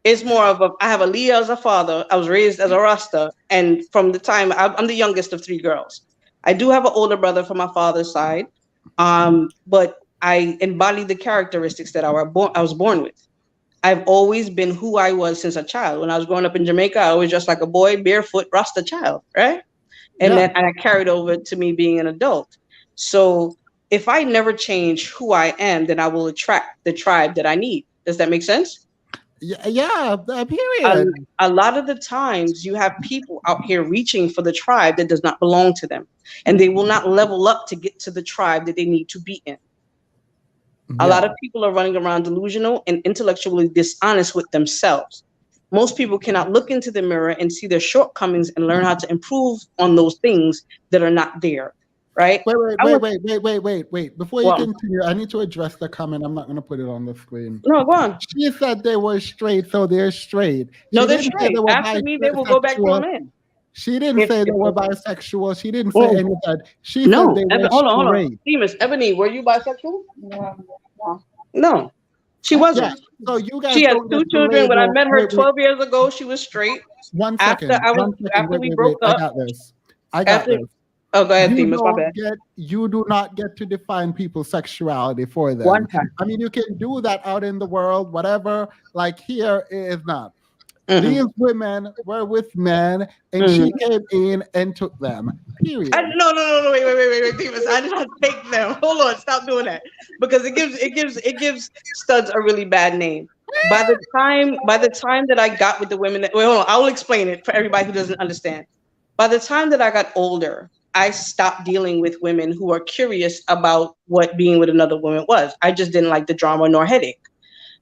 It's more of I have a Leah as a father. I was raised as a Rasta. And from the time, I'm the youngest of 3 girls. I do have an older brother from my father's side. But I embody the characteristics that I was born with. I've always been who I was since a child. When I was growing up in Jamaica, I was just like a boy, barefoot, Rasta child, right? And then I carried over to me being an adult. So if I never change who I am, then I will attract the tribe that I need. Does that make sense? Yeah, period. A lot of the times you have people out here reaching for the tribe that does not belong to them, and they will not level up to get to the tribe that they need to be in. A lot of people are running around delusional and intellectually dishonest with themselves. Most people cannot look into the mirror and see their shortcomings and learn how to improve on those things that are not there. Right? Wait. Before you continue, I need to address the comment. I'm not going to put it on the screen. No, go on. She said they were straight, so they're straight. No, they're straight. After me, they will go back to a man. She didn't say they were bisexual. She didn't say any of that. She said they were hold on. straight. Ebony, were you bisexual? No, she wasn't. Yeah. So you guys. She has 2 children. When I met her 12 years ago, she was straight. One second. After we broke up. I got this. Oh, go ahead, You Themis. My don't bad. get, you do not get to define people's sexuality for One them. time. I mean, you can do that out in the world, whatever. Like here, it is not. Mm-hmm. These women were with men, and she came in and took them. Period. No, wait, Themis. I did not take them. Hold on, stop doing that. Because it gives studs a really bad name. By the time that I got with the women that, wait, hold on, I will explain it for everybody who doesn't understand. By the time that I got older, I stopped dealing with women who are curious about what being with another woman was. I just didn't like the drama nor headache.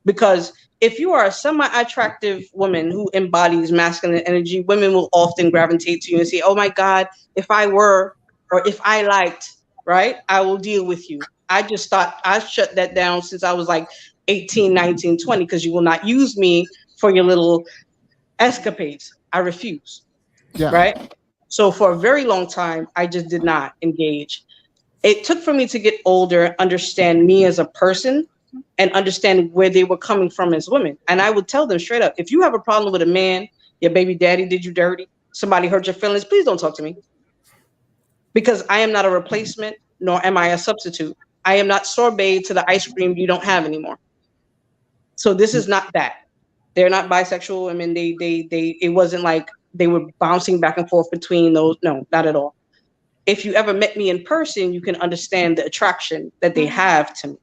Because if you are a semi-attractive woman who embodies masculine energy, women will often gravitate to you and say, oh my God, if I were, or if I liked, right, I will deal with you. I just thought I shut that down since I was like 18, 19, 20, because you will not use me for your little escapades. I refuse, right? So for a very long time, I just did not engage. It took for me to get older, understand me as a person, and understand where they were coming from as women. And I would tell them straight up, if you have a problem with a man, your baby daddy did you dirty, somebody hurt your feelings, please don't talk to me. Because I am not a replacement, nor am I a substitute. I am not sorbet to the ice cream you don't have anymore. So this is not that. They're not bisexual. I mean, it wasn't like they were bouncing back and forth between those. No, not at all. If you ever met me in person, you can understand the attraction that they have to me.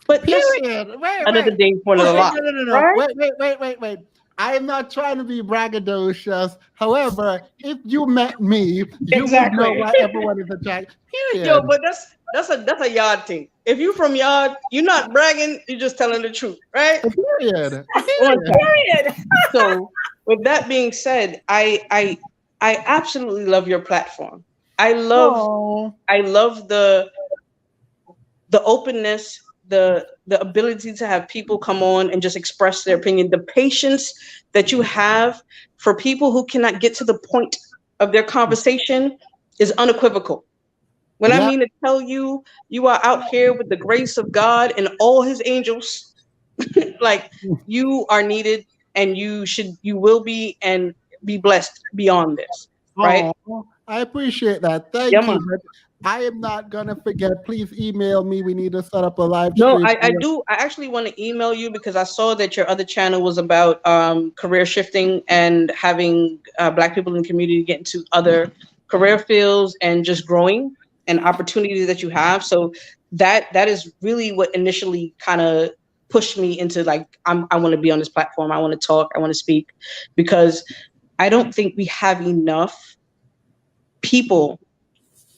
But period. Wait, another day for another lot. No. Right? Wait. I am not trying to be braggadocious. However, if you met me, you would know why everyone is attracted. Period. Yo, but that's a yard thing. If you from yard, you're not bragging, you're just telling the truth, right? Period. Period. So with that being said, I absolutely love your platform. I love the openness, the ability to have people come on and just express their opinion, the patience that you have for people who cannot get to the point of their conversation is unequivocal. When I mean to tell you, you are out here with the grace of God and all his angels, like you are needed, and you will be and be blessed beyond this, right? Oh, I appreciate that. Thank you. But I am not gonna forget. Please email me. We need to set up a live No, stream. I do. I actually want to email you because I saw that your other channel was about career shifting and having Black people in the community get into other career fields and just growing and opportunities that you have. So that is really what initially kind of pushed me into like, I want to be on this platform. I want to talk. I want to speak, because I don't think we have enough people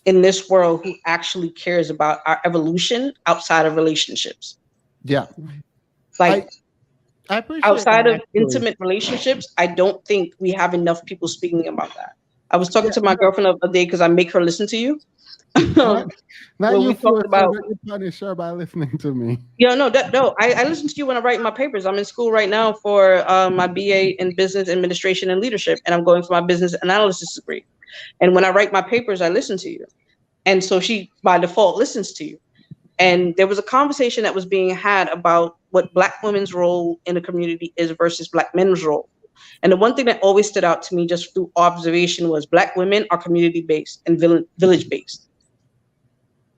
in this world who actually cares about our evolution outside of relationships. Yeah. Like I appreciate outside that, of intimate relationships, I don't think we have enough people speaking about that. I was talking to my girlfriend the other day because I make her listen to you. Now you we talked about you punish her by listening to me. Yeah, no, I listen to you when I write my papers. I'm in school right now for my BA in business administration and leadership, and I'm going for my business analysis degree. And when I write my papers, I listen to you. And so she, by default, listens to you. And there was a conversation that was being had about what Black women's role in the community is versus Black men's role. And the one thing that always stood out to me just through observation was Black women are community-based and village-based.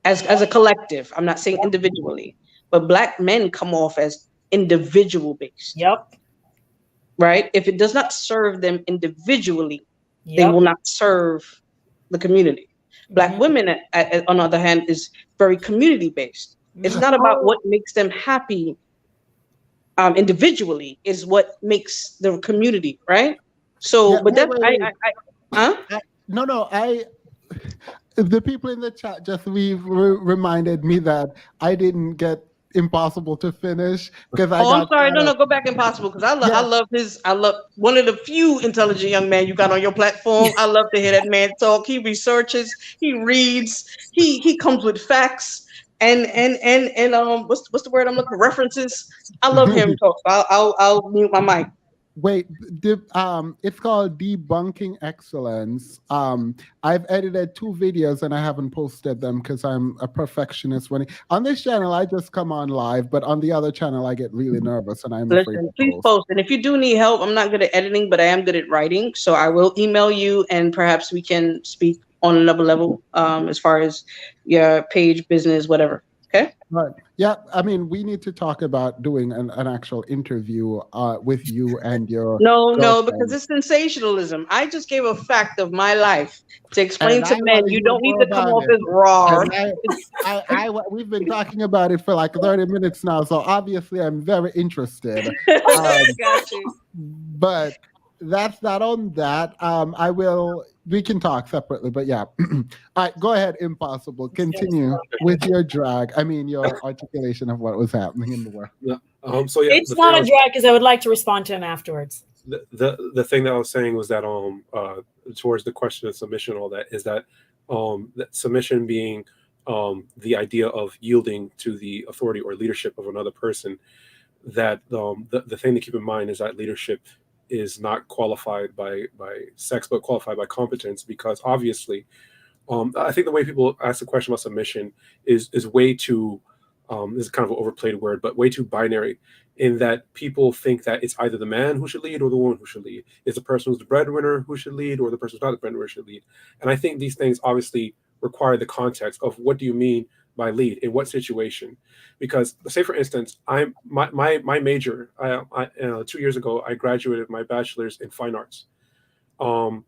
As a collective, I'm not saying individually, but Black men come off as individual-based. Yep. Right? If it does not serve them individually, they will not serve the community. Black women, on the other hand, is very community-based. It's not about what makes them happy individually, is what makes the community, right? So, but that's the people in the chat just reminded me that I didn't get Impossible to finish because I got. I'm sorry. No, go back Impossible, because I love one of the few intelligent young men you got on your platform. I love to hear that man talk. He researches, he reads, he comes with facts and what's the word I'm looking for? References. I love him talk. I'll mute my mic. Wait, it's called Debunking Excellence. I've edited 2 videos and I haven't posted them because I'm a perfectionist. On this channel, I just come on live, but on the other channel, I get really nervous and I'm afraid to Please post. And if you do need help, I'm not good at editing, but I am good at writing. So I will email you and perhaps we can speak on another level, as far as your page, business, whatever. Okay. Right. Yeah. I mean, we need to talk about doing an actual interview with you and your No, because girlfriend. it's sensationalism. I just gave a fact of my life to explain And to I men. want to You hear don't need more to come about off it. as raw. And we've been talking about it for like 30 minutes now. So obviously I'm very interested. Got you. But that's not on that. We can talk separately, but yeah. All right, go ahead, Impossible. Continue with your drag. I mean, your articulation of what was happening in the world. Yeah. So yeah, It's not a drag because I would like to respond to him afterwards. the thing that I was saying was that towards the question of submission, all that is that that submission being the idea of yielding to the authority or leadership of another person. That the thing to keep in mind is that leadership is not qualified by sex, but qualified by competence. Because obviously, I think the way people ask the question about submission is way too this is kind of an overplayed word, but way too binary. In that people think that it's either the man who should lead or the woman who should lead. It's the person who's the breadwinner who should lead or the person who's not the breadwinner should lead. And I think these things obviously require the context of what do you mean by lead in what situation. Because say for instance, my major 2 years ago I graduated my bachelor's in fine arts. Um,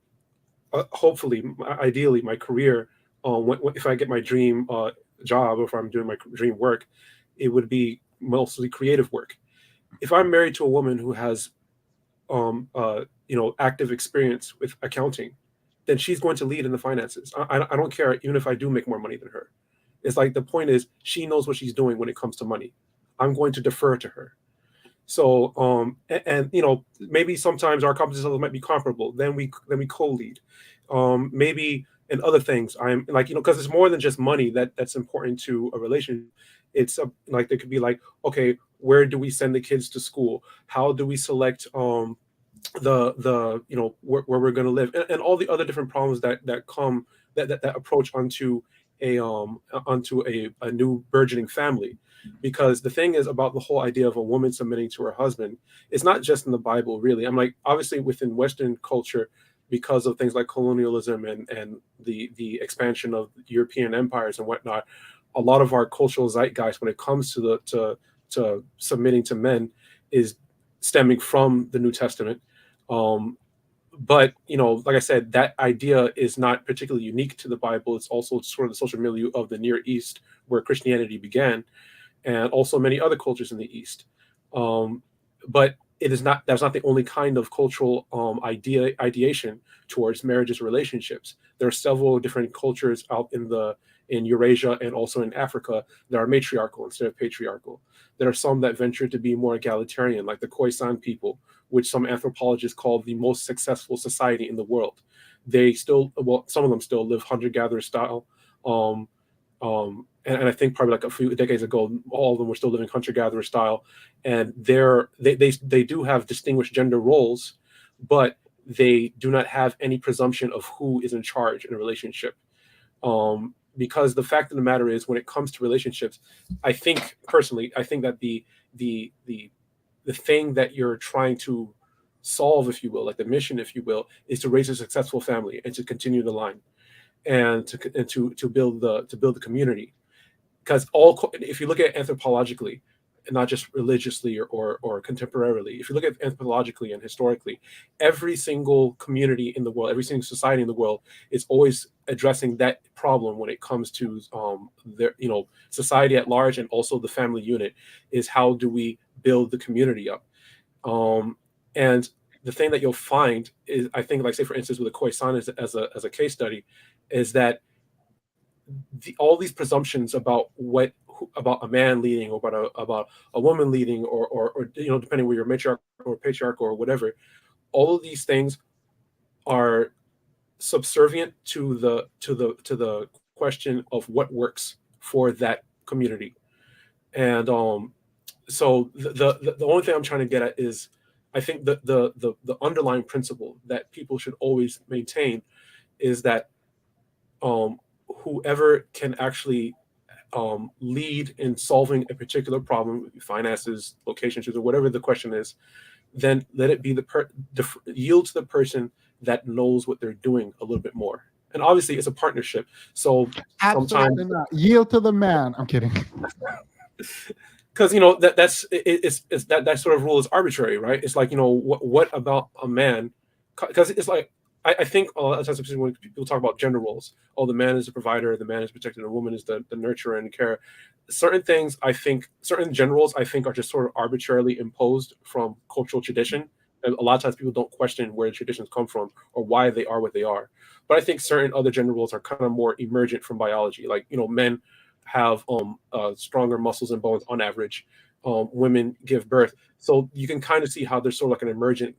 Hopefully, ideally, my career, if I get my dream job, or if I'm doing my dream work, it would be mostly creative work. If I'm married to a woman who has, active experience with accounting, then she's going to lead in the finances. I don't care, even if I do make more money than her. It's like the point is she knows what she's doing when it comes to money. I'm going to defer to her. So and maybe sometimes our competence levels might be comparable. Then we co-lead. Maybe in other things I'm like because it's more than just money that's important to a relationship. It's like there could be like, okay, where do we send the kids to school? How do we select the where we're going to live, and all the other different problems that come that approach onto a new burgeoning family. Because the thing is about the whole idea of a woman submitting to her husband, it's not just in the Bible, really. I'm like, obviously within Western culture, because of things like colonialism and the expansion of European empires and whatnot, a lot of our cultural zeitgeist when it comes to submitting to men is stemming from the New Testament. But like I said, that idea is not particularly unique to the Bible. It's also sort of the social milieu of the Near East, where Christianity began, and also many other cultures in the East. But it is not that's not the only kind of cultural ideation towards marriages or relationships. There are several different cultures out in Eurasia and also in Africa that are matriarchal instead of patriarchal. There are some that venture to be more egalitarian, like the Khoisan people, which some anthropologists call the most successful society in the world. They still, well, some of them still live hunter-gatherer style. And I think probably like a few decades ago, all of them were still living hunter-gatherer style. And they do have distinguished gender roles, but they do not have any presumption of who is in charge in a relationship. Because the fact of the matter is, when it comes to relationships, I think personally, I think that the thing that you're trying to solve, if you will, like the mission, if you will, is to raise a successful family and to continue the line, and to build the community. Because if you look at anthropologically, and not just religiously or contemporarily, if you look at anthropologically and historically, every single community in the world, every single society in the world is always addressing that problem when it comes to their society at large, and also the family unit, is how do we build the community up. And the thing that you'll find is, I think, like say for instance with the Khoisan as a case study, is that all these presumptions about about a man leading, or about a woman leading, or depending where you're matriarch or patriarch or whatever, all of these things are subservient to the question of what works for that community. And so the only thing I'm trying to get at is, I think the underlying principle that people should always maintain is that whoever can actually lead in solving a particular problem, finances, location issues, or whatever the question is, then let it be yield to the person that knows what they're doing a little bit more. And obviously, it's a partnership. So sometimes, Absolutely not. Yield to the man. I'm kidding. because it's that sort of rule is arbitrary, right? It's like, what about a man? Because it's like, I think a lot of times when people talk about gender roles, oh, the man is the provider, the man is protected, the woman is the nurturer and care. Certain things, I think, certain gender roles, I think, are just sort of arbitrarily imposed from cultural tradition. And a lot of times people don't question where the traditions come from or why they are what they are. But I think certain other gender roles are kind of more emergent from biology. Like, men have stronger muscles and bones on average. Women give birth. So you can kind of see how there's sort of like an emergent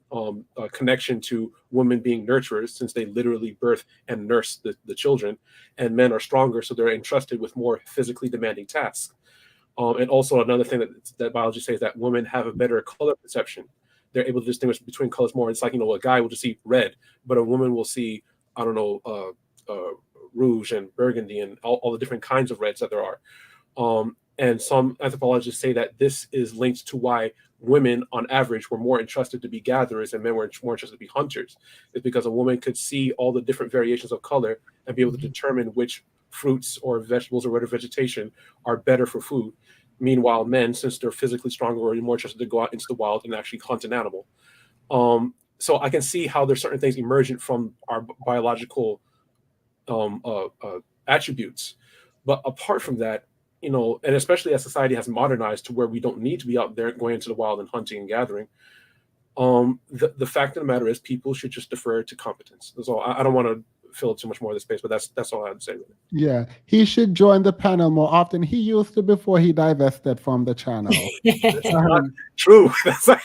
connection to women being nurturers, since they literally birth and nurse the children, and men are stronger, so they're entrusted with more physically demanding tasks. And also another thing that biology says, that women have a better color perception. They're able to distinguish between colors more. It's like, a guy will just see red, but a woman will see, I don't know, rouge and burgundy and all the different kinds of reds that there are. And some anthropologists say that this is linked to why women, on average, were more entrusted to be gatherers and men were more entrusted to be hunters. It's because a woman could see all the different variations of color and be able to determine which fruits or vegetables or whatever vegetation are better for food. Meanwhile, men, since they're physically stronger, are more interested to go out into the wild and actually hunt an animal. So I can see how there's certain things emergent from our biological attributes. But apart from that, and especially as society has modernized to where we don't need to be out there going into the wild and hunting and gathering, the fact of the matter is people should just defer to competence. That's all. I don't want to fill too much more of the space, but that's all I had to say. Really. Yeah, he should join the panel more often. He used to before he divested from the channel. That's not true. That's like...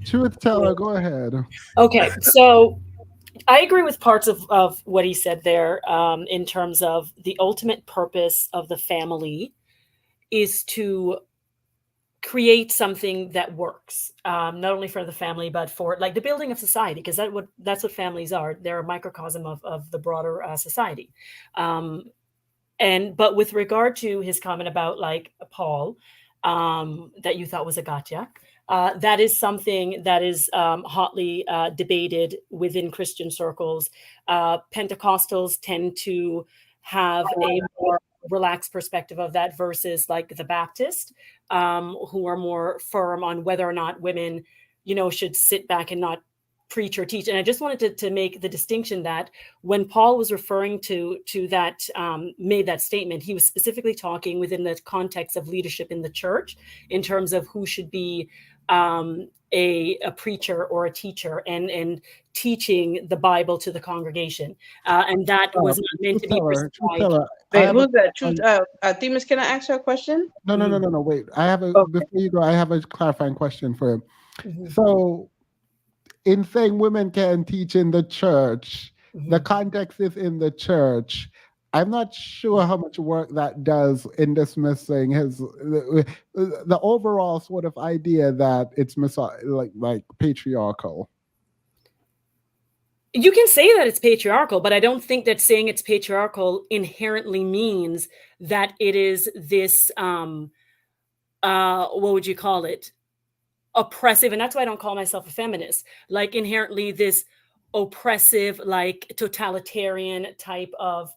Truth teller, go ahead. Okay, so I agree with parts of what he said there, in terms of the ultimate purpose of the family is to create something that works, not only for the family, but for like the building of society, because that's what families are. They're a microcosm of the broader society. But with regard to his comment about like Paul, that you thought was a gotcha, that is something that is hotly debated within Christian circles. Pentecostals tend to have a more relaxed perspective of that versus like the Baptist, who are more firm on whether or not women, should sit back and not preach or teach. And I just wanted to make the distinction that when Paul was referring to that, made that statement, he was specifically talking within the context of leadership in the church in terms of who should be a preacher or a teacher and teaching the Bible to the congregation. And that was not meant to be prescribed. Wait, who's that? Truth, Themis, can I ask her a question? No. Wait, I have before you go, I have a clarifying question for him. Mhm. So, in saying women can teach in the church, the Mhm. context is in the church. I'm not sure how much work that does in dismissing the overall sort of idea that it's like patriarchal. You can say that it's patriarchal, but I don't think that saying it's patriarchal inherently means that it is this, what would you call it? Oppressive. And that's why I don't call myself a feminist. Like inherently this oppressive, like totalitarian type of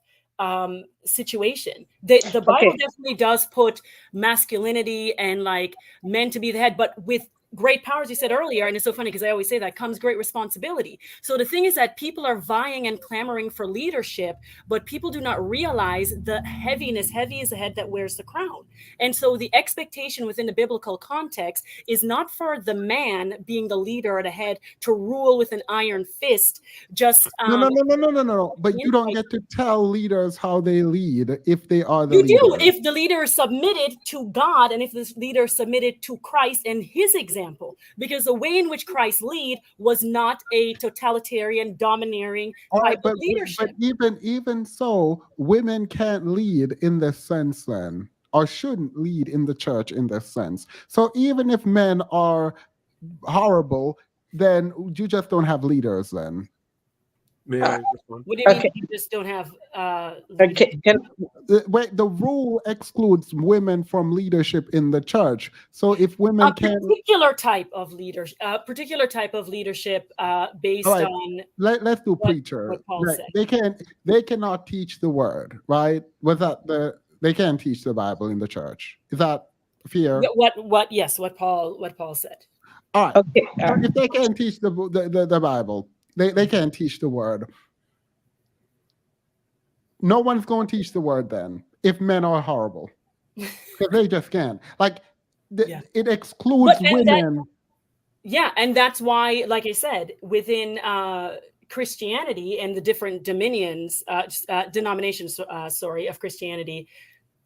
situation. The Bible definitely does put masculinity and like men to be the head, but with great powers, you said earlier, and it's so funny because I always say that comes great responsibility. So the thing is that people are vying and clamoring for leadership, but people do not realize the heaviness. Heavy is the head that wears the crown. And so the expectation within the biblical context is not for the man being the leader or the head to rule with an iron fist. Just No. But you don't get to tell leaders how they lead if they are the you leader. do if the leader is submitted to God and if the leader is submitted to Christ and his example, because the way in which Christ lead was not a totalitarian, domineering type of leadership. But even so, women can't lead in this sense then, or shouldn't lead in the church in this sense. So even if men are horrible, then you just don't have leaders then. May I respond? What do you mean Okay. you just don't have Okay. Wait, the rule excludes women from leadership in the church. So if women a can, particular type of leadership, based all right, on let's do what preacher. Paul Right, said. they cannot teach the word, right? Was that they can't teach the Bible in the church? Is that fair? Yes, what Paul said. All right. Okay. So if they can't teach the Bible, they can't teach the word. No one's going to teach the word then if men are horrible. Because they just can't. Like, it excludes women. And that's why, like I said, within Christianity and the different denominations, of Christianity,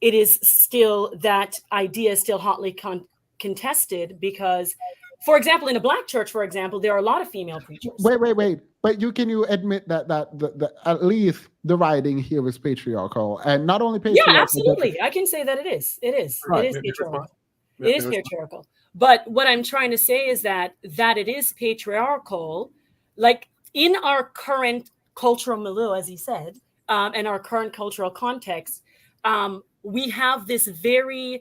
it is still, that idea is still hotly contested because, for example, in a black church, for example, there are a lot of female preachers. Wait. But you admit that the at least the writing here is patriarchal, and not only patriarchal. Yeah, absolutely. I can say that it is. It is. Right. It is patriarchal. It is patriarchal. But what I'm trying to say is that it is patriarchal, like in our current cultural milieu, as he said, and our current cultural context, we have this very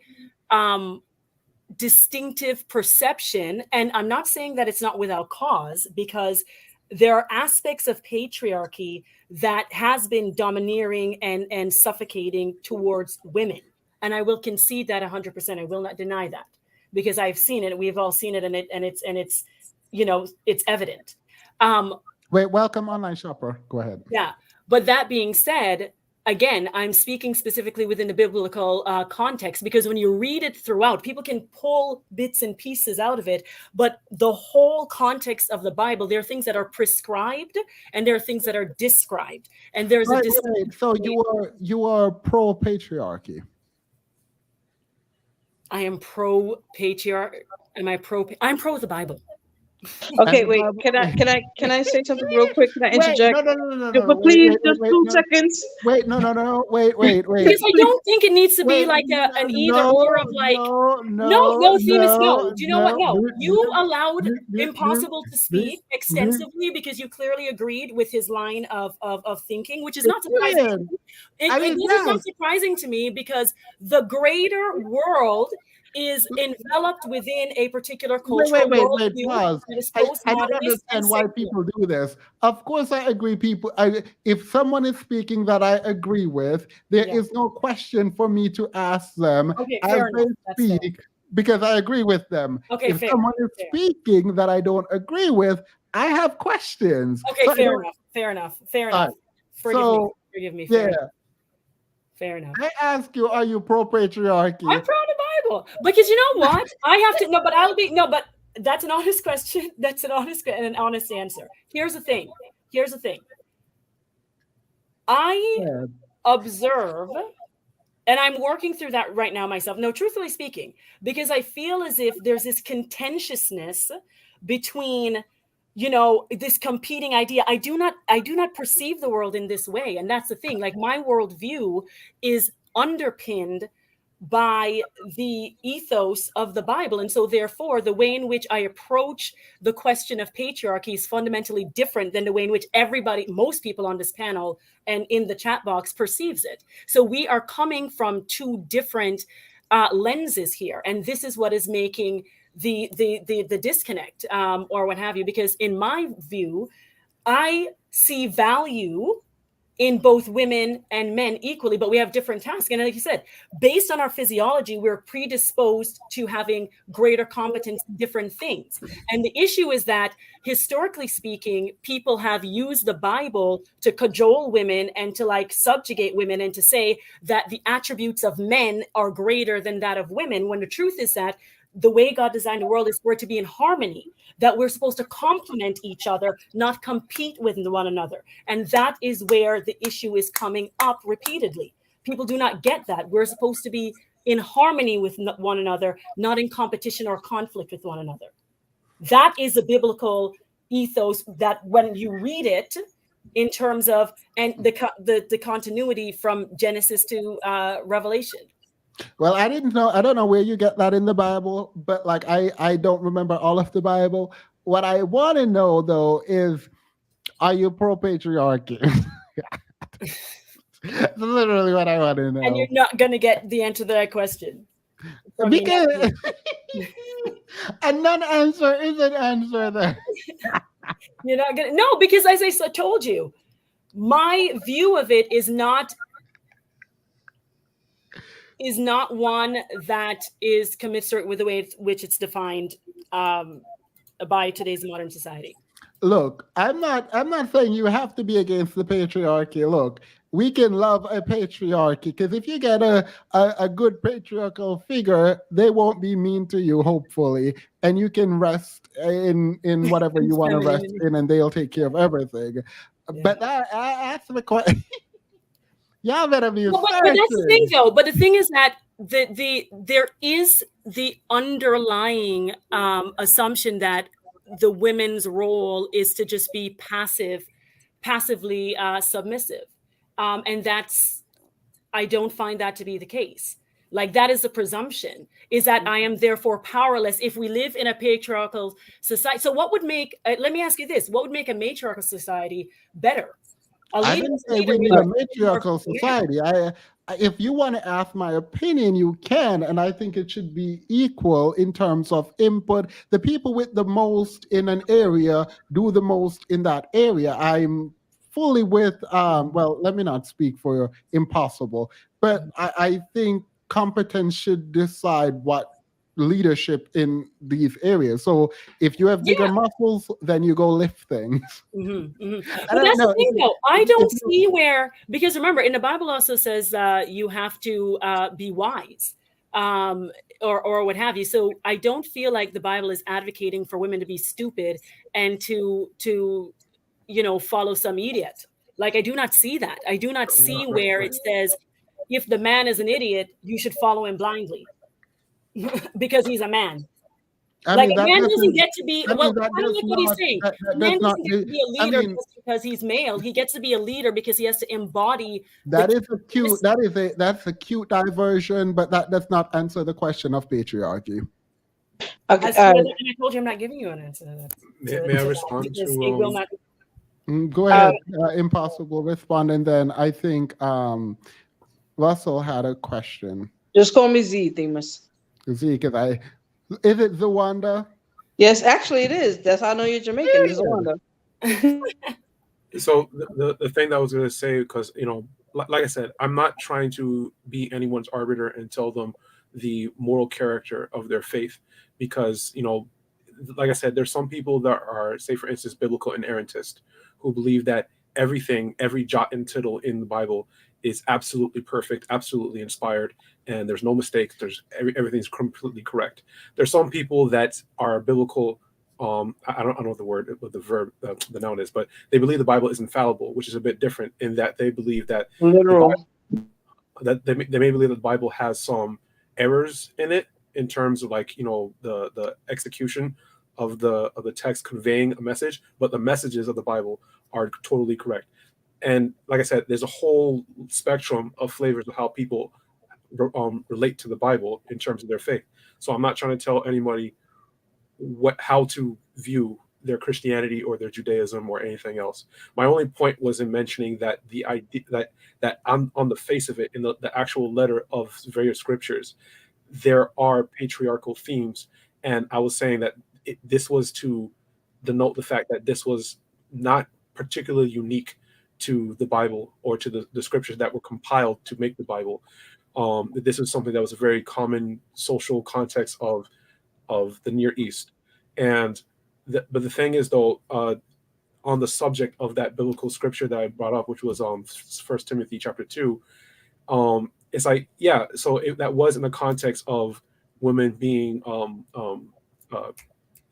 distinctive perception. And I'm not saying that it's not without cause, because there are aspects of patriarchy that has been domineering and suffocating towards women. And I will concede that 100%. I will not deny that, because I've seen it. We've all seen it, and it's it's evident. Wait, welcome online shopper. Go ahead. Yeah, but that being said, again, I'm speaking specifically within the biblical context, because when you read it throughout, people can pull bits and pieces out of it, but the whole context of the Bible, there are things that are prescribed and there are things that are described, and there's right. So you are pro patriarchy. I am pro patriarch. I'm pro the Bible. Okay, wait. Can I say something real quick? Can I interject? No. But please, just 2 seconds. Wait, no. Wait. Because I don't think it needs to be like an either or of like. No, Themis, no. Do you know what? No, you allowed Impossible to speak extensively because you clearly agreed with his line of thinking, which is not surprising. It is not surprising to me, because the greater world is enveloped within a particular cultural Wait, pause. I don't understand why people do this. Of course, I agree. If someone is speaking that I agree with, there is no question for me to ask them as they speak, because I agree with them. If someone is speaking that I don't agree with, I have questions. Okay, so fair enough. Forgive me. Fair enough. I ask you, are you pro patriarchy? I'm pro the Bible, because you know what? I have to but that's an honest question. That's an honest and an honest answer. Here's the thing. I observe, and I'm working through that right now myself. No, truthfully speaking, because I feel as if there's this contentiousness between this competing idea. I do not perceive the world in this way. And that's the thing. Like, my worldview is underpinned by the ethos of the Bible. And so therefore, the way in which I approach the question of patriarchy is fundamentally different than the way in which most people on this panel and in the chat box perceives it. So we are coming from two different lenses here. And this is what is making the disconnect or what have you, because in my view, I see value in both women and men equally, but we have different tasks. And like you said, based on our physiology, we're predisposed to having greater competence in different things. And the issue is that, historically speaking, people have used the Bible to cajole women and to subjugate women and to say that the attributes of men are greater than that of women, when the truth is that the way God designed the world is for it to be in harmony, that we're supposed to complement each other, not compete with one another. And that is where the issue is coming up repeatedly. People do not get that. We're supposed to be in harmony with one another, not in competition or conflict with one another. That is a biblical ethos that, when you read it in terms of and the continuity from Genesis to Revelation. Well, I don't know where you get that in the Bible, but I don't remember all of the Bible. What I want to know, though, is Are you pro patriarchy? That's literally what I want to And know. you're not going to get the answer to that question. From your Because nephew. a non-answer is an answer there. You're not going to. No, because as I told you, my view of it is not one that is commensurate with the way which it's defined by today's modern society. Look, I'm not saying you have to be against the patriarchy. Look, we can love a patriarchy because if you get a good patriarchal figure, they won't be mean to you, hopefully, and you can rest in whatever you want to rest in, and they'll take care of everything. But I ask the question. Y'all better be Well, but that's the thing, searching. though. But the thing is that there is the underlying assumption that the women's role is to just be passively submissive, and I don't find that to be the case. Like, that is the presumption, is that I am therefore powerless if we live in a patriarchal society. So what would make, let me ask you this, what would make a matriarchal society better? I didn't say we need a matriarchal society. If you want to ask my opinion, you can, and I think it should be equal in terms of input. The people with the most in an area do the most in that area. I'm fully with. Well, let me not speak for impossible, but I think competence should decide what leadership in these areas. So if you have bigger muscles, then you go lift things. But that's the thing, though. I don't see where, because remember, in the Bible also says you have to be wise, or what have you. So I don't feel like the Bible is advocating for women to be stupid and to follow some idiot. Like, I do not see that. I do not see where it says if the man is an idiot, you should follow him blindly because he's a man. A man doesn't get to be, well, kind of like what he's saying. A man doesn't get to be a leader just because he's male. He gets to be a leader because he has to embody. That's a cute diversion, but that does not answer the question of patriarchy. Okay, and I told you I'm not giving you an answer to that. May I respond because to? It will not. Go ahead, Impossible, respond, and then I think Russell had a question. Just call me Z, Themis. Z, because is it Zawanda? Yes, actually it is. That's how I know you're Jamaican. It's Zawanda. So the thing that I was going to say, because like I said, I'm not trying to be anyone's arbiter and tell them the moral character of their faith, because like I said, there's some people that are, say for instance, biblical inerrantist, who believe that everything, every jot and tittle in the Bible is absolutely perfect, absolutely inspired, and there's no mistakes. Everything's completely correct. There's some people that are biblical. I don't know what the word, what the verb, the noun is, but they believe the Bible is infallible, which is a bit different in that they believe that literal. That they may believe that the Bible has some errors in it in terms of the execution of the text conveying a message, but the messages of the Bible are totally correct. And like I said, there's a whole spectrum of flavors of how people relate to the Bible in terms of their faith. So I'm not trying to tell anybody how to view their Christianity or their Judaism or anything else. My only point was in mentioning that the idea that on the face of it, in the actual letter of various scriptures, there are patriarchal themes. And I was saying that this was to denote the fact that this was not particularly unique to the Bible or to the scriptures that were compiled to make the Bible. This is something that was a very common social context of the Near East. And but the thing is, though, on the subject of that biblical scripture that I brought up, which was 1 Timothy chapter 2, it's like, yeah, so that was in the context of women being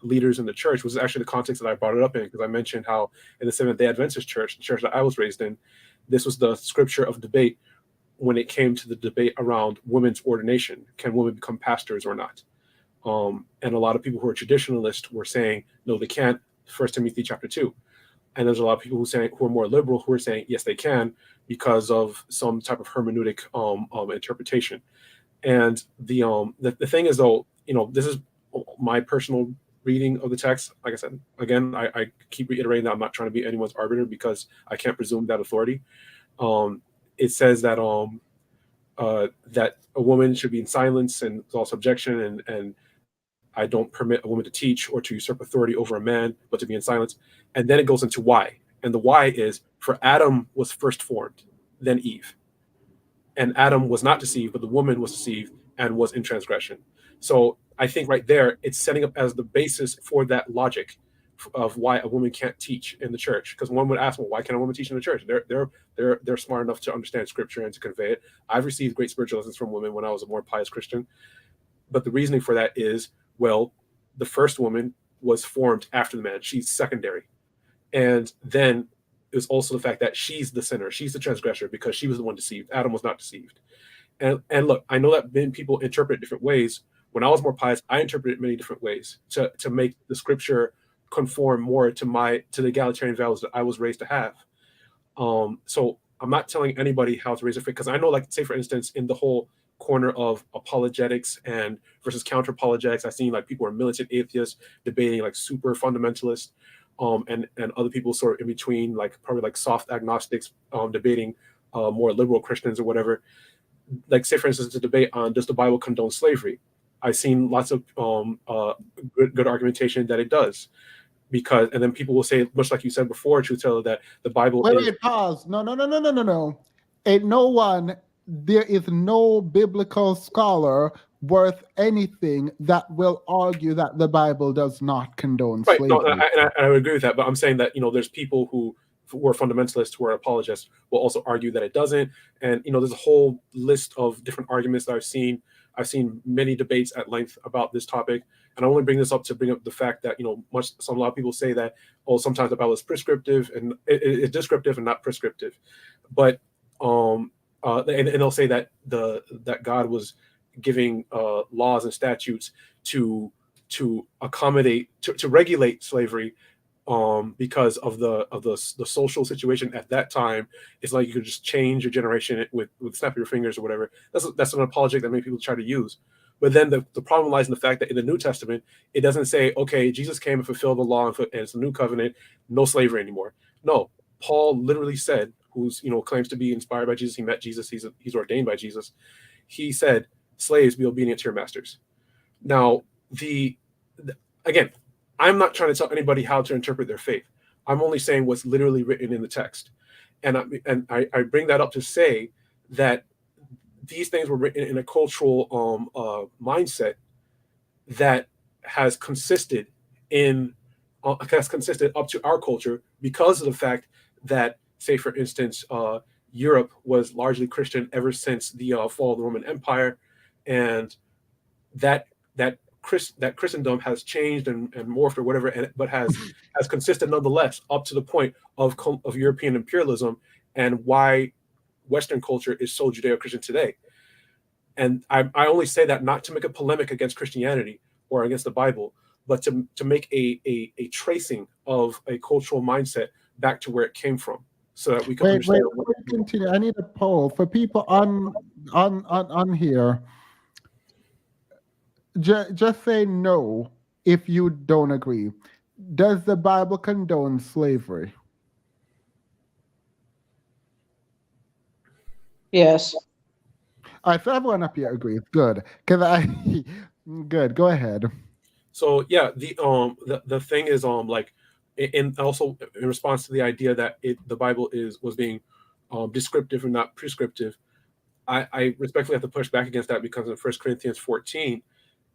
leaders in the church, was actually the context that I brought it up in, because I mentioned how in the Seventh-day Adventist church, the church that I was raised in, this was the scripture of debate when it came to the debate around women's ordination. Can women become pastors or not? And a lot of people who are traditionalists were saying, no, they can't, 1 Timothy chapter 2. And there's a lot of people who are more liberal who are saying, yes, they can, because of some type of hermeneutic interpretation. And the thing is, though, this is my personal reading of the text, like I said, again, I keep reiterating that I'm not trying to be anyone's arbiter because I can't presume that authority. It says that that a woman should be in silence and all subjection, and I don't permit a woman to teach or to usurp authority over a man, but to be in silence. And then it goes into why. And the why is for Adam was first formed, then Eve. And Adam was not deceived, but the woman was deceived and was in transgression. So I think right there, it's setting up as the basis for that logic of why a woman can't teach in the church. Because one would ask, well, why can't a woman teach in the church? They're smart enough to understand scripture and to convey it. I've received great spiritual lessons from women when I was a more pious Christian. But the reasoning for that is, well, the first woman was formed after the man. She's secondary. And then is also the fact that she's the sinner. She's the transgressor because she was the one deceived. Adam was not deceived. And look, I know that many people interpret it different ways. When I was more pious, I interpreted it many different ways to make the scripture conform more to the egalitarian values that I was raised to have. So I'm not telling anybody how to raise their faith, because I know, like, say for instance, in the whole corner of apologetics and versus counter apologetics, I've seen like people are militant atheists debating like super fundamentalists, and other people sort of in between, like probably like soft agnostics, debating more liberal Christians or whatever. Like, say for instance, the debate on does the Bible condone slavery? I've seen lots of good argumentation that it does, because, and then people will say, much like you said before, Truth Teller, that the Bible is. Wait, pause. No. Ain't no one. There is no biblical scholar worth anything that will argue that the Bible does not condone Right. slavery. No, I would agree with that, but I'm saying that there's people who are fundamentalists, who are apologists, will also argue that it doesn't. And there's a whole list of different arguments that I've seen. I've seen many debates at length about this topic, and I only bring this up to bring up the fact that a lot of people say that sometimes the Bible is prescriptive and it's descriptive and not prescriptive, but and they'll say that that God was giving laws and statutes to accommodate to regulate slavery, because of the social situation at that time. It's like you could just change your generation with snap of your fingers or whatever. That's an apologetic that many people try to use. But then the problem lies in the fact that in the New Testament, it doesn't say, okay, Jesus came and fulfilled the law and it's a new covenant, no slavery anymore. No, Paul literally said, who's claims to be inspired by Jesus, he met Jesus, he's ordained by Jesus. He said, slaves, be obedient to your masters. Now, again, I'm not trying to tell anybody how to interpret their faith. I'm only saying what's literally written in the text. And I bring that up to say that these things were written in a cultural mindset that has consisted up to our culture, because of the fact that, say for instance, Europe was largely Christian ever since the fall of the Roman Empire, and that Christendom has changed and morphed or whatever, but has consisted nonetheless up to the point of European imperialism, and why Western culture is so Judeo-Christian today. And I only say that not to make a polemic against Christianity or against the Bible, but to make a tracing of a cultural mindset back to where it came from, so that we can understand. Continue. I need a poll for people on here. Just say no if you don't agree. Does the Bible condone slavery? Yes. All right, so everyone up here agrees. Good, good. Go ahead. So yeah, the thing is, like, and also in response to the idea that the Bible was being descriptive and not prescriptive, I respectfully have to push back against that, because in 1 Corinthians 14,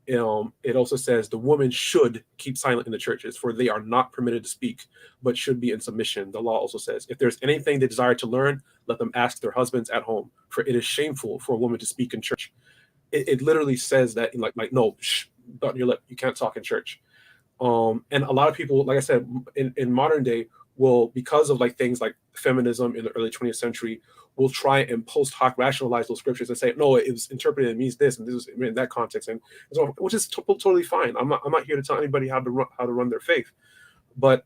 it also says the woman should keep silent in the churches, for they are not permitted to speak, but should be in submission. The law also says, if there's anything they desire to learn, let them ask their husbands at home, for it is shameful for a woman to speak in church. It literally says that, like no, shh, button your lip, you can't talk in church. And a lot of people, like I said, in modern day, will, because of like things like feminism in the early 20th century, will try and post hoc rationalize those scriptures and say, no, it was interpreted, it means this, and this was in that context, and so, which is totally fine. I'm not here to tell anybody how to run their faith, but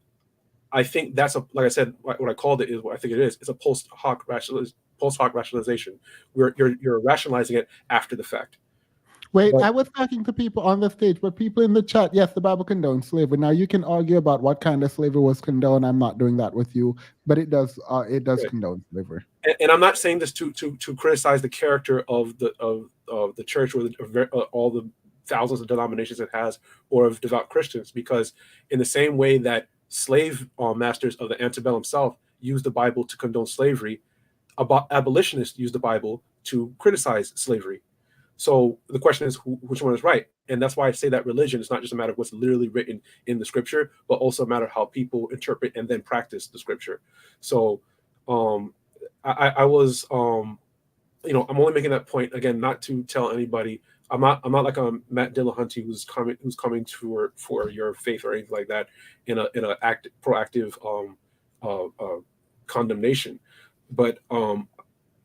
I think that's like I said, what I called it is what I think it is. It's a post hoc rationalization, where you're rationalizing it after the fact. Wait, But I was talking to people on the stage, but people in the chat, yes, the Bible condones slavery. Now you can argue about what kind of slavery was condoned. I'm not doing that with you, but it does Right. condone slavery. And I'm not saying this to criticize the character of the church or all the thousands of denominations it has, or of devout Christians, because in the same way that slave masters of the antebellum South used the Bible to condone slavery, abolitionists used the Bible to criticize slavery. So the question is, which one is right? And that's why I say that religion is not just a matter of what's literally written in the scripture, but also a matter of how people interpret and then practice the scripture. So I was I'm only making that point again, not to tell anybody. I'm not like a Matt Dillahunty who's coming for your faith or anything like that in a proactive condemnation, but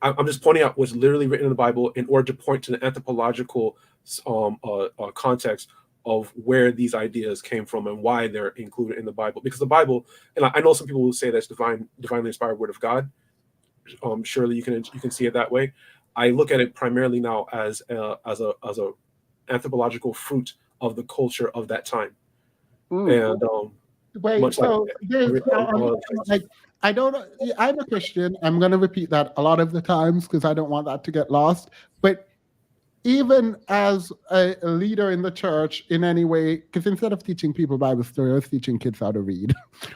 I'm just pointing out what's literally written in the Bible in order to point to the anthropological context of where these ideas came from and why they're included in the Bible. Because the Bible, and I know some people will say that's divinely inspired word of God. Surely you can see it that way. I look at it primarily now as a anthropological fruit of the culture of that time. And Wait, much so there's like I don't. I'm a Christian. I'm going to repeat that a lot of the times because I don't want that to get lost. But even as a leader in the church, in any way, because instead of teaching people Bible story, I was teaching kids how to read.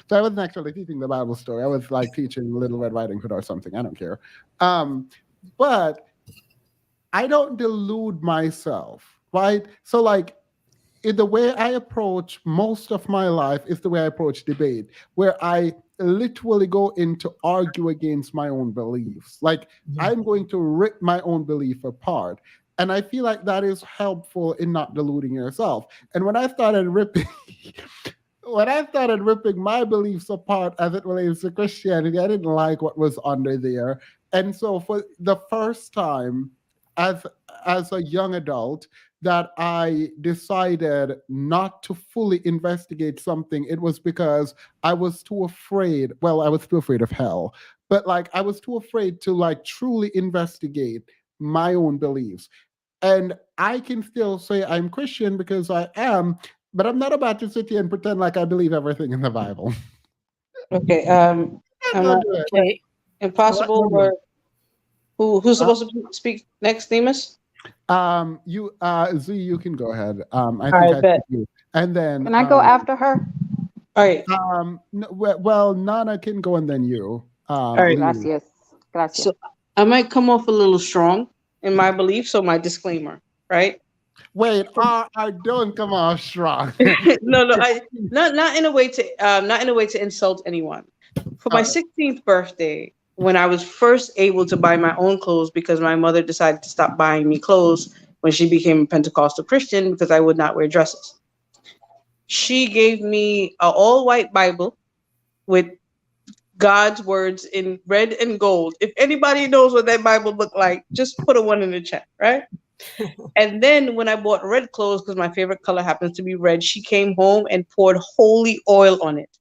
So I wasn't actually teaching the Bible story. I was like teaching Little Red Riding Hood or something. I don't care. But I don't delude myself, right? So like the way I approach most of my life is the way I approach debate, where I literally go in to argue against my own beliefs. Like I'm going to rip my own belief apart. And I feel like that is helpful in not deluding yourself. And when I started ripping my beliefs apart as it relates to Christianity, I didn't like what was under there. And so for the first time as a young adult, that I decided not to fully investigate something, it was because I was too afraid. Well, I was too afraid of hell, but like I was too afraid to like truly investigate my own beliefs. And I can still say I'm Christian because I am, but I'm not about to sit here and pretend like I believe everything in the Bible. Okay. Okay. Impossible or who's supposed to speak next, Demas? You Z, you can go ahead. I All think right, bet. you. And then Can I go after her? All right. Well, Nana can go and then you. All right. Gracias. Gracias. So I might come off a little strong in my belief, so my disclaimer, right? Wait, I don't come off strong. No, I not in a way to insult anyone. For my 16th birthday, when I was first able to buy my own clothes because my mother decided to stop buying me clothes when she became a Pentecostal Christian because I would not wear dresses. She gave me an all-white Bible with God's words in red and gold. If anybody knows what that Bible looked like, just put a 1 in the chat, right? And then when I bought red clothes, because my favorite color happens to be red, she came home and poured holy oil on it.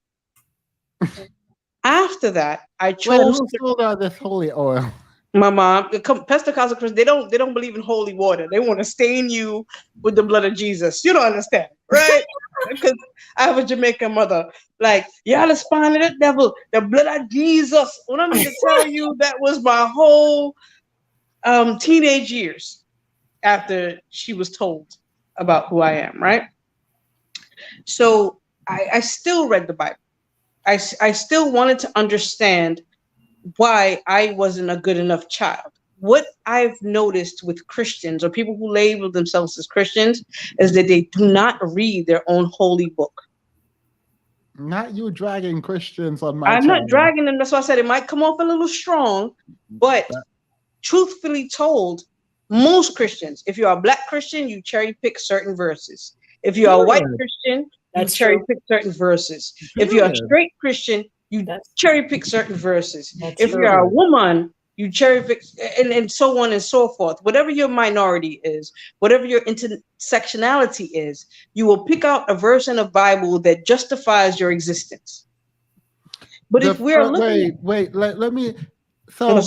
After that, I chose who sold out this holy oil? my mom. Pentecostal Christians, they don't believe in holy water. They want to stain you with the blood of Jesus. You don't understand, right? Because I have a Jamaican mother. Like, y'all the spawn of the devil, the blood of Jesus. When I mean to tell you, that was my whole teenage years after she was told about who I am, right? So I still read the Bible. I still wanted to understand why I wasn't a good enough child. What I've noticed with Christians or people who label themselves as Christians is that they do not read their own holy book. Not you dragging Christians on my I'm channel. not dragging them. That's why I said it might come off a little strong, but truthfully told, most Christians, if you're a Black Christian, you cherry pick certain verses. If you're a white Christian, you cherry pick certain verses. If you're a straight Christian, you cherry pick certain verses. If you're a woman, you cherry pick, and so on and so forth. Whatever your minority is, whatever your intersectionality is, you will pick out a verse in the Bible that justifies your existence. But if we're looking, wait, let me. So,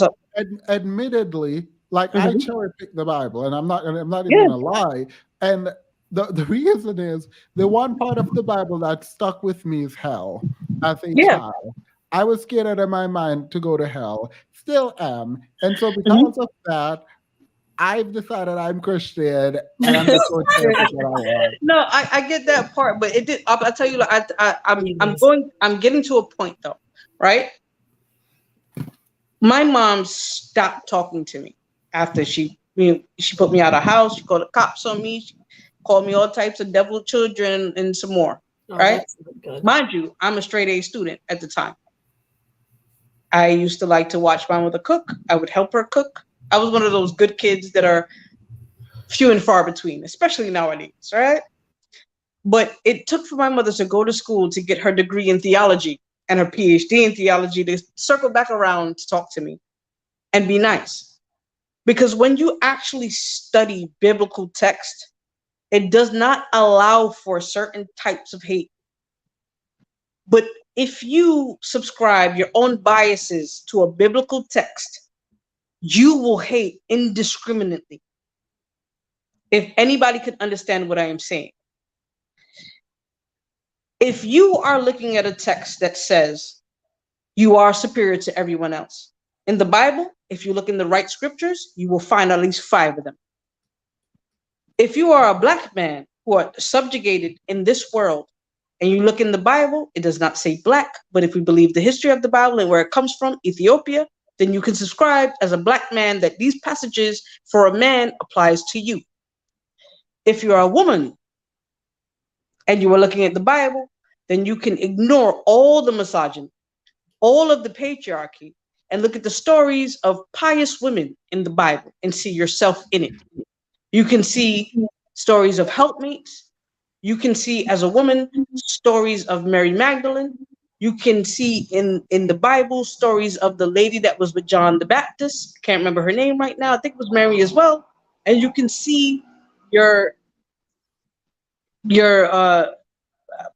admittedly, Like I cherry pick the Bible, and I'm not even Yeah. gonna lie. And the reason is the one part of the Bible that stuck with me is hell. As a Yeah. child, I was scared out of my mind to go to hell. Still am, and so Mhm. because of that, I've decided I'm Christian, and I'm just going to cherry pick what I want. No, I get that part, but it did. I'll tell you, like, I'm getting to a point though, right? My mom stopped talking to me after she put me out of house. She called the cops on me. She called me all types of devil children and some more. Oh, Right? that's good. Mind you, I'm a straight A student at the time. I used to like to watch my mother cook. I would help her cook. I was one of those good kids that are few and far between, especially nowadays, right? But it took for my mother to go to school to get her degree in theology and her PhD in theology to circle back around to talk to me and be nice. Because when you actually study biblical text, it does not allow for certain types of hate. But if you subscribe your own biases to a biblical text, you will hate indiscriminately. If anybody could understand what I am saying. If you are looking at a text that says you are superior to everyone else, in the Bible, if you look in the right scriptures, you will find at least 5 of them. If you are a black man who are subjugated in this world, and you look in the Bible, it does not say black, but if we believe the history of the Bible and where it comes from, Ethiopia, then you can subscribe as a black man that these passages for a man applies to you. If you're a woman and you are looking at the Bible, then you can ignore all the misogyny, all of the patriarchy, and look at the stories of pious women in the Bible and see yourself in it. You can see stories of helpmates. You can see, as a woman, stories of Mary Magdalene. You can see in the Bible stories of the lady that was with John the Baptist. I can't remember her name right now. I think it was Mary as well. And you can see your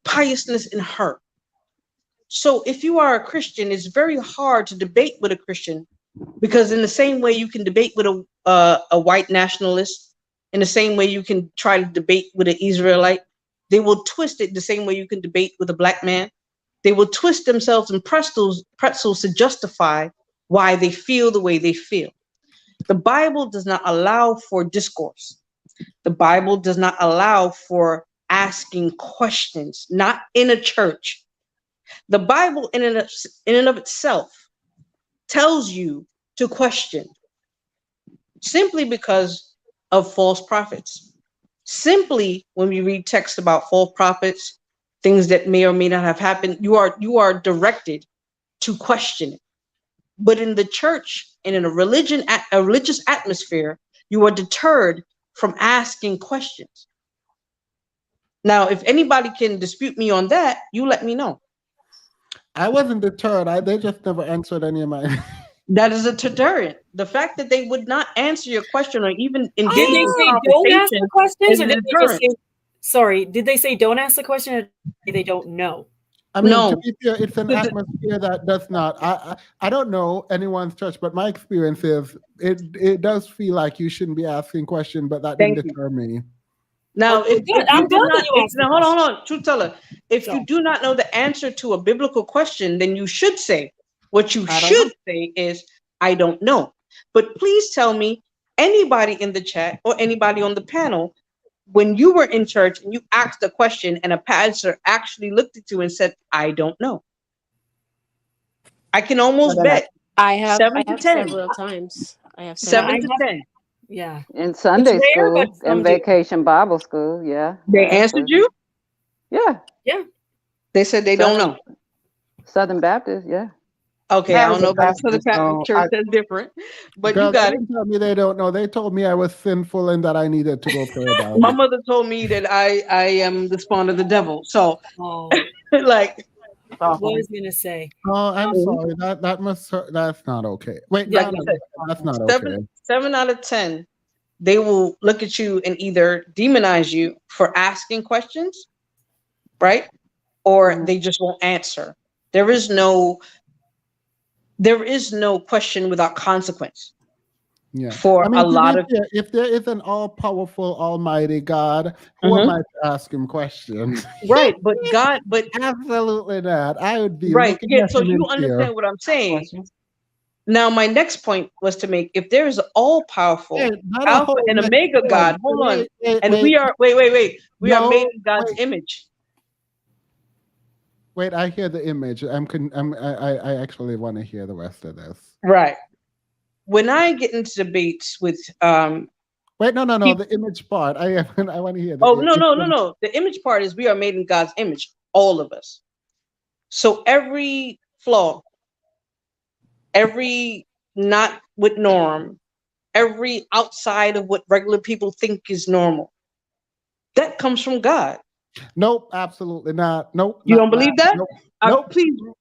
piousness in her. So if you are a Christian, it's very hard to debate with a Christian, because in the same way you can debate with a white nationalist, in the same way you can try to debate with an Israelite, they will twist it the same way you can debate with a black man. They will twist themselves in pretzels to justify why they feel the way they feel. The Bible does not allow for discourse. The Bible does not allow for asking questions, not in a church. The Bible in and of itself tells you to question simply because of false prophets. Simply when we read text about false prophets, things that may or may not have happened, you are directed to question it. But in the church and in a religious atmosphere, you are deterred from asking questions. Now, if anybody can dispute me on that, you let me know. I wasn't deterred. They just never answered any of my. That is a deterrent. The fact that they would not answer your question or even engage Did they in say don't ask the conversation questions, is or a did they just deterrent. say, sorry, did they say don't ask the question, or they don't know? I mean, to No. be fair, it's an atmosphere that does not. I don't know anyone's church, but my experience is it does feel like you shouldn't be asking questions, but that didn't Thank you. deter me. Now, Okay, if good. you I'm do glad not, that you asked the now, hold question. on, truth teller. If you do not know the answer to a biblical question, then you should say, what you I don't should know. say is, I don't know. But please tell me, anybody in the chat or anybody on the panel, when you were in church and you asked a question and a pastor actually looked at you and said, I don't know. I can almost bet I have 7 to 10. several times. I have Yeah, several. 7 to 10. Yeah. In Sunday It's rare, but school, in some do. vacation Bible school, yeah. They I asked answered her. you? Yeah. Yeah. They said they don't know. Southern Baptist, yeah. Okay, I don't know about the Southern so Church. That's different. But you Girl, they got it. didn't tell me they don't know. They told me I was sinful and that I needed to go pray about My it. mother told me that I am the spawn of the devil. So, Oh, like, what was I gonna say? Oh, I'm sorry. That must hurt. That's not okay. Wait, like no, I said, that's not okay. seven out of 10, they will look at you and either demonize you for asking questions, right? Or they just won't answer. There is no question without consequence. Yeah. for I a mean, to be lot of. fair, if there is an all-powerful, almighty God, who am Mhm. I to ask him questions? Right, but God, but Absolutely not. I would be right, looking yeah. at So him in you fear. understand what I'm saying. Now, my next point was to make, if there is an all-powerful Hey, not a Alpha whole and next Omega point. God, hold on, and Wait. we are wait, we are made No, in God's wait. image. Wait, I hear the image. I actually want to hear the rest of this. Right. When I get into debates with Wait, no. people, The image part. I want to hear oh no, the no, no, no. The image part is we are made in God's image, all of us. So every flaw, every not with norm, every outside of what regular people think is normal, that comes from God. Nope, absolutely not. Nope, You don't not that. believe that? Nope. Nope.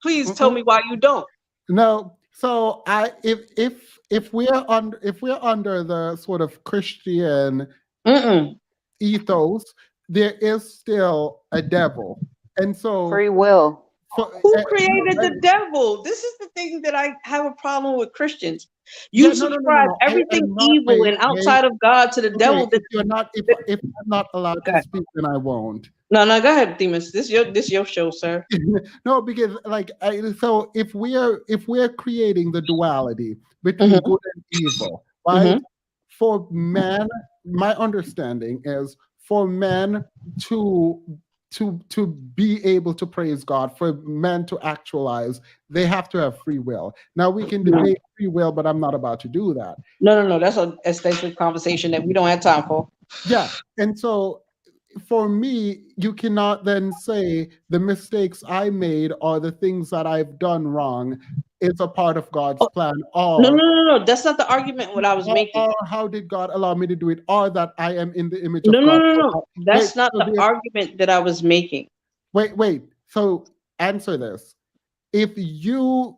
Please tell Mm-mm. me why you don't. No. So if we're under the sort of Christian Mm-mm. ethos, there is still a devil, and so Free will. Who created the devil? This is the thing that I have a problem with Christians. yeah, You no, subscribe no. I everything am not. evil and outside of God to the Okay. devil. If you're not, if I'm not allowed to Okay. speak, then I won't. No, go ahead, Demas. This your show, sir. No, because so if we're creating the duality between Mm-hmm. good and evil, right? Mm-hmm. For men, my understanding is for men to to be able to praise God, for men to actualize, they have to have free will. Now we can debate free will, but I'm not about to do that. No. That's a extensive conversation that we don't have time for. Yeah, and so for me, you cannot then say the mistakes I made or the things that I've done wrong is a part of God's plan, No. That's not the argument what I was making. or how did God allow me to do it, or that I am in the image No, of no, God. no, Or no. that- That's not so the argument that I was making. wait. So answer this. If you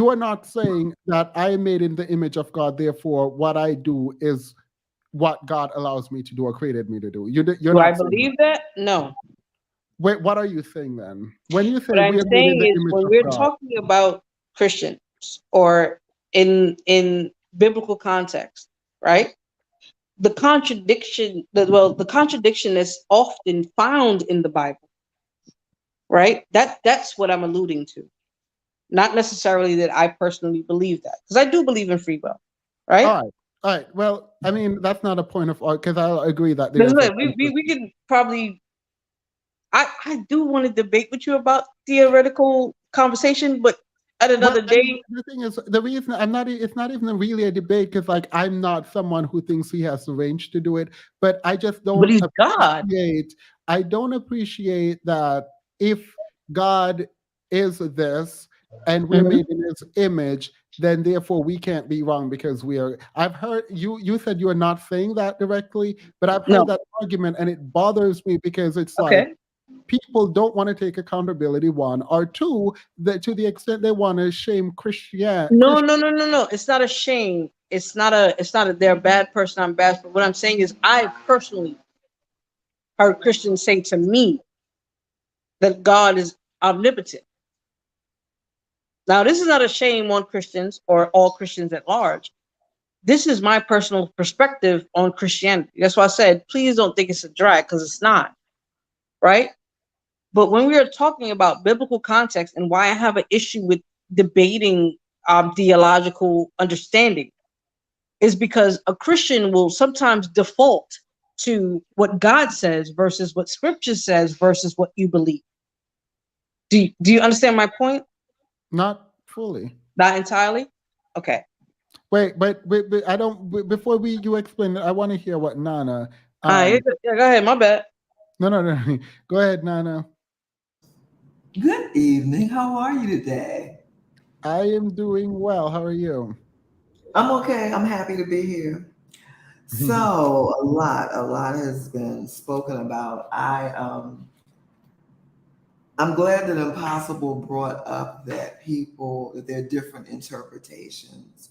are not saying that I am made in the image of God, therefore what I do is what God allows me to do or created me to do. You're Do I not saying that. believe that? No. Wait, what are you saying then? When you say What I'm we are made in saying the is image when of we're God, talking about Christians or in biblical context, right? The contradiction is often found in the Bible, right? That's what I'm alluding to. Not necessarily that I personally believe that, because I do believe in free will, right? all right. Well, I mean that's not a point of because I agree that Listen, there's a we can probably. I do want to debate with you about theoretical conversation, but at well, another I mean, day. the thing is, the reason I'm not, it's not even really a debate because, like, I'm not someone who thinks he has the range to do it, but I just But don't he's God. I don't appreciate that if God is this and we're Mhm. made in his image, then therefore we can't be wrong because we are. I've heard you said you're not saying that directly, but I've heard No. that argument and it bothers me because it's like Okay. people don't want to take accountability, one, or two, that to the extent they want to shame No. It's not a shame. It's not a they're a bad person, I'm bad. But what I'm saying is I personally heard Christians say to me that God is omnipotent. Now, this is not a shame on Christians or all Christians at large. This is my personal perspective on Christianity. That's why I said, please don't think it's a drag, because it's not, right? But when we are talking about biblical context and why I have an issue with debating theological understanding, is because a Christian will sometimes default to what God says versus what Scripture says versus what you believe. Do you understand my point? Not fully. Not entirely. Okay. Wait, but I don't. Before you explain it, I want to hear what Nana. Yeah, go ahead. My bad. No. Go ahead, Nana. Good evening. How are you today? I am doing well. How are you? I'm okay. I'm happy to be here. So a lot has been spoken about. I'm glad that Impossible brought up that there are different interpretations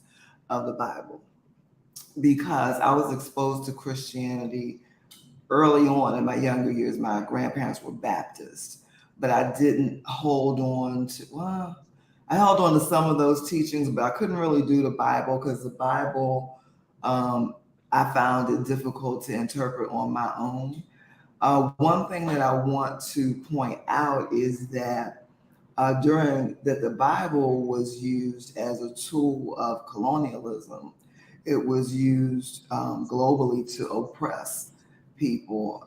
of the Bible, because I was exposed to Christianity early on in my younger years. My grandparents were Baptist, but I didn't hold on to, I held on to some of those teachings, but I couldn't really do the Bible because the Bible I found it difficult to interpret on my own. One thing that I want to point out is that during that the Bible was used as a tool of colonialism. It was used globally to oppress people,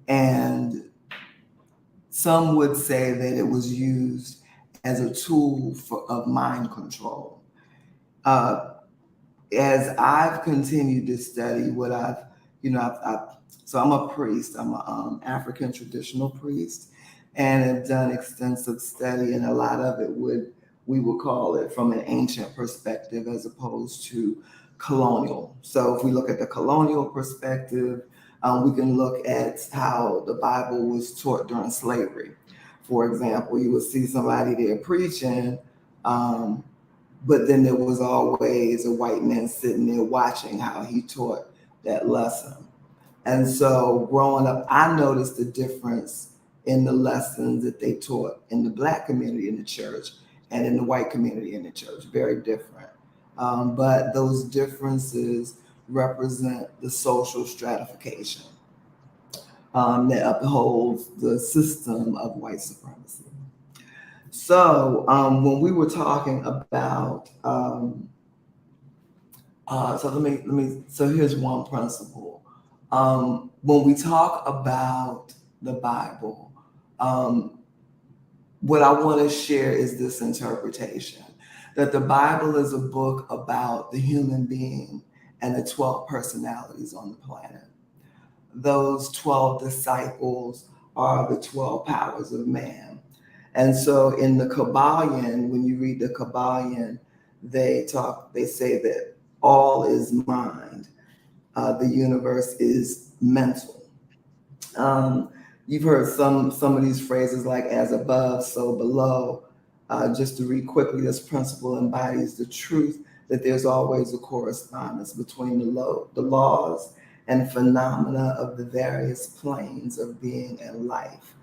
and some would say that it was used as a tool of mind control. Uh, as I've continued to study what so I'm a priest. I'm a African traditional priest, and have done extensive study, and a lot of it we would call it from an ancient perspective as opposed to colonial. So if we look at the colonial perspective, we can look at how the Bible was taught during slavery. For example, you would see somebody there preaching, but then there was always a white man sitting there watching how he taught that lesson. And so growing up, I noticed the difference in the lessons that they taught in the Black community in the church and in the white community in the church, very different. But those differences represent the social stratification that upholds the system of white supremacy. So when we were talking about, so here's one principle. When we talk about the Bible, what I want to share is this interpretation that the Bible is a book about the human being and the 12 personalities on the planet. Those 12 disciples are the 12 powers of man. And so in the Kabbalion, when you read the Kabbalion, they say that all is mind. The universe is mental. You've heard some of these phrases like as above, so below. Just to read quickly, this principle embodies the truth that there's always a correspondence between the laws and phenomena of the various planes of being and life.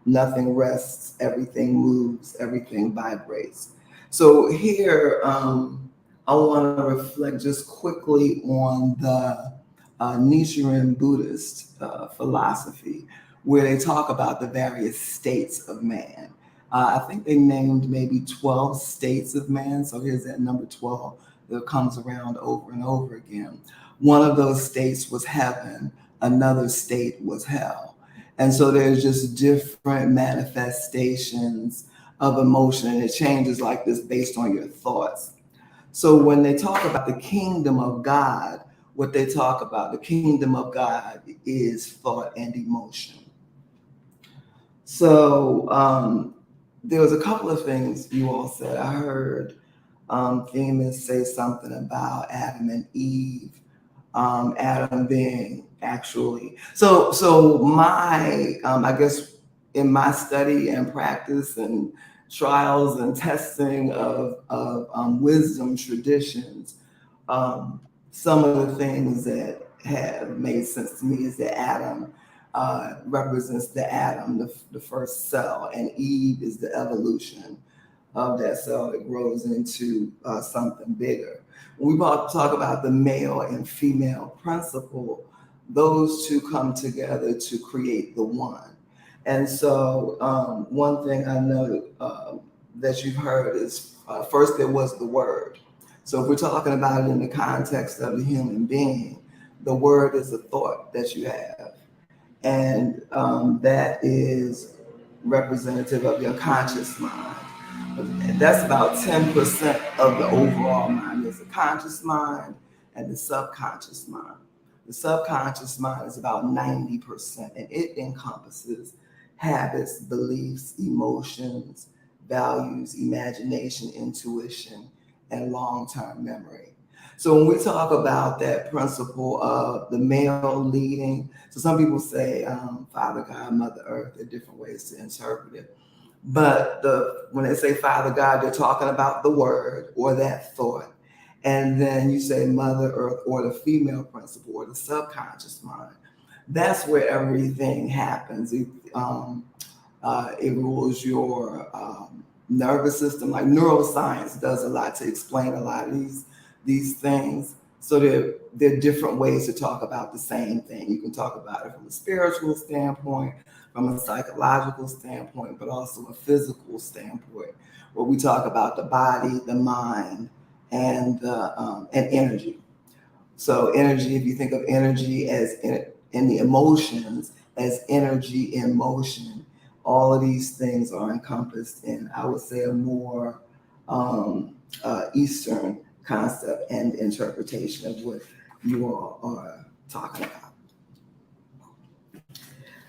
Nothing rests, everything moves, everything vibrates. So here, I want to reflect just quickly on the Nichiren Buddhist philosophy, where they talk about the various states of man. I think they named maybe 12 states of man. So here's that number 12 that comes around over and over again. One of those states was heaven, another state was hell. And so there's just different manifestations of emotion, and it changes like this based on your thoughts. So when they talk about the kingdom of God, what they talk about, the kingdom of God is thought and emotion. So there was a couple of things you all said. I heard Themis say something about Adam and Eve. Adam being actually so my I guess in my study and practice and trials and testing of wisdom traditions, some of the things that have made sense to me is that Adam represents the atom, the first cell, and Eve is the evolution of that cell that grows into something bigger. When we talk about the male and female principle, those two come together to create the one. And so one thing I know that you've heard is first there was the word. So if we're talking about it in the context of the human being, the word is a thought that you have. And that is representative of your conscious mind. That's about 10% of the overall mind. There's a conscious mind and the subconscious mind. The subconscious mind is about 90%, and it encompasses habits, beliefs, emotions, values, imagination, intuition, and long-term memory. So when we talk about that principle of the male leading, so some people say Father God, Mother Earth, there are different ways to interpret it. But when they say Father God, they're talking about the word or that thought. And then you say Mother Earth or the female principle or the subconscious mind. That's where everything happens. It rules your nervous system. Like neuroscience does a lot to explain a lot of these things. So there are different ways to talk about the same thing. You can talk about it from a spiritual standpoint, from a psychological standpoint, but also a physical standpoint, where we talk about the body, the mind, and energy. So energy, if you think of energy as in the emotions as energy in motion, all of these things are encompassed in, I would say, a more Eastern concept and interpretation of what you all are talking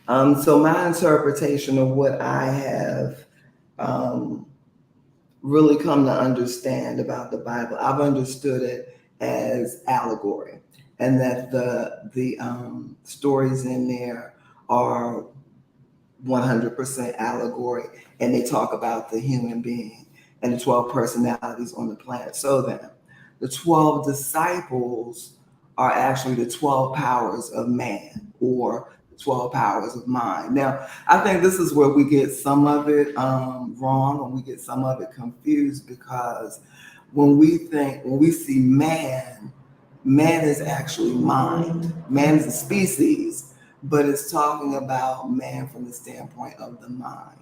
about. So my interpretation of what I have really come to understand about the Bible, I've understood it as allegory, and that the stories in there are 100% allegory, and they talk about the human being and the 12 personalities on the planet. So then, the 12 disciples are actually the 12 powers of man, or the 12 powers of mind. Now, I think this is where we get some of it wrong, and we get some of it confused, because when we see man, man is actually mind. Man is a species, but it's talking about man from the standpoint of the mind.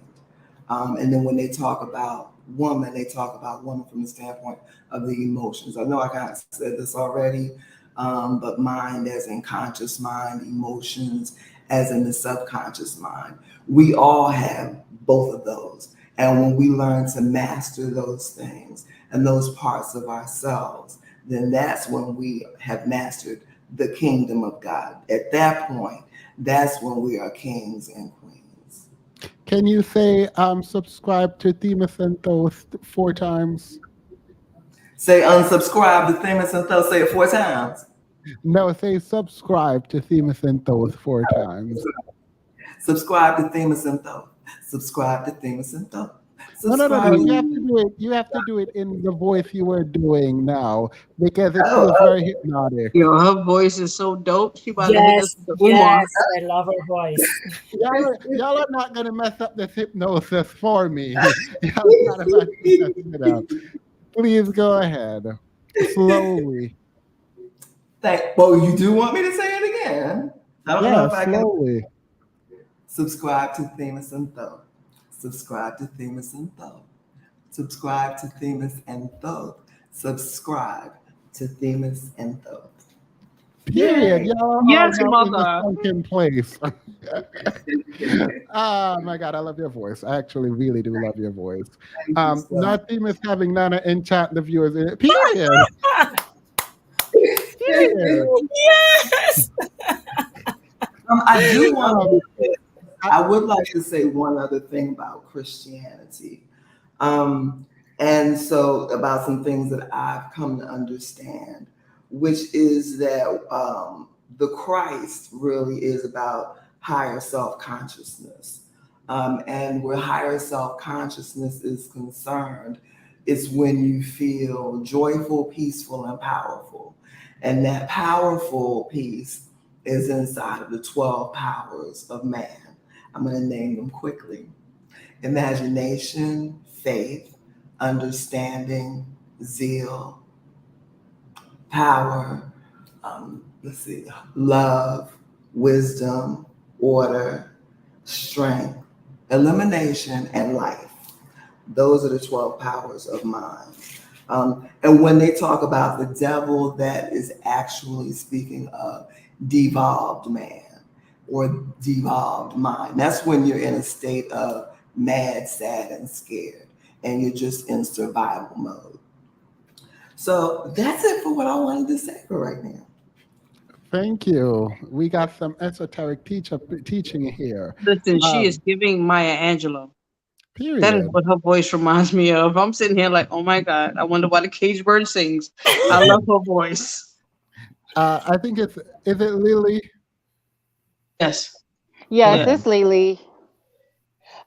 And then when they talk about woman, they talk about woman from the standpoint of the emotions. I know I kind of said this already, but mind as in conscious mind, emotions as in the subconscious mind. We all have both of those. And when we learn to master those things and those parts of ourselves, then that's when we have mastered the kingdom of God. At that point, that's when we are kings and queens. Can you say subscribe to Themis and Toast 4 times? Say unsubscribe to Themis and Toast. Say it 4 times. No, say subscribe to Themis and Toast 4 times. Subscribe to Themis and Toast. Subscribe to Themis and Toast. No. You have to do it. You have to do it in the voice you were doing now, because it feels very hypnotic. Yo, her voice is so dope. She about to hook us Yes, to Umar. yes, I love her voice. Y'all are not gonna mess up this hypnosis for me. Y'all are not about to mess it up. Please go ahead. Slowly. Well, you do want me to say it again? I don't know Yeah, if I can. slowly. Subscribe to Themis and Thoth. Subscribe to Themis and Thoth. Subscribe to Themis and Thoth. Subscribe to Themis and Thoth. Period. Yay. Y'all are Yes, now in the mother. sunken place. Oh my God, I love your voice. I actually really do love your voice. Nothing is having Nana enchant the viewers. Period. Period. Yes. I do want to. I would like to say one other thing about Christianity. And so about some things that I've come to understand, which is that the Christ really is about higher self-consciousness. And where higher self-consciousness is concerned, it's when you feel joyful, peaceful, and powerful. And that powerful piece is inside of the 12 powers of man. I'm going to name them quickly: imagination, faith, understanding, zeal, power, love, wisdom, order, strength, elimination, and life. Those are the 12 powers of mind. And when they talk about the devil, that is actually speaking of devolved man or devolved mind. That's when you're in a state of mad, sad, and scared, and you're just in survival mode. So that's it for what I wanted to say for right now. Thank you. We got some esoteric teaching here. Listen, she is giving Maya Angelou. Period. That is what her voice reminds me of. I'm sitting here like, oh my God, I wonder why the cage bird sings. I love her voice. I think is it Lily? Yes. Yes, Okay. it's Lily.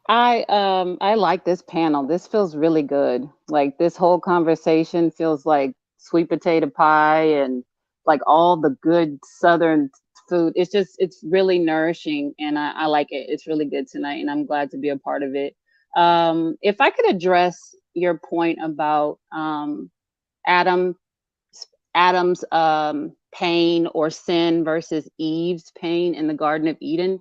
I like this panel. This feels really good. Like this whole conversation feels like sweet potato pie and like all the good Southern food. It's really nourishing, and I like it. It's really good tonight, and I'm glad to be a part of it. If I could address your point about Adam Adam's pain or sin versus Eve's pain in the Garden of Eden,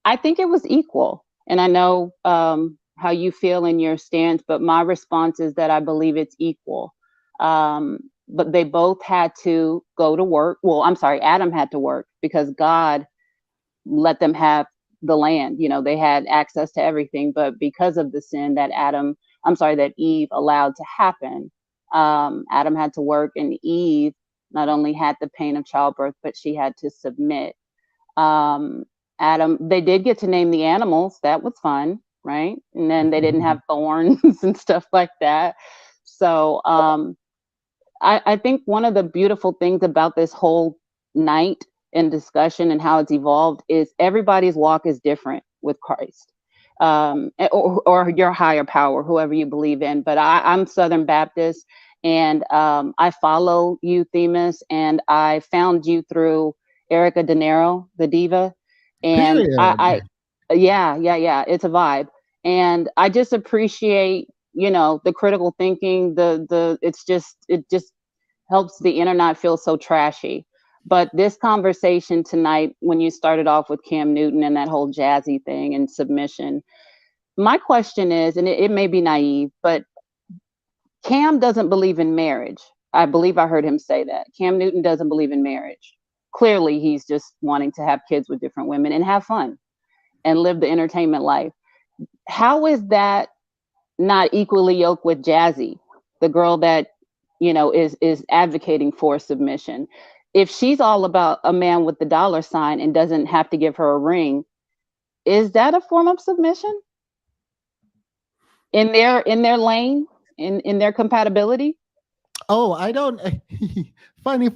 I think it was equal. And I know how you feel in your stance, but my response is that I believe it's equal. But they both had to go to work. Well, I'm sorry, Adam had to work because God let them have the land. You know, they had access to everything, but because of the sin that that Eve allowed to happen, Adam had to work, and Eve not only had the pain of childbirth, but she had to submit. Um, they did get to name the animals. That was fun, right? And then they didn't have thorns and stuff like that. So I think one of the beautiful things about this whole night and discussion and how it's evolved is everybody's walk is different with Christ, or your higher power, whoever you believe in. But I'm Southern Baptist, and I follow you, Themis, and I found you through Erica De Niro, the diva, and Period. yeah, it's a vibe, and I just appreciate the critical thinking. It just helps the internet feel so trashy. But this conversation tonight, when you started off with Cam Newton and that whole Jazzy thing and submission, my question is, and it may be naive, but Cam doesn't believe in marriage. I believe I heard him say that. Cam Newton doesn't believe in marriage. Clearly, he's just wanting to have kids with different women and have fun and live the entertainment life. How is that not equally yoked with Jazzy, the girl that is advocating for submission? If she's all about a man with the dollar sign and doesn't have to give her a ring, is that a form of submission in their lane, in their compatibility? Oh, I don't. Funny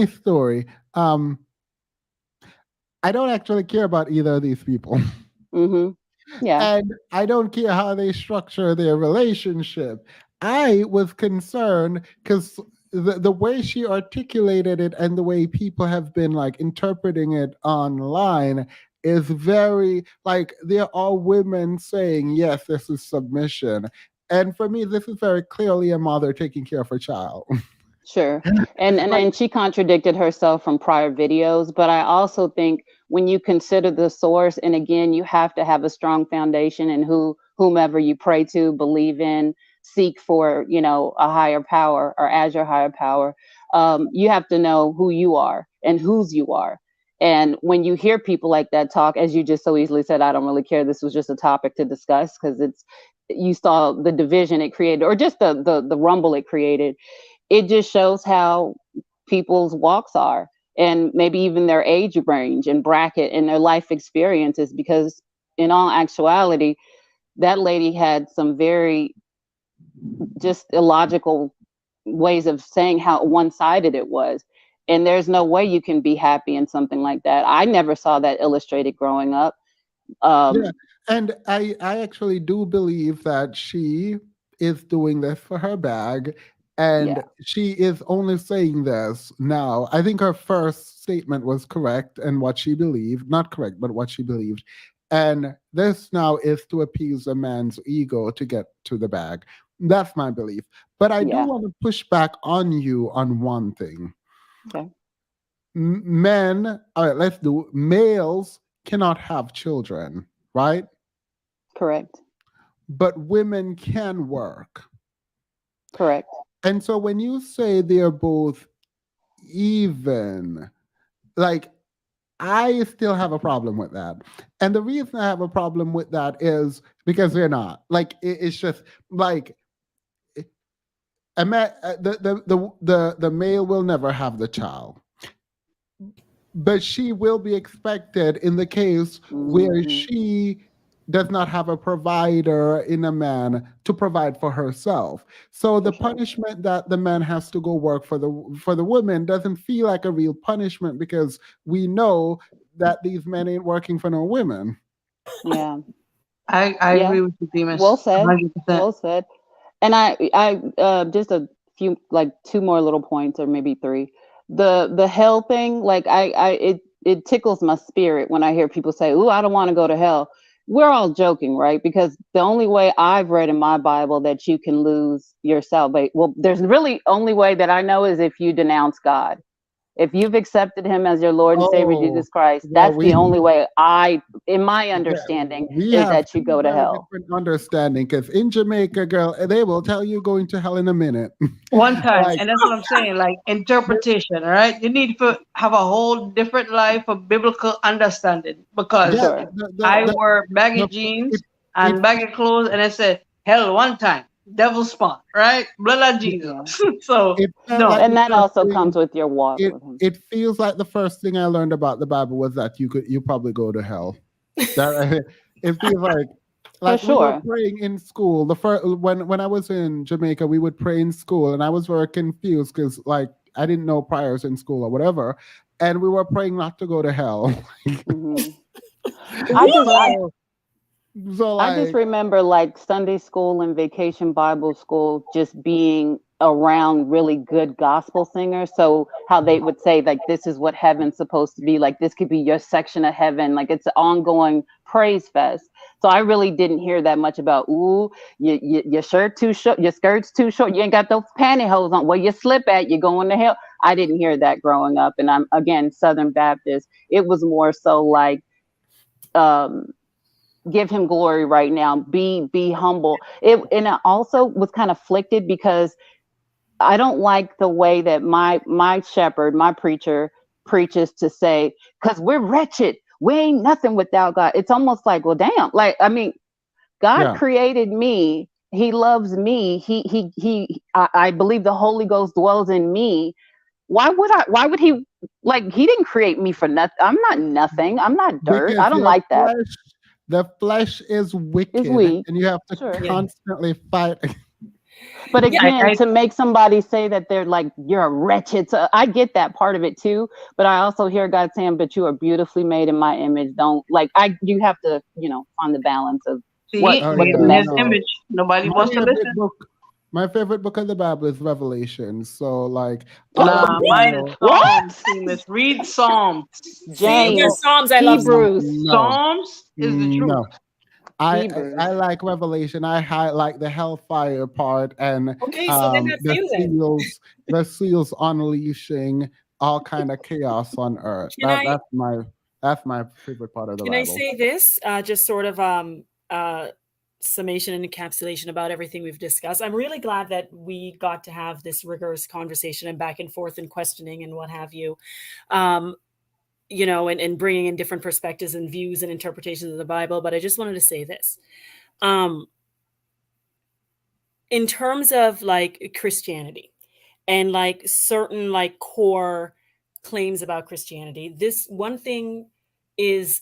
story. I don't actually care about either of these people. Yeah. And I don't care how they structure their relationship. I was concerned because the way she articulated it and the way people have been like interpreting it online is very like they're all women saying, yes, this is submission. And for me, this is very clearly a mother taking care of her child. Sure. And she contradicted herself from prior videos, but I also think when you consider the source, and again, you have to have a strong foundation in whomever you pray to, believe in, seek for, a higher power or as your higher power. You have to know who you are and whose you are. And when you hear people like that talk, as you just so easily said, I don't really care. This was just a topic to discuss because you saw the division it created, or just the rumble it created. It just shows how people's walks are, and maybe even their age range and bracket and their life experiences, because in all actuality, that lady had some very just illogical ways of saying how one-sided it was. And there's no way you can be happy in something like that. I never saw that illustrated growing up. Yeah, and I actually do believe that she is doing this for her bag, and she is only saying this now. I think her first statement was correct and what she believed, not correct, but what she believed. And this now is to appease a man's ego to get to the bag. That's my belief. But I do want to push back on you on one thing. Okay. Men, all right, let's do males cannot have children, right? Correct. But women can work. Correct. And so when you say they're both even, like, I still have a problem with that. And the reason I have a problem with that is because they're not. Like, it's just like the male will never have the child. But she will be expected in the case where she does not have a provider in a man to provide for herself. So the punishment that the man has to go work for the woman doesn't feel like a real punishment because we know that these men ain't working for no women. Yeah. I agree with you, Demas. Well said. 100%. Well said. And I just a few, like two more little points, or maybe three. The hell thing, like it tickles my spirit when I hear people say, "Ooh, I don't want to go to hell." we're all joking, right? Because the only way I've read in my Bible that you can lose your salvation, well, there's really only way that I know is if you denounce God. If you've accepted him as your Lord and Savior Oh, Jesus Christ, well, that's the only way in my yeah, understanding, we is have that you two go to very hell. different understanding. Because in Jamaica, girl, they will tell you going to hell in a minute. One time, Like, and that's what I'm saying. Like interpretation, right? You need to have a whole different life of biblical understanding. Because yeah, Sure. I the, wore baggy the jeans it and baggy clothes, and it said hell one time, devil spawn, right? Blood of Jesus. Yeah. So it felt no, like And the that first also thing. comes with your walk It with him. it feels like the first thing I learned about the Bible was that you probably go to hell. That it feels For like we were sure. praying in school. The first when I was in Jamaica, we would pray in school, and I was very confused because like I didn't know prayers in school or whatever, and we were praying not to go to hell. Hmm. I just I so so I just like remember like Sunday school and vacation Bible school just being around really good gospel singers. So how they would say like this is what heaven's supposed to be like. This could be your section of heaven. Like it's an ongoing praise fest. So I really didn't hear that much about your shirt too short, your skirt's too short. You ain't got those pantyhose on. Where you slip at, you're going to hell. I didn't hear that growing up, and I'm again Southern Baptist. It was more so like. Um, Give him glory right now, be humble. And it also was kind of afflicted because I don't like the way that my shepherd, my preacher, preaches to say, because we're wretched, we ain't nothing without God. It's almost like, well damn, like I mean God yeah. created me, he loves me, I believe the Holy Ghost dwells in me. Why would he, like he didn't create me for nothing. I'm not nothing, I'm not dirt. I Because don't like that. the flesh is Is wicked, we and you have to sure. yeah, constantly fight. But yeah, again, to make somebody say that they're like, you're a wretched, so I get that part of it too. But I also hear God saying, but you are beautifully made in my image. Don't like, you have to, find the balance of see, Oh what made the in yeah, His message no. image. Nobody My wants to favorite listen. book, my favorite book of the Bible is Revelation. So like is. Nah, mine is What? Psalms. Seamus, read Psalms. See, no, there's James, Psalms. I love Psalms. Hebrews, no, Psalms is the truth. no. I Hebrews. like Revelation. I like the hellfire part and Okay, so then that's you then. the seals unleashing all kind of chaos on earth. Can I That's my favorite part of the can I Bible. say this? Just sort of summation and encapsulation about everything we've discussed. I'm really glad that we got to have this rigorous conversation and back and forth and questioning and what have you. Um, and bringing in different perspectives and views and interpretations of the Bible. But I just wanted to say this. In terms of like Christianity and like certain like core claims about Christianity, this one thing is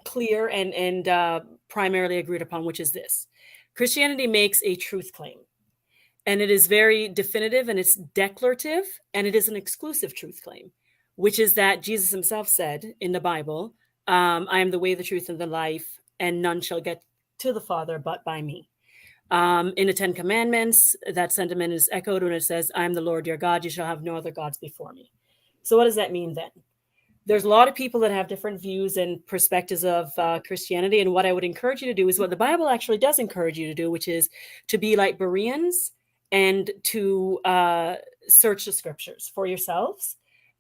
clear and primarily agreed upon, which is this: Christianity makes a truth claim, and it is very definitive and it's declarative, and it is an exclusive truth claim, which is that Jesus himself said in the Bible, "I am the way, the truth, and the life, and none shall get to the Father but by me." In the Ten Commandments, that sentiment is echoed when it says, "I am the Lord your God, you shall have no other gods before me." So what does that mean then? There's a lot of people that have different views and perspectives of Christianity. And what I would encourage you to do is what the Bible actually does encourage you to do, which is to be like Bereans and to search the scriptures for yourselves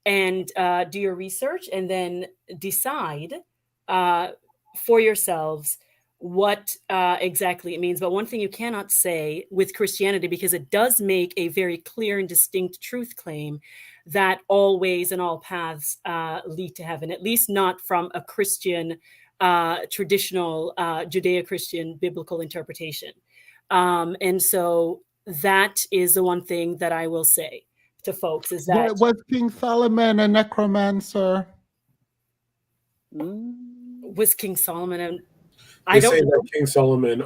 and do your research and then decide for yourselves what exactly it means. But one thing you cannot say with Christianity, because it does make a very clear and distinct truth claim, that all ways and all paths lead to heaven, at least not from a Christian, traditional Judeo-Christian biblical interpretation. And so that is the one thing that I will say to folks is that Was King Solomon a necromancer? was King Solomon, and They I say don't that know. King Solomon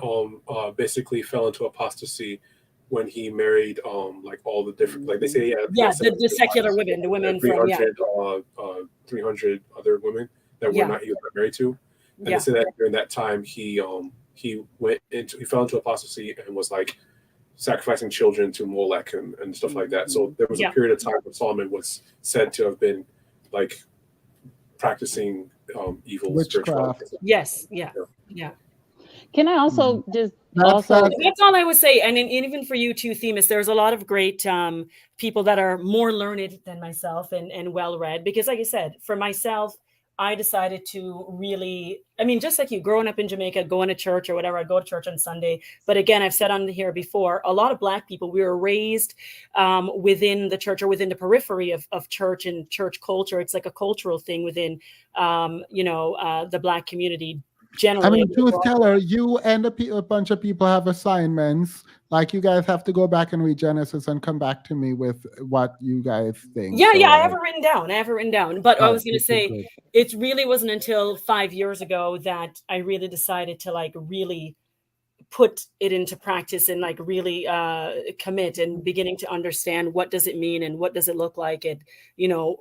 basically fell into apostasy when he married like all the different, like they say he Yeah, had the secular women, the women from 300 other women that were yeah, not he was not married to, and they yeah. say that during that time he fell into apostasy and was like sacrificing children to Molech and stuff like that. So there was a Yeah. period of time when Solomon was said to have been like practicing evil Witchcraft. spirituality. Yes, yeah. Yeah. Can I also just That's That's all I would say. And even for you too, Themis, there's a lot of great people that are more learned than myself and well read. Because, like I said, for myself, I decided to really, I mean, just like you, growing up in Jamaica, going to church or whatever, I go to church on Sunday. But again, I've said on here before, a lot of Black people, we were raised within the church or within the periphery of church and church culture. It's like a cultural thing within, the Black community. I Generally, mean, truth teller, you and a bunch of people have assignments. Like, you guys have to go back and read Genesis and come back to me with what you guys think. yeah, So, I have it written down. I have it written down. But I was going to good, say, good. it really wasn't until 5 years ago that I really decided to like really put it into practice and like really commit and beginning to understand what does it mean and what does it look like, and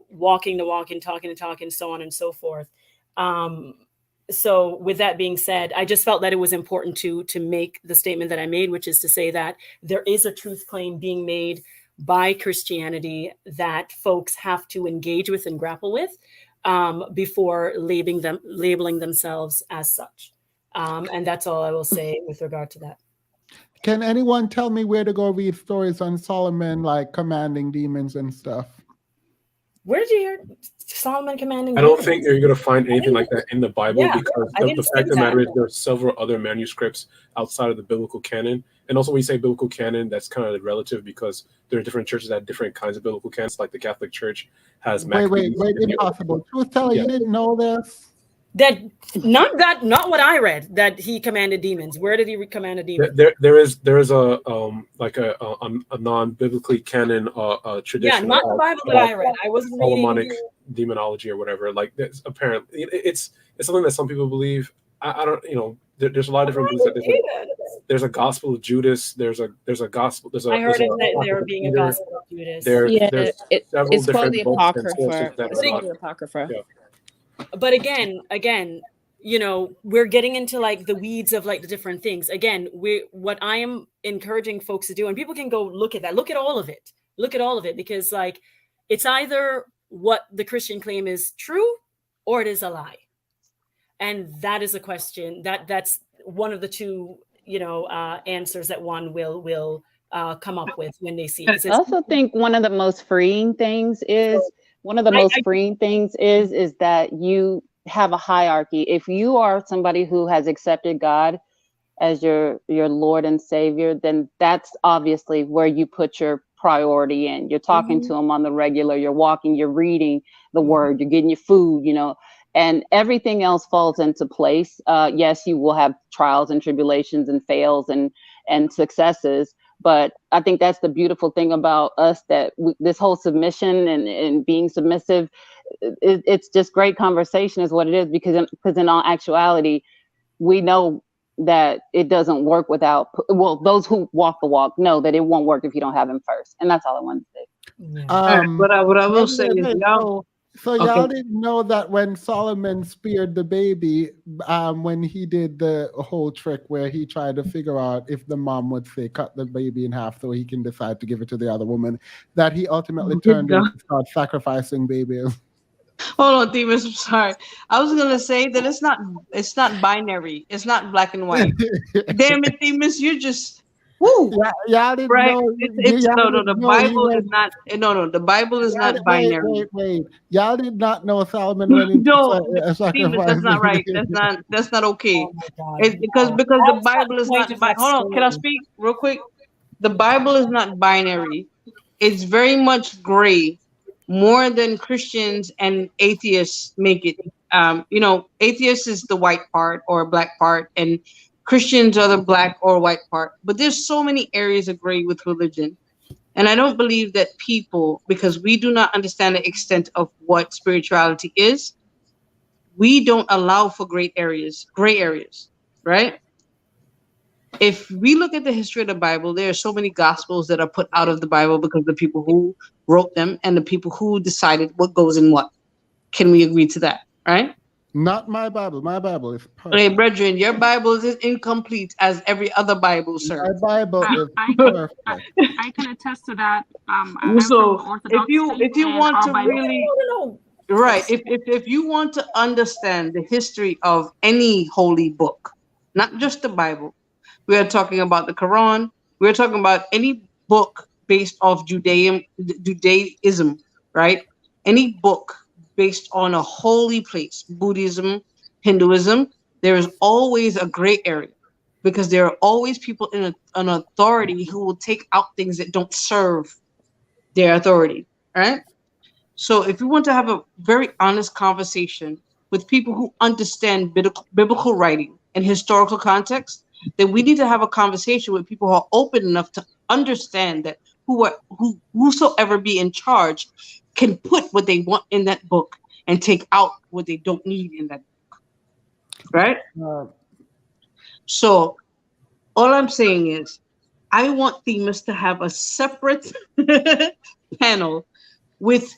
walking the walk and talking, so on and so forth. So with that being said, I just felt that it was important to make the statement that I made, which is to say that there is a truth claim being made by Christianity that folks have to engage with and grapple with before labeling themselves as such. And that's all I will say with regard to that. Can anyone tell me where to go read stories on Solomon, like commanding demons and stuff? Where did you hear Solomon commanding I don't demons? think you're going to find anything like that in the Bible, Yeah, because I the didn't fact see of the matter is that. there are several other manuscripts outside of the biblical canon. And also, when you say biblical canon, that's kind of relative, because there are different churches that have different kinds of biblical canons. Like the Catholic Church has Wait, Maccabees. impossible. Truth teller, Yeah. you didn't know this? Not what I read, that he commanded demons. Where did he command a demon? There is a non-biblically canon Yeah, tradition. not the Bible that I read. I wasn't Solomonic reading. demonology or whatever. Like, there's apparently it's something that some people believe. I don't, there's a lot of different beliefs. There's a Gospel of Judas. There's a gospel. I heard that there being a Gospel of Judas. There's several it's called different the books and Apocrypha. sources that It's are called not. the Apocrypha. Yeah. But again, we're getting into like the weeds of like the different things. Again, what I am encouraging folks to do, and people can go look at that, look at all of it, because like it's either what the Christian claim is true or it is a lie. And that is a question that's one of the two, answers that one will come up with when they see it. I also think one of the most freeing things is that you have a hierarchy. If you are somebody who has accepted God as your Lord and Savior, then that's obviously where you put your priority in. You're talking to him on the regular, you're walking, you're reading the word, you're getting your food, and everything else falls into place. Yes, you will have trials and tribulations and fails and successes, but I think that's the beautiful thing about us, that this whole submission and being submissive, it's just great conversation is what it is, because in all actuality, we know that it doesn't work without, those who walk the walk know that it won't work if you don't have him first. And that's all I wanted to say. What I will say is, y'all. So y'all didn't know that when Solomon speared the baby, when he did the whole trick where he tried to figure out if the mom would say cut the baby in half so he can decide to give it to the other woman, that he ultimately turned and started sacrificing babies. Hold on, Themis. I'm sorry. I was gonna say that it's not binary. It's not black and white. Damn it, Themis, you're just woo. Y'all didn't right? know. No. The Bible is not. No. The Bible is not binary. Wait. Y'all did not know Solomon went into Themis, that's not right. That's not okay. Because the Bible is not. Hold on. Can I speak real quick? The Bible is not binary. It's very much gray, more than Christians and atheists make it. Atheists is the white part or black part, and Christians are the black or white part. But there's so many areas of gray with religion. And I don't believe that people, because we do not understand the extent of what spirituality is, we don't allow for gray areas, right? If we look at the history of the Bible, there are so many gospels that are put out of the Bible because the people who wrote them and the people who decided what goes in what. Can we agree to that, right? Not my Bible. My Bible is perfect. Okay, brethren, your Bible is incomplete as every other Bible, sir. My Bible is perfect. I can attest to that. So if you want to really, right, if you want to understand the history of any holy book, not just the Bible. We are talking about the Quran. We're talking about any book based off Judaism, right? Any book based on a holy place, Buddhism, Hinduism, there is always a gray area because there are always people in an authority who will take out things that don't serve their authority, right? So if you want to have a very honest conversation with people who understand biblical writing and historical context, then we need to have a conversation with people who are open enough to understand that whosoever be in charge can put what they want in that book and take out what they don't need in that book. Right? So all I'm saying is I want Themis to have a separate panel with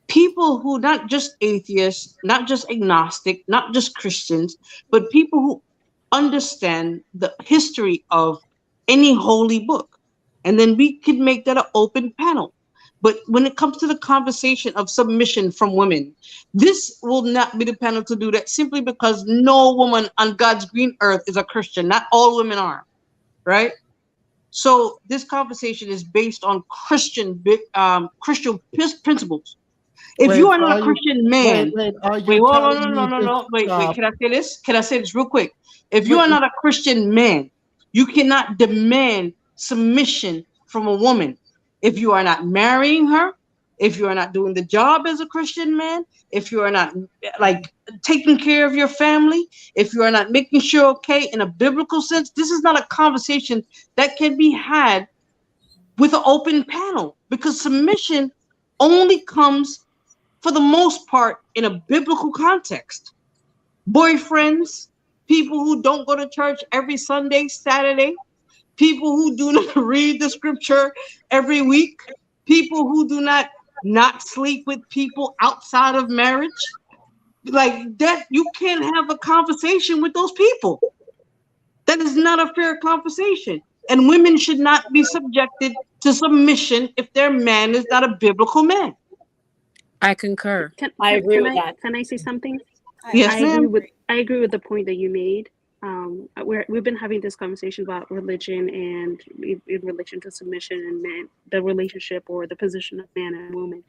people who not just atheists, not just agnostic, not just Christians, but people who understand the history of any holy book. And then we could make that an open panel. But when it comes to the conversation of submission from women, this will not be the panel to do that simply because no woman on God's green earth is a Christian. Not all women are, right? So this conversation is based on Christian principles. If you are not a Christian man, wait, can I say this? Can I say this real quick? If you are not a Christian man, you cannot demand submission from a woman. If you are not marrying her, if you are not doing the job as a Christian man, if you are not like taking care of your family, if you are not making sure okay in a biblical sense, this is not a conversation that can be had with an open panel because submission only comes for the most part in a biblical context. Boyfriends, people who don't go to church every Sunday, Saturday, people who do not read the scripture every week, people who do not sleep with people outside of marriage. Like that, you can't have a conversation with those people. That is not a fair conversation. And women should not be subjected to submission if their man is not a biblical man. I concur. I agree with that. Can I say something? Yes, ma'am. I agree with the point that you made. We've been having this conversation about religion and in relation to submission and man, the relationship or the position of man and woman.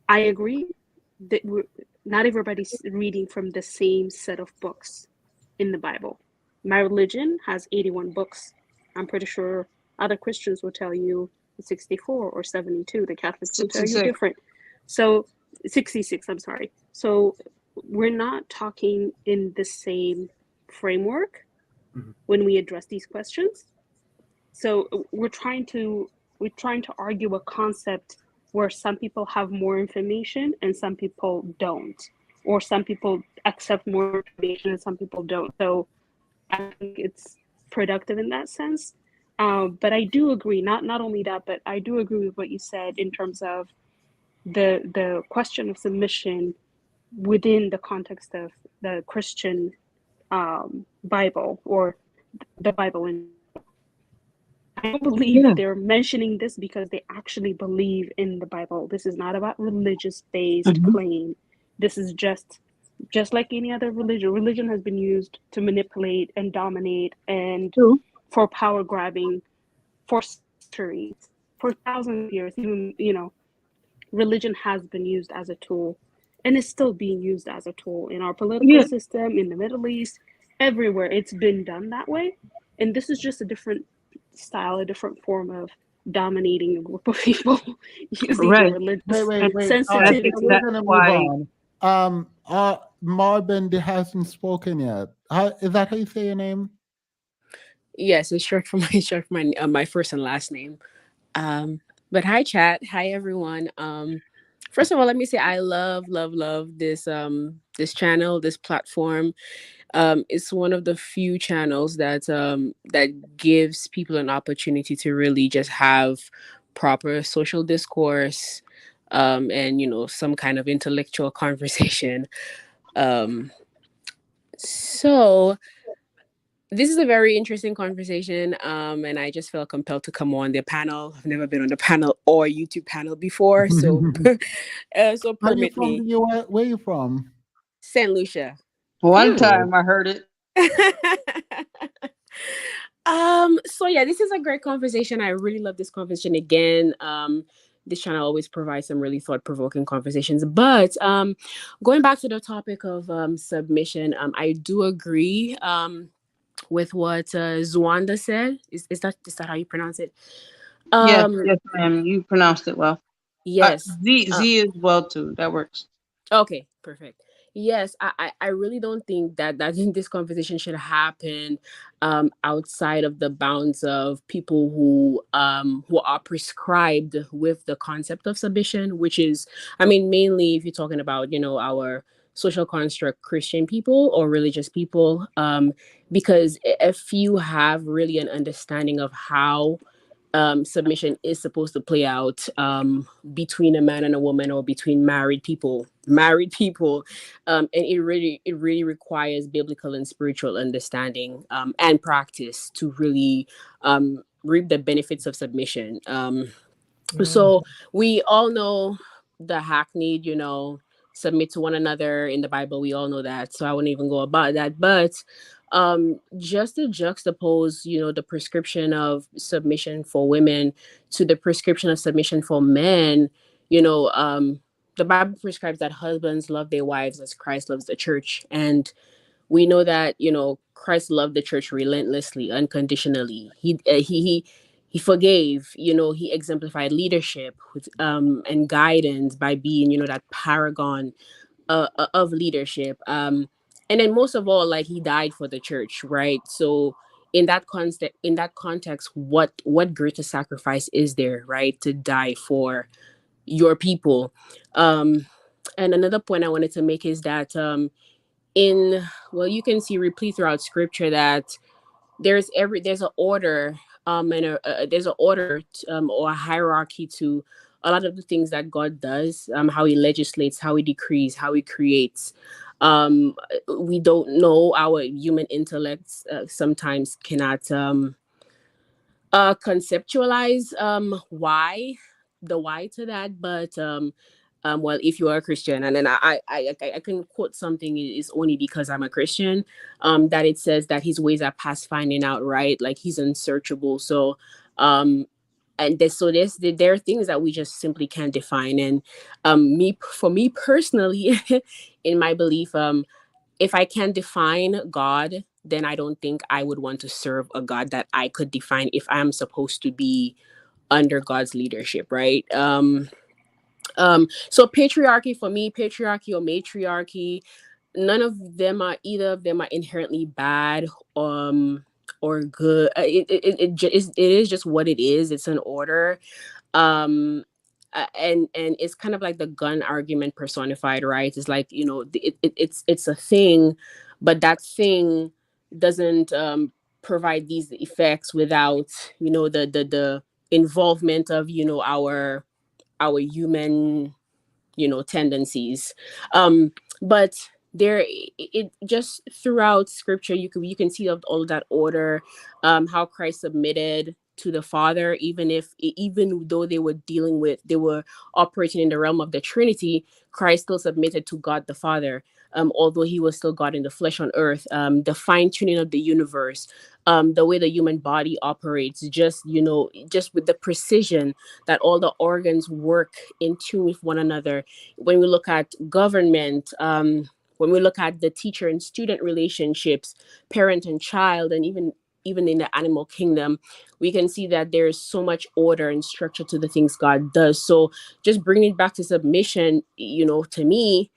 I agree that not everybody's reading from the same set of books in the Bible. My religion has 81 books. I'm pretty sure other Christians will tell you 64 or 72. The Catholics will tell you different. So 66, I'm sorry. So we're not talking in the same framework when we address these questions. So we're trying to argue a concept where some people have more information and some people don't, or some people accept more information and some people don't. So I think it's productive in that sense. But I do agree, not only that, but I do agree with what you said in terms of the question of submission within the context of the Christian Bible or the Bible. I don't believe that they're mentioning this because they actually believe in the Bible. This is not about religious-based claim. This is just like any other religion. Religion has been used to manipulate and dominate and for power grabbing for centuries, for thousands of years. Even, religion has been used as a tool and is still being used as a tool in our political system, in the Middle East, everywhere. It's been done that way. And this is just a different style, a different form of dominating a group of people using their religious sensitivity. We're gonna move on. Marvin hasn't spoken yet. Is that how you say your name? Yes, it's short for my first and last name. But hi, chat. Hi, everyone. First of all, let me say I love this this channel, this platform. It's one of the few channels that gives people an opportunity to really just have proper social discourse, and some kind of intellectual conversation. So this is a very interesting conversation, and I just felt compelled to come on the panel. I've never been on the panel or YouTube panel before, so so permit me. Where are you from? St. Lucia. One time I heard it. So yeah, this is a great conversation. I really love this conversation again. This channel always provides some really thought-provoking conversations. But going back to the topic of submission, I do agree with what Zwanda said. Is that how you pronounce it? Yes, Um yes, ma'am. You pronounced it well. yes. Z is well too. That works. Okay, perfect. Yes, I really don't think that this conversation should happen outside of the bounds of people who are prescribed with the concept of submission, which is, I mean, mainly if you're talking about, our social construct Christian people or religious people, because if you have really an understanding of how submission is supposed to play out between a man and a woman, or between married people, and it really requires biblical and spiritual understanding and practice to really reap the benefits of submission. So we all know the hackneyed, submit to one another in the Bible. We all know that. So I wouldn't even go about that. But just to juxtapose, the prescription of submission for women to the prescription of submission for men, the Bible prescribes that husbands love their wives as Christ loves the church. And we know that Christ loved the church relentlessly, unconditionally. He forgave. He exemplified leadership and guidance by being that paragon of leadership. And then most of all, like, he died for the church, right? So in that context, what greater sacrifice is there, right, to die for your people? And another point I wanted to make is that in well, you can see replete throughout scripture that there's an order, and there's an order or a hierarchy to a lot of the things that God does, how he legislates, how he decrees, how he creates. We don't know, our human intellects sometimes cannot conceptualize why to that. But well, if you are a Christian, and then I can quote something, is only because I'm a Christian, that it says that his ways are past finding out, right? Like, he's unsearchable. So and there are things that we just simply can't define. And for me personally, in my belief, if I can define God, then I don't think I would want to serve a God that I could define if I'm supposed to be under God's leadership, right? So patriarchy, for me, patriarchy or matriarchy, either of them are inherently bad or good. It is just what it is. It's an order. And it's kind of like the gun argument personified, right? It's like, it's a thing, but that thing doesn't provide these effects without the involvement of our human tendencies. But there it just throughout scripture, you can see of all that order, how Christ submitted to the Father, even though they were operating in the realm of the Trinity. Christ still submitted to God the Father, although he was still God in the flesh on earth. The fine-tuning of the universe, the way the human body operates, just with the precision that all the organs work in tune with one another. When we look at government, when we look at the teacher and student relationships, parent and child, and even in the animal kingdom, we can see that there's so much order and structure to the things God does. So just bringing it back to submission, to me,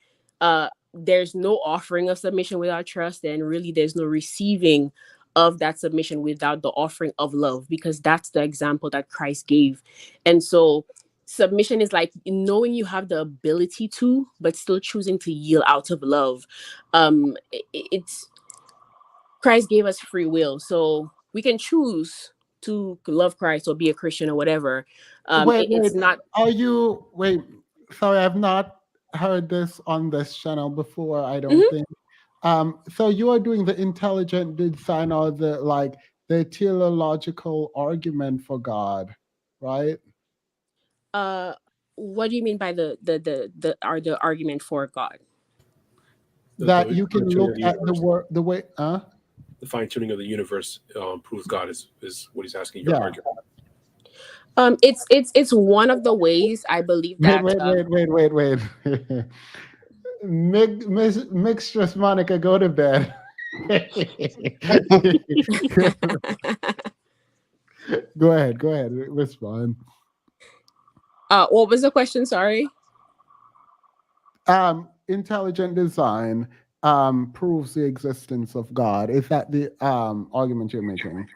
there's no offering of submission without trust, and really there's no receiving of that submission without the offering of love, because that's the example that Christ gave. And so submission is like knowing you have the ability to, but still choosing to yield out of love. It's Christ gave us free will, so we can choose to love Christ or be a Christian or whatever. Wait. It's not. Wait, sorry, I've not heard this on this channel before, I don't Mhm. think. So you are doing the intelligent design, or the teleological argument for God, right? uh what do you mean by the argument for God? That The you can look Trinity at the first. word the way, huh? the fine tuning of the universe proves God is what he's asking your Yeah. argument. It's one of the ways I believe Wait, that. wait, wait, wait, wait, wait. Mistress Monica, go to bed. Go ahead, respond. What was the question? Sorry. Intelligent design proves the existence of God. Is that the argument you're making?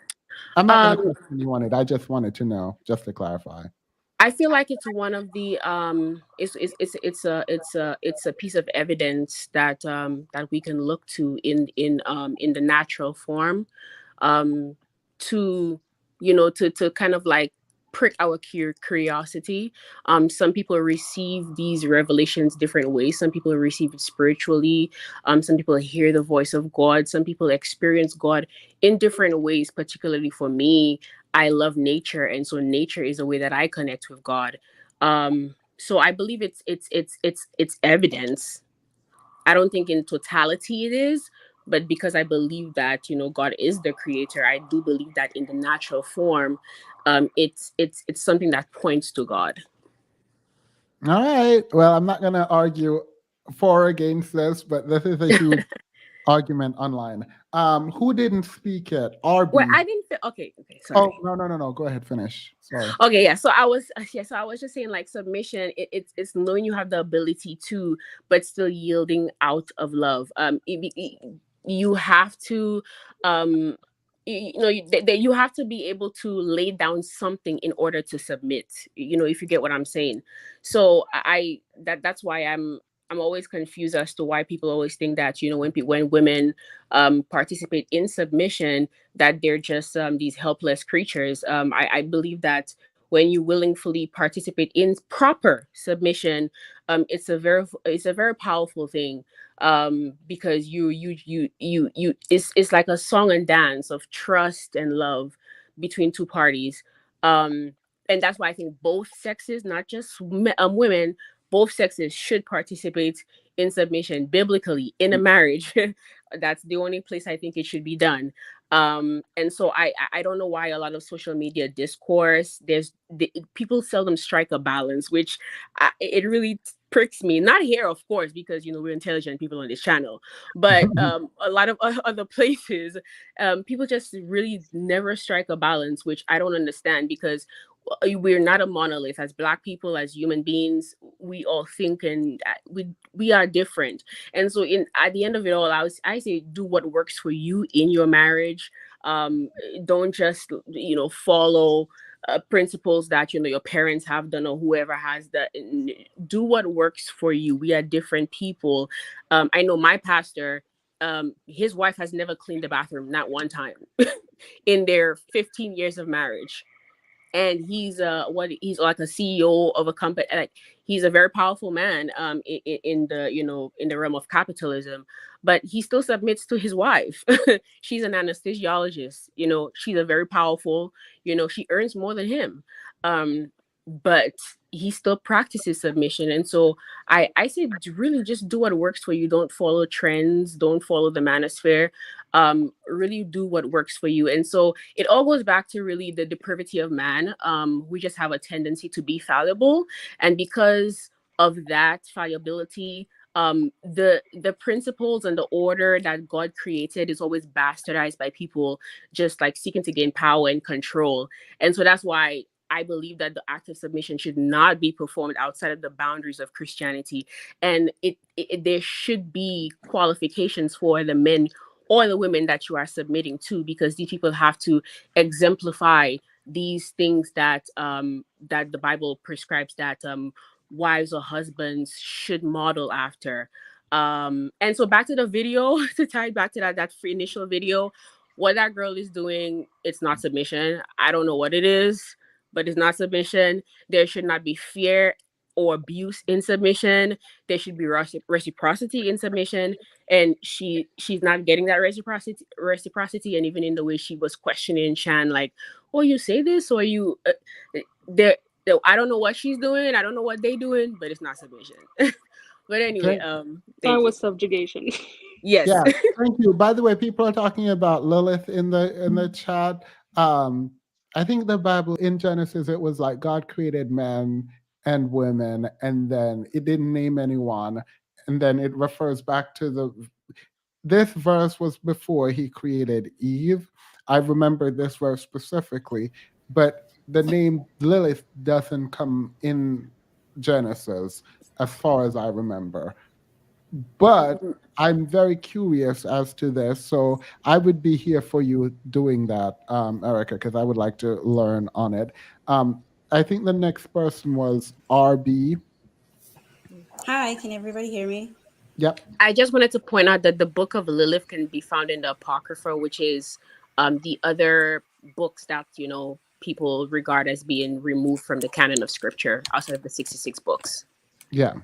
I'm not going to Um, question you on it. I just wanted to know, just to clarify. I feel like it's one of the it's a piece of evidence that we can look to in the natural form, um to to kind of like prick our curiosity. Some people receive these revelations different ways. Some people receive it spiritually. Some people hear the voice of God. Some people experience God in different ways. Particularly for me, I love nature, and so nature is a way that I connect with God. So I believe it's evidence. I don't think in totality it is, but because I believe that God is the creator, I do believe that in the natural form, it's something that points to God. All right. Well, I'm not going to argue for or against this, but this is a huge argument online. Who didn't speak yet? Well, RB. I didn't. Okay. Oh, Sorry. no. Go ahead, finish. Sorry. Okay, yeah. So I was just saying, like, submission. It's knowing you have the ability to, but still yielding out of love. You have to, um, you have to be able to lay down something in order to submit. If you get what I'm saying. So that's why I'm always confused as to why people always think that when women participate in submission, that they're just these helpless creatures. I believe that when you willingly participate in proper submission, it's a very powerful thing, because it's like a song and dance of trust and love between two parties. Um, and that's why I think both sexes, not just women, both sexes should participate in submission biblically in a marriage. That's the only place I think it should be done. And so I don't know why a lot of social media discourse, people seldom strike a balance, which it really pricks me. Not here, of course, because we're intelligent people on this channel, but a lot of other places, people just really never strike a balance, which I don't understand, because we're not a monolith. As Black people, as human beings, we all think, and we are different. And so at the end of it all, I say, do what works for you in your marriage. Don't just follow principles that your parents have done, or whoever has that. Do what works for you. We are different people. I know my pastor, his wife has never cleaned the bathroom, not one time, in their 15 years of marriage. And he's like a CEO of a company. Like, he's a very powerful man, in the in the realm of capitalism, but he still submits to his wife. She's an anesthesiologist. She's a very powerful. She earns more than him, but he still practices submission. And so I say, really just do what works for you. Don't follow trends. Don't follow the manosphere. Really do what works for you. And so it all goes back to really the depravity of man. We just have a tendency to be fallible, and because of that fallibility, the principles and the order that God created is always bastardized by people just like seeking to gain power and control. And so that's why I believe that the act of submission should not be performed outside of the boundaries of Christianity. And there should be qualifications for the men or the women that you are submitting to, because these people have to exemplify these things that the Bible prescribes, that wives or husbands should model after. And so back to the video, to tie it back to that initial video, what that girl is doing, it's not submission. I don't know what it is, but it's not submission. There should not be fear or abuse in submission. There should be reciprocity in submission, and she's not getting that reciprocity. And even in the way she was questioning Shan, like, oh, you say this, or you there I don't know what she's doing, I don't know what they doing, but it's not submission. But anyway, That thank you. was subjugation. Yes. Yeah, thank you. By the way, people are talking about Lilith in the chat. Um, I think the Bible in Genesis it was like God created men and women, and then it didn't name anyone, and then it refers back to the this verse was before he created Eve. I remember this verse specifically, but the name Lilith doesn't come in Genesis as far as I remember. But I'm very curious as to this, so I would be here for you doing that, Erica, because I would like to learn on it. I think the next person was RB. Hi, can everybody hear me? Yep. I just wanted to point out that the book of Lilith can be found in the Apocrypha, which is the other books that, people regard as being removed from the canon of scripture outside of the 66 books. Yeah.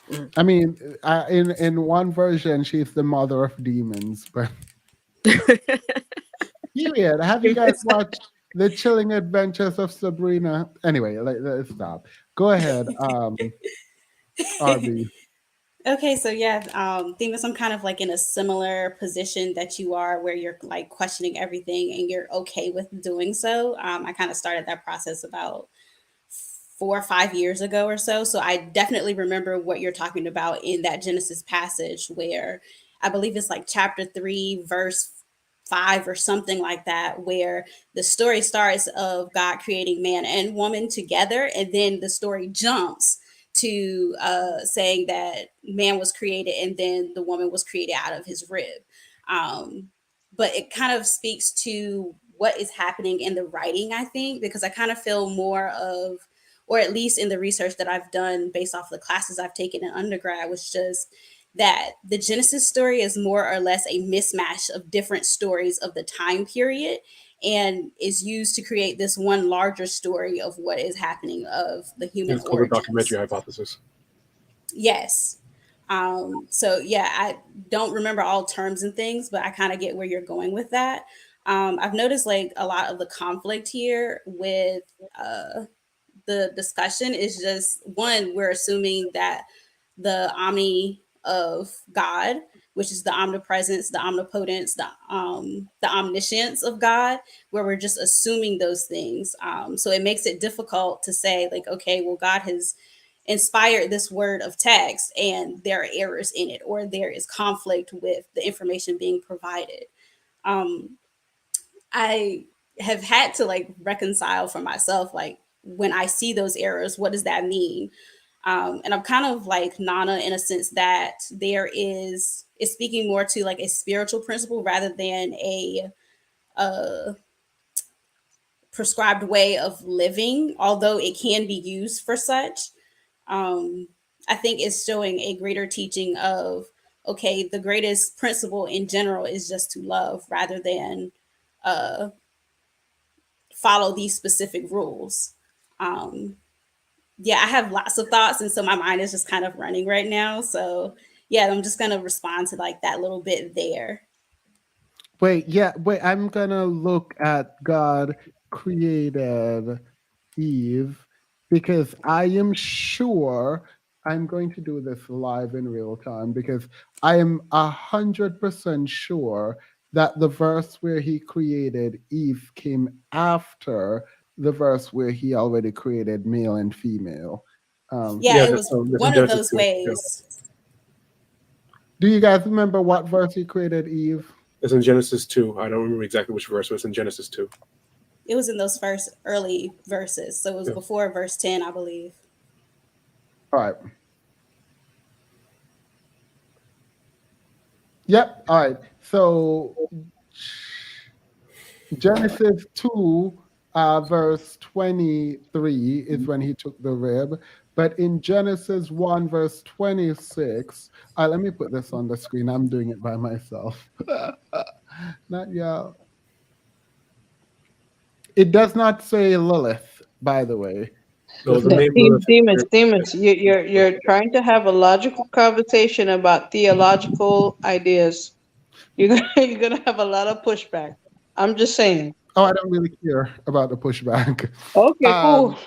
Mhm. I mean, in one version, she's the mother of demons, but period. Have you guys watched The Chilling Adventures of Sabrina? Anyway, let's stop. Go ahead, RB. Okay, so yeah, Themis, I'm kind of like in a similar position that you are, where you're like questioning everything and you're okay with doing so. I kind of started that process about 4 or 5 years ago or so. So I definitely remember what you're talking about in that Genesis passage where I believe it's like chapter 3, verse 5 or something like that, where the story starts of God creating man and woman together, and then the story jumps to saying that man was created and then the woman was created out of his rib. Um, but it kind of speaks to what is happening in the writing, I think, because I kind of feel more of, or at least in the research that I've done based off the classes I've taken in undergrad, was just that the Genesis story is more or less a mismatch of different stories of the time period and is used to create this one larger story of what is happening of the human It's called the origins. documentary hypothesis. Yes. So yeah, I don't remember all terms and things, but I kind of get where you're going with that. I've noticed like a lot of the conflict here with the discussion is just one, we're assuming that the omni of God, which is the omnipresence, the omnipotence, the omniscience of God, where we're just assuming those things. So it makes it difficult to say, like, okay, well, God has inspired this word of text and there are errors in it, or there is conflict with the information being provided. Um, I have had to like reconcile for myself, like when I see those errors, what does that mean? And I'm kind of like Nana in a sense that there is, it's speaking more to like a spiritual principle rather than a prescribed way of living, although it can be used for such. Um, I think it's showing a greater teaching of, okay, the greatest principle in general is just to love rather than uh, follow these specific rules. Um, yeah, I have lots of thoughts, and so my mind is just kind of running right now. So yeah, I'm just gonna respond to like that little bit there. Wait, yeah, wait, I'm gonna look at God created Eve because I am sure I'm going to do this live in real time because I am 100% sure that the verse where he created Eve came after the verse where he already created male and female. Yeah, Yeah, it was that's in one of Genesis those 2. Yeah. ways. Do you guys remember what verse he created Eve? It's in Genesis 2. I don't remember exactly which verse, but it's in Genesis 2. It was in those first early verses, so it was Yeah. before verse 10, I believe. All right. Yep. All right. So Genesis 2, verse 23 is when he took the rib. But in Genesis 1, verse 26, let me put this on the screen. I'm doing it by myself. Not y'all. It does not say Lilith, by the way. No, Just the want name to- Demas, you're trying to have a logical conversation about theological ideas. You're gonna have a lot of pushback. I'm just saying. Oh, I don't really care about the pushback. Okay, cool.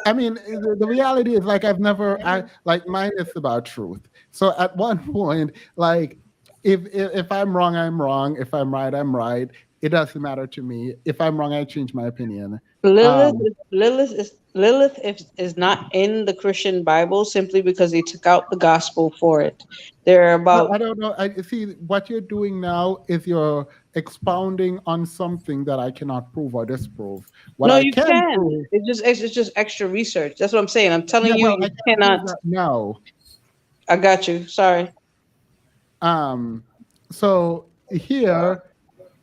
I mean, the reality is like I've never, I like mine is about truth. So at one point, like if I'm wrong, I'm wrong. If I'm right, I'm right. It doesn't matter to me. If I'm wrong, I change my opinion. Lilith, Um, Lilith is not in the Christian Bible simply because they took out the gospel for it. There are well, about I don't know. I see what you're doing now is you're expounding on something that I cannot prove or disprove. What no, I you can can. prove, It's just extra research. That's what I'm saying. I'm telling yeah, you, well, you I can't prove cannot. that now. I got you. Sorry. Um, so here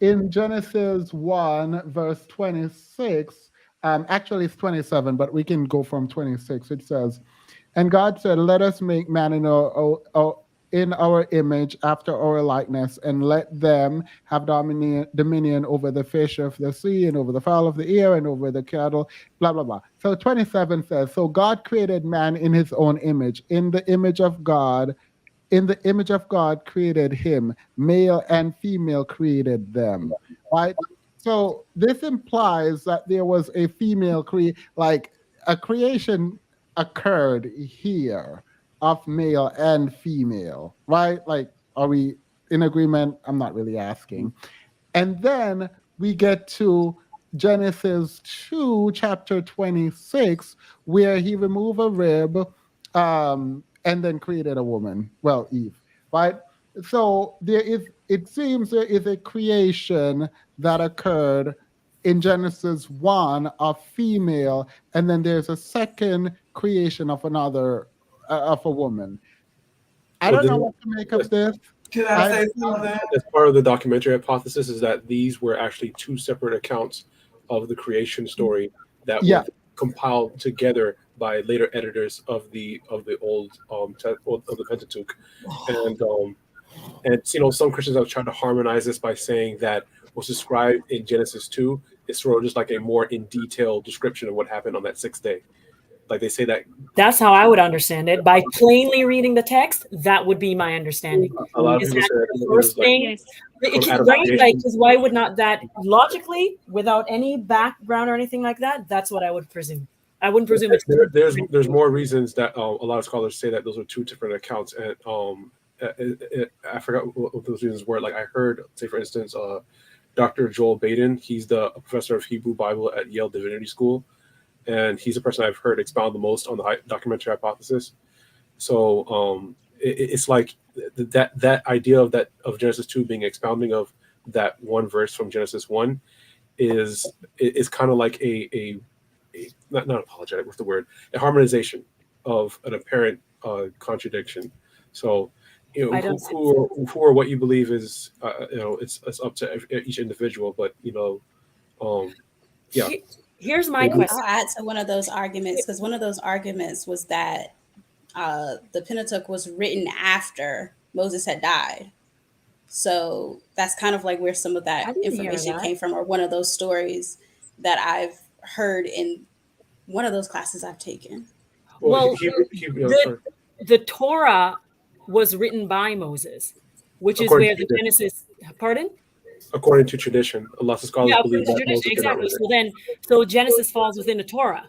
in Genesis 1, verse 26, actually it's 27, but we can go from 26. It says, and God said, let us make man in our image, after our likeness, and let them have dominion over the fish of the sea, and over the fowl of the air, and over the cattle, blah, blah, blah. So 27 says, so God created man in his own image. In the image of God created him, male and female created them, right? So this implies that there was a like a creation occurred here of male and female, right? Like, are we in agreement? I'm not really asking. And then we get to Genesis 2, chapter 26, where he removed a rib and then created a woman. Well, Eve, right? So it seems there is a creation that occurred in Genesis 1 of female, and then there's a second creation of of a woman. I Well, don't this, know what to make of this. Can I I've say seen, something? as part of the documentary hypothesis is that these were actually two separate accounts of the creation story that were yeah, compiled together by later editors of the old of the Pentateuch, and some Christians have tried to harmonize this by saying that what's described in Genesis 2 is sort of just like a more in detail description of what happened on that sixth day. Like they say that That's how I would understand it. By plainly reading the text, that would be my understanding. a lot of Is people that say that the it was first like thing? Yes. from Adam's Right? Like, creation. because why would not that logically, without any background or anything like that? That's what I would presume. I wouldn't presume it's two different There's things. more reasons that a lot of scholars say that those are two different accounts, and I forgot what those reasons were. Like I heard, say for instance, Dr. Joel Baden, he's the professor of Hebrew Bible at Yale Divinity School, and he's the person I've heard expound the most on the documentary hypothesis. So it's like that idea of Genesis 2 being expounding of that one verse from Genesis 1 is kind of like a not apologetic, what's the word, a harmonization of an apparent contradiction. So I don't see who or what you believe is it's up to each individual, but yeah. Here's my question. I'll add to one of those arguments because one of those arguments was that the Pentateuch was written after Moses had died. So that's kind of like where some of I that didn't hear information that. came from, or one of those stories that I've heard in one of those classes I've taken. Well, Sorry. the Torah was written by Moses, which is According where to the tradition. Genesis. Pardon? According to tradition, lots of scholars Yeah, believe according to that tradition, Moses did not exactly. write it. So Genesis falls within the Torah.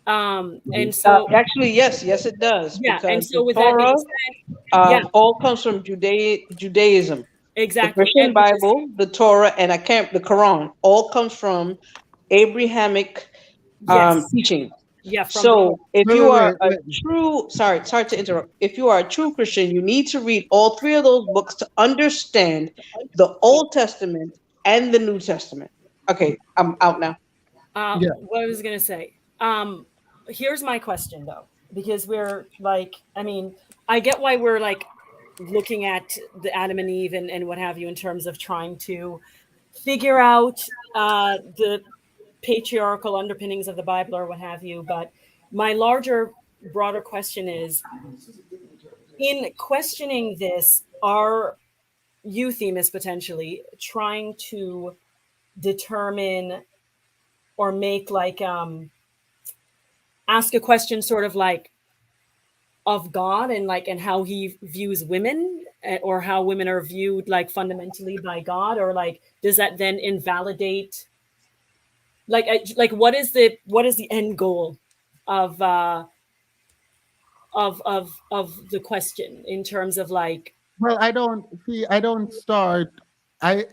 Mhm. And so Actually, yes, it does yeah, and because the so with that being Torah said, yeah, all comes from Judaism. The exactly, Christian and which is Bible, the Torah, and the Quran all comes from Abrahamic yes, teaching. yeah, from the Torah. So if wait, you wait, are wait, a wait. true, sorry to interrupt. If you are a true Christian, you need to read all three of those books to understand the Old Testament and the New Testament. Okay, I'm out now. Yeah, What I was gonna say. Here's my question though, because we're like, I mean, I get why we're like looking at the Adam and Eve and what have you in terms of trying to figure out the patriarchal underpinnings of the Bible or what have you. But my larger, broader question is, in questioning this, are you themists potentially trying to determine or make like ask a question sort of like of God and like and how he views women or how women are viewed like fundamentally by God, or like does that then invalidate like what is the end goal of of the question in terms of like Well, I don't see. I don't start. I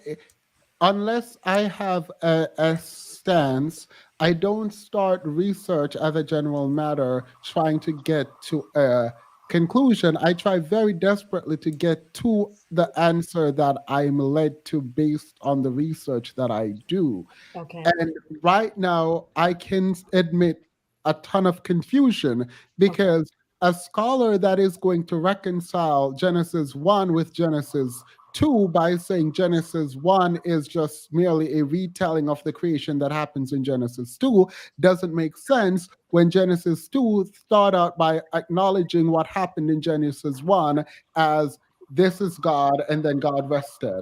unless I have a stance, I don't start research as a general matter trying to get to a conclusion. I try very desperately to get to the answer that I'm led to based on the research that I do. Okay. And right now, I can admit a ton of confusion Okay. because a scholar that is going to reconcile Genesis 1 with Genesis 2 by saying Genesis 1 is just merely a retelling of the creation that happens in Genesis 2 doesn't make sense when Genesis 2 start out by acknowledging what happened in Genesis 1 as this is God and then God rested.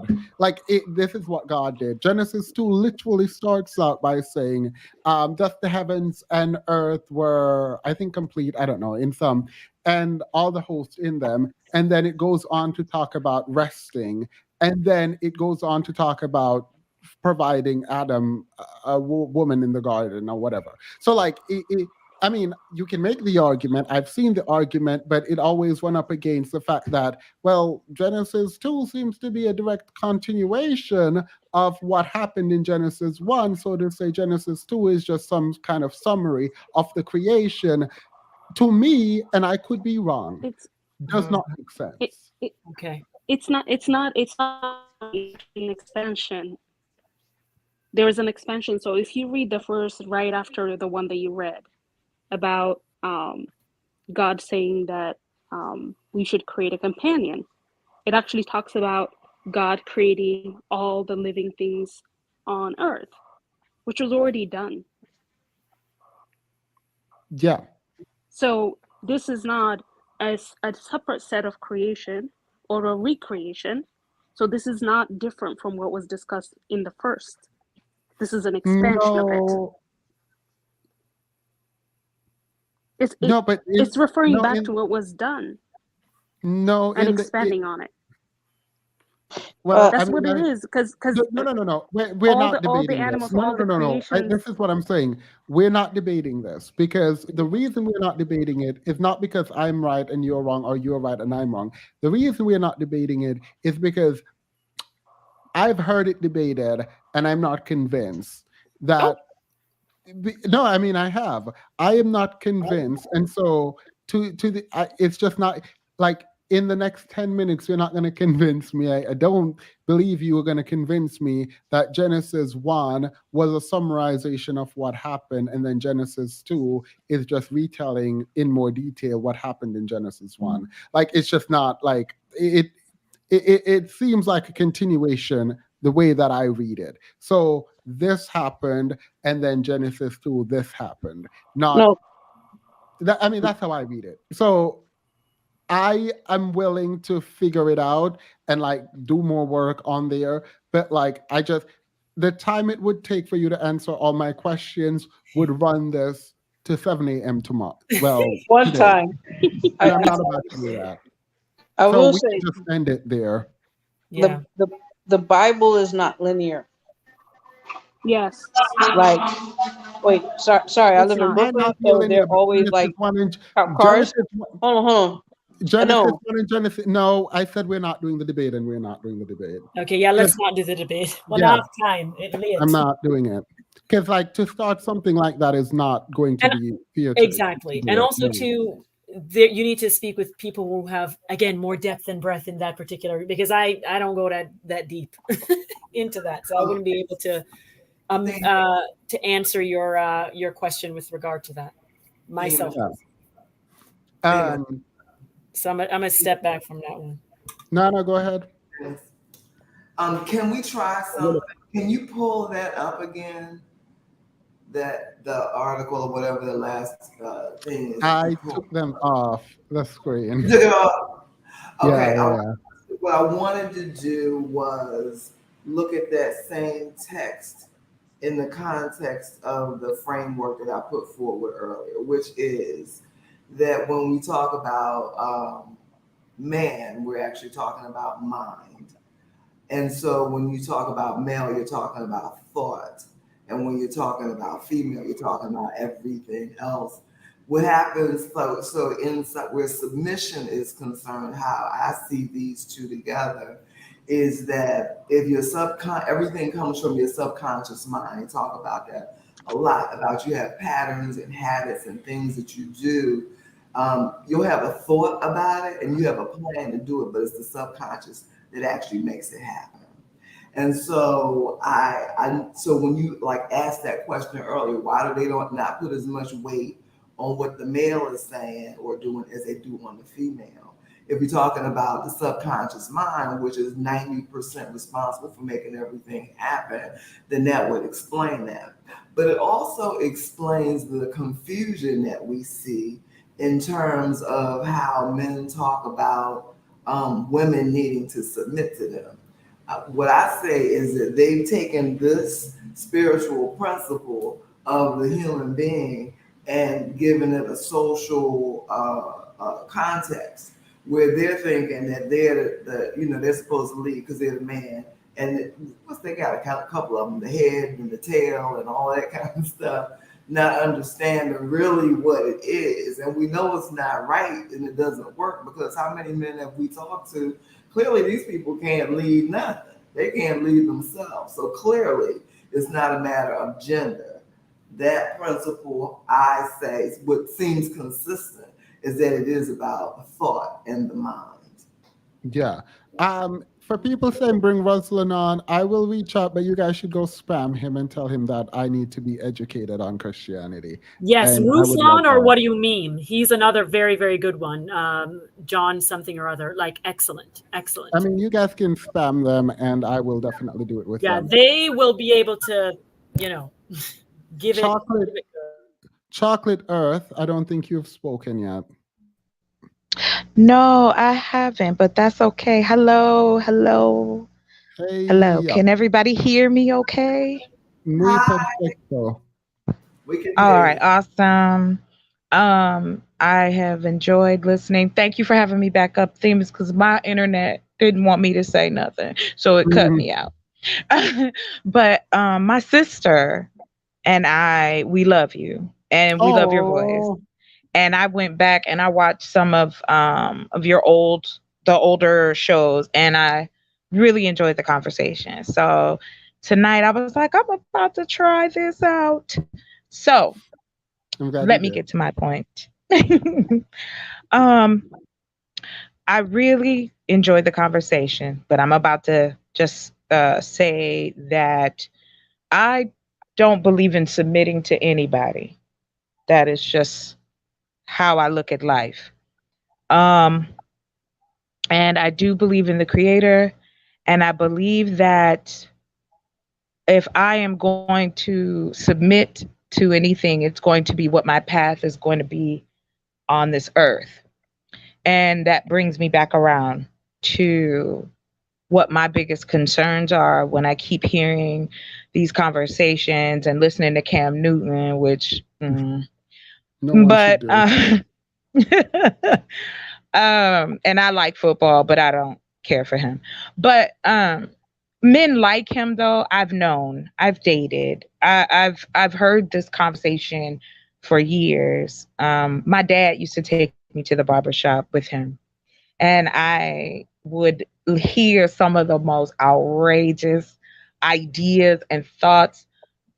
This is what God did. Genesis 2 literally starts out by saying, thus the heavens and earth were, I think, complete, I don't know, in some, and all the hosts in them. And then it goes on to talk about resting. And then it goes on to talk about providing Adam woman in the garden or whatever. So, I mean, you can make the argument. I've seen the argument, but it always went up against the fact that, well, Genesis 2 seems to be a direct continuation of what happened in Genesis 1. So to say Genesis 2 is just some kind of summary of the creation, to me, and I could be wrong, It's does not make it, sense. it Okay. it's not an expansion. There is an expansion. So if you read the verse right after the one that you read about God saying that we should create a companion, it actually talks about God creating all the living things on earth, which was already done. Yeah. So this is not as a separate set of creation or a recreation. So this is not different from what was discussed in the first. This is an expansion of it. No, It's it, no, but it's referring no, back to what was done no, and in the, expanding on it. well, I That's mean, what it is. Because no. We're not all the debating this. animals, all the No. creations. This is what I'm saying. We're not debating this because the reason we're not debating it is not because I'm right and you're wrong or you're right and I'm wrong. The reason we're not debating it is because I've heard it debated and I'm not convinced Oh, that. No, I mean I have. I am not convinced, and so it's just not like in the next 10 minutes you're not going to convince me. I don't believe you are going to convince me that Genesis 1 was a summarization of what happened, and then Genesis 2 is just retelling in more detail what happened in Genesis 1. Like it's just not like it seems like a continuation the way that I read it. So this happened, and then Genesis 2, this happened. Not No, that, I mean, that's how I read it. So I am willing to figure it out and like do more work on there. But like, the time it would take for you to answer all my questions would run this to 7 a.m. tomorrow. Well, one today. time. And I'm not about to do that. I So will we can say just end it there. yeah. the Bible is not linear. Yes, Like, wait, sorry, I it's live in not. Might Brooklyn, not be so linear, they're but always Genesis like 1 and cars. Genesis Hold on. Genesis No, 1 and Genesis. No, I said we're not doing the debate, and we're not doing the debate. Okay. Yeah. 'Cause, Let's not do the debate. Well, yeah, now it's time. It's I'm late. not doing it. Because, like, to start something like that is not going to And be fair to exactly. do And it. also No. to there, you need to speak with people who have again more depth and breadth in that particular because I don't go that deep into that, so I wouldn't be able to answer your question with regard to that myself. Yeah. Personally. So I'm gonna step back from that one. No, go ahead. Can we try something? Can you pull that up again? That the article or whatever the last thing is. I took them off the screen. You took it off. Okay. Yeah. What I wanted to do was look at that same text in the context of the framework that I put forward earlier, which is that when we talk about man, we're actually talking about mind. And so when you talk about male, you're talking about thought. And when you're talking about female, you're talking about everything else What happens, so inside where submission is concerned, how I see these two together is that if your everything comes from your subconscious mind. Talk about that a lot, about you have patterns and habits and things that you do. You'll have a thought about it and you have a plan to do it, but it's the subconscious that actually makes it happen. And so so when you like asked that question earlier, why do they not put as much weight on what the male is saying or doing as they do on the female? If you're talking about the subconscious mind, which is 90% responsible for making everything happen, then that would explain that. But it also explains the confusion that we see in terms of how men talk about women needing to submit to them. What I say is that they've taken this spiritual principle of the human being and given it a social context where they're thinking that they're they're supposed to lead because they're the man, and what's they got a couple of them, the head and the tail and all that kind of stuff, not understanding really what it is. And we know it's not right and it doesn't work because how many men have we talked to? Clearly, these people can't lead nothing. They can't lead themselves. So clearly, it's not a matter of gender. That principle, I say, what seems consistent is that it is about the thought and the mind. Yeah. For people saying bring Ruslan on, I will reach out, but you guys should go spam him and tell him that I need to be educated on Christianity. Yes, And I would Ruslan, like or that. what do you mean? He's another very, very good one. John something or other. Like, excellent, excellent. I mean, you guys can spam them, and I will definitely do it with Yeah, them. they will be able to, give it. Chocolate, Chocolate Earth. I don't think you've spoken yet. No, I haven't, but that's okay. Hello, hello, hello. Hey, Can everybody hear me okay? muy perfecto. We can All hear right, you. awesome. I have enjoyed listening. Thank you for having me back up, Themis, because my internet didn't want me to say nothing, so it cut me out. But my sister and I, we love you, and we love your voice. Oh, And I went back and I watched some of your the older shows, and I really enjoyed the conversation. So tonight I was like, I'm about to try this out. So I'm glad you let me did. get to my point. um, I really enjoyed the conversation, but I'm about to just say that I don't believe in submitting to anybody. That is just how I look at life. Um, and I do believe in the creator, and I believe that if I am going to submit to anything, it's going to be what my path is going to be on this earth. And that brings me back around to what my biggest concerns are when I keep hearing these conversations and listening to Cam Newton, which, No one should but, do it. and I like football, but I don't care for him. But, men like him though, I've dated, I've heard this conversation for years. My dad used to take me to the barber shop with him, and I would hear some of the most outrageous ideas and thoughts.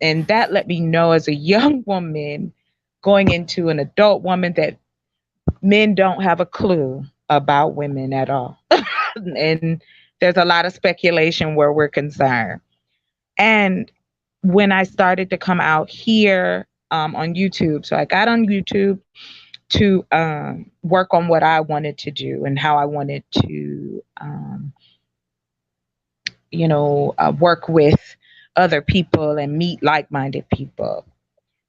And that let me know as a young woman going into an adult woman that men don't have a clue about women at all. And there's a lot of speculation where we're concerned. And when I started to come out here on YouTube, so I got on YouTube to work on what I wanted to do and how I wanted to, work with other people and meet like minded people.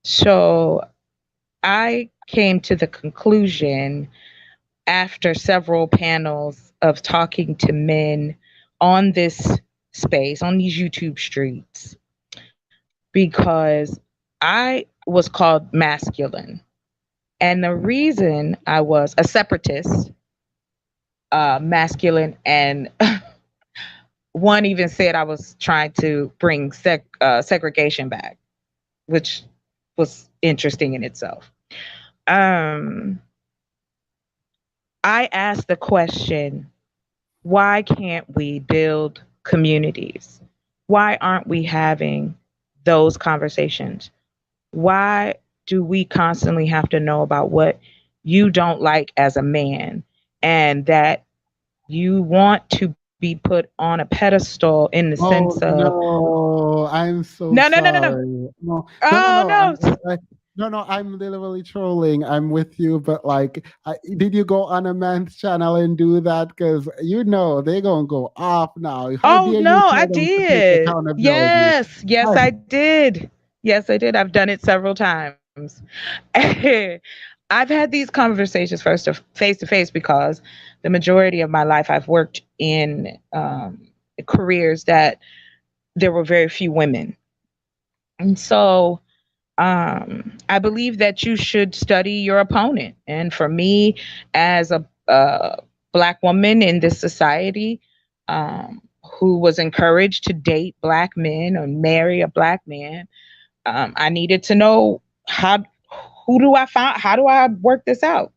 So I came to the conclusion after several panels of talking to men on this space, on these YouTube streets, because I was called masculine. And the reason I was a separatist, masculine, and one even said I was trying to bring segregation back, which was interesting in itself. um, I asked the question, why can't we build communities? Why aren't we having those conversations? Why do we constantly have to know about what you don't like as a man and that you want to be put on a pedestal in the sense Oh of no, I'm so no, no, no, no, no. sorry. No, no, no, Oh no. no. No, no. I'm literally trolling. I'm with you, but like, did you go on a man's channel and do that? Because you know they're gonna go off now. How Oh dare you no, I tell them to take did. accountability? Yes, yes, I, I did. Yes, I did. I've done it several times. I've had these conversations face to face because the majority of my life I've worked in careers that there were very few women. And so I believe that you should study your opponent. And for me, as a Black woman in this society, who was encouraged to date Black men or marry a Black man, I needed to know how who do I find how do I work this out?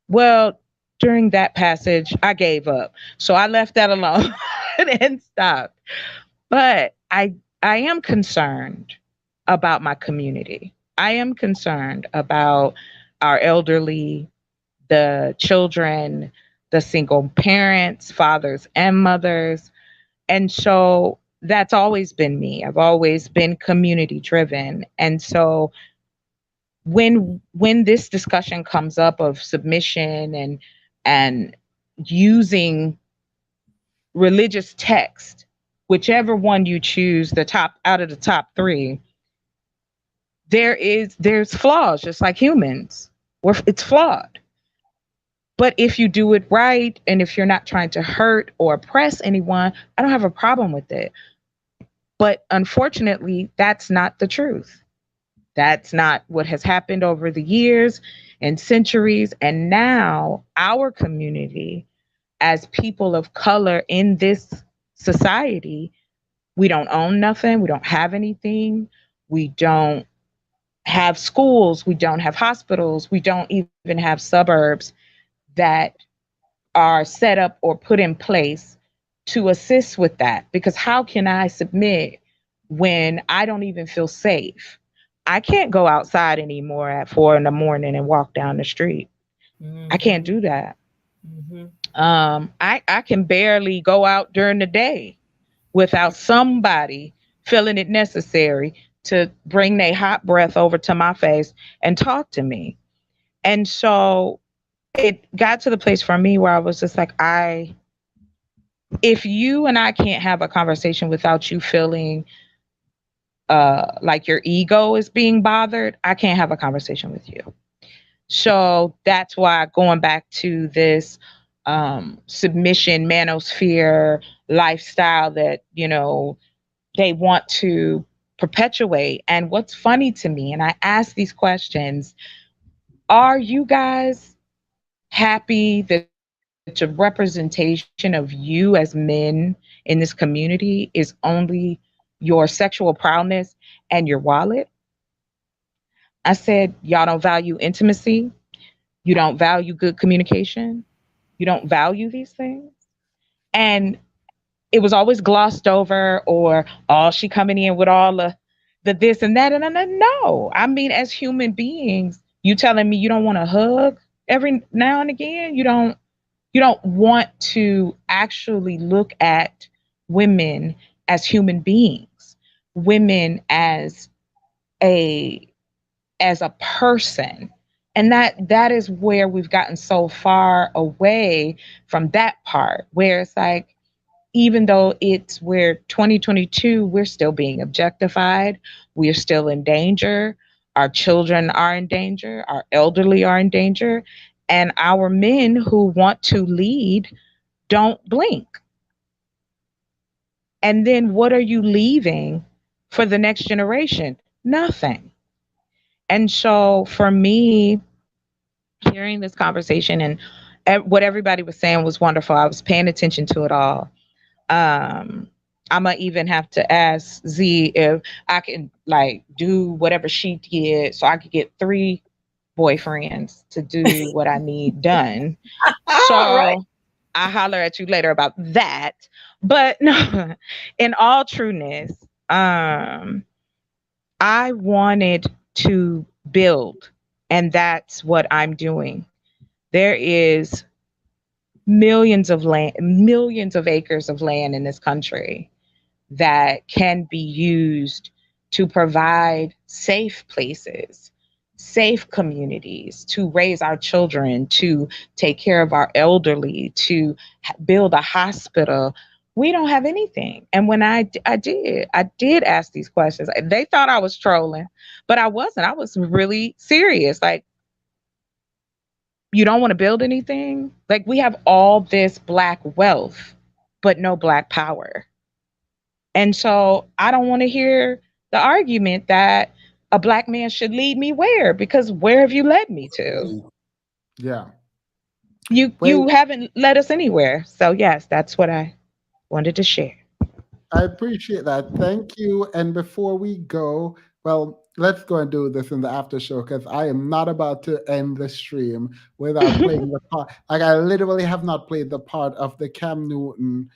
Well, during that passage, I gave up. So I left that alone and stopped. But I am concerned about my community. I am concerned about our elderly, the children, the single parents, fathers and mothers. And so that's always been me. I've always been community driven. And so when this discussion comes up of submission and using religious text, whichever one you choose, the top out of the top three, there's flaws just like humans. It's flawed. But if you do it right and if you're not trying to hurt or oppress anyone, I don't have a problem with it. But unfortunately, that's not the truth. That's not what has happened over the years and centuries. And now our community, as people of color in this society, we don't own nothing. We don't have anything. We don't have schools. We don't have hospitals. We don't even have suburbs that are set up or put in place to assist with that. Because how can I submit when I don't even feel safe? I can't go outside anymore at 4 in the morning and walk down the street. I can't Mm-hmm. do that. Mm-hmm. I can barely go out during the day without somebody feeling it necessary to bring their hot breath over to my face and talk to me. And so it got to the place for me where I was just like, if you and I can't have a conversation without you feeling like your ego is being bothered, I can't have a conversation with you. So that's why going back to this submission manosphere lifestyle that, they want to perpetuate. And what's funny to me, and I ask these questions, are you guys happy that the representation of you as men in this community is only your sexual prowess and your wallet? I said, y'all don't value intimacy. You don't value good communication. You don't value these things. And it was always glossed over, or oh, she coming in with all the this and that. And no, I mean, as human beings, you telling me you don't want to hug every now and again? You don't want to actually look at women as human beings, women a as a person. And that is where we've gotten so far away from that part, where it's like, even though we're 2022, we're still being objectified, we're still in danger, our children are in danger, our elderly are in danger, and our men who want to lead don't blink. And then what are you leaving for the next generation? Nothing. And so for me, hearing this conversation and what everybody was saying was wonderful. I was paying attention to it all. Um, I'm gonna even have to ask Z if I can like do whatever she did so I could get 3 boyfriends to do what I need done. So Right. I holler at you later about that. But no, in all trueness, I wanted to build, and that's what I'm doing. There is millions of acres of land in this country that can be used to provide safe places, safe communities, to raise our children, to take care of our elderly, to build a hospital. We don't have anything. And when I did ask these questions. They thought I was trolling, but I wasn't. I was really serious. Like, you don't want to build anything? Like, we have all this Black wealth, but no Black power. And so I don't want to hear the argument that a Black man should lead me where, because where have you led me to? Yeah. You haven't led us anywhere. So yes, that's what I wanted to share. I appreciate that. Thank you. And before we go, well, let's go and do this in the after show because I am not about to end the stream without playing the part. Like, I literally have not played the part of the Cam Newton,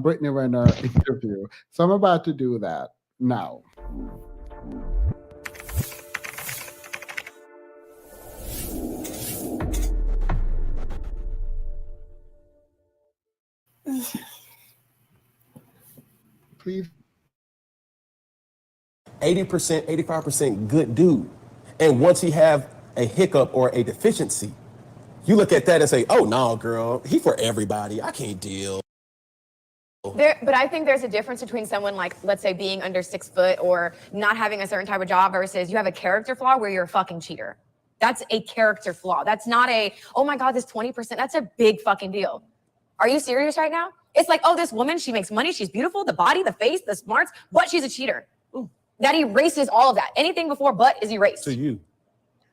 Brittany Renner interview. So I'm about to do that now. Please. 80%, 85% good dude. And once he have a hiccup or a deficiency, you look at that and say, oh, no, girl, he for everybody. I can't deal. But I think there's a difference between someone like, let's say, being under 6 foot or not having a certain type of job versus you have a character flaw where you're a fucking cheater. That's a character flaw. That's not a, oh my God, this 20%. That's a big fucking deal. Are you serious right now? It's like, oh, this woman, she makes money. She's beautiful, the body, the face, the smarts, but she's a cheater. Ooh. That erases all of that. Anything before but is erased. To you.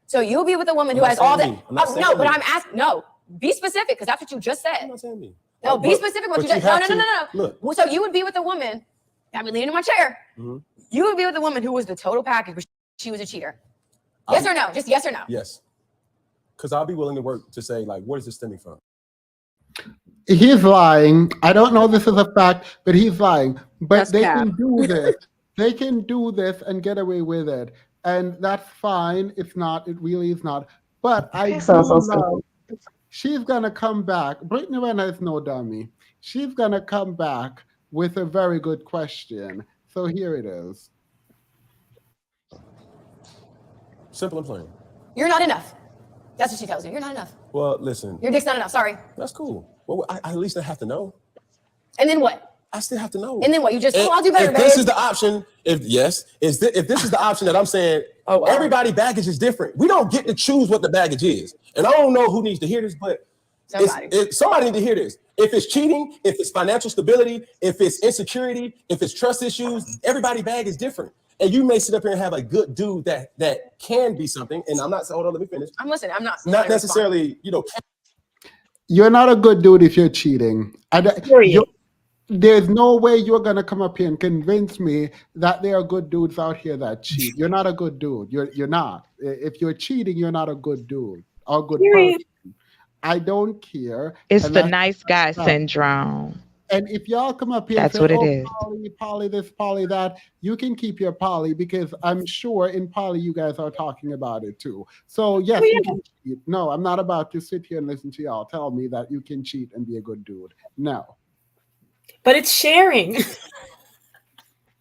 So you'll be with a woman who has all that. No, but I'm asking, no, be specific because that's what you just said. I'm not saying me. No, be specific what you just said. No. Look. So you would be with a woman, got me leaning in my chair. Mm-hmm. You would be with a woman who was the total package, but she was a cheater. Yes or no? Just yes or no? Yes. Because I'll be willing to work to say, like, where is this stemming from? He's lying. I don't know this is a fact, but he's lying. But That's they cap. can do this. They can do this and get away with it. And that's fine. It's not. It really is not. But I do love, she's going to come back. Brittany Renner is no dummy. She's going to come back with a very good question. So here it is. Simple and plain. You're not enough. That's what she tells you. You're not enough. Well, listen. Your dick's not enough. Sorry. That's cool. Well, I at least have to know. And then what? I still have to know. And then what? You just, I'll do better, If this is the option, if this is the option that I'm saying, everybody baggage is different. We don't get to choose what the baggage is. And I don't know who needs to hear this, but somebody needs to hear this. If it's cheating, if it's financial stability, if it's insecurity, if it's trust issues, everybody bag is different. And you may sit up here and have a good dude that can be something. And I'm not saying, hold on, let me finish. I'm listening. I'm not necessarily, You're not a good dude if you're cheating. There's no way you're going to come up here and convince me that there are good dudes out here that cheat. You're not a good dude. You're not. If you're cheating, you're not a good dude or a good person. I don't care. It's the nice guy syndrome. And if y'all come up here That's and say, what it is. Poly this, poly that, you can keep your poly because I'm sure in poly you guys are talking about it too. So yes, you can cheat. No, I'm not about to sit here and listen to y'all tell me that you can cheat and be a good dude. No. But it's sharing.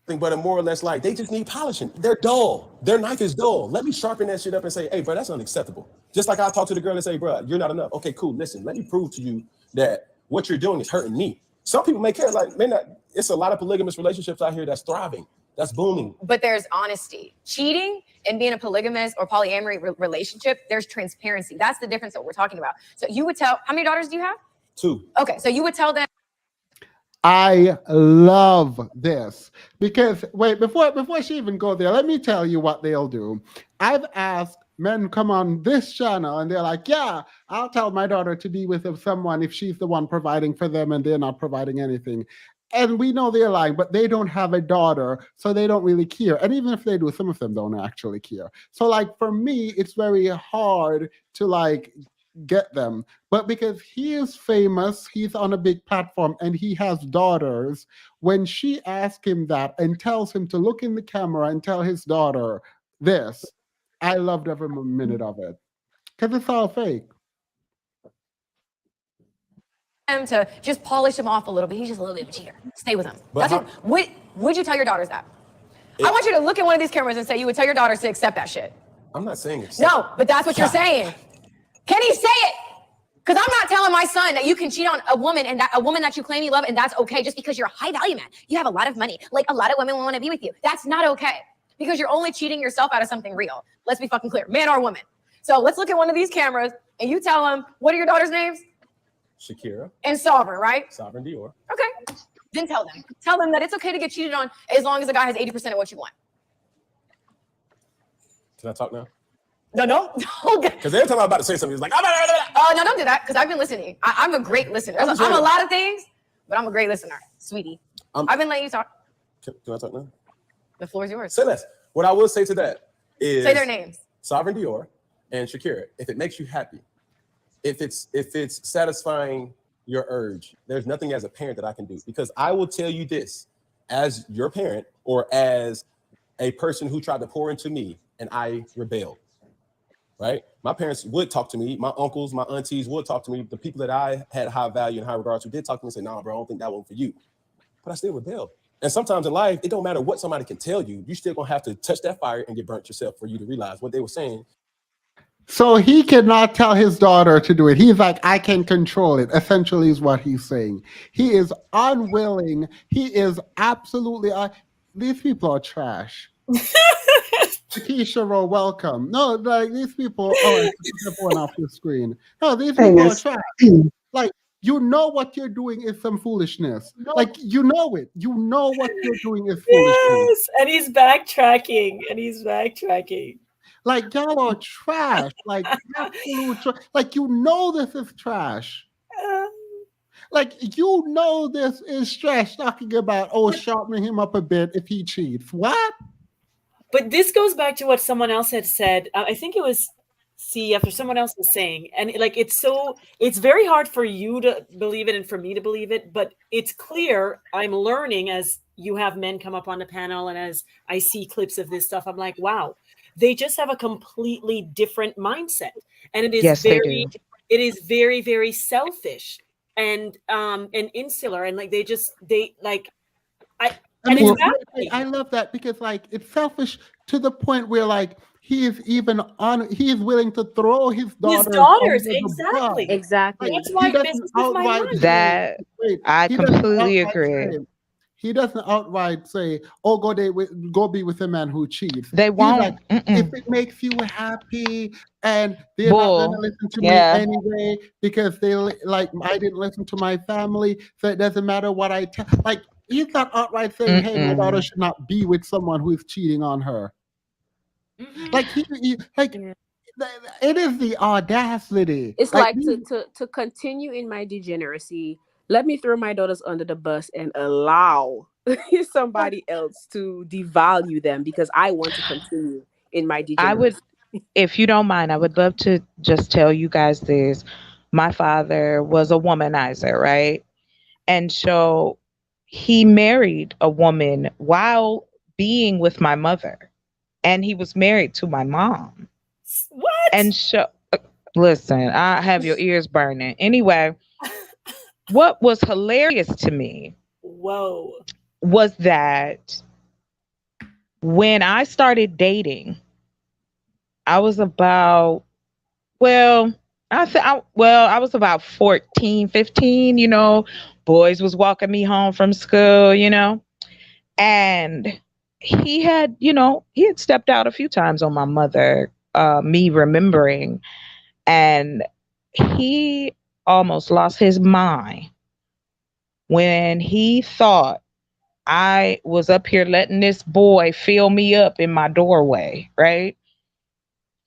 But more or less like they just need polishing. They're dull. Their knife is dull. Let me sharpen that shit up and say, hey, bro, that's unacceptable. Just like I talk to the girl and say, bro, you're not enough. Okay, cool. Listen, let me prove to you that what you're doing is hurting me. Some people may care, like, man, it's a lot of polygamous relationships out here that's thriving, that's booming. But there's honesty. Cheating and being a polygamous or polyamory relationship, there's transparency. That's the difference that we're talking about. So you would tell, how many daughters do you have? 2. Okay, so you would tell them. I love this because wait, before she even go there, let me tell you what they'll do. I've asked men come on this channel and they're like, yeah, I'll tell my daughter to be with someone if she's the one providing for them and they're not providing anything. and we know they're lying, but they don't have a daughter, so they don't really care. And even if they do, some of them don't actually care. So, like, for me, it's very hard to like get them. But because he is famous, he's on a big platform, and he has daughters. When she asks him that and tells him to look in the camera and tell his daughter this, I loved every minute of it because it's all fake. Him to just polish him off a little bit. He's just a little bit of a cheater. Stay with him. But That's what. Would you tell your daughters that? I want you to look at one of these cameras and say you would tell your daughters to accept that shit. I'm not saying it. No, but that's what you're saying. Can he say it? Because I'm not telling my son that you can cheat on a woman and that a woman that you claim you love and that's okay just because you're a high value man. You have a lot of money. Like a lot of women will want to be with you. That's not okay because you're only cheating yourself out of something real. Let's be fucking clear, man or woman. So let's look at one of these cameras and you tell them, what are your daughters' names? Shakira. And Sovereign, right? Sovereign Dior. Okay. Then tell them. Tell them that it's okay to get cheated on as long as the guy has 80% of what you want. Can I talk now? No. Because every time I'm about to say something, it's like, no, don't do that because I've been listening. I'm a great listener. I'm a lot of things, but I'm a great listener, sweetie. I've been letting you talk. Can I talk now? The floor is yours. Say less. What I will say to that is say their names. Sovereign Dior and Shakira. If it makes you happy, if it's satisfying your urge, there's nothing as a parent that I can do. Because I will tell you this, as your parent or as a person who tried to pour into me and I rebelled, right? My parents would talk to me. My uncles, my aunties would talk to me. The people that I had high value and high regards who did talk to me and say, nah, bro, I don't think that one for you. But I still rebelled. And sometimes in life, it don't matter what somebody can tell you. You still gonna have to touch that fire and get burnt yourself for you to realize what they were saying. So he cannot tell his daughter to do it. He's like, I can control it, essentially, is what he's saying. He is unwilling. He is absolutely. These people are trash. Keisha Rowe, welcome. No, like these people. Oh, I took one off the screen. No, these people are trash. Like, you know what you're doing is some foolishness. Like, you know it. You know what you're doing is foolishness. Yes, and he's backtracking. Like, y'all are trash. Like, absolute trash. Like, you know this is trash. Like, you know this is trash. Talking about, sharpening him up a bit if he cheats. What? But this goes back to what someone else had said. I think it was CF or someone else was saying. And like, it's very hard for you to believe it and for me to believe it. But it's clear, I'm learning as you have men come up on the panel and as I see clips of this stuff, I'm like, wow. They just have a completely different mindset, and it is it is very, very selfish and insular, and like I love that because like it's selfish to the point where like he is willing to throw his daughters exactly. Like, he doesn't outright that I completely agree. He doesn't outright say, go be with a man who cheats. They won't. Like, if it makes you happy and they're not going to listen to me anyway because I didn't listen to my family, so it doesn't matter what I tell. Like, he's not outright saying, hey, my daughter should not be with someone who is cheating on her. Like, it is the audacity. It's like to continue in my degeneracy. Let me throw my daughters under the bus and allow somebody else to devalue them because I want to continue in my degeneracy. If you don't mind, I would love to just tell you guys this. My father was a womanizer, right? And so he married a woman while being with my mother. And he was married to my mom. What? And so, listen, I have your ears burning. Anyway. What was hilarious to me was that when I started dating, I was about, I was about 14, 15, boys was walking me home from school, and he had stepped out a few times on my mother, me remembering, and he almost lost his mind when he thought I was up here letting this boy fill me up in my doorway, right?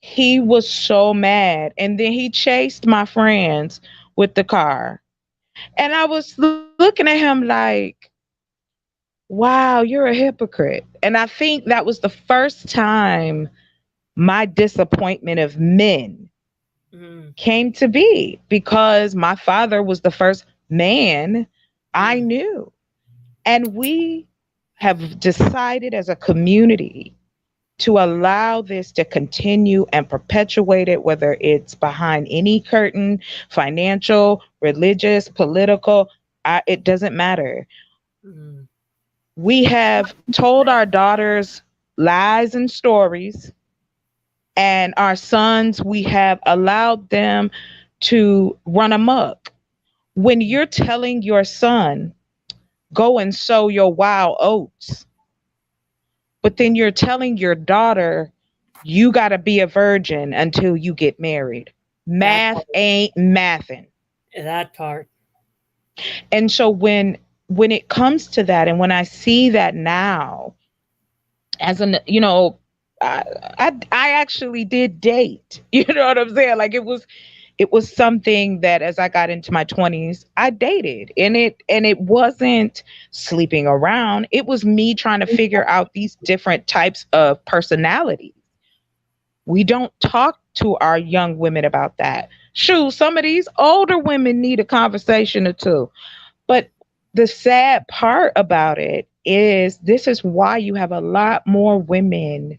He was so mad. And then he chased my friends with the car. And I was looking at him like, wow, you're a hypocrite. And I think that was the first time my disappointment of men came to be, because my father was the first man I knew. And we have decided as a community to allow this to continue and perpetuate it, whether it's behind any curtain, financial, religious, political, it doesn't matter. We have told our daughters lies and stories, and our sons, we have allowed them to run amok. When you're telling your son, go and sow your wild oats, but then you're telling your daughter, you got to be a virgin until you get married. Math ain't mathing. That part. And so when it comes to that, and when I see that now, as an, I actually did date. You know what I'm saying? Like it was something that as I got into my 20s, I dated. And it wasn't sleeping around. It was me trying to figure out these different types of personalities. We don't talk to our young women about that. Shoot, some of these older women need a conversation or two. But the sad part about it is this is why you have a lot more women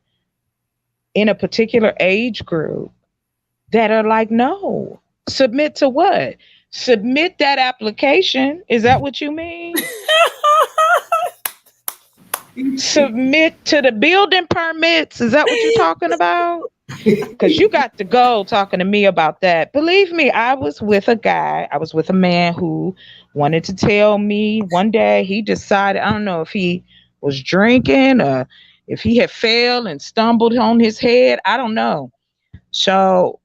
in a particular age group that are like, no, submit to what? Submit that application. Is that what you mean? Submit to the building permits. Is that what you're talking about? Because you got to go talking to me about that. Believe me, I was with a man who wanted to tell me one day he decided, I don't know if he was drinking or if he had fell and stumbled on his head. I don't know. So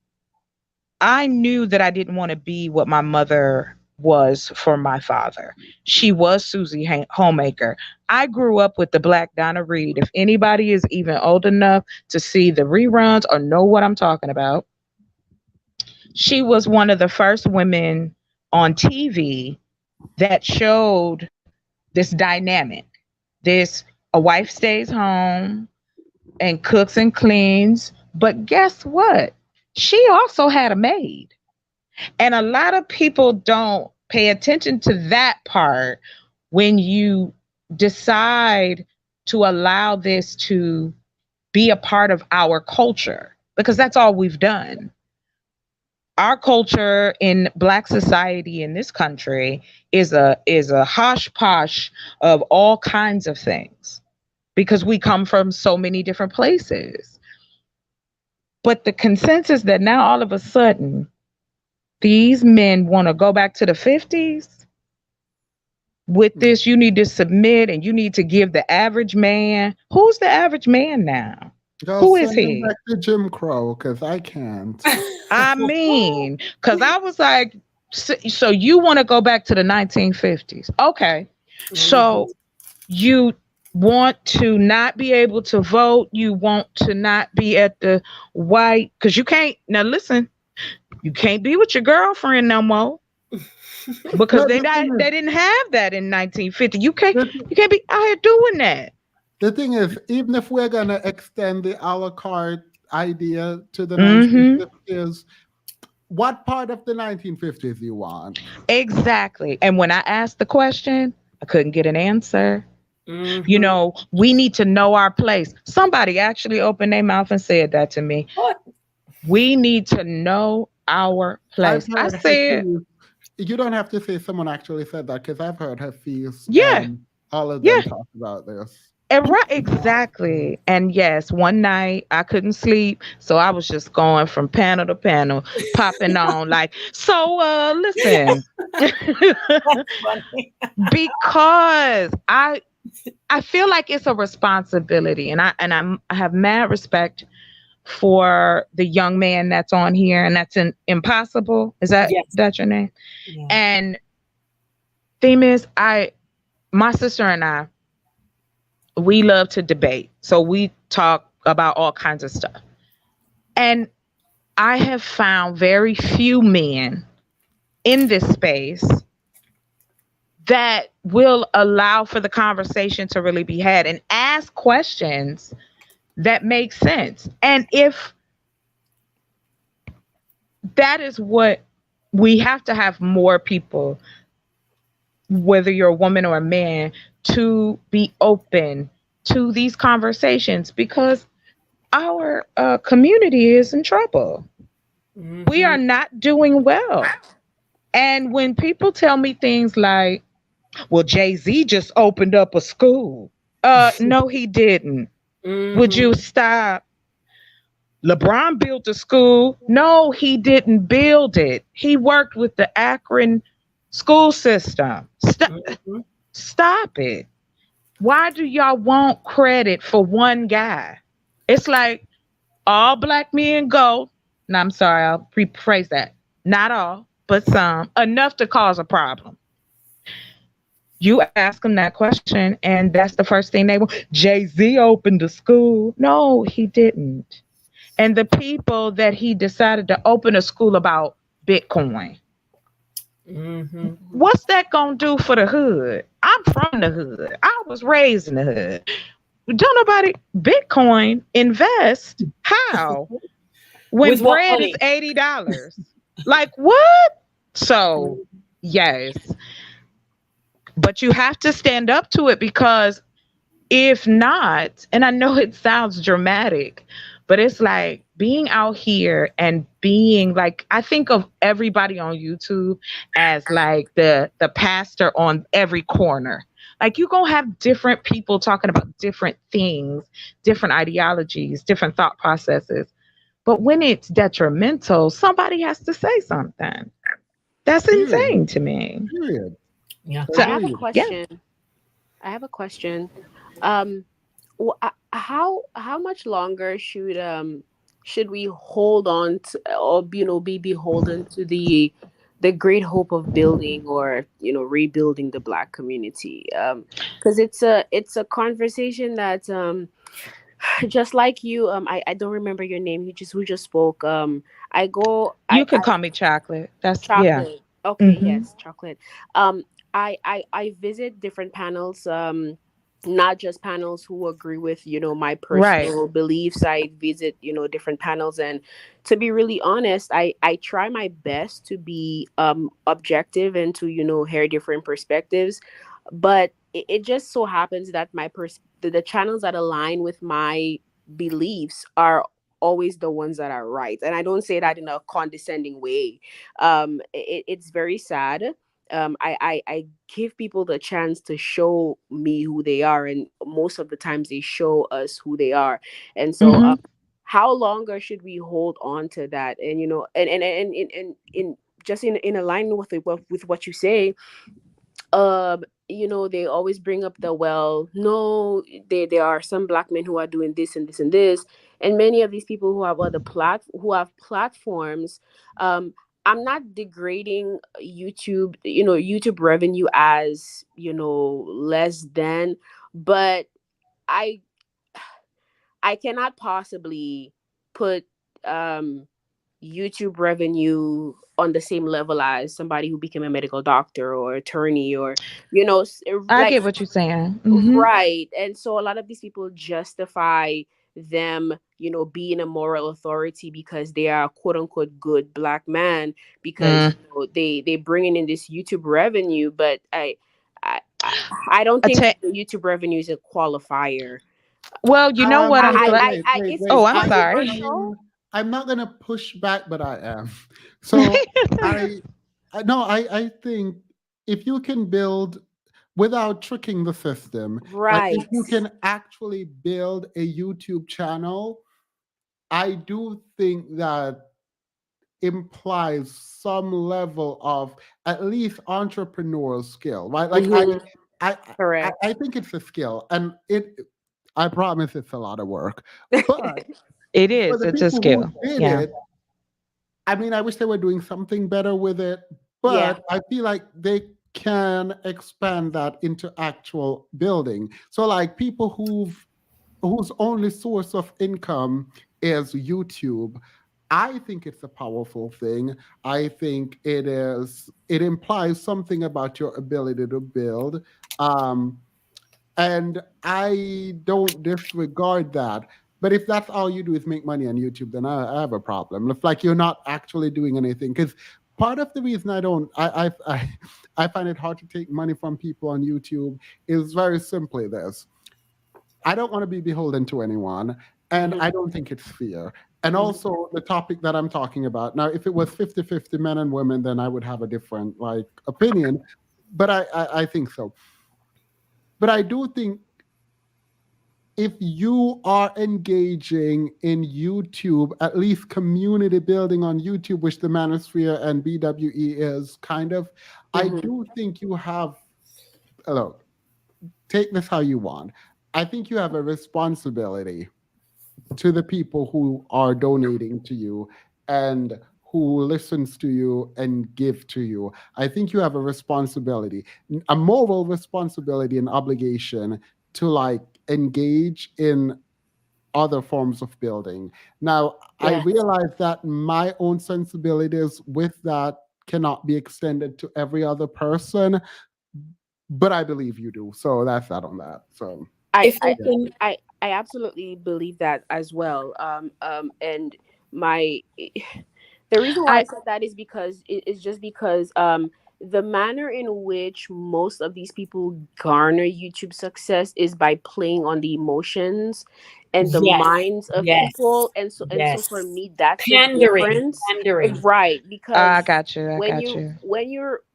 I knew that I didn't want to be what my mother was for my father. She was Susie Homemaker. I grew up with the Black Donna Reed. If anybody is even old enough to see the reruns or know what I'm talking about, she was one of the first women on TV that showed this dynamic. This a wife stays home and cooks and cleans, but guess what? She also had a maid. And a lot of people don't pay attention to that part when you decide to allow this to be a part of our culture, because that's all we've done. Our culture in Black society in this country is a hosh posh of all kinds of things because we come from so many different places. But the consensus that now all of a sudden these men want to go back to the 50s with this, you need to submit and you need to give the average man. Who's the average man now? Who is Send him he? back to Jim Crow, because I can't. I mean, because I was like, so you want to go back to the 1950s? Okay. So you want to not be able to vote. You want to not be at the white, because you can't. Now listen, you can't be with your girlfriend no more because they didn't have that in 1950. You can't be out here doing that. The thing is, even if we're gonna extend the a la carte idea to the 1950s, what part of the 1950s you want? Exactly. And when I asked the question, I couldn't get an answer. You know, we need to know our place. Somebody actually opened their mouth and said that to me. What? We need to know our place. I said, you don't have to say someone actually said that, because I've heard Hafiz and all of them talk about this. And right, exactly. And yes, one night I couldn't sleep, so I was just going from panel to panel, popping on like, so listen. Because I feel like it's a responsibility, and I have mad respect for the young man that's on here, and that's Impossible. Is that that's your name? Yeah. And theme is my sister and I, we love to debate. So we talk about all kinds of stuff. And I have found very few men in this space that will allow for the conversation to really be had and ask questions that make sense. And if that is what we have to have more people, whether you're a woman or a man, to be open to these conversations because our community is in trouble. We are not doing well. And when people tell me things like, well, Jay-Z just opened up a school. No, he didn't. Would you stop? LeBron built a school. No, he didn't build it. He worked with the Akron school system. Stop it. Why do y'all want credit for one guy? It's like all black men go. No, I'm sorry, I'll rephrase that. Not all, but some. Enough to cause a problem. You ask them that question, and that's the first thing they want. Jay-Z opened a school. No, he didn't. And the people that he decided to open a school about Bitcoin. What's that gonna do for the hood? I'm from the hood. I was raised in the hood. Don't nobody Bitcoin invest? How? When With what bread is money? $80. Like what? So yes. But you have to stand up to it because if not, and I know it sounds dramatic, but it's like being out here and being like, I think of everybody on YouTube as like the pastor on every corner. Like you're gonna have different people talking about different things, different ideologies, different thought processes. But when it's detrimental, somebody has to say something. That's insane to me. Period. Yeah. I have a Agreed. question. I have a question. Um, how much longer should we hold on to, or be beholden to the great hope of building or rebuilding the Black community? Because it's a conversation that just like you, I don't remember your name. Who just spoke. I go. You can I call me chocolate. That's yeah. chocolate. Okay, Hmm. yes, chocolate. I visit different panels. Not just panels who agree with my Right. personal beliefs. I visit different panels, and to be really honest, I try my best to be objective and to hear different perspectives, but it just so happens that the channels that align with my beliefs are always the ones that are right, and I don't say that in a condescending way. It's very sad. I give people the chance to show me who they are, and most of the times they show us who they are. And so Hmm. how longer should we hold on to that? And in just in alignment with what you say, they always bring up the, well, no, there are some Black men who are doing this and this and this, and many of these people who have who have platforms. I'm not degrading YouTube revenue as less than, but i I cannot possibly put YouTube revenue on the same level as somebody who became a medical doctor or attorney, or I like, get what you're saying. Hmm. right. And so a lot of these people justify them being a moral authority because they are quote unquote good Black man, because Mm. they bringing in this YouTube revenue. But I I, I don't I think ta- the YouTube revenue is a qualifier. well, you know what? I'm Wait, glad. wait, wait, Oh, wait. I'm sorry. I'm not gonna push back, but I am. So I think if you can build without tricking the system, like if Right. you can actually build a YouTube channel, I do think that implies some level of at least entrepreneurial skill, right? Like Mhm. I, Correct. I think it's a skill, and I promise it's a lot of work, but It for is. the It's a people who skill. did Yeah. it, I mean, I wish they were doing something better with it, Yeah. but I feel like they can expand that into actual building. So, like people whose only source of income is YouTube, I think it's a powerful thing. I think it implies something about your ability to build. Um, and I don't disregard that. But if that's all you do is make money on YouTube, then I have a problem. It's like you're not actually doing anything. Because part of the reason I find it hard to take money from people on YouTube is very simply this. I don't want to be beholden to anyone, and I don't think it's fair. And also the topic that I'm talking about. Now, if it was 50-50 men and women, then I would have a different like opinion. But I think so. But I do think if you are engaging in YouTube, at least community building on YouTube, which the Manosphere and BWE is kind of, I do think you have, look, take this how you want. I think you have a responsibility to the people who are donating to you and who listens to you and give to you. I think you have a responsibility, a moral responsibility and obligation to like engage in other forms of building. Now, I Yes. realize that my own sensibilities with that cannot be extended to every other person, but I believe you do. So that's that on that. So I If I I yeah. can, I absolutely believe that as well. And my the reason why I I said that is because it's just because the manner in which most of these people garner YouTube success is by playing on the emotions and the yes, minds of yes, people, and so for yes. me that's the Pandering, difference. pandering. Right, I because got you. I when got you you.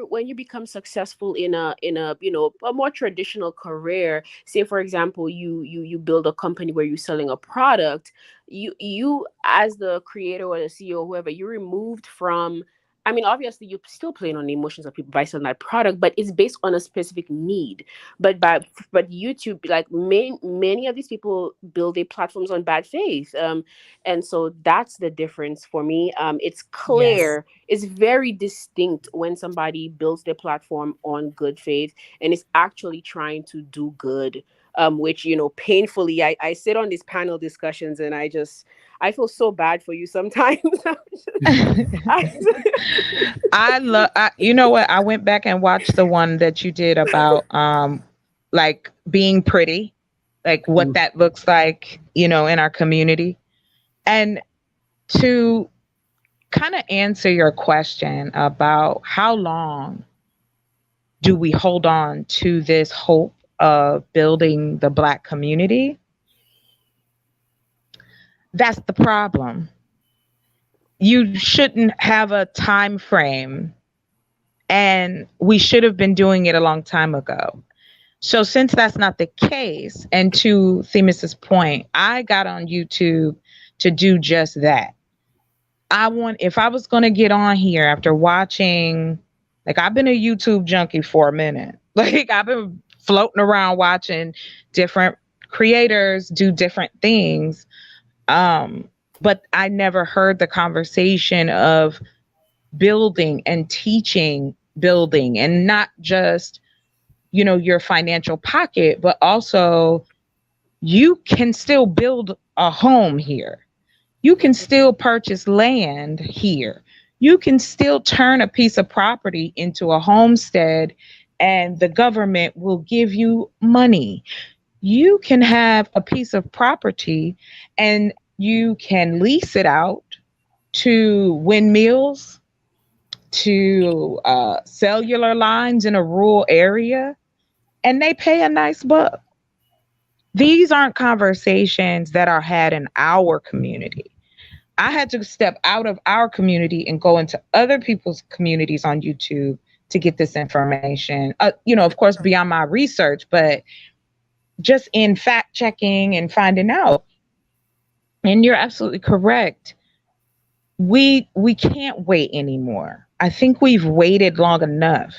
when you become successful in a a more traditional career, say for example you build a company where you're selling a product, you as the creator or the CEO, whoever, you're removed from, I mean, obviously you're still playing on the emotions of people by selling that product, but it's based on a specific need. But YouTube, like many of these people build their platforms on bad faith, and so that's the difference for me. It's Yes. clear, it's very distinct when somebody builds their platform on good faith and is actually trying to do good. Which painfully, I sit on these panel discussions and I feel so bad for you sometimes. I love. You know what? I went back and watched the one that you did about like being pretty, like what Mm. that looks like, in our community, and to kind of answer your question about how long do we hold on to this hope of building the Black community? That's the problem. You shouldn't have a time frame, and we should have been doing it a long time ago. So since that's not the case, and to Themis's point, I got on YouTube to do just that. If I was going to get on here after watching, like, I've been a YouTube junkie for a minute. Like, I've been floating around watching different creators do different things. But I never heard the conversation of building and teaching building, and not just, your financial pocket, but also you can still build a home here. You can still purchase land here. You can still turn a piece of property into a homestead and the government will give you money. You can have a piece of property and you can lease it out to windmills, to cellular lines in a rural area, and they pay a nice buck. These aren't conversations that are had in our community. I had to step out of our community and go into other people's communities on YouTube to get this information. Of course, beyond my research, but just in fact checking and finding out. And you're absolutely correct. We can't wait anymore. I think we've waited long enough.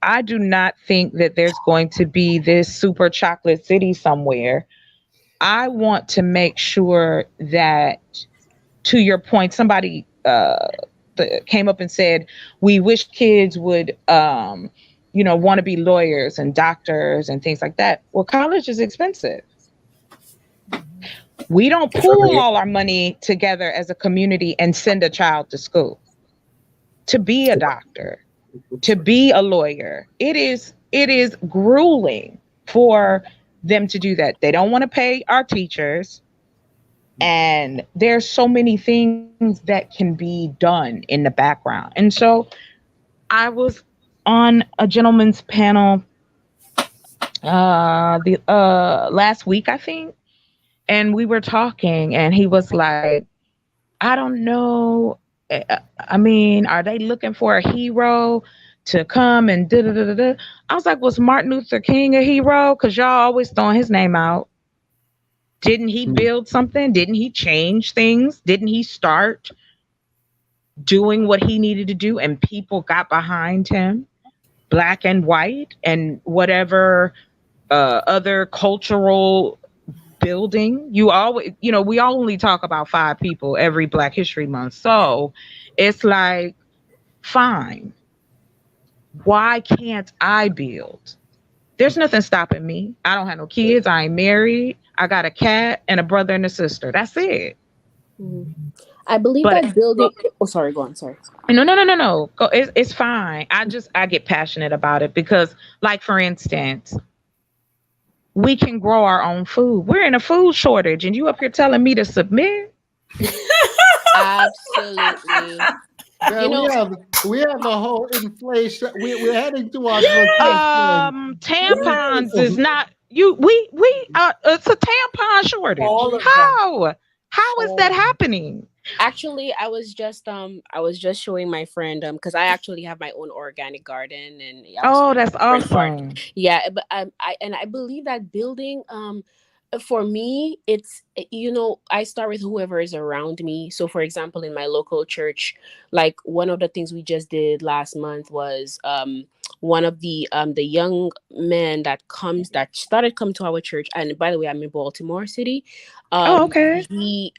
I do not think that there's going to be this super chocolate city somewhere. I want to make sure that, to your point, somebody came up and said, we wish kids would, want to be lawyers and doctors and things like that. Well, college is expensive. We don't pool all our money together as a community and send a child to school to be a doctor, to be a lawyer. It is grueling for them to do that. They don't want to pay our teachers. And there's so many things that can be done in the background. And so I was on a gentleman's panel the last week, I think, and we were talking, and he was like, I don't know. I mean, are they looking for a hero to come and da da da da da? I was like, was Martin Luther King a hero? Because y'all always throwing his name out. Didn't he build something? Didn't he change things? Didn't he start doing what he needed to do and people got behind him, black and white, and whatever other cultural building? You always, we only talk about five people every Black History Month. So it's like, fine, why can't I build? There's nothing stopping me. I don't have no kids. I ain't married. I got a cat and a brother and a sister. That's it. I believe But that building. Oh, sorry. Go on. Sorry. no. Go, it's fine. I get passionate about it because, like, for instance, we can grow our own food. We're in a food shortage, and you up here telling me to submit? Absolutely. Yeah, we have a whole inflation. We're heading towards recession. Tampons is not we it's a tampon shortage. All of them. How is that happening? Actually, I was just showing my friend because I actually have my own organic garden, and That's awesome. Yeah, but I believe that building for me, it's, I start with whoever is around me. So for example, in my local church, like one of the things we just did last month was one of the young men that started coming to our church. And by the way, I'm in Baltimore City. Okay. He's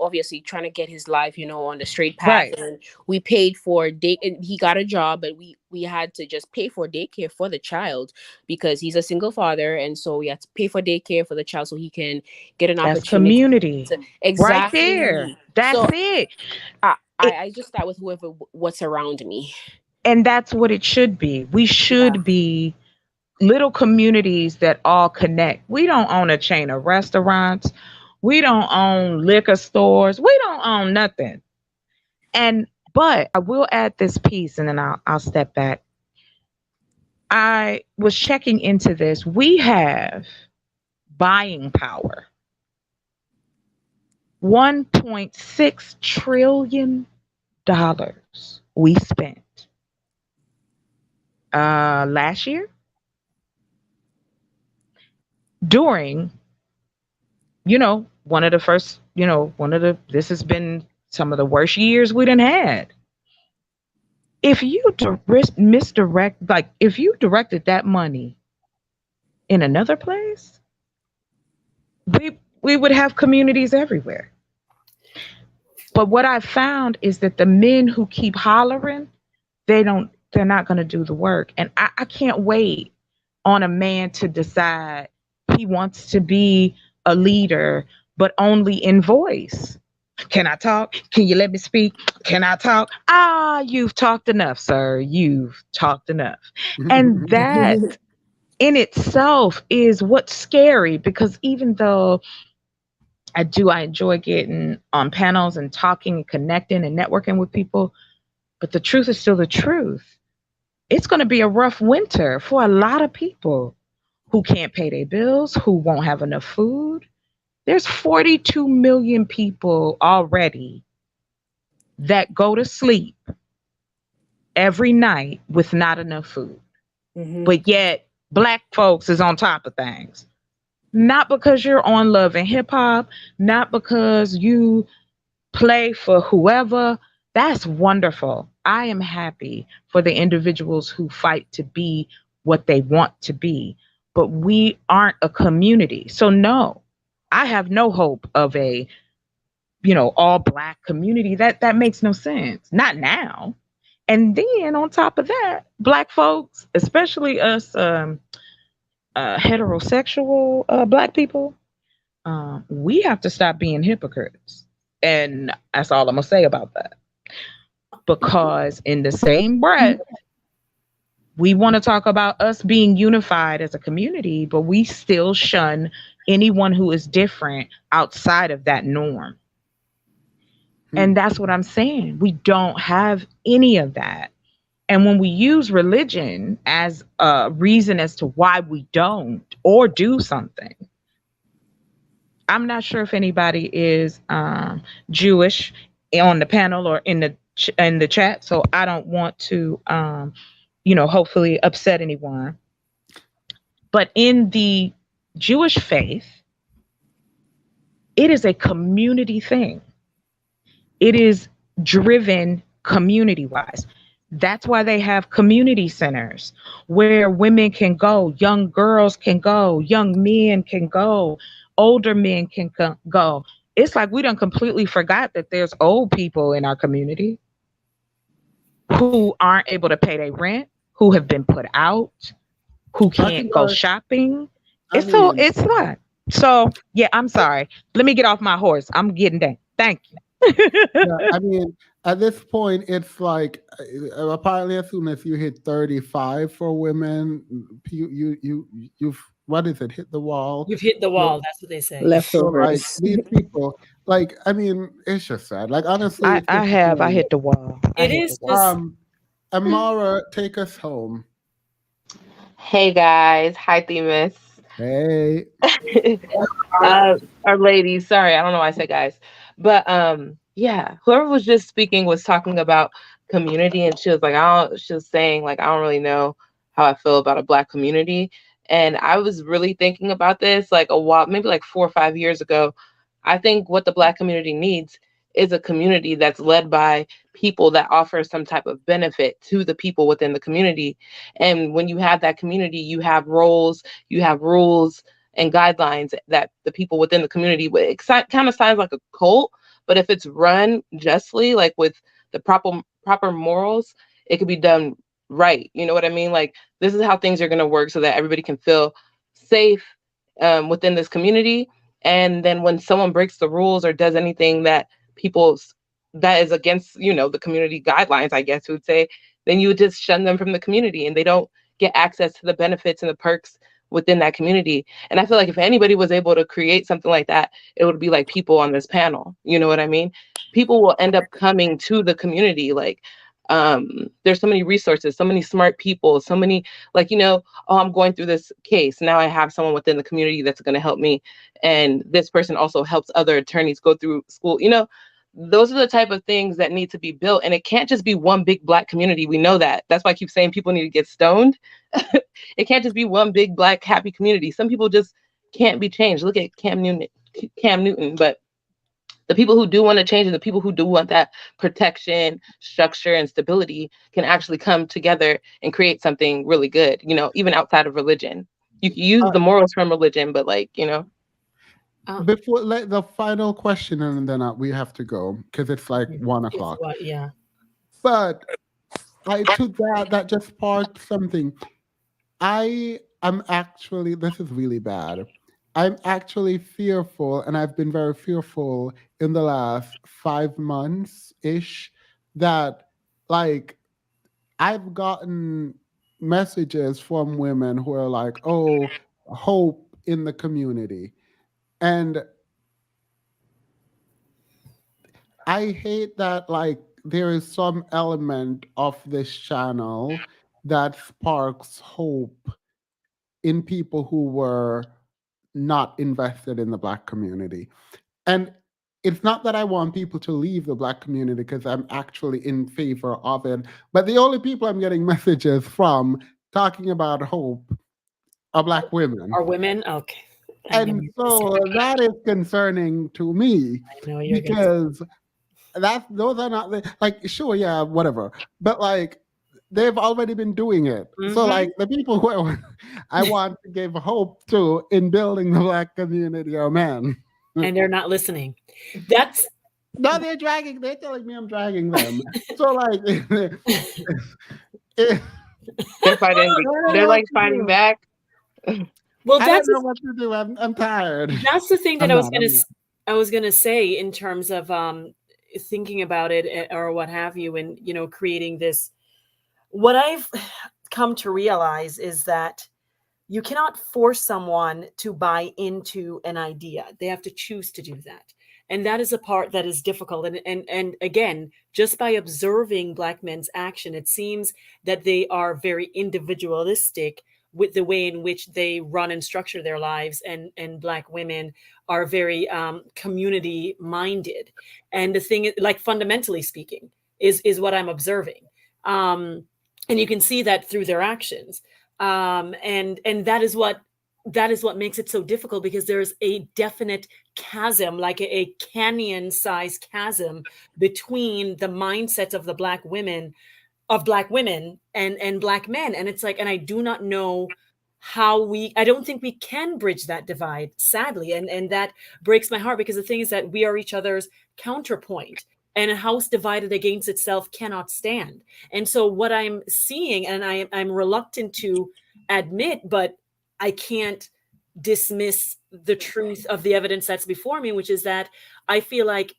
obviously trying to get his life, on the straight path. Right. And we paid for he got a job, but we had to just pay for daycare for the child because he's a single father, and so we had to pay for daycare for the child so he can get an That's opportunity. Community. Exactly. Right there. That's it. I just start with what's around me. And that's what it should be. We should be little communities that all connect. We don't own a chain of restaurants. We don't own liquor stores. We don't own nothing. But I will add this piece and then I'll step back. I was checking into this. We have buying power. $1.6 trillion we spent last year during, one of the first, this has been some of the worst years we done had. If you if you directed that money in another place, we would have communities everywhere. But what I found is that the men who keep hollering, they're not going to do the work. And I can't wait on a man to decide he wants to be a leader, but only in voice. Can I talk? Can you let me speak? Can I talk? You've talked enough, sir. You've talked enough. And that in itself is what's scary, because even though I enjoy getting on panels and talking and connecting and networking with people, but the truth is still the truth. It's going to be a rough winter for a lot of people who can't pay their bills, who won't have enough food. There's 42 million people already that go to sleep every night with not enough food. Mm-hmm. But yet Black folks is on top of things. Not because you're on Love and Hip Hop, not because you play for whoever. That's wonderful. I am happy for the individuals who fight to be what they want to be. But we aren't a community. So no, I have no hope of a, all Black community. That makes no sense. Not now. And then on top of that, Black folks, especially us heterosexual Black people, we have to stop being hypocrites. And that's all I'm going to say about that. Because in the same breath, we want to talk about us being unified as a community, but we still shun anyone who is different outside of that norm. And that's what I'm saying. We don't have any of that. And when we use religion as a reason as to why we don't or do something, I'm not sure if anybody is Jewish on the panel or in the chat, so I don't want to, hopefully upset anyone. But in the Jewish faith, it is a community thing. It is driven community-wise. That's why they have community centers where women can go, young girls can go, young men can go, older men can go. It's like we done completely forgot that there's old people in our community who aren't able to pay their rent, who have been put out, who can't go shopping. It's a lot. So yeah, I'm sorry. Let me get off my horse. I'm getting done. Thank you. Yeah, at this point, it's like apparently as soon as you hit 35 for women, you've what is it? Hit the wall. You've hit the So- wall. That's what they say. So like Leftovers. these people, like it's just sad. Like honestly, I it's just hit the wall. It is just Amara, take us home. Hey guys, hi Themis. Hey. Or ladies, sorry, I don't know why I said guys. But yeah, whoever was just speaking was talking about community, and she was saying like I don't really know how I feel about a Black community. And I was really thinking about this like a while, maybe like 4 or 5 years ago. I think what the Black community needs is a community that's led by people that offer some type of benefit to the people within the community. And when you have that community, you have roles, you have rules and guidelines that the people within the community, it kind of sounds like a cult, but if it's run justly, like with the proper morals, it could be done right. You know what I mean? Like this is how things are going to work so that everybody can feel safe within this community. And then when someone breaks the rules or does anything that is against, the community guidelines, I guess you would say, then you would just shun them from the community and they don't get access to the benefits and the perks within that community. And I feel like if anybody was able to create something like that, it would be like people on this panel. You know what I mean? People will end up coming to the community. Like there's so many resources, so many smart people, so many oh, I'm going through this case. Now I have someone within the community that's going to help me. And this person also helps other attorneys go through school. Those are the type of things that need to be built. And it can't just be one big Black community. We know that. That's why I keep saying people need to get stoned. It can't just be one big Black happy community. Some people just can't be changed. Look at Cam Newton. But the people who do want to change and the people who do want that protection, structure, and stability can actually come together and create something really good, even outside of religion. You can use the morals from religion, but Before the final question, and then we have to go because it's like 1 o'clock. Yeah. But that just sparked something. I am actually, this is really bad. I'm actually fearful, and I've been very fearful in the last 5 months-ish that like I've gotten messages from women who are like, oh, hope in the community. And I hate that like there is some element of this channel that sparks hope in people who were not invested in the Black community. And it's not that I want people to leave the Black community because I'm actually in favor of it, but the only people I'm getting messages from talking about hope are Black women. Are women? Okay. And so that is concerning to me because those are not like, sure, yeah, whatever. But like they've already been doing it. So like the people who I want to give hope to in building the Black community are men. And they're not listening. That's no, they're telling me I'm dragging them. So like they're fighting back. Well, I that's don't know what to do. I'm tired. that's the thing that I'm not. I'm not. I was gonna say in terms of thinking about it or what have you, and creating this. What I've come to realize is that you cannot force someone to buy into an idea. They have to choose to do that. And that is a part that is difficult. And again, just by observing Black men's action, it seems that they are very individualistic with the way in which they run and structure their lives. And Black women are very community minded. And the thing, like fundamentally speaking, is what I'm observing. And you can see that through their actions. And that is what makes it so difficult, because there's a definite chasm, like a canyon-sized chasm between the mindsets of the Black women and Black men. And it's like, and I do not know I don't think we can bridge that divide, sadly. And that breaks my heart, because the thing is that we are each other's counterpoint, and a house divided against itself cannot stand. And so what I'm seeing, and I'm reluctant to admit, but I can't dismiss the truth of the evidence that's before me, which is that I feel like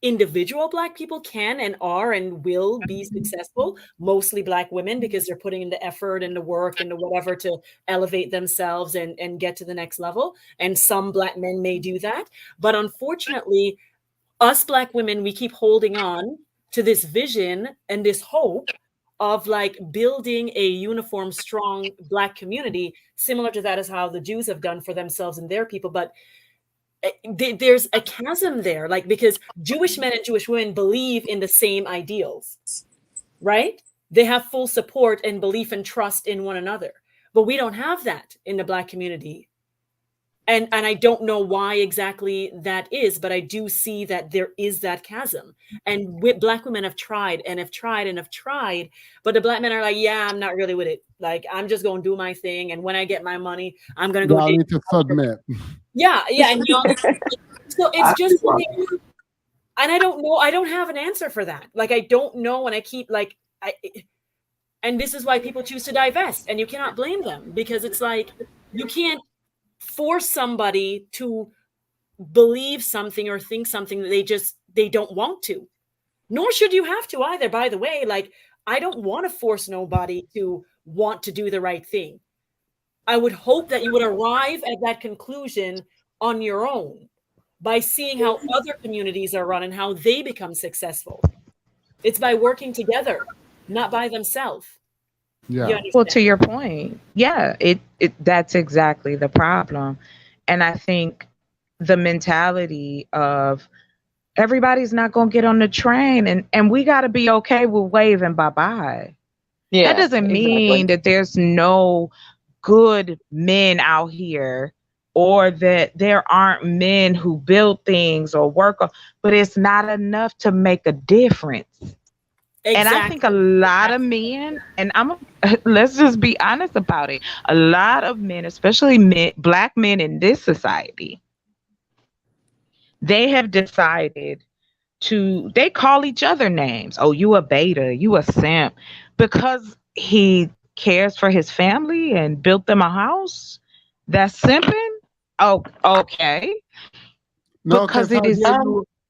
individual Black people can and are and will be successful, mostly Black women, because they're putting in the effort and the work and the whatever to elevate themselves and get to the next level. And some Black men may do that. But unfortunately, us Black women, we keep holding on to this vision and this hope of like building a uniform, strong Black community, similar to that as how the Jews have done for themselves and their people. But there's a chasm there, like, because Jewish men and Jewish women believe in the same ideals, right? They have full support and belief and trust in one another. But we don't have that in the Black community. And I don't know why exactly that is, but I do see that there is that chasm. And Black women have tried and have tried and have tried, but the Black men are like, yeah, I'm not really with it. Like, I'm just going to do my thing. And when I get my money, I'm going to go Y'all date. need to submit. Yeah. And so it's just like, and I don't know. I don't have an answer for that. Like, I don't know. And I keep like, and this is why people choose to divest, and you cannot blame them, because it's like, you can't force somebody to believe something or think something that they don't want to, nor should you have to either, by the way. Like, I don't want to force nobody to want to do the right thing. I would hope that you would arrive at that conclusion on your own by seeing how other communities are run and how they become successful. It's by working together, not by themselves. Yeah. Well, to your point, yeah, it that's exactly the problem. And I think the mentality of everybody's not going to get on the train, and we got to be okay with waving bye-bye. Yeah, That doesn't mean that there's no good men out here, or that there aren't men who build things or work on, but it's not enough to make a difference. Exactly. And I think a lot of men, and let's just be honest about it. A lot of men, especially Black men in this society, they have decided they call each other names. Oh, you a beta, you a simp, because he cares for his family and built them a house. That's simping. Oh, okay. No, Because it is.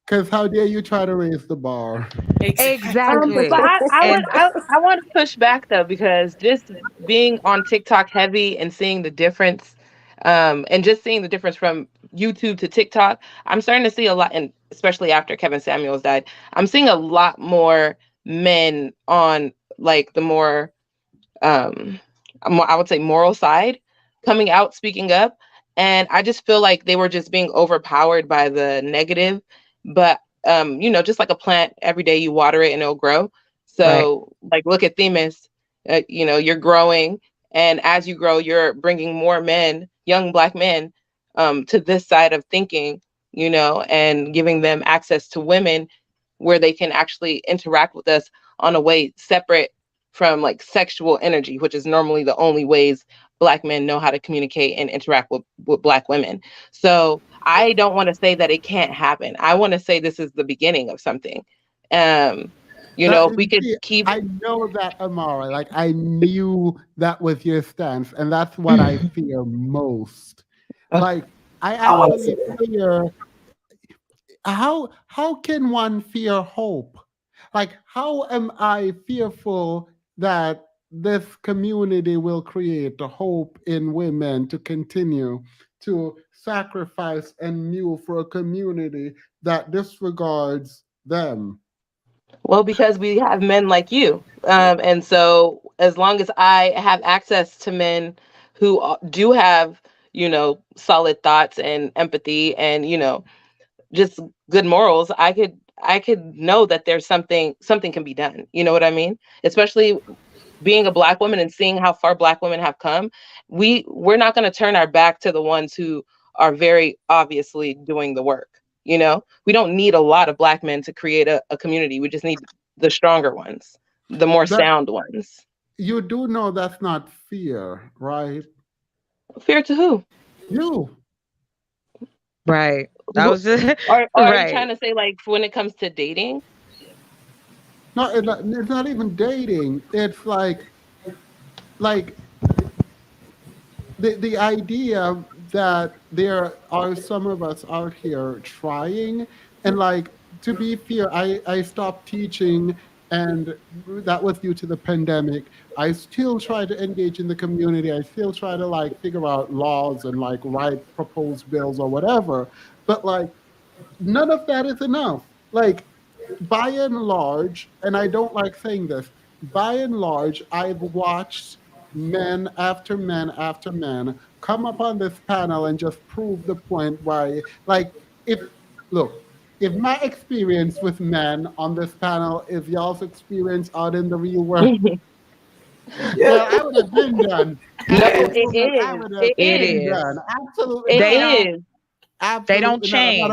Because how dare you try to raise the bar? Exactly. But I want to push back though, because just being on TikTok heavy and seeing the difference, and just seeing the difference from YouTube to TikTok, I'm starting to see a lot, and especially after Kevin Samuels died, I'm seeing a lot more men on like the more, I would say, moral side coming out, speaking up. And I just feel like they were just being overpowered by the negative. But just like a plant, every day you water it and it'll grow. So like, look at Themis, you're growing, and as you grow, you're bringing more men, young Black men, to this side of thinking, and giving them access to women where they can actually interact with us on a way separate from like sexual energy, which is normally the only ways Black men know how to communicate and interact with Black women. So I don't want to say that it can't happen. I want to say this is the beginning of something. You That know, if we could see, keep I know that, Amara. Like I knew that was your stance, and that's what I fear most. Like I I want to say actually fear how can one fear hope? Like how am I fearful that this community will create a hope in women to continue to sacrifice and kneel for a community that disregards them? well, because we have men like you. And so as long as I have access to men who do have, solid thoughts and empathy and, just good morals, I could know that there's something can be done. You know what I mean? Especially being a black woman and seeing how far black women have come, we're not going to turn our back to the ones who are very obviously doing the work. We don't need a lot of black men to create a community. We just need the stronger ones, the more That sound ones. you do know that's not fear, right? Fear to who? You. Right. I was just Or are you trying right. to say like when it comes to dating? No, it's not even dating. It's like the idea that there are some of us out here trying, and like, to be fair, I stopped teaching, and that was due to the pandemic. I still try to engage in the community. I still try to like figure out laws and like write proposed bills or whatever, but like none of that is enough. Like, by and large, and I don't like saying this, by and large, I've watched men after men after men come up on this panel and just prove the point why, like, if, look, if my experience with men on this panel is y'all's experience out in the real world, yeah. girl, I would have been done. No, Yes, it Absolutely, I is. would have It it been is. done. is. Absolutely It They not. don't is. they don't Absolutely not. change.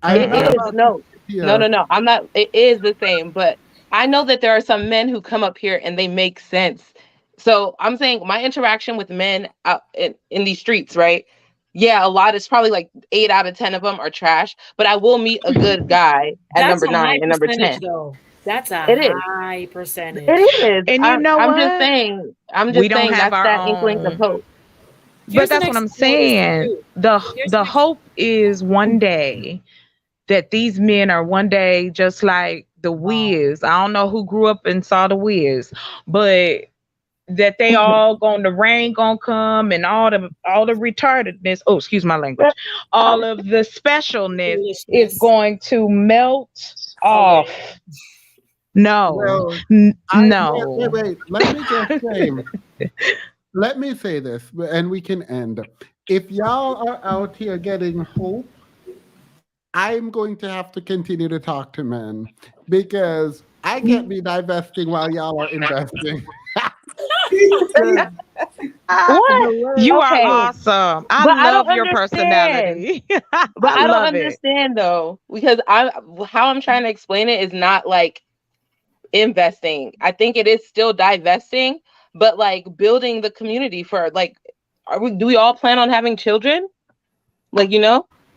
I'm It not Mm-mm. is. about to No, sit no, no, here. no. I'm not. It is the same, but I know that there are some men who come up here and they make sense. So I'm saying my interaction with men out in these streets, right? Yeah, a lot. It's probably like 8 out of 10 of them are trash, but I will meet a good guy at That's number a high nine and number percentage, 10. though. That's a It is. high percentage. It is. And you I'm. know I'm just what? saying. I'm We just don't saying have that's our that inkling of own. hope. But Here's the that's what next I'm scenario saying. too. Here's the The next. hope is one day that these men are one day just like the Wiz. I don't know who grew up and saw the Wiz, but that they all going the rain gonna come and all the retardedness. Oh, excuse my language. All of the specialness is Foolishness. going to melt Away. off. No, Well, wait, no. wait. Let me say this, and we can end. If y'all are out here getting hope, I'm going to have to continue to talk to men because I can't be divesting while y'all are investing. 'Cause What? the You way, are Okay, look, awesome. I but I don't love your understand. personality. But I I don't love it. understand though, because how I'm trying to explain it is not like investing. I think it is still divesting, but like building the community for like, do we all plan on having children? Like,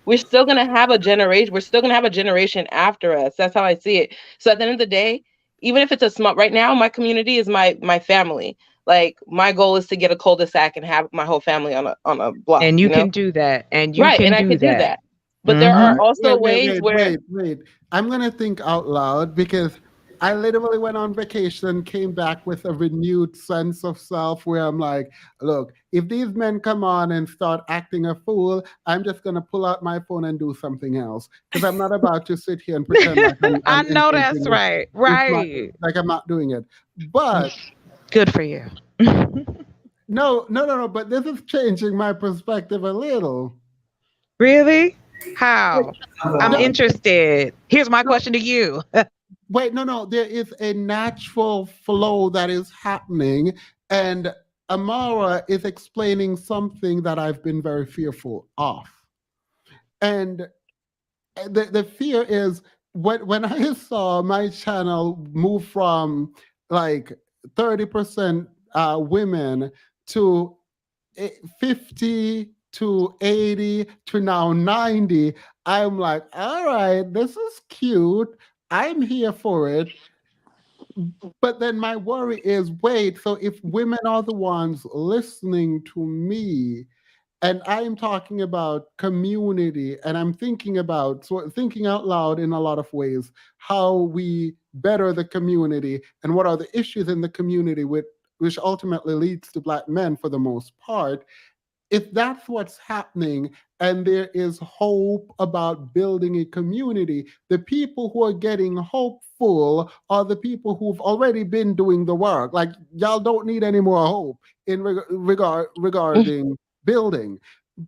we're still gonna have a generation. We're still gonna have a generation after us. That's how I see it. So at the end of the day, even if it's a small, right now, my community is my family. Like my goal is to get a cul-de-sac and have my whole family on a block. And you can do that. And you Right, can and I do could do that. that. But there all are Hmm. right, also wait, ways wait, where wait, wait. I'm gonna think out loud because I literally went on vacation, came back with a renewed sense of self where I'm like, look, if these men come on and start acting a fool, I'm just gonna pull out my phone and do something else. Because I'm not about to sit here and pretend like I I'm know engaging that's right. with my Right. like I'm not doing it. But Good for you. no, no, no, no, but this is changing my perspective a little. Really? How? I'm No, interested. Here's my no, question to you. wait, no, no. There is a natural flow that is happening, and Amara is explaining something that I've been very fearful of. And the fear is when I saw my channel move from like 30% women to 50 to 80 to now 90, I'm like, all right, this is cute. I'm here for it. But then my worry is, wait, so if women are the ones listening to me, and I'm talking about community, and I'm thinking about, so thinking out loud in a lot of ways, how we better the community and what are the issues in the community which ultimately leads to black men for the most part. If that's what's happening and there is hope about building a community, the people who are getting hopeful are the people who've already been doing the work. Like, y'all don't need any more hope in regarding building.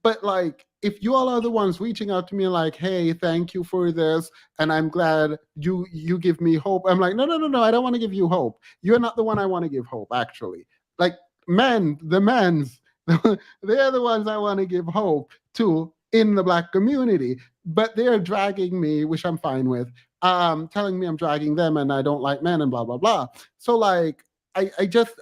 But like, if you all are the ones reaching out to me like, hey, thank you for this, and I'm glad you give me hope, I'm like, no, no, no, no, I don't want to give you hope. You're not the one I want to give hope, actually. Like, the men's they're the ones I want to give hope to in the black community. But they're dragging me, which I'm fine with, telling me I'm dragging them and I don't like men and blah blah blah. So like, I just,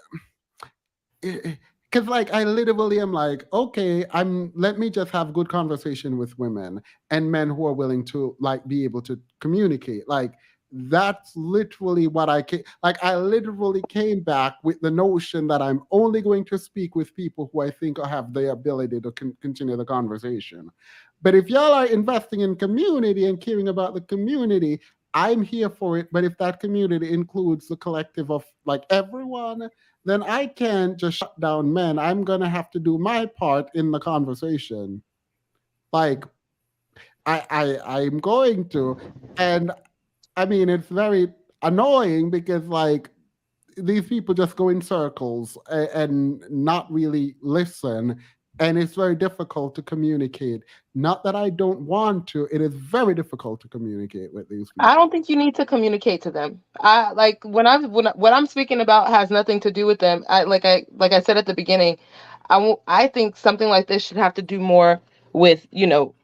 because like I literally am like, okay, I'm let me just have good conversation with women and men who are willing to like be able to communicate. Like, that's literally what I came, like I literally came back with the notion that I'm only going to speak with people who I think have the ability to continue the conversation. But if y'all are investing in community and caring about the community, I'm here for it. But if that community includes the collective of like everyone, then I can't just shut down men. I'm gonna have to do my part in the conversation. Like, I'm going to, and I mean it's very annoying because like these people just go in circles and not really listen, and it's very difficult to communicate. Not that I don't want to; it is very difficult to communicate with these I people. don't think you need to communicate to them. I like what I'm speaking about has nothing to do with them. I said at the beginning, I think something like this should have to do more with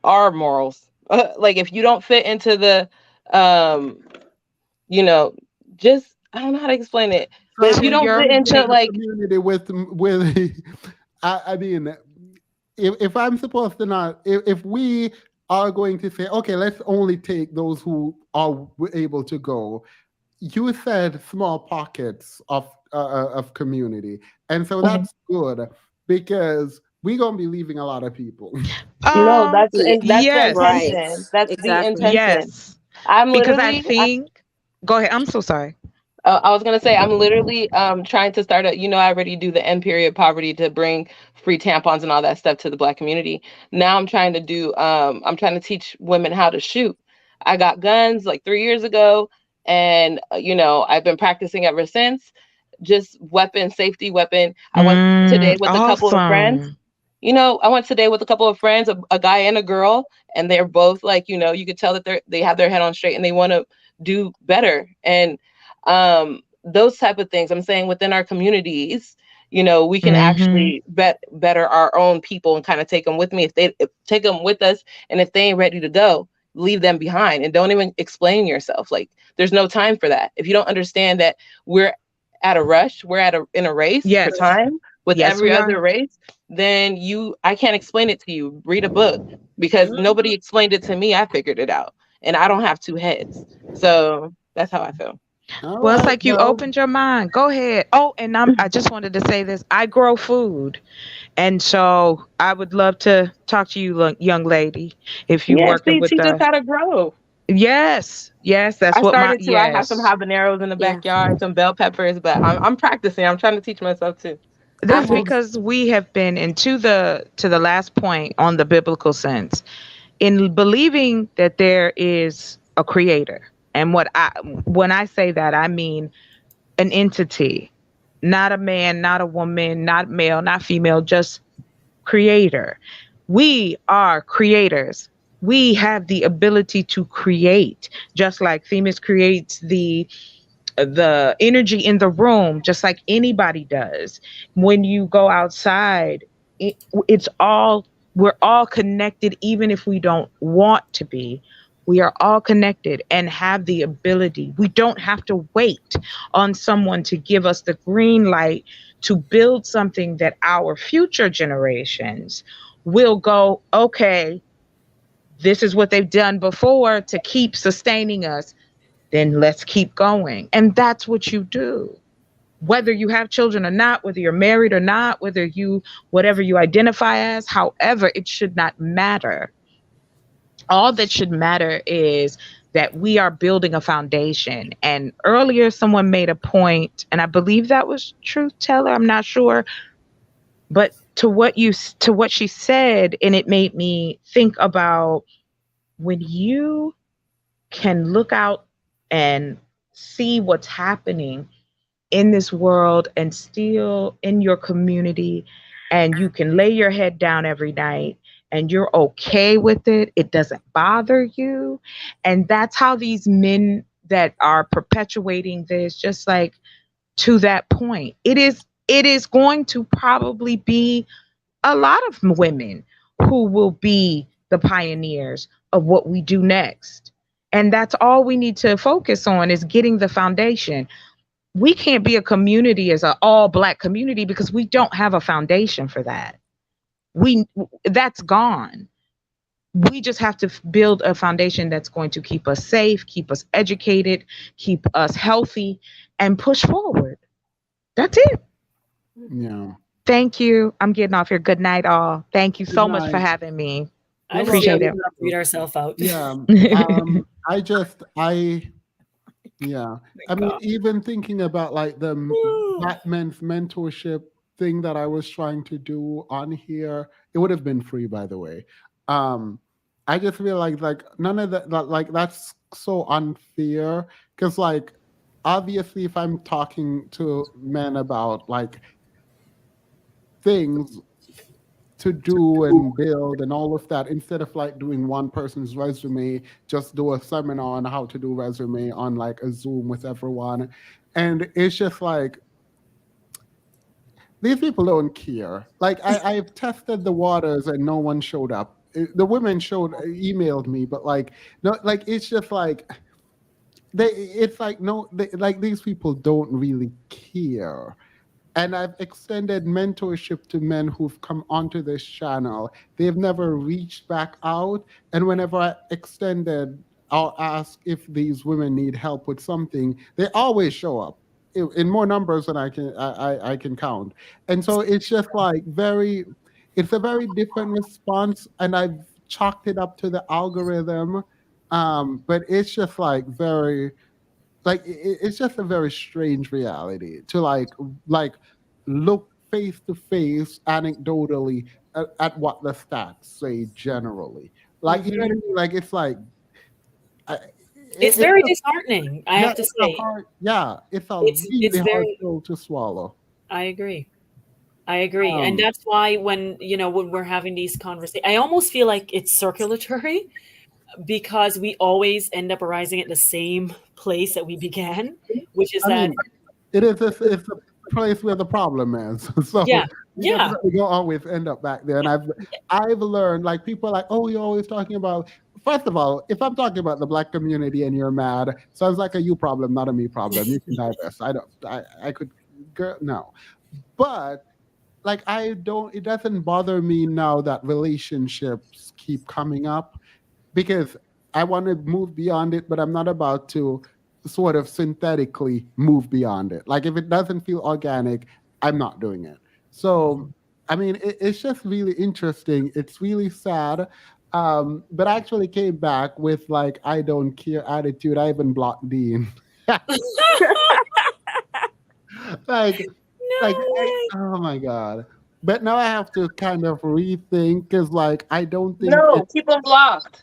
our morals. Like if you don't fit into the, um, you know, just I don't know how to explain it, but if you Trying to don't fit into build a like community with I mean, if I'm supposed to not, if we are going to say, okay, let's only take those who are able to go. You said small pockets of community, and so Mhm. that's good because we're gonna be leaving a lot of people. No, Yeah, that's the right. intention. That's the Exactly. intention. Yes, I'm because I literally think. Go ahead. I'm so sorry. I was gonna say I'm literally trying to start a I already do the end period poverty to bring free tampons and all that stuff to the black community. Now I'm trying to teach women how to shoot. I got guns like 3 years ago, and I've been practicing ever since. Just weapon safety weapon. I went today with a couple of friends. Awesome. I went today with a couple of friends, a guy and a girl, and they're both like, you could tell that they have their head on straight and they want to do better. And those type of things, I'm saying within our communities, we can Mm-hmm. actually better our own people and kind of take them with me take them with us. And if they ain't ready to go, leave them behind and don't even explain yourself. Like there's no time for that. If you don't understand that we're at a rush, in a race for Yes. time with Yes, every we are. other race, then I can't explain it to you. Read a book because nobody explained it to me. I figured it out and I don't have two heads. So that's how I feel. All Well, it's right, like you well, opened your mind. Go ahead. Oh, and I just wanted to say this. I grow food. And so I would love to talk to you, young lady, if you Yeah, working see, with teach us the. how to grow. Yes. Yes, that's I what my started to. I have some yes. habaneros in the Yeah. backyard, some bell peppers, but I'm practicing. I'm trying to teach myself too. I That's will. because we have been into the last point on the biblical sense in believing that there is a creator. And when I say that, I mean an entity, not a man, not a woman, not male, not female, just creator. We are creators. We have the ability to create, just like Themis creates the energy in the room, just like anybody does. When you go outside, it, it's all we're all connected, even if we don't want to be. We are all connected and have the ability. We don't have to wait on someone to give us the green light to build something that our future generations will go, okay, this is what they've done before to keep sustaining us. then let's keep going. And that's what you do. Whether you have children or not, whether you're married or not, whatever you identify as, however, it should not matter. All that should matter is that we are building a foundation. And earlier, someone made a point, and I believe that was Truth Teller. I'm not sure, but to what she said, and it made me think about when you can look out and see what's happening in this world and still in your community, and you can lay your head down every night and you're okay with it, it doesn't bother you. And that's how these men that are perpetuating this, just like, to that point, it is going to probably be a lot of women who will be the pioneers of what we do next. And that's all we need to focus on, is getting the foundation. We can't be a community as an all black community because we don't have a foundation for that. That's gone. We just have to build a foundation that's going to keep us safe, keep us educated, keep us healthy, and push forward. That's it. Yeah. Thank you. I'm getting off here. Good night, all. Thank you Good so much for night. having me. I just feel Appreciate we it. gotta read ourselves out. Yeah. Yeah. I mean, even thinking about like the Black men's mentorship thing that I was trying to do on here, it would have been free, by the way. Um, I just feel like none of that, like that's so unfair because like obviously if I'm talking to men about like things to do and build and all of that, instead of like doing one person's resume, just do a seminar on how to do resume on like a Zoom with everyone. And it's just like these people don't care. Like I've tested the waters and no one showed up. The women emailed me, but like no, like it's just like it's like no, like these people don't really care. And I've extended mentorship to men who've come onto this channel. They've never reached back out. And whenever I extended, I'll ask if these women need help with something. They always show up in more numbers than I can count. And so it's just like it's a very different response. And I've chalked it up to the algorithm. But it's just like it's just a very strange reality to like look face to face anecdotally at what the stats say generally, like you know what I mean, like it's like It's very disheartening, I have to say. It's a It's really hard very. pill to swallow. I agree. I agree. And um that's why when we're having these conversations, I almost feel like it's circulatory because we always end up arising at the same place that we began, which is I that. mean, it's a place where the problem is. So Yeah. you Yeah. definitely don't always end up back there. And I've learned, like, people are like, oh, you're always talking about. First of all, if I'm talking about the black community and you're mad, sounds like a you problem, not a me problem. You can divest. I could, girl, no. But like I don't. It doesn't bother me now that relationships keep coming up because I want to move beyond it, but I'm not about to sort of synthetically move beyond it. Like if it doesn't feel organic, I'm not doing it. So, I mean, it's just really interesting. It's really sad. But I actually came back with like I don't care attitude. I even blocked Dean. like, oh my god. But now I have to kind of rethink because, like, I don't think No, it. keep them blocked.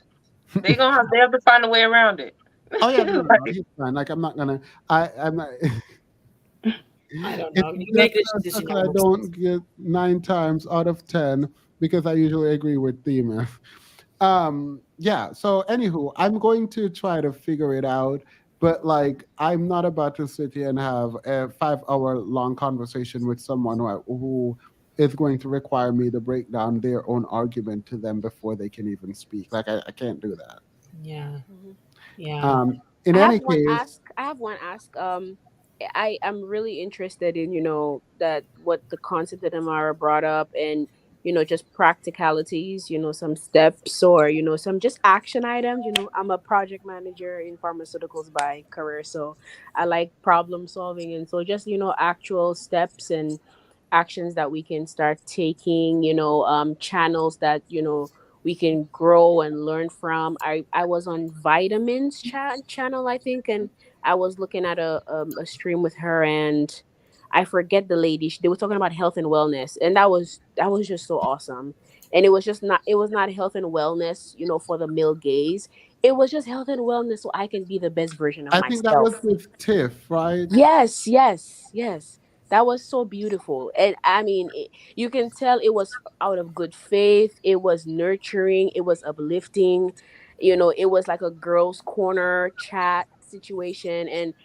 They have to find a way around it. Oh yeah, no, he's fine. Like I'm not gonna. I'm not. I don't It's know. You just make this a decision. circle I don't get 9 times out of 10 because I usually agree with Thema. Yeah. So, anywho, I'm going to try to figure it out, but like, I'm not about to sit here and have a 5 hour long conversation with someone who is going to require me to break down their own argument to them before they can even speak. Like, I can't do that. Yeah. Yeah. In I have any one case, ask. I have one ask. I am really interested in that what the concept that Amara brought up, and just practicalities, some steps, or some just action items. I'm a project manager in pharmaceuticals by career, so I like problem solving, and so just actual steps and actions that we can start taking, channels that we can grow and learn from. I was on vitamins channel, I think, and I was looking at a stream with her, and I forget the lady. They were talking about health and wellness, and that was just so awesome. And it was not health and wellness, for the male gaze. It was just health and wellness so I can be the best version of I think that was myself. with Tiff, right? Yes, yes, yes. That was so beautiful. And I mean, you can tell it was out of good faith. It was nurturing. It was uplifting. It was like a girls' corner chat situation, and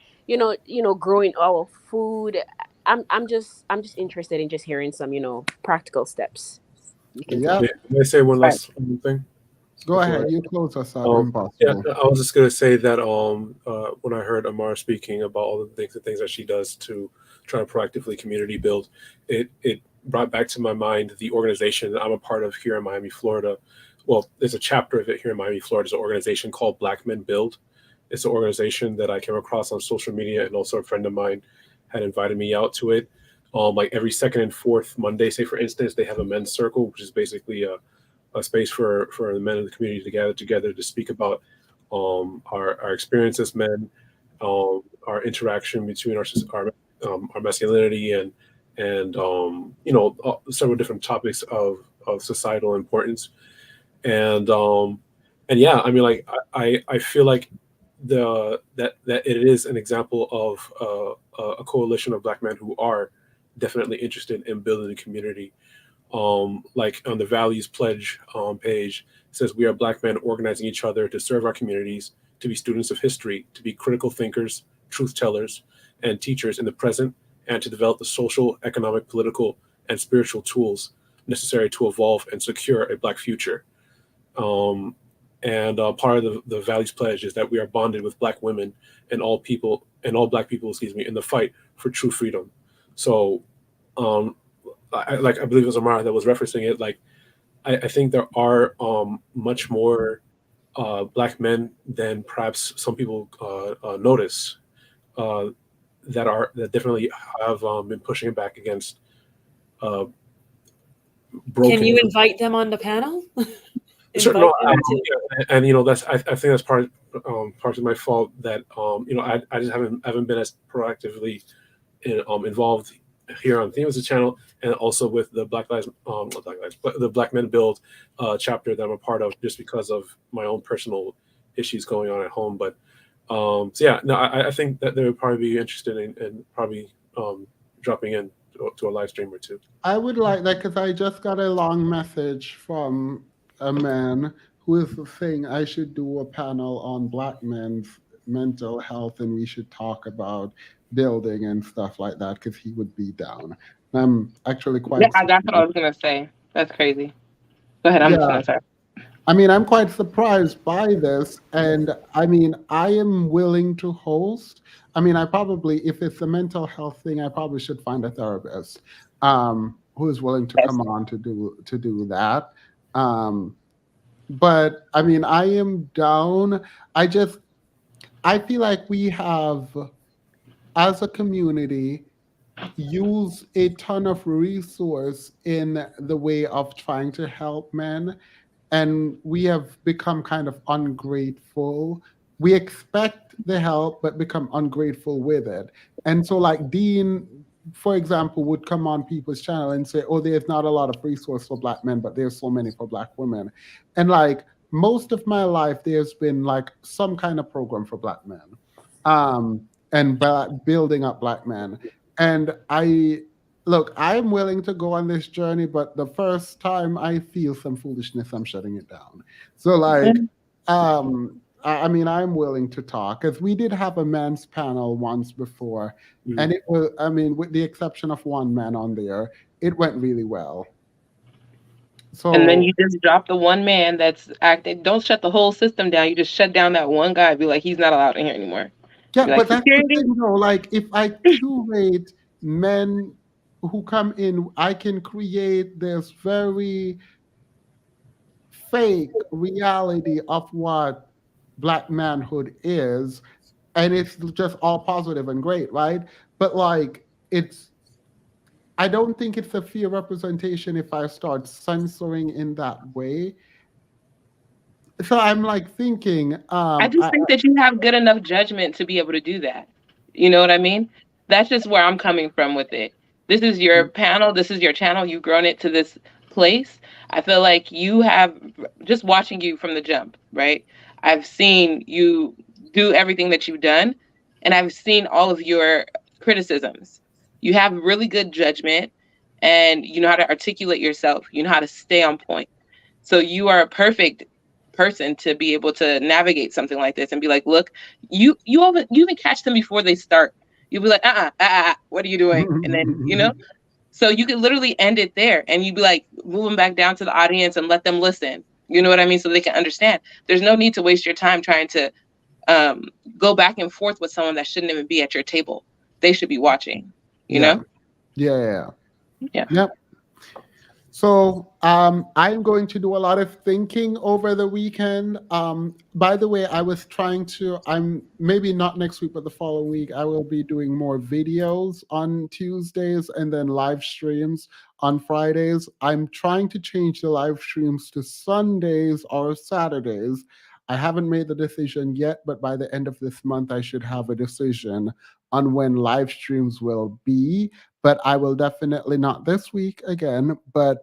growing our food. I'm just interested in just hearing some, practical steps you can take. Yep. May I say one Right. last thing Go before? ahead. You close us out, Yeah, Impossible. I was just gonna say that when I heard Amara speaking about all the things that she does to try to proactively community build, it brought back to my mind the organization that I'm a part of here in Miami, Florida. Well, there's a chapter of it here in Miami, Florida. There's an organization called Black Men Build. It's an organization that I came across on social media, and also a friend of mine had invited me out to it. Like every second and fourth Monday, say for instance, they have a men's circle, which is basically a space for the men of the community to gather together to speak about our experience as men, our interaction between our masculinity and several different topics of societal importance. And yeah, I mean, like I feel like that it is an example of a coalition of Black men who are definitely interested in building a community. Like on the values pledge page, it says we are Black men organizing each other to serve our communities, to be students of history, to be critical thinkers, truth tellers, and teachers in the present, and to develop the social, economic, political, and spiritual tools necessary to evolve and secure a Black future. Um, and part of the values pledge is that we are bonded with Black women and all people and all Black people, excuse me, in the fight for true freedom. So, um, I believe it was Amara that was referencing it. Like, I think there are much more Black men than perhaps some people notice uh, that definitely have been pushing back against uh, Can you broken. invite them on the panel? Sure, Invite no, them to. and that's I think that's part of my fault that I just haven't been as proactively involved here on Themes channel, and also with the Black Lives not Black Lives, but the Black Men Build chapter that I'm a part of, just because of my own personal issues going on at home. But so yeah, no, I think that they would probably be interested in probably dropping in to a live stream or two. I would like that because I just got a long message from a man who is saying I should do a panel on Black men's mental health and we should talk about building and stuff like that because he would be down. I'm actually Yeah, quite that's what I surprised. was gonna say. That's crazy. Go ahead. I'm Yeah, listening. Sorry. I mean, I'm quite surprised by this. And I mean, I am willing to host. I mean, I probably, if it's a mental health thing, I probably should find a therapist who is willing to come on to do that. Um, but I mean, I am down. I feel like we have, as a community, use a ton of resource in the way of trying to help men, and we have become kind of ungrateful. We expect the help but become ungrateful with it. And so like Dean, for example, would come on people's channel and say, oh, there's not a lot of resource for Black men, but there's so many for Black women. And like most of my life there's been like some kind of program for Black men, and building up Black men. And I look, I'm willing to go on this journey, but the first time I feel some foolishness, I'm shutting it down. So like, I mean, I'm willing to talk because we did have a men's panel once before, and it was, I mean, with the exception of one man on there, it went really well. And then So you just drop the one man that's acting. Don't shut the whole system down. You just shut down that one guy. Be like, he's not allowed in here anymore. yeah, Be like, but that's the security. thing though. Like, if I curate men who come in, I can create this very fake reality of what black manhood is, and it's just all positive and great, right? But like, it's I don't think it's a fair representation if I start censoring in that way. So I'm like thinking, I just think that you have good enough judgment to be able to do that. You know what I mean? That's just where I'm coming from with it. This is your panel, this is your channel, you've grown it to this place. I feel like you have, just watching you from the jump, right? I've seen you do everything that you've done, and I've seen all of your criticisms. You have really good judgment, and you know how to articulate yourself, you know how to stay on point. So you are a perfect person to be able to navigate something like this and be like, look, you even catch them before they start. You'll be like, what are you doing? And then, so you could literally end it there, and you'd be like, move them back down to the audience and let them listen. You know what I mean? So they can understand. There's no need to waste your time trying to um, go back and forth with someone that shouldn't even be at your table. They should be watching, you yeah, know? yeah. Yeah. Yep. So I'm going to do a lot of thinking over the weekend. By the way, I was trying to. I'm maybe not next week, but the following week, I will be doing more videos on Tuesdays and then live streams on Fridays. I'm trying to change the live streams to Sundays or Saturdays. I haven't made the decision yet, but by the end of this month, I should have a decision on when live streams will be. But I will definitely not this week again, but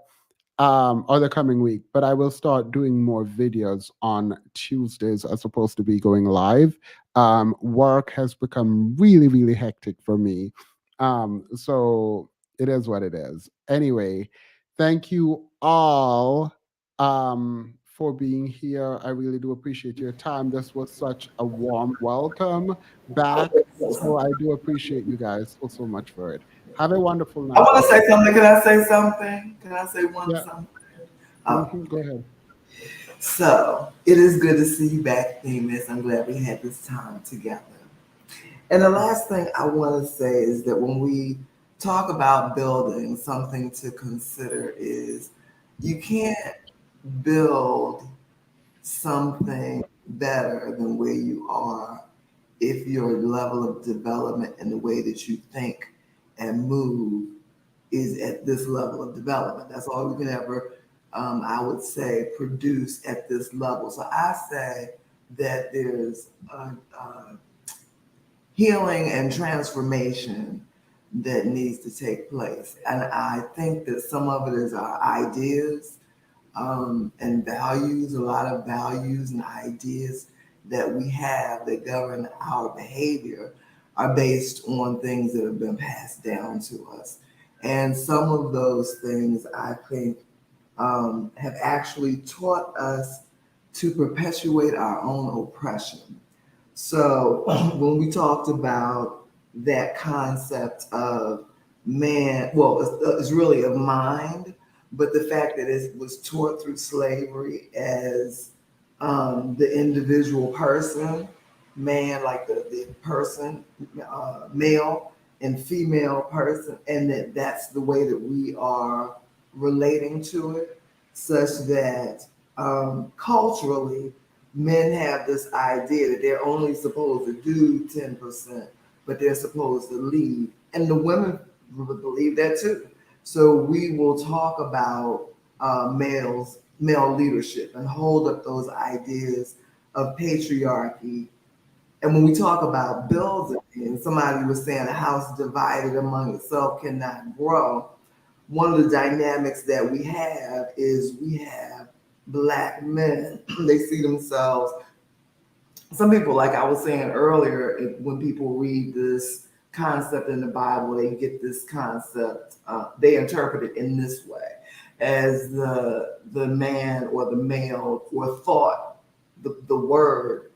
or the coming week, but I will start doing more videos on Tuesdays as opposed to be going live. Work has become really, really hectic for me. So it is what it is. Anyway, thank you all for being here. I really do appreciate your time. This was such a warm welcome back. So I do appreciate you guys so, so much for it. Have a wonderful I night, want to guys. say something. Can I say something? Can I say one Yeah. something? Go ahead. So it is good to see you back, Themis. I'm glad we had this time together. And the last thing I want to say is that when we talk about building, something to consider is you can't build something better than where you are if your level of development and the way that you think and move is at this level of development. That's all we can ever, I would say, produce at this level. So I say that there's a healing and transformation that needs to take place. And I think that some of it is our ideas and values, a lot of values and ideas that we have that govern our behavior are based on things that have been passed down to us. And some of those things I think have actually taught us to perpetuate our own oppression. So when we talked about that concept of man, well, it's really of mind, but the fact that it was taught through slavery as the individual person, man, like the person, male and female person, and that's the way that we are relating to it, such that culturally, men have this idea that they're only supposed to do 10%, but they're supposed to lead. And the women would believe that too. So we will talk about male leadership and hold up those ideas of patriarchy. And when we talk about building, and somebody was saying a house divided among itself cannot grow, one of the dynamics that we have is we have Black men. They see themselves, some people, like I was saying earlier, when people read this concept in the Bible, they get this concept, they interpret it in this way, as the man or the male or thought, the word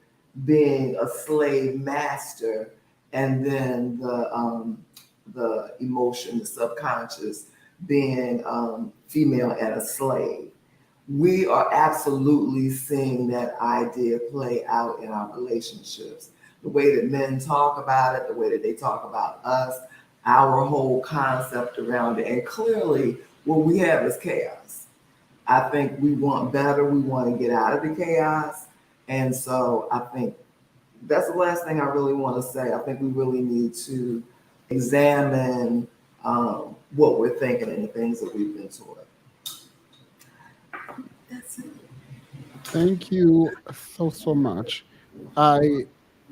being a slave master, and then the emotion, the subconscious being female and a slave. We are absolutely seeing that idea play out in our relationships. The way that men talk about it, the way that they talk about us, our whole concept around it. And clearly, what we have is chaos. I think we want better. We want to get out of the chaos. And so I think that's the last thing I really want to say. I think we really need to examine what we're thinking and the things that we've been taught. That's it. Thank you so much. I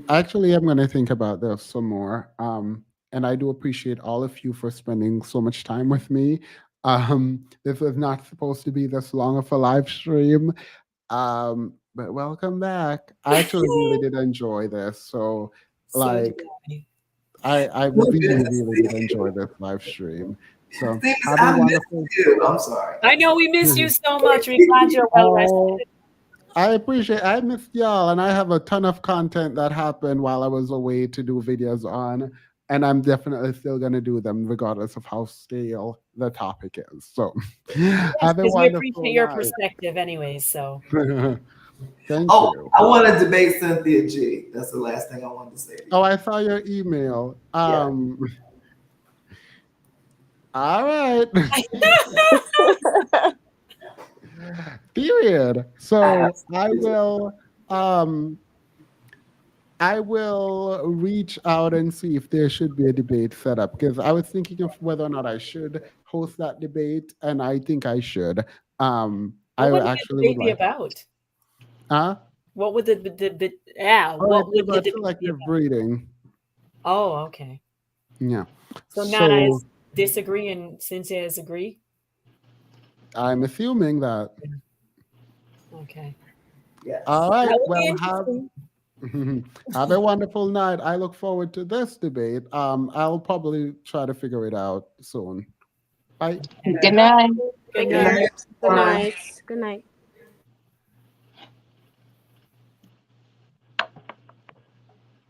actually am going to think about this some more. And I do appreciate all of you for spending so much time with me. This was not supposed to be this long of a live stream. But welcome back. I actually really did enjoy this. So, So did like, I. I really did enjoy this live stream. So, have a I missed wonderful. you. I'm sorry. I know we miss you so much. We're glad you're well Oh, rested. I missed y'all, and I have a ton of content that happened while I was away to do videos on, and I'm definitely still gonna do them regardless of how stale the topic is. So Yes, have a because we appreciate wonderful your night. perspective anyways. So Thank Oh, you. I want to debate Cynthia G. That's the last thing I wanted to say. Oh, I saw your email. Yeah. All right. Period. So I will reach out and see if there should be a debate set up, because I was thinking of whether or not I should host that debate, and I think I should. I what would the actually would debate be like. about? Huh? What would the Oh, what it's would the about debate be selective about? breeding. Oh, okay. Yeah. So Nana So is disagree and Cynthia is agree. I'm assuming that. Okay. Yes. All right. That would be Well, interesting. have a wonderful night. I look forward to this debate. I'll probably try to figure it out soon. Bye. Good night. Good Good night, night. Good everyone. night. Good night.